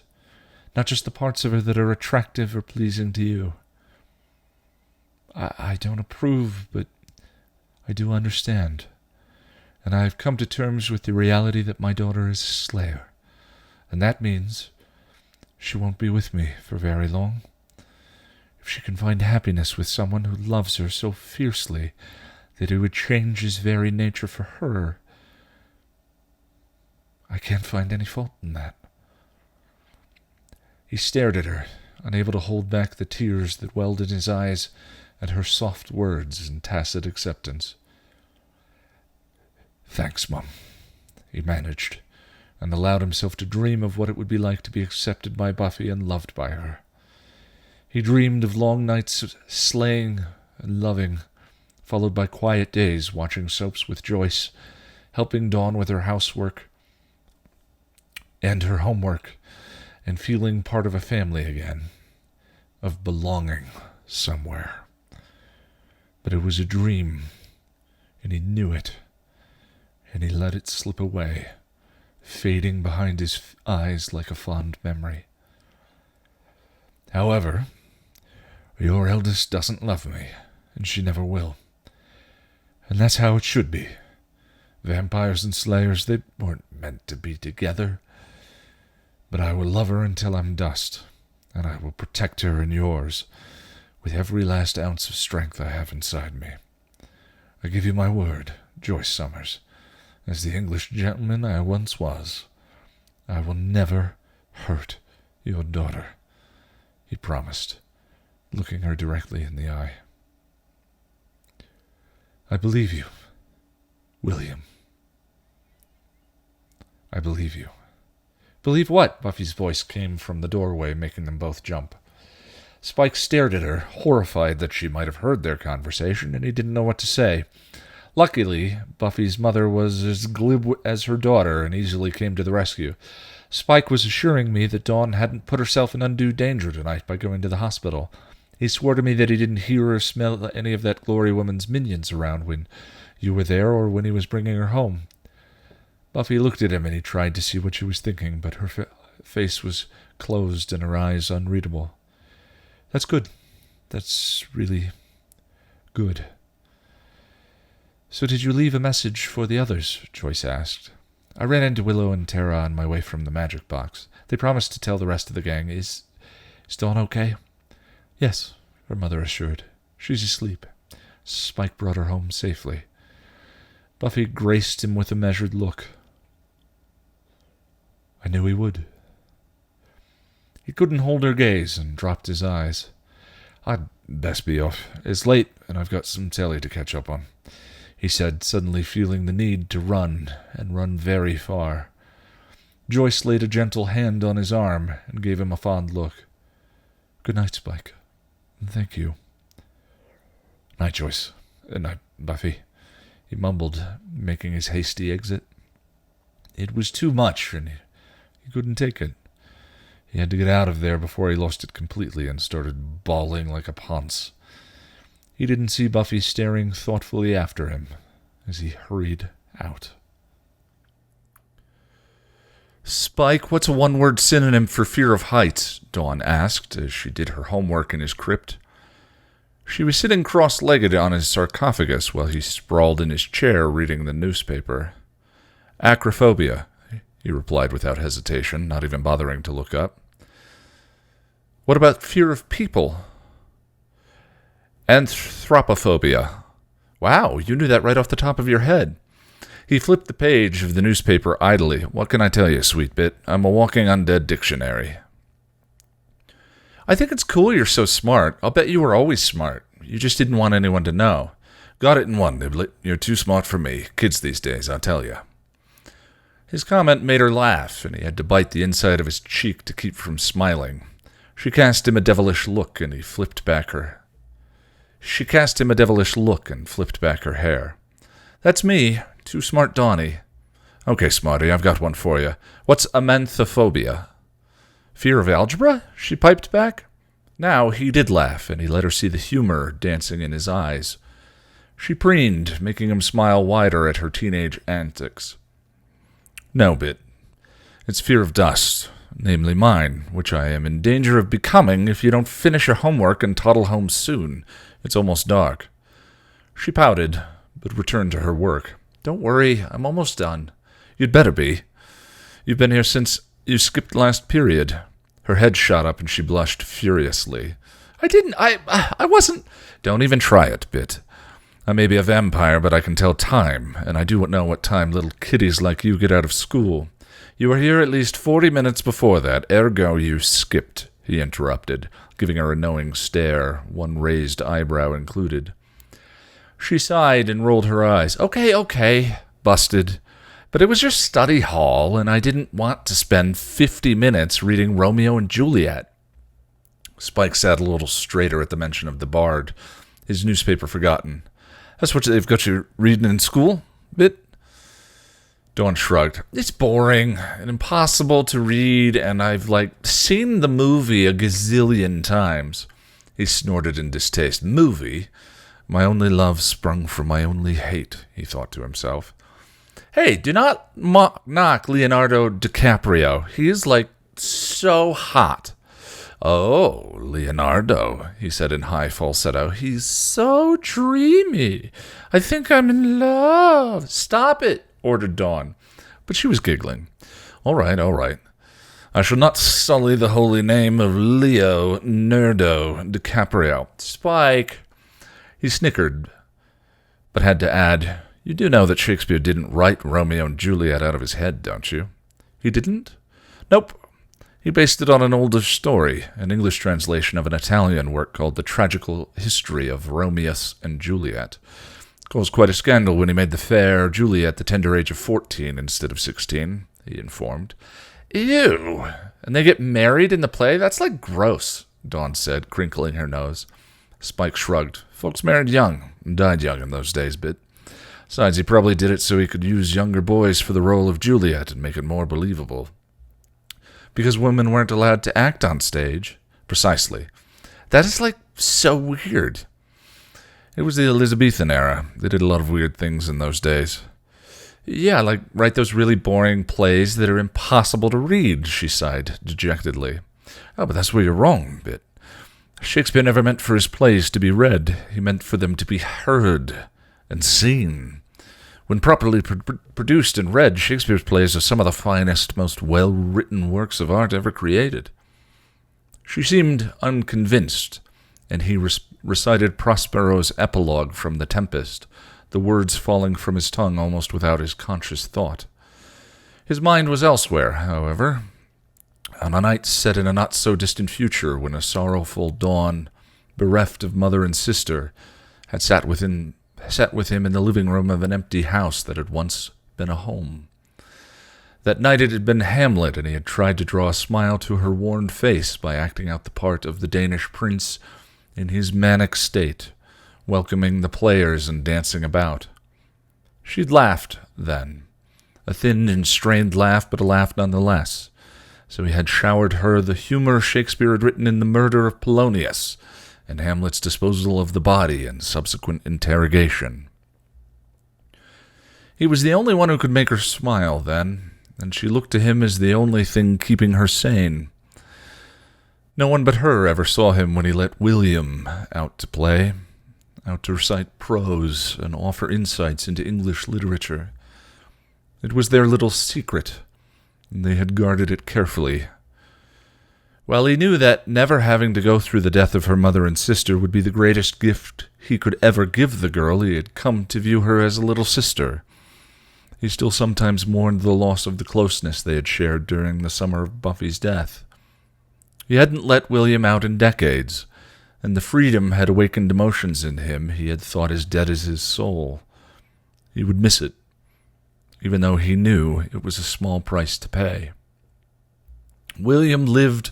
Speaker 2: not just the parts of her that are attractive or pleasing to you. I don't approve, but I do understand, and I have come to terms with the reality that my daughter is a slayer, and that means she won't be with me for very long. If she can find happiness with someone who loves her so fiercely that it would change his very nature for her, I can't find any fault in that. He stared at her, unable to hold back the tears that welled in his eyes at her soft words and tacit acceptance. Thanks, Mum, he managed, and allowed himself to dream of what it would be like to be accepted by Buffy and loved by her. He dreamed of long nights slaying and loving, followed by quiet days watching soaps with Joyce, helping Dawn with her housework and her homework, and feeling part of a family again, of belonging somewhere. But it was a dream, and he knew it, and he let it slip away, fading behind his eyes like a fond memory. However, your eldest doesn't love me, and she never will. And that's how it should be. Vampires and slayers, they weren't meant to be together. But I will love her until I'm dust, and I will protect her and yours with every last ounce of strength I have inside me. I give you my word, Joyce Summers, as the English gentleman I once was. I will never hurt your daughter, he promised, looking her directly in the eye. I believe you, William. I believe you. Believe what? Buffy's voice came from the doorway, making them both jump. Spike stared at her, horrified that she might have heard their conversation, and he didn't know what to say. Luckily, Buffy's mother was as glib as her daughter and easily came to the rescue. Spike was assuring me that Dawn hadn't put herself in undue danger tonight by going to the hospital. He swore to me that he didn't hear or smell any of that Glory Woman's minions around when you were there or when he was bringing her home. Buffy looked at him, and he tried to see what she was thinking, but her face was closed and her eyes unreadable. That's good. That's really good. So did you leave a message for the others? Joyce asked. I ran into Willow and Tara on my way from the magic box. They promised to tell the rest of the gang. Is Dawn okay? Yes, her mother assured. She's asleep. Spike brought her home safely. Buffy graced him with a measured look. I knew he would. He couldn't hold her gaze and dropped his eyes. I'd best be off. It's late, and I've got some telly to catch up on, he said, suddenly feeling the need to run, and run very far. Joyce laid a gentle hand on his arm and gave him a fond look. Good night, Spike. Thank you. Night, Joyce. Night, Buffy, he mumbled, making his hasty exit. It was too much, and he couldn't take it. He had to get out of there before he lost it completely and started bawling like a ponce. He didn't see Buffy staring thoughtfully after him as he hurried out.
Speaker 1: Spike, what's a one-word synonym for fear of heights? Dawn asked as she did her homework in his crypt. She was sitting cross-legged on his sarcophagus while he sprawled in his chair reading the newspaper. Acrophobia, he replied without hesitation, not even bothering to look up. What about fear of people? Anthropophobia. Wow, you knew that right off the top of your head. He flipped the page of the newspaper idly. What can I tell you, sweet bit? I'm a walking undead dictionary. I think it's cool you're so smart. I'll bet you were always smart. You just didn't want anyone to know. Got it in one, Niblet. You're too smart for me. Kids these days, I'll tell you. His comment made her laugh, and he had to bite the inside of his cheek to keep from smiling. She cast him a devilish look, and flipped back her hair. That's me, too smart Donnie. Okay, smarty, I've got one for you. What's amantophobia? Fear of algebra? She piped back. Now he did laugh, and he let her see the humor dancing in his eyes. She preened, making him smile wider at her teenage antics. No, Bit. It's fear of dust, namely mine, which I am in danger of becoming if you don't finish your homework and toddle home soon. It's almost dark. She pouted, but returned to her work. Don't worry, I'm almost done. You'd better be. You've been here since you skipped last period. Her head shot up and she blushed furiously. I wasn't... Don't even try it, Bit. I may be a vampire, but I can tell time, and I do know what time little kiddies like you get out of school. You were here at least 40 minutes before that, ergo you skipped, he interrupted, giving her a knowing stare, one raised eyebrow included. She sighed and rolled her eyes. Okay, busted. But it was your study hall, and I didn't want to spend 50 minutes reading Romeo and Juliet. Spike sat a little straighter at the mention of the bard, his newspaper forgotten. That's what they've got you reading in school, Bit? Dawn shrugged. It's boring and impossible to read, and I've, seen the movie a gazillion times. He snorted in distaste. Movie? My only love sprung from my only hate, he thought to himself. Hey, do not knock Leonardo DiCaprio. He is, so hot. Oh, Leonardo, he said in high falsetto. He's so dreamy. I think I'm in love. Stop it, ordered Dawn. But she was giggling. All right. I shall not sully the holy name of Leo Nerdo DiCaprio. Spike. He snickered, but had to add, You do know that Shakespeare didn't write Romeo and Juliet out of his head, don't you? He didn't? Nope. He based it on an older story, an English translation of an Italian work called The Tragical History of Romeus and Juliet. Caused quite a scandal when he made the fair Juliet the tender age of 14 instead of 16, he informed. Ew! And they get married in the play? That's gross, Dawn said, crinkling her nose. Spike shrugged. Folks married young and died young in those days, Bit. Besides, he probably did it so he could use younger boys for the role of Juliet and make it more believable. Because women weren't allowed to act on stage. Precisely. That is, so weird. It was the Elizabethan era. They did a lot of weird things in those days. Yeah, write those really boring plays that are impossible to read, she sighed dejectedly. Oh, but that's where you're wrong, Bit. Shakespeare never meant for his plays to be read. He meant for them to be heard and seen. When properly produced and read, Shakespeare's plays are some of the finest, most well-written works of art ever created. She seemed unconvinced, and he recited Prospero's epilogue from The Tempest, the words falling from his tongue almost without his conscious thought. His mind was elsewhere, however, on a night set in a not-so-distant future when a sorrowful Dawn, bereft of mother and sister, had sat with him in the living room of an empty house that had once been a home. That night it had been Hamlet, and he had tried to draw a smile to her worn face by acting out the part of the Danish prince in his manic state, welcoming the players and dancing about. She'd laughed then, a thin and strained laugh, but a laugh nonetheless. So he had showered her the humor Shakespeare had written in The Murder of Polonius, and Hamlet's disposal of the body and subsequent interrogation. He was the only one who could make her smile then, and she looked to him as the only thing keeping her sane. No one but her ever saw him when he let William out to play, out to recite prose and offer insights into English literature. It was their little secret, and they had guarded it carefully. While he knew that never having to go through the death of her mother and sister would be the greatest gift he could ever give the girl, he had come to view her as a little sister. He still sometimes mourned the loss of the closeness they had shared during the summer of Buffy's death. He hadn't let William out in decades, and the freedom had awakened emotions in him he had thought as dead as his soul. He would miss it, even though he knew it was a small price to pay. William lived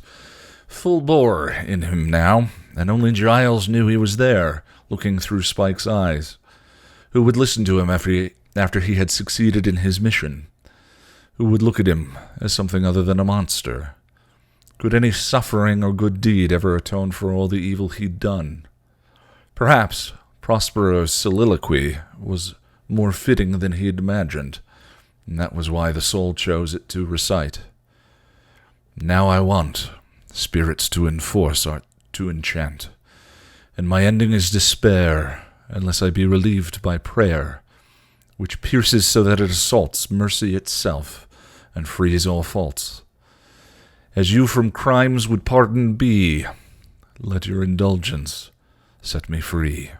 Speaker 1: full bore in him now, and only Giles knew he was there, looking through Spike's eyes, who would listen to him after he had succeeded in his mission, who would look at him as something other than a monster. Could any suffering or good deed ever atone for all the evil he'd done? Perhaps Prospero's soliloquy was more fitting than he had imagined, and that was why the soul chose it to recite. Now I want spirits to enforce, art to enchant, and my ending is despair, unless I be relieved by prayer, which pierces so that it assaults mercy itself, and frees all faults. As you from crimes would pardon be, let your indulgence set me free,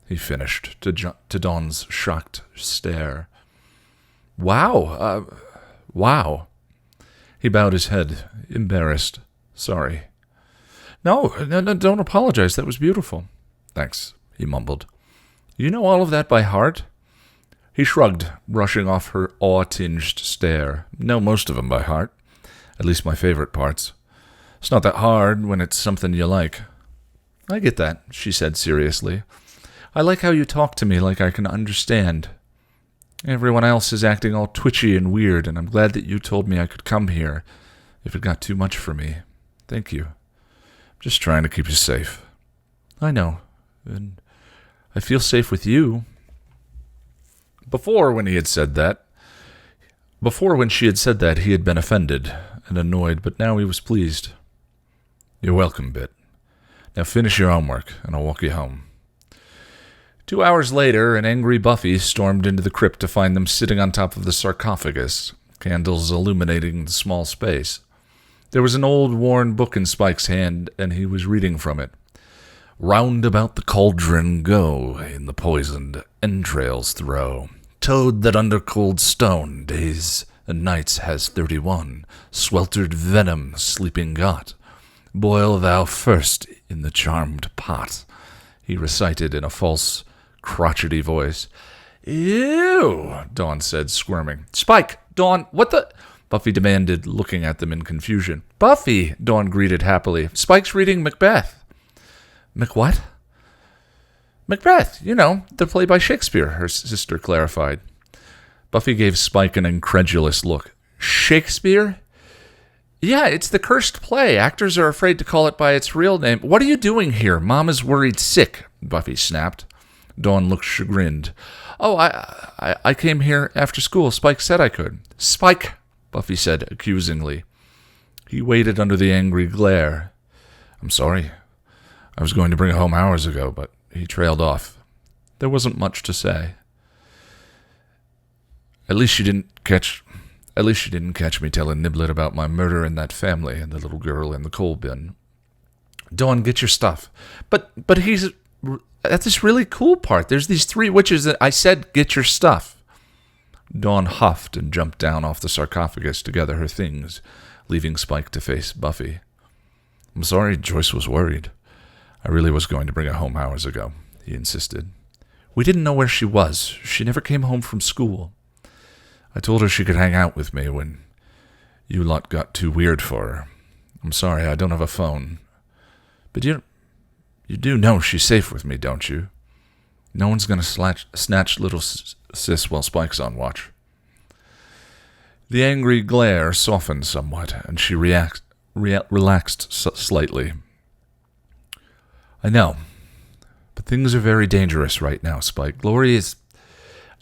Speaker 1: he finished, to Dawn's shocked stare. Wow. He bowed his head, embarrassed. Sorry. No, don't apologize. That was beautiful. Thanks, he mumbled. You know all of that by heart? He shrugged, brushing off her awe-tinged stare. Know most of them by heart. At least my favorite parts. It's not that hard when it's something you like. I get that, she said seriously. I like how you talk to me like I can understand. Everyone else is acting all twitchy and weird, and I'm glad that you told me I could come here if it got too much for me. Thank you. I'm just trying to keep you safe. I know, and I feel safe with you. Before, when she had said that, he had been offended and annoyed, but now he was pleased. You're welcome, Bit. Now finish your homework, and I'll walk you home. 2 hours later, an angry Buffy stormed into the crypt to find them sitting on top of the sarcophagus, candles illuminating the small space. There was an old, worn book in Spike's hand, and he was reading from it. Round about the cauldron go, in the poisoned entrails throw. Toad that under cold stone days and nights has 31, sweltered venom sleeping got. Boil thou first in the charmed pot, he recited in a false, crotchety voice. Ew, Dawn said, squirming. Spike, Dawn, what the... Buffy demanded, looking at them in confusion. Buffy, Dawn greeted happily. Spike's reading Macbeth. What? Macbeth, the play by Shakespeare, her sister clarified. Buffy gave Spike an incredulous look. Shakespeare? Yeah, it's the cursed play. Actors are afraid to call it by its real name. What are you doing here? Mom is worried sick, Buffy snapped. Dawn looked chagrined. Oh, I came here after school. Spike said I could. Spike, Buffy said accusingly. He waited under the angry glare. I'm sorry. I was going to bring it home hours ago, but he trailed off. There wasn't much to say. At least she didn't catch me telling Niblet about my murder in that family and the little girl in the coal bin. Dawn, get your stuff. But he's... That's this really cool part. There's these 3 witches that I said, get your stuff. Dawn huffed and jumped down off the sarcophagus to gather her things, leaving Spike to face Buffy. I'm sorry Joyce was worried. I really was going to bring her home hours ago, he insisted. We didn't know where she was. She never came home from school. I told her she could hang out with me when you lot got too weird for her. I'm sorry, I don't have a phone. But you do know she's safe with me, don't you? No one's going to snatch little sis while Spike's on watch. The angry glare softened somewhat, and she relaxed slightly. I know, but things are very dangerous right now, Spike. Glory is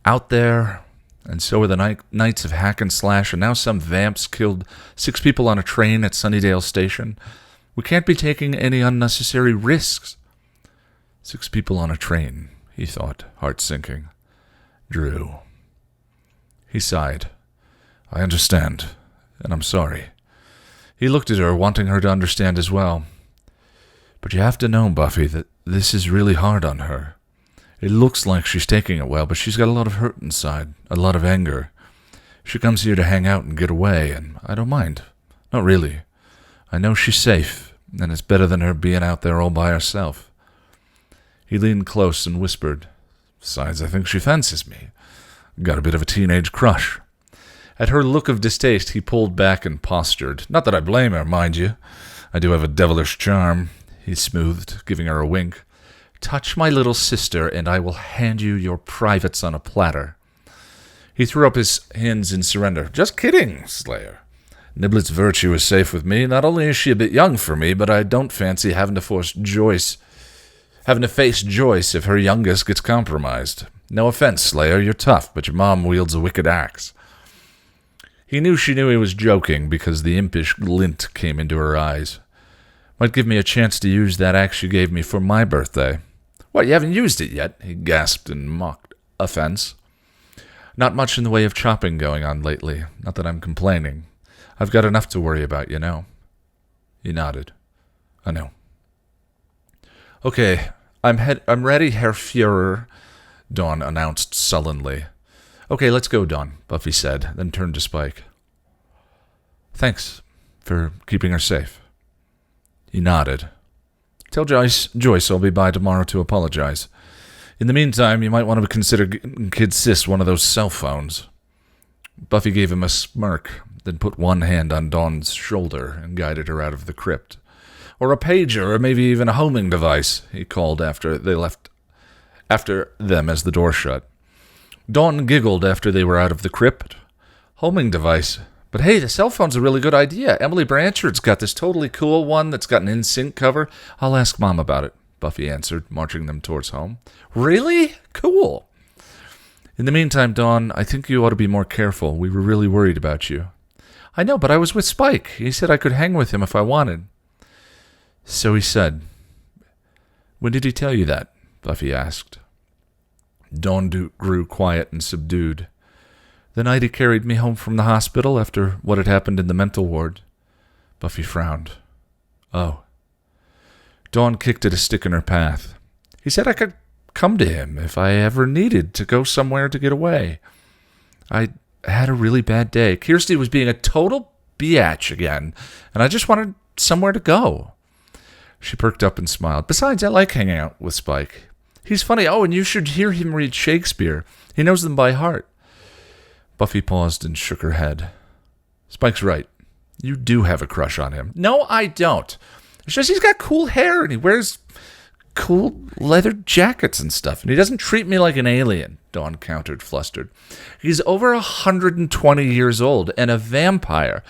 Speaker 1: out there, and so are the Knights of Hack and Slash, and now some vamps killed 6 people on a train at Sunnydale Station. We can't be taking any unnecessary risks. 6 people on a train, he thought, heart sinking. Drew. He sighed. I understand, and I'm sorry. He looked at her, wanting her to understand as well. But you have to know, Buffy, that this is really hard on her. It looks like she's taking it well, but she's got a lot of hurt inside, a lot of anger. She comes here to hang out and get away, and I don't mind. Not really. I know she's safe, and it's better than her being out there all by herself. He leaned close and whispered, Besides, I think she fancies me. Got a bit of a teenage crush. At her look of distaste, he pulled back and postured. Not that I blame her, mind you. I do have a devilish charm, he smoothed, giving her a wink. Touch my little sister, and I will hand you your privates on a platter. He threw up his hands in surrender. Just kidding, Slayer. Niblet's virtue is safe with me. Not only is she a bit young for me, but I don't fancy having to face Joyce if her youngest gets compromised. No offense, Slayer, you're tough, but your mom wields a wicked axe. He knew she knew he was joking because the impish glint came into her eyes. Might give me a chance to use that axe you gave me for my birthday. What, you haven't used it yet? He gasped in mock offense. Not much in the way of chopping going on lately. Not that I'm complaining. I've got enough to worry about, you know. He nodded. I know. Okay, I'm ready, Herr Führer, Dawn announced sullenly. Okay, let's go, Dawn, Buffy said, then turned to Spike. Thanks for keeping her safe. He nodded. Tell Joyce I'll be by tomorrow to apologize. In the meantime, you might want to consider getting Kid Sis one of those cell phones. Buffy gave him a smirk, then put one hand on Dawn's shoulder and guided her out of the crypt. Or a pager, or maybe even a homing device, he called after them as the door shut. Dawn giggled after they were out of the crypt. Homing device. But hey, the cell phone's a really good idea. Emily Branchard's got this totally cool one that's got an in-sync cover. I'll ask Mom about it, Buffy answered, marching them towards home. Really? Cool. In the meantime, Dawn, I think you ought to be more careful. We were really worried about you. I know, but I was with Spike. He said I could hang with him if I wanted. So he said. When did he tell you that? Buffy asked. Dawn grew quiet and subdued. The night he carried me home from the hospital after what had happened in the mental ward. Buffy frowned. Oh. Dawn kicked at a stick in her path. He said I could come to him if I ever needed to go somewhere to get away. I had a really bad day. Kirsty was being a total biatch again, and I just wanted somewhere to go. She perked up and smiled. Besides, I like hanging out with Spike. He's funny. Oh, and you should hear him read Shakespeare. He knows them by heart. Buffy paused and shook her head. Spike's right. You do have a crush on him. No, I don't. It's just he's got cool hair and he wears cool leather jackets and stuff. And he doesn't treat me like an alien, Dawn countered, flustered. He's over 120 years old and a vampire.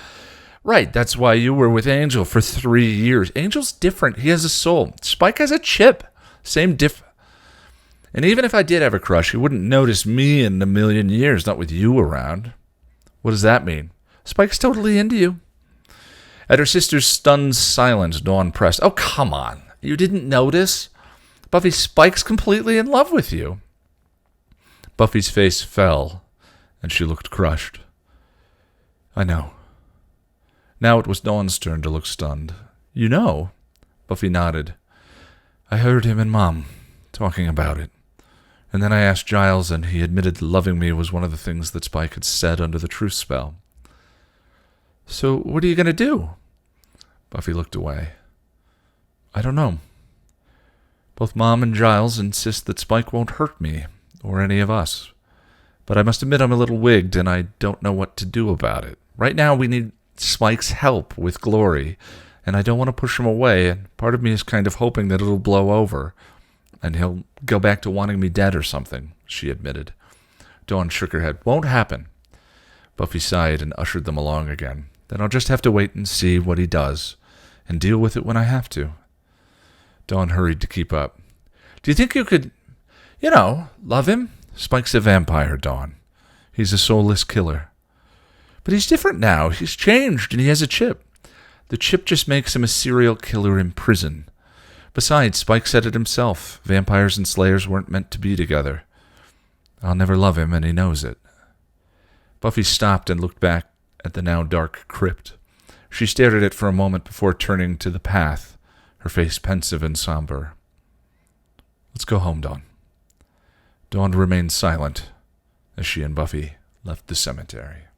Speaker 1: Right, that's why you were with Angel for 3 years. Angel's different. He has a soul. Spike has a chip. Same diff. And even if I did have a crush, he wouldn't notice me in a million years, not with you around. What does that mean? Spike's totally into you. At her sister's stunned silence, Dawn pressed. Oh, come on. You didn't notice? Buffy, Spike's completely in love with you. Buffy's face fell, and she looked crushed. I know. Now it was Dawn's turn to look stunned. You know? Buffy nodded. I heard him and Mom talking about it. And then I asked Giles, and he admitted loving me was one of the things that Spike had said under the truth spell. So what are you going to do? Buffy looked away. I don't know. Both Mom and Giles insist that Spike won't hurt me, or any of us. But I must admit I'm a little wigged, and I don't know what to do about it. Right now we need Spike's help with Glory, and I don't want to push him away, and part of me is kind of hoping that it'll blow over, and he'll go back to wanting me dead or something, she admitted. Dawn shook her head. Won't happen. Buffy sighed and ushered them along again. Then I'll just have to wait and see what he does, and deal with it when I have to. Dawn hurried to keep up. Do you think you could, love him? Spike's a vampire, Dawn. He's a soulless killer. But he's different now. He's changed, and he has a chip. The chip just makes him a serial killer in prison. Besides, Spike said it himself. Vampires and slayers weren't meant to be together. I'll never love him, and he knows it. Buffy stopped and looked back at the now dark crypt. She stared at it for a moment before turning to the path, her face pensive and somber. Let's go home, Dawn. Dawn remained silent as she and Buffy left the cemetery.